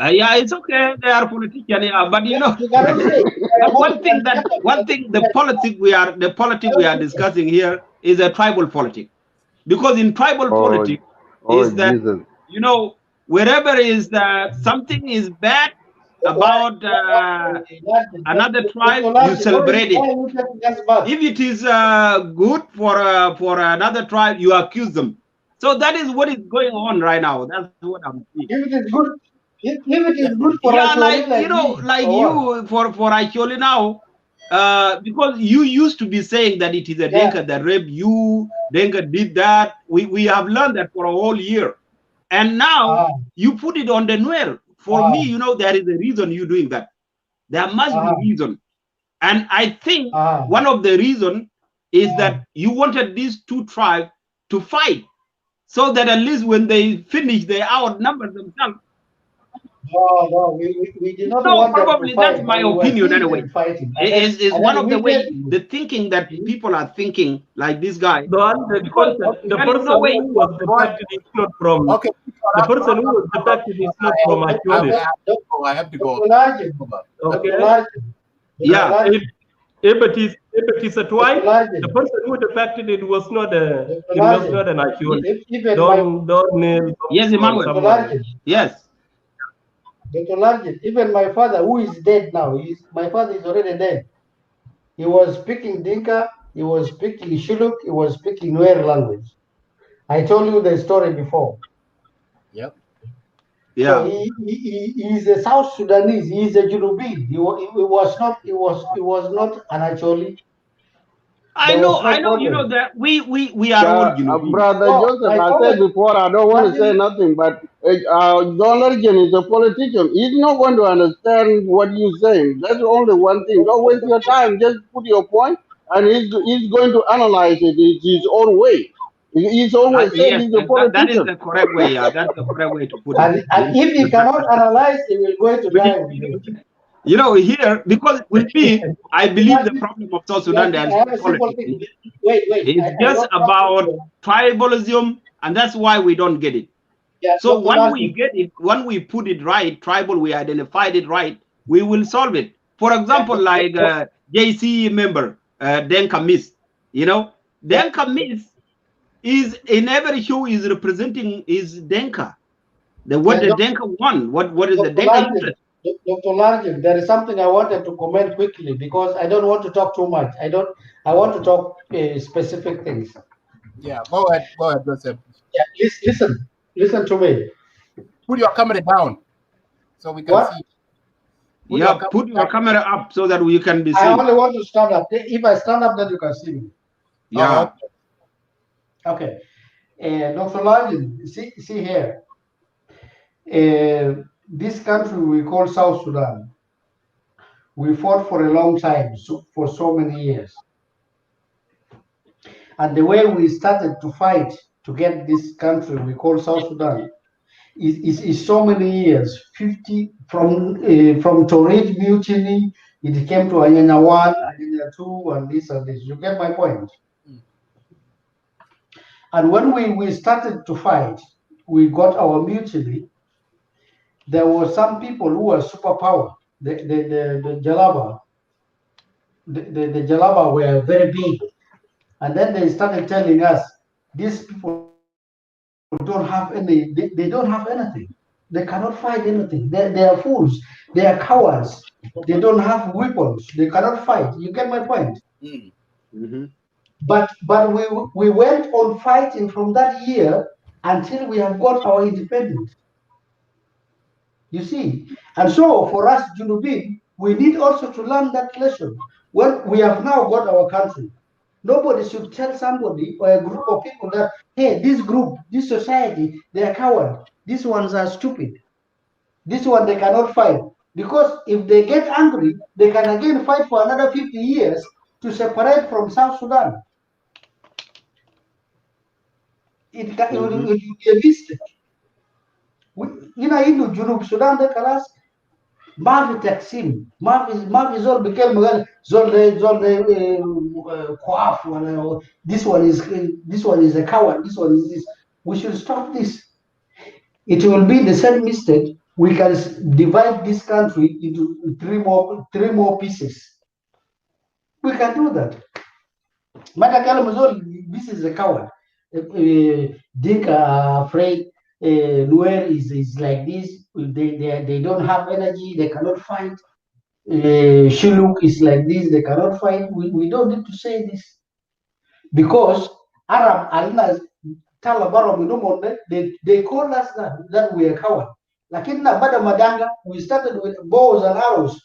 Yeah, it's okay. They are politicians, but you know, one thing, the politics we are discussing here is a tribal politics, because in tribal politics is that Jesus. you know, wherever is that something is bad about another tribe, you celebrate it. If it is good for another tribe, you accuse them. So that is what is going on right now. That's what I'm seeing. If it is good. If it is good for you for Acholi now, because you used to be saying that it is a Denka that raped you, Denka did that. We have learned that for a whole year, and now you put it on the Nuer. For me, you know, there is a reason you're doing that. There must be a reason, and I think one of the reasons is that you wanted these two tribes to fight, so that at least when they finish, they outnumber themselves. No, we did not want probably them to fight, that's my opinion anyway. It's one of the ways, the thinking that people are thinking like this guy. The person who was defected is not from. Okay. The person who was defected is not from Acholi. I have to go. Okay. Yeah. If it is a tribe, the person who defected it was not an Acholi. Don't nail. Yes, Emmanuel. Yes. Dr. Largent, even my father, who is dead now, my father is already dead. He was speaking Dinka, he was speaking Shiluk, he was speaking Nuer language. I told you the story before. Yep. Yeah. So he is a South Sudanese. He is a Junubi. He was not an Acholi. I know, you know that we are all, you know. Brother Joseph, I said before, I don't want to say nothing, but Dollargen is a politician. He's not going to understand what you're saying. That's only one thing. Don't waste your time. Just put your point, and he's going to analyze it in his own way. He's always saying Yes, he's a that is politician. the correct way. Yeah, that's the correct way to put it. And if he cannot analyze, he will go to die. You know, here, because with me, I believe the problem of South Sudan I is have a simple politics. thing. Wait. It's just about tribalism, and that's why we don't get it. Yeah, so when we get it, when we put it right, tribal, we identified it right, we will solve it. For example, like JC member, Denka Miss, you know, Denka Miss is in every show is representing is Denka. What the Denka want? What is the Denka interest? Dr. Largent, there is something I wanted to comment quickly because I don't want to talk too much. I want to talk specific things. Yeah, go ahead, Joseph. Yeah, listen to me. Put your camera down so we can see. Put your camera up so that we can be seen. I only want to stand up. If I stand up, then you can see me. Yeah. Okay. Dr. Largent, see here. This country we call South Sudan, we fought for a long time, for so many years. And the way we started to fight to get this country we call South Sudan is so many years, 50 from Torit Mutiny, it came to Anyanya 1, Anyanya 2, and this and this. You get my point? And when we started to fight, we got our mutiny. There were some people who were superpower. The Jalaba, the Jalaba were very big. And then they started telling us, these people don't have any, they don't have anything. They cannot fight anything. They are fools. They are cowards. They don't have weapons. They cannot fight. You get my point? But we went on fighting from that year until we have got our independence. You see? And so for us, Junubin, we need also to learn that lesson. When we have now got our country, nobody should tell somebody or a group of people that, hey, this group, this society, they are coward. These ones are stupid. This one, they cannot fight. Because if they get angry, they can again fight for another 50 years to separate from South Sudan. It will be a mistake. You know, in Junub Sudan, the class, Mavi Taksim, Mavi Zol became Zol Kwaf. This one is a coward. This one is this. We should stop this. It will be the same mistake. We can divide this country into three more pieces. We can do that. This is a coward. Dinka are afraid. Nuer is like this. They don't have energy. They cannot fight. Shuluk is like this. They cannot fight. We don't need to say this because Arab alinas they call us that we are coward. Like in Bada Madanga, we started with bows and arrows.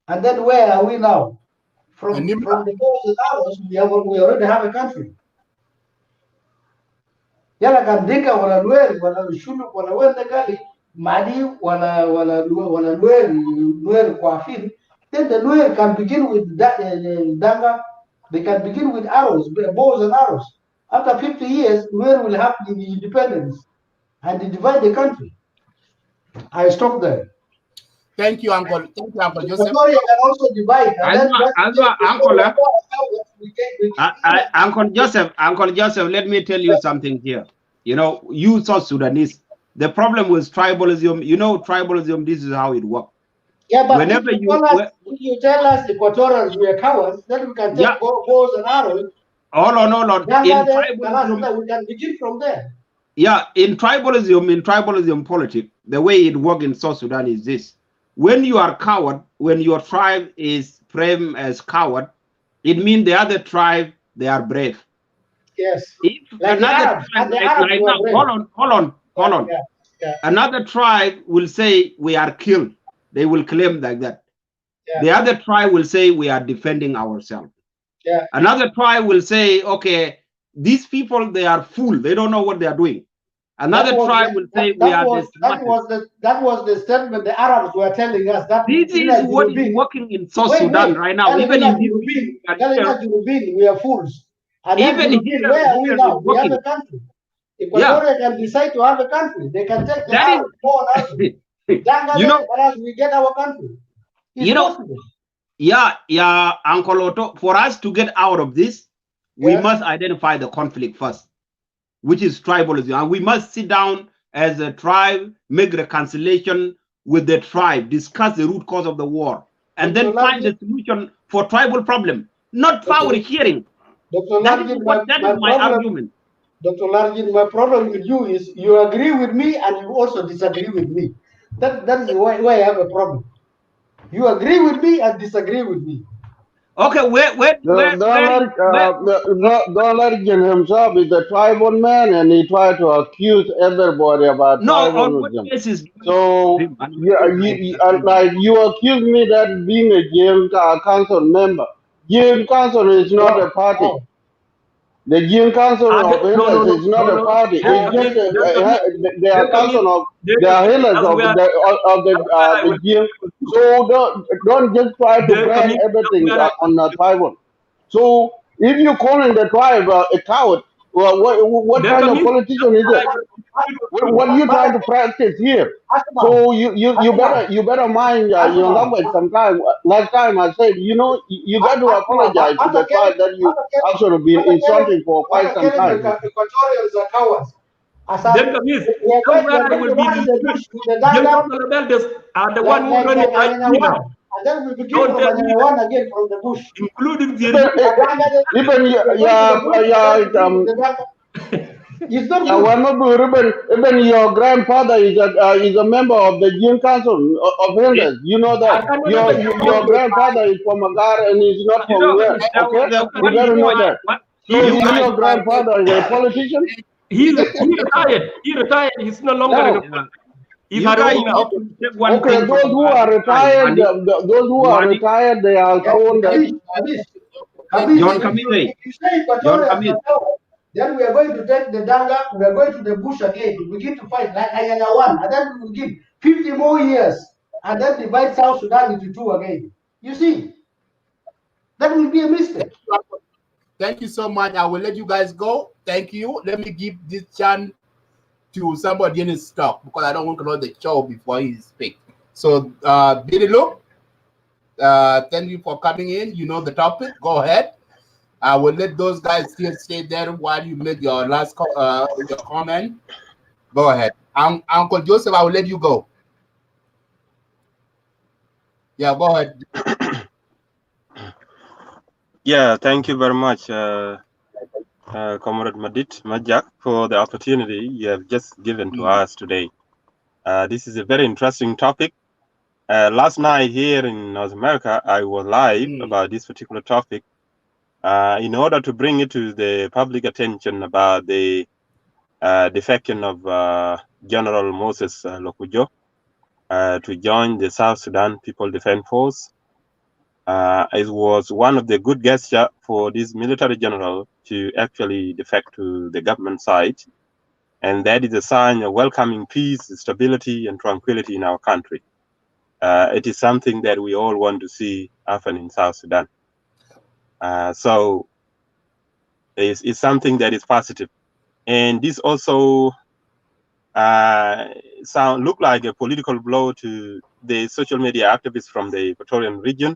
And then where are we now? From the bows and arrows, we already have a country. Yala kan dinka wala Nuer wala Shuluk wala wenda gali Madi wala Nuer Kwafin. Then the Nuer can begin with Danga. They can begin with arrows, bows and arrows. After 50 years, Nuer will have the independence and they divide the country. I stop there. Thank you, Uncle. Thank you, Uncle Joseph. Equatoria can also divide. Uncle Joseph, let me tell you something here. You know, you South Sudanese, the problem with tribalism, you know, tribalism, this is how it works. Yeah, but whenever if you tell us the Equatorians we are cowards, then we can take bows and arrows. Hold on. We can begin from there. Yeah, in tribalism politics, the way it works in South Sudan is this. When you are coward, when your tribe is framed as coward, it means the other tribe, they are brave. Yes. If like another tribe, hold on. Yeah. Another tribe will say we are killed. They will claim like that. Yeah. The other tribe will say we are defending ourselves. Another tribe will say, okay, these people, they are fool. They don't know what they are doing. Another tribe will say, we are the smartest. That was the statement the Arabs were telling us. That this is what is working in South Sudan right now. Even in this, we are fools. And even here, where are we now? We have a country. Equatoria can decide to have a country. They can take the Arabs, go on us. You know, we get our country. It's possible. Yeah, Uncle Otto, for us to get out of this, we must identify the conflict first, which is tribalism. And we must sit down as a tribe, make reconciliation with the tribe, discuss the root cause of the war, and then find a solution for tribal problem, not power hearing. That is my argument. Dr. Largin, my problem with you is you agree with me and you also disagree with me. That is why I have a problem. You agree with me and disagree with me. Okay, Don't let himself is a tribal man, and he tried to accuse everybody about tribalism. So like you accuse me that being a Jim council member. Jim council is not a party. The Jim Council of Elders is not a party. It's just they are council of the elders of the Jim. So don't just try to brand everything on the tribal. So if you're calling the tribe a coward, well, what kind of politician is it? What are you trying to practice here? So you better mind your language sometime. Last time I said, you got to apologize to the tribe that you actually been insulting for quite some time. Equatorians are cowards. Are the one who run it right now. And then we begin from one again from the bush. Including the even your grandfather is a member of the Jim Council of Elders. You know that. Your grandfather is from Agar and he's not from where. Okay? You gotta know that. So your grandfather is a politician? He retired. He retired. He's no longer in a Okay, those who are retired, they are told that. Then we are going to take the Danga, we are going to the bush again, to begin to fight like Ayana 1, and then we will give 50 more years, and then divide South Sudan into two again. You see, that will be a mistake. Thank you so much. I will let you guys go. Thank you. Let me give this chance to somebody in his stock because I don't want to close the show before he speaks. So, Billy Luke, thank you for coming in. You know the topic. Go ahead. I will let those guys still stay there while you make your last your comment. Go ahead. Uncle Joseph, I will let you go. Yeah, go ahead. Yeah, thank you very much, Comrade Majak, for the opportunity you have just given to us today. This is a very interesting topic. Last night here in North America, I was live about this particular topic in order to bring it to the public attention about the defection of General Moses Lokujo to join the South Sudan People Defense Force. It was one of the good gestures for this military general to actually defect to the government side. And that is a sign of welcoming peace, stability, and tranquility in our country. It is something that we all want to see happen in South Sudan. So it's something that is positive. And this also look like a political blow to the social media activists from the Equatorian region.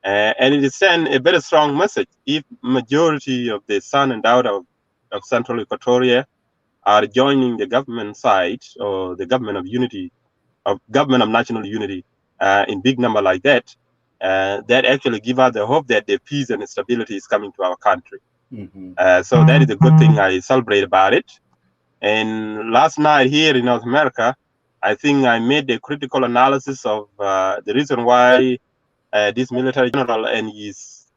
And it is sent a very strong message if majority of the son and daughter of Central Equatoria are joining the government side or the government of unity, government of national unity in big number like that, that actually give us the hope that the peace and stability is coming to our country. So that is a good thing. I celebrate about it. And last night here in North America, I think I made a critical analysis of the reason why this military general and his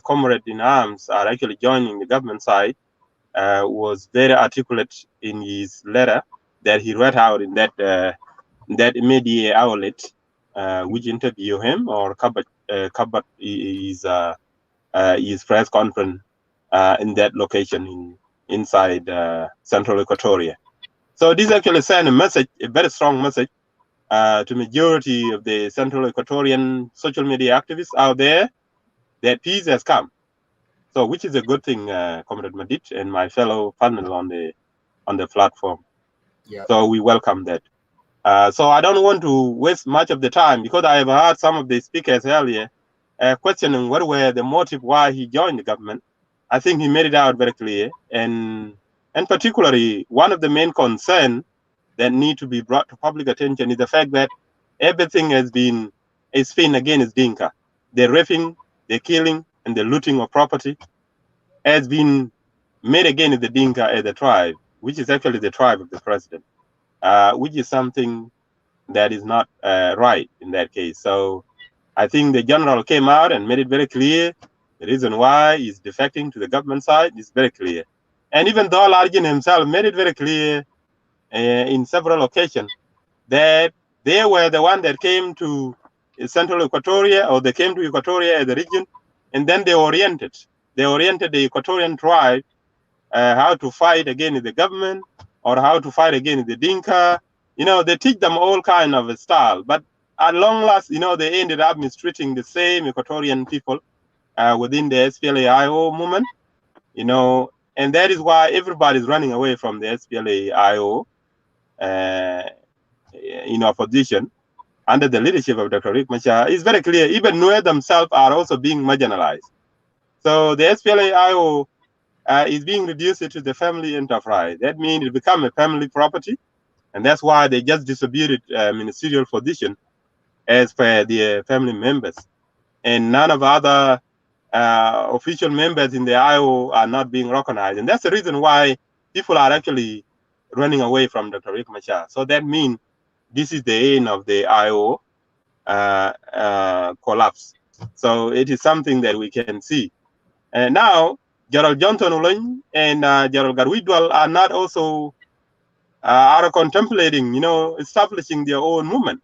comrade in arms are actually joining the government side. Was very articulate in his letter that he read out in that media outlet, which interviewed him or covered his his press conference in that location inside Central Equatoria. So this actually sent a message, a very strong message, to majority of the Central Equatorian social media activists out there that peace has come. So which is a good thing, Comrade Madit and my fellow panel on the platform. Yeah. So we welcome that. So I don't want to waste much of the time because I have heard some of the speakers earlier questioning what were the motive why he joined the government. I think he made it out very clear, and particularly one of the main concerns that need to be brought to public attention is the fact that everything has been spin against Dinka. The raping, the killing, and the looting of property has been made against the Dinka as a tribe, which is actually the tribe of the president, which is something that is not right in that case. So I think the general came out and made it very clear. The reason why he's defecting to the government side is very clear. And even though Largin himself made it very clear in several occasions that they were the one that came to Central Equatoria, or they came to Equatoria as a region, and then they oriented the Equatorian tribe how to fight against the government or how to fight against the Dinka. You know, they teach them all kind of a style, but at long last, you know, they ended up mistreating the same Equatorian people within the SPLA-IO movement, you know, and that is why everybody's running away from the SPLA-IO in opposition under the leadership of Dr. Riek Machar. It's very clear, even Nuer themselves are also being marginalized. So the SPLA-IO is being reduced to the family enterprise. That means it become a family property, and that's why they just distributed ministerial position as per their family members. And none of other official members in the IO are not being recognized. And that's the reason why people are actually running away from Dr. Riek Machar. So that means this is the end of the IO collapse. So it is something that we can see. And now, Gerald Johnson Ulun and Gerald Garwidwal are not also are contemplating, you know, establishing their own movement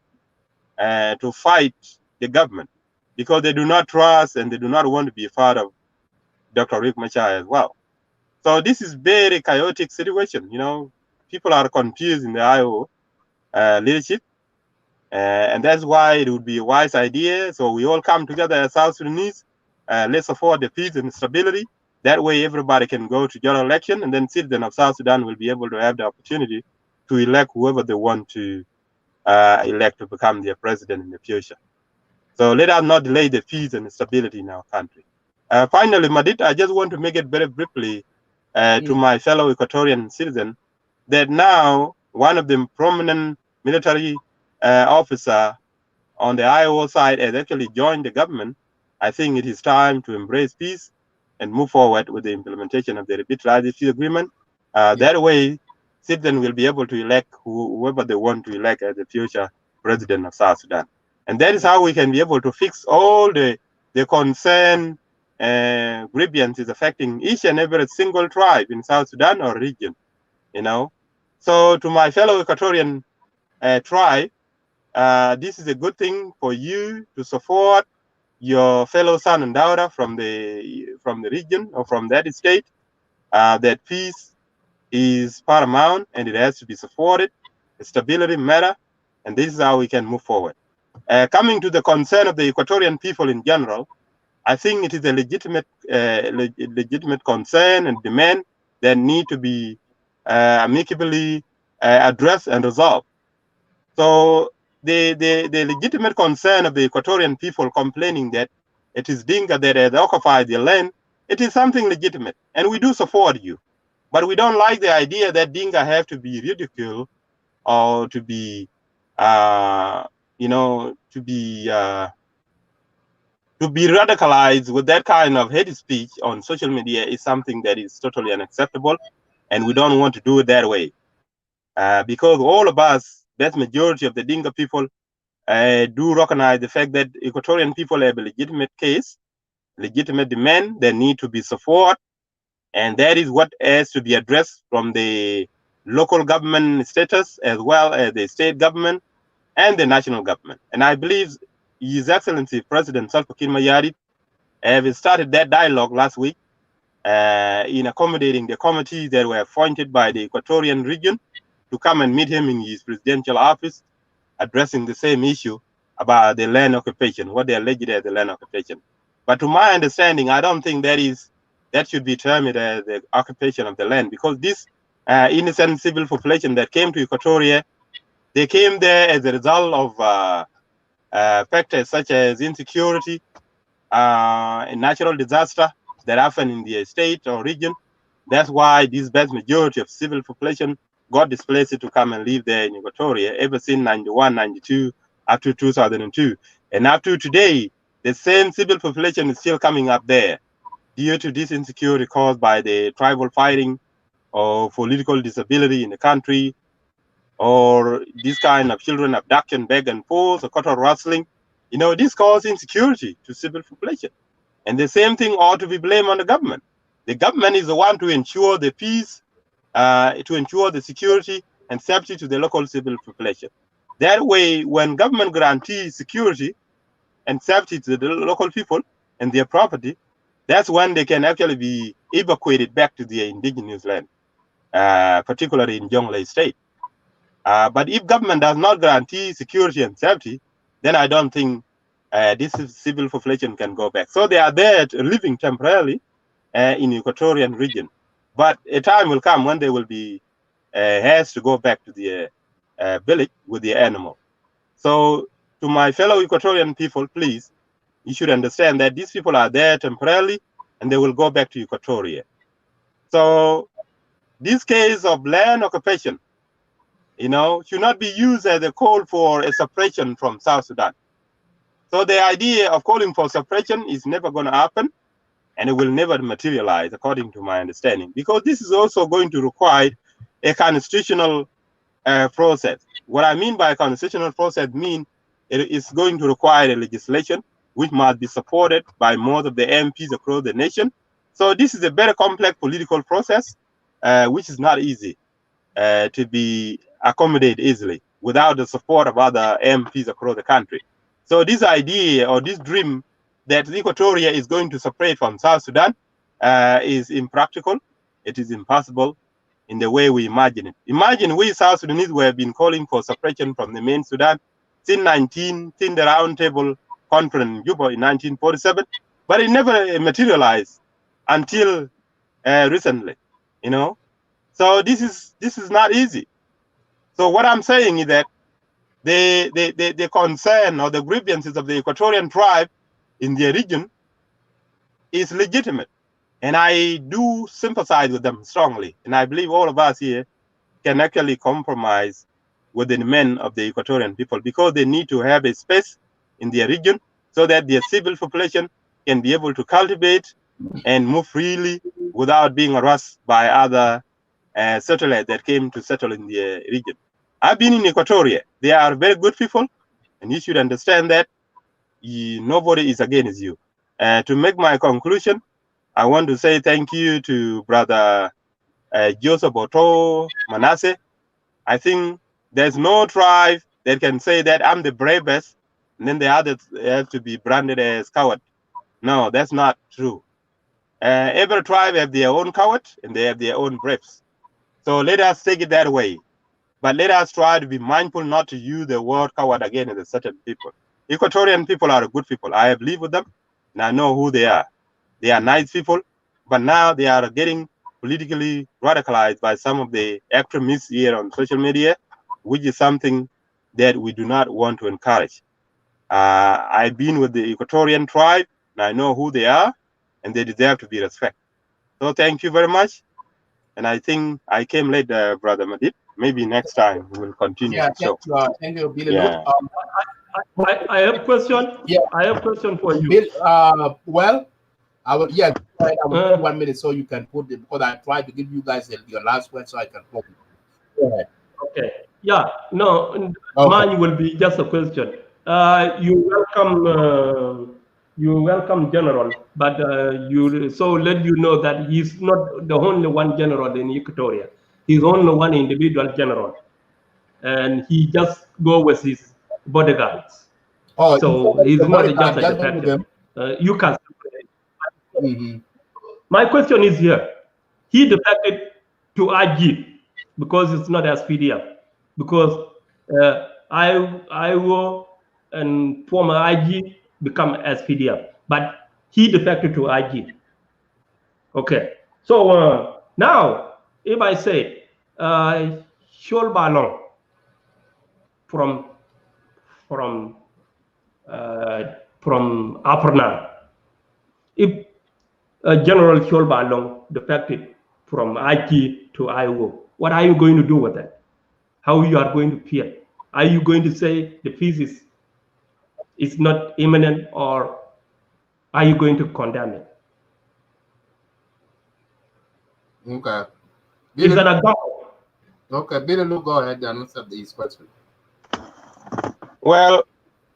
to fight the government because they do not trust and they do not want to be a part of Dr. Riek Machar as well. So this is very chaotic situation. You know, people are confused in the IO leadership, and that's why it would be a wise idea. So we all come together as South Sudanese. Let's support the peace and stability. That way, everybody can go to general election, and then citizens of South Sudan will be able to have the opportunity to elect whoever they want to elect to become their president in the future. So let us not delay the peace and stability in our country. Finally, Madit, I just want to make it very briefly to my fellow Equatorian citizen that now one of the prominent military officer on the IO side has actually joined the government. I think it is time to embrace peace and move forward with the implementation of the revitalized peace agreement. That way, citizens will be able to elect whoever they want to elect as the future president of South Sudan. And that is how we can be able to fix all the concern grievances affecting each and every single tribe in South Sudan or region, you know. So to my fellow Equatorian tribe, this is a good thing for you to support your fellow son and daughter from the region or from that state. That peace is paramount and it has to be supported. Stability matter, and this is how we can move forward. Coming to the concern of the Equatorian people in general, I think it is a legitimate concern and demand that need to be amicably addressed and resolved. So the legitimate concern of the Equatorian people complaining that it is Dinka that has occupied the land, it is something legitimate, and we do support you. But we don't like the idea that Dinka have to be ridiculed or to be, you know, to be radicalized with that kind of hate speech on social media is something that is totally unacceptable, and we don't want to do it that way. Because all of us, vast majority of the Dinka people, do recognize the fact that Equatorian people have a legitimate case, legitimate demand that need to be supported, and that is what has to be addressed from the local government status as well as the state government and the national government. And I believe His Excellency President Salva Kiir Mayardit We started that dialogue last week in accommodating the committees that were appointed by the Equatorian region to come and meet him in his presidential office, addressing the same issue about the land occupation, what they alleged as the land occupation. But to my understanding, I don't think that should be termed as the occupation of the land, because this innocent civil population that came to Equatoria, they came there as a result of factors such as insecurity, a natural disaster that happened in the state or region. That's why this vast majority of civil population got displaced to come and live there in Equatoria ever since 91, 92, up to 2002. And up to today, the same civil population is still coming up there due to this insecurity caused by the tribal fighting or political disability in the country, or this kind of children abduction, beg and forth, or cattle rustling. You know, this causes insecurity to civil population. And the same thing ought to be blamed on the government. The government is the one to ensure the peace, to ensure the security and safety to the local civil population. That way, when government guarantees security and safety to the local people and their property, that's when they can actually be evacuated back to their indigenous land, particularly in Jonglei State. But if government does not guarantee security and safety, then I don't think this civil population can go back. So they are there living temporarily in the Equatorian region. But a time will come when they will be has to go back to their village with their animal. So to my fellow Equatorian people, please, you should understand that these people are there temporarily and they will go back to Equatoria. So this case of land occupation, you know, should not be used as a call for a separation from South Sudan. So the idea of calling for separation is never going to happen, and it will never materialize, according to my understanding, because this is also going to require a constitutional process. What I mean by a constitutional process means it is going to require a legislation which must be supported by most of the MPs across the nation. So this is a very complex political process, which is not easy to be accommodated easily without the support of other MPs across the country. So this idea or this dream that Equatoria is going to separate from South Sudan is impractical. It is impossible in the way we imagine it. Imagine we South Sudanese have been calling for separation from the main Sudan since the Round Table Conference in Juba in 1947, but it never materialized until recently, you know. So this is not easy. So what I'm saying is that the concern or the grievances of the Equatorian tribe in their region is legitimate, and I do sympathize with them strongly. And I believe all of us here can actually compromise with the demand of the Equatorian people, because they need to have a space in their region so that their civil population can be able to cultivate and move freely without being harassed by other settlers that came to settle in the region. I've been in Equatoria. They are very good people, and you should understand that nobody is against you. To make my conclusion, I want to say thank you to Brother Joseph Oto Manasseh. I think there's no tribe that can say that I'm the bravest, and then the others have to be branded as coward. No, that's not true. Every tribe have their own coward, and they have their own braves. So let us take it that way. But let us try to be mindful not to use the word coward again as a certain people. Equatorian people are good people. I have lived with them, and I know who they are. They are nice people, but now they are getting politically radicalized by some of the extremists here on social media, which is something that we do not want to encourage. I've been with the Equatorian tribe, and I know who they are, and they deserve to be respected. So thank you very much. And I think I came late, Brother Madid. Maybe next time we will continue the show. Thank you, Bill. Yeah. I have a question. Yeah. I have a question for you. Bill, well, I will, yeah, I will give 1 minute so you can put it, because I tried to give you guys your last word so I can put it. Go ahead. Okay. Yeah, no, mine will be just a question. You welcome General, but let you know that he's not the only one general in Equatoria. He's only one individual general, and he just go with his bodyguards. Oh, so he's not just a defective. You can separate. My question is here. He defected to IG because it's not SPDF. Because IO and former IG become SPDF. But he defected to IG. Okay. So now, if I say Shol Balong from Aperna, if General Shol Balong defected from IG to IO, what are you going to do with that? How you are going to feel? Are you going to say the peace is not imminent, or are you going to condemn it? Okay. Is that a example? Okay, Billy, go ahead and answer these questions. Well,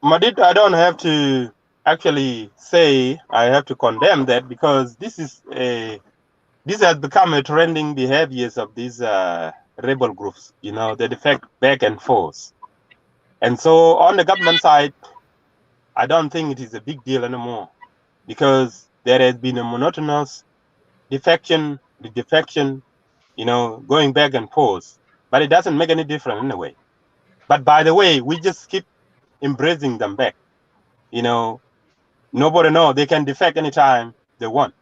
Madid, I don't have to actually say I have to condemn that, because this has become a trending behaviors of these rebel groups. You know, they defect back and forth. And so on the government side, I don't think it is a big deal anymore, because there has been a monotonous defection, you know, going back and forth. But it doesn't make any difference anyway. But by the way, we just keep embracing them back. You know, nobody knows, they can defect anytime they want.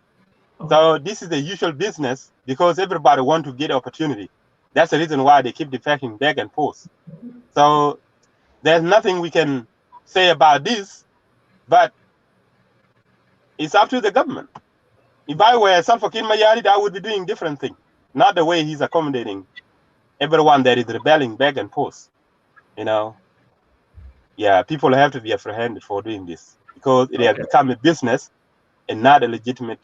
So this is the usual business, because everybody want to get opportunity. That's the reason why they keep defecting back and forth. So there's nothing we can say about this, but it's up to the government. If I were Salva Kiir Mayardit, I would be doing different thing, not the way he's accommodating everyone that is rebelling back and forth. You know, yeah, people have to be apprehended for doing this, because it has become a business and not a legitimate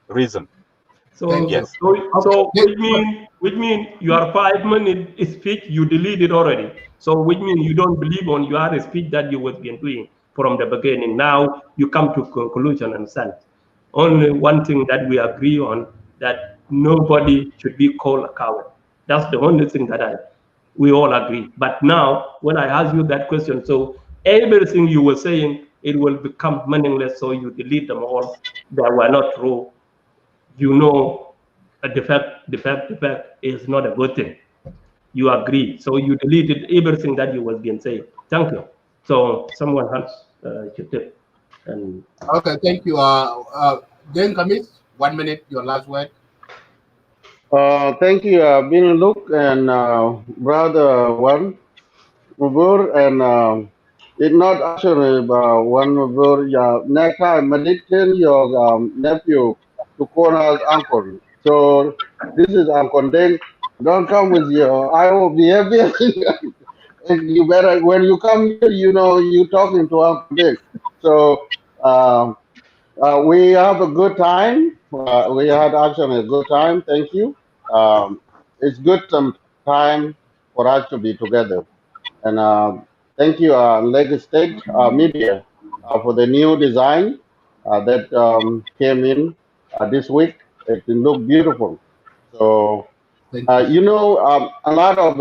reason. So, yes. so which mean your 5-minute speech you deleted already. So which means you don't believe on your speech that you was been doing from the beginning. Now you come to conclusion and sense. Only one thing that we agree on, that nobody should be called a coward. That's the only thing that we all agree. But now when I ask you that question, so everything you were saying, it will become meaningless. So you delete them all that were not true. You know, a defect is not a good thing. You agree, so you deleted everything that you was being saying. Thank you. So someone else should take. And okay, thank you. Then Kamis, 1 minute, your last word. Thank you, Bin Luke and brother One Mubur, and it's not actually One Mubur. Yeah, next time, Madid tell your nephew to call us uncle. So this is Uncle Deng. Don't come with your IO behavior. You better, when you come here, you know, you talking to Uncle Deng. So we have a good time. We had actually a good time. Thank you. It's good some time for us to be together. And thank you, Lagos State Media, for the new design that came in this week. It looked beautiful. So, you know, a lot of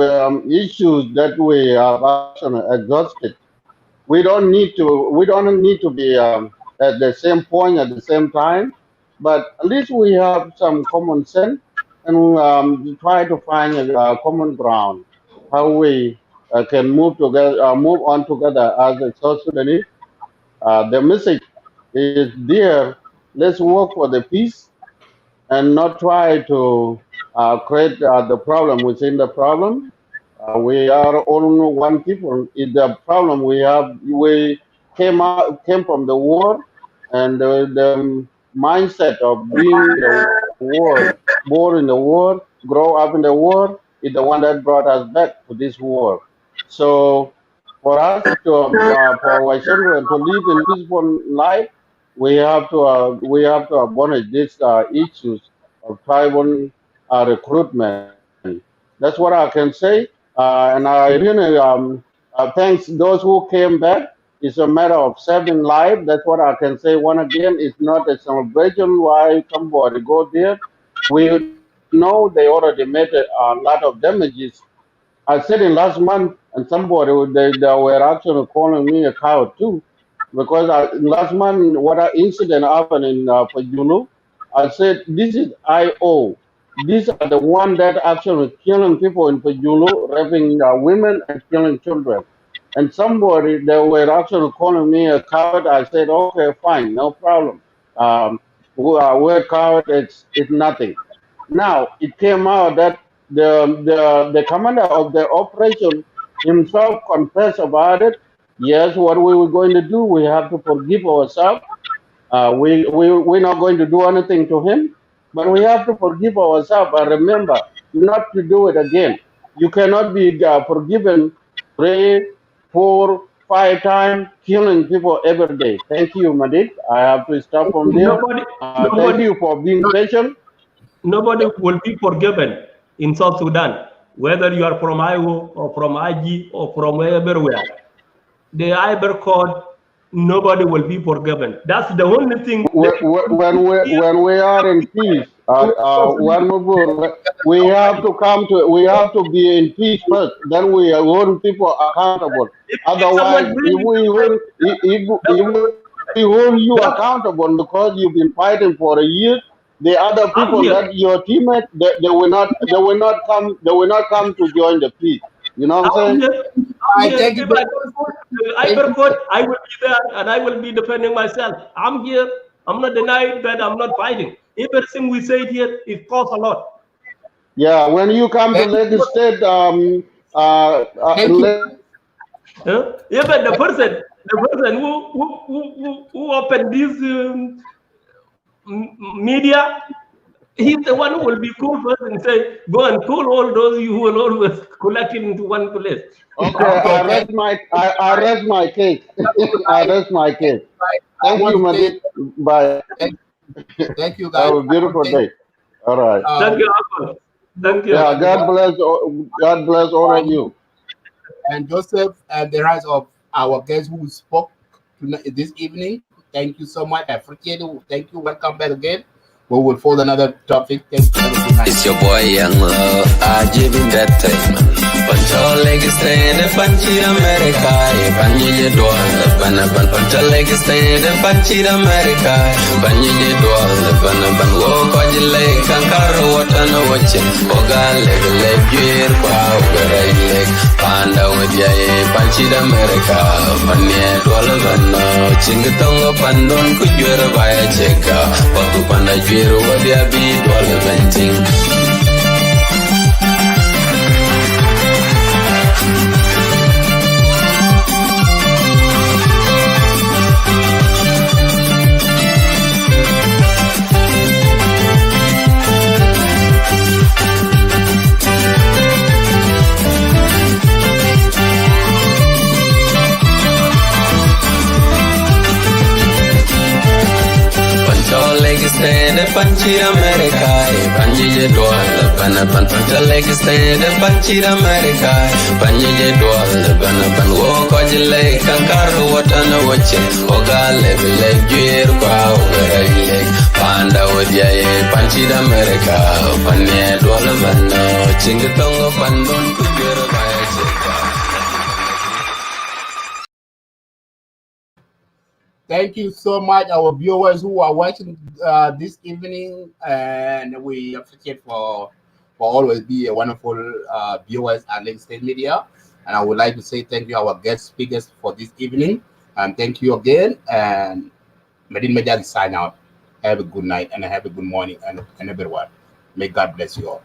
issues that we have actually exhausted. We don't need to be at the same point at the same time, but at least we have some common sense, and try to find a common ground, how we can move together, move on together as a South Sudanese. The message is there. Let's work for the peace and not try to create the problem within the problem. We are all one people. Is the problem we have? We came from the war, and the mindset of being in the war, born in the war, grow up in the war, is the one that brought us back to this war. So, for us to, for our children to live in peaceful life, we have to abolish these issues of tribal recruitment. That's what I can say. And I really thanks those who came back. It's a matter of saving life. That's what I can say. One again, it's not a celebration why somebody go there. We know they already made a lot of damages. I said in last month, and somebody they were actually calling me a coward too. because last month what incident happened in Pajulu, I said this is IO. These are the one that actually killing people in Pajulu, raping women and killing children. And somebody, they were actually calling me a coward. I said, okay, fine, no problem. We're coward. It's nothing. Now it came out that the commander of the operation himself confessed about it. Yes, what we were going to do, we have to forgive ourselves. We're not going to do anything to him, but we have to forgive ourselves and remember not to do it again. You cannot be forgiven 3, 4, 5 times killing people every day. Thank you, Madid. I have to stop from there. Thank you for being patient. Nobody will be forgiven in South Sudan, whether you are from IO or from IG or from everywhere. The Iber Court, nobody will be forgiven. That's the only thing. When we are in peace, we have to be in peace first. Then we hold people accountable. Otherwise, if we hold you accountable because you've been fighting for a year, the other people that your teammates they will not come to join the peace. You know what I'm saying? If I go to I will be there and I will be defending myself. I'm here. I'm not denying that I'm not fighting. Everything we say here, it costs a lot. Yeah, when you come to Lagos State, even the person who opened this media, he's the one who will be cool first and say, go and call all those you who will always collecting into one place. Okay, I rest my case. I rest my case. Thank you, Madid. Bye. Thank you, guys. Have a beautiful day. All right. Thank you, Uncle. Thank you. Yeah, God bless all of you. And Joseph, and the rest of our guests who spoke this evening, thank you so much. I appreciate it. Thank you. Welcome back again. We will follow another topic. Thank you. It's your boy Young Love. I give him that time. Pancho leg stand and Panchi America. Panji Dwal, Pancho leg stand and Panchi America. Panji Dwal, walk on your leg, Kankaro, what on a watching. Oga leg, gear, power, leg, Panda with ya, Panchi America. Panya Dwal, Chingatonga Pandon, could you ever buy a checker? Papu Panda Jiro, what ya be Dwal eventing. Stand Panchi America, Panji Dwal, Pancha leg stand Panchi America, Panji Dwal, walk on your leg, Kankaro, what on a watching, Oga leg, gear, power, leg, Panda with ya, Panchi America, Panya Dwal, Chingatonga Pandon, Kujera by a checker. Thank you so much, our viewers who are watching this evening, and we appreciate for always be a wonderful viewers at Lagos State Media. And I would like to say thank you, our guest speakers, for this evening, and thank you again. And Medin Majag sign out. Have a good night and have a good morning, and everyone. May God bless you all.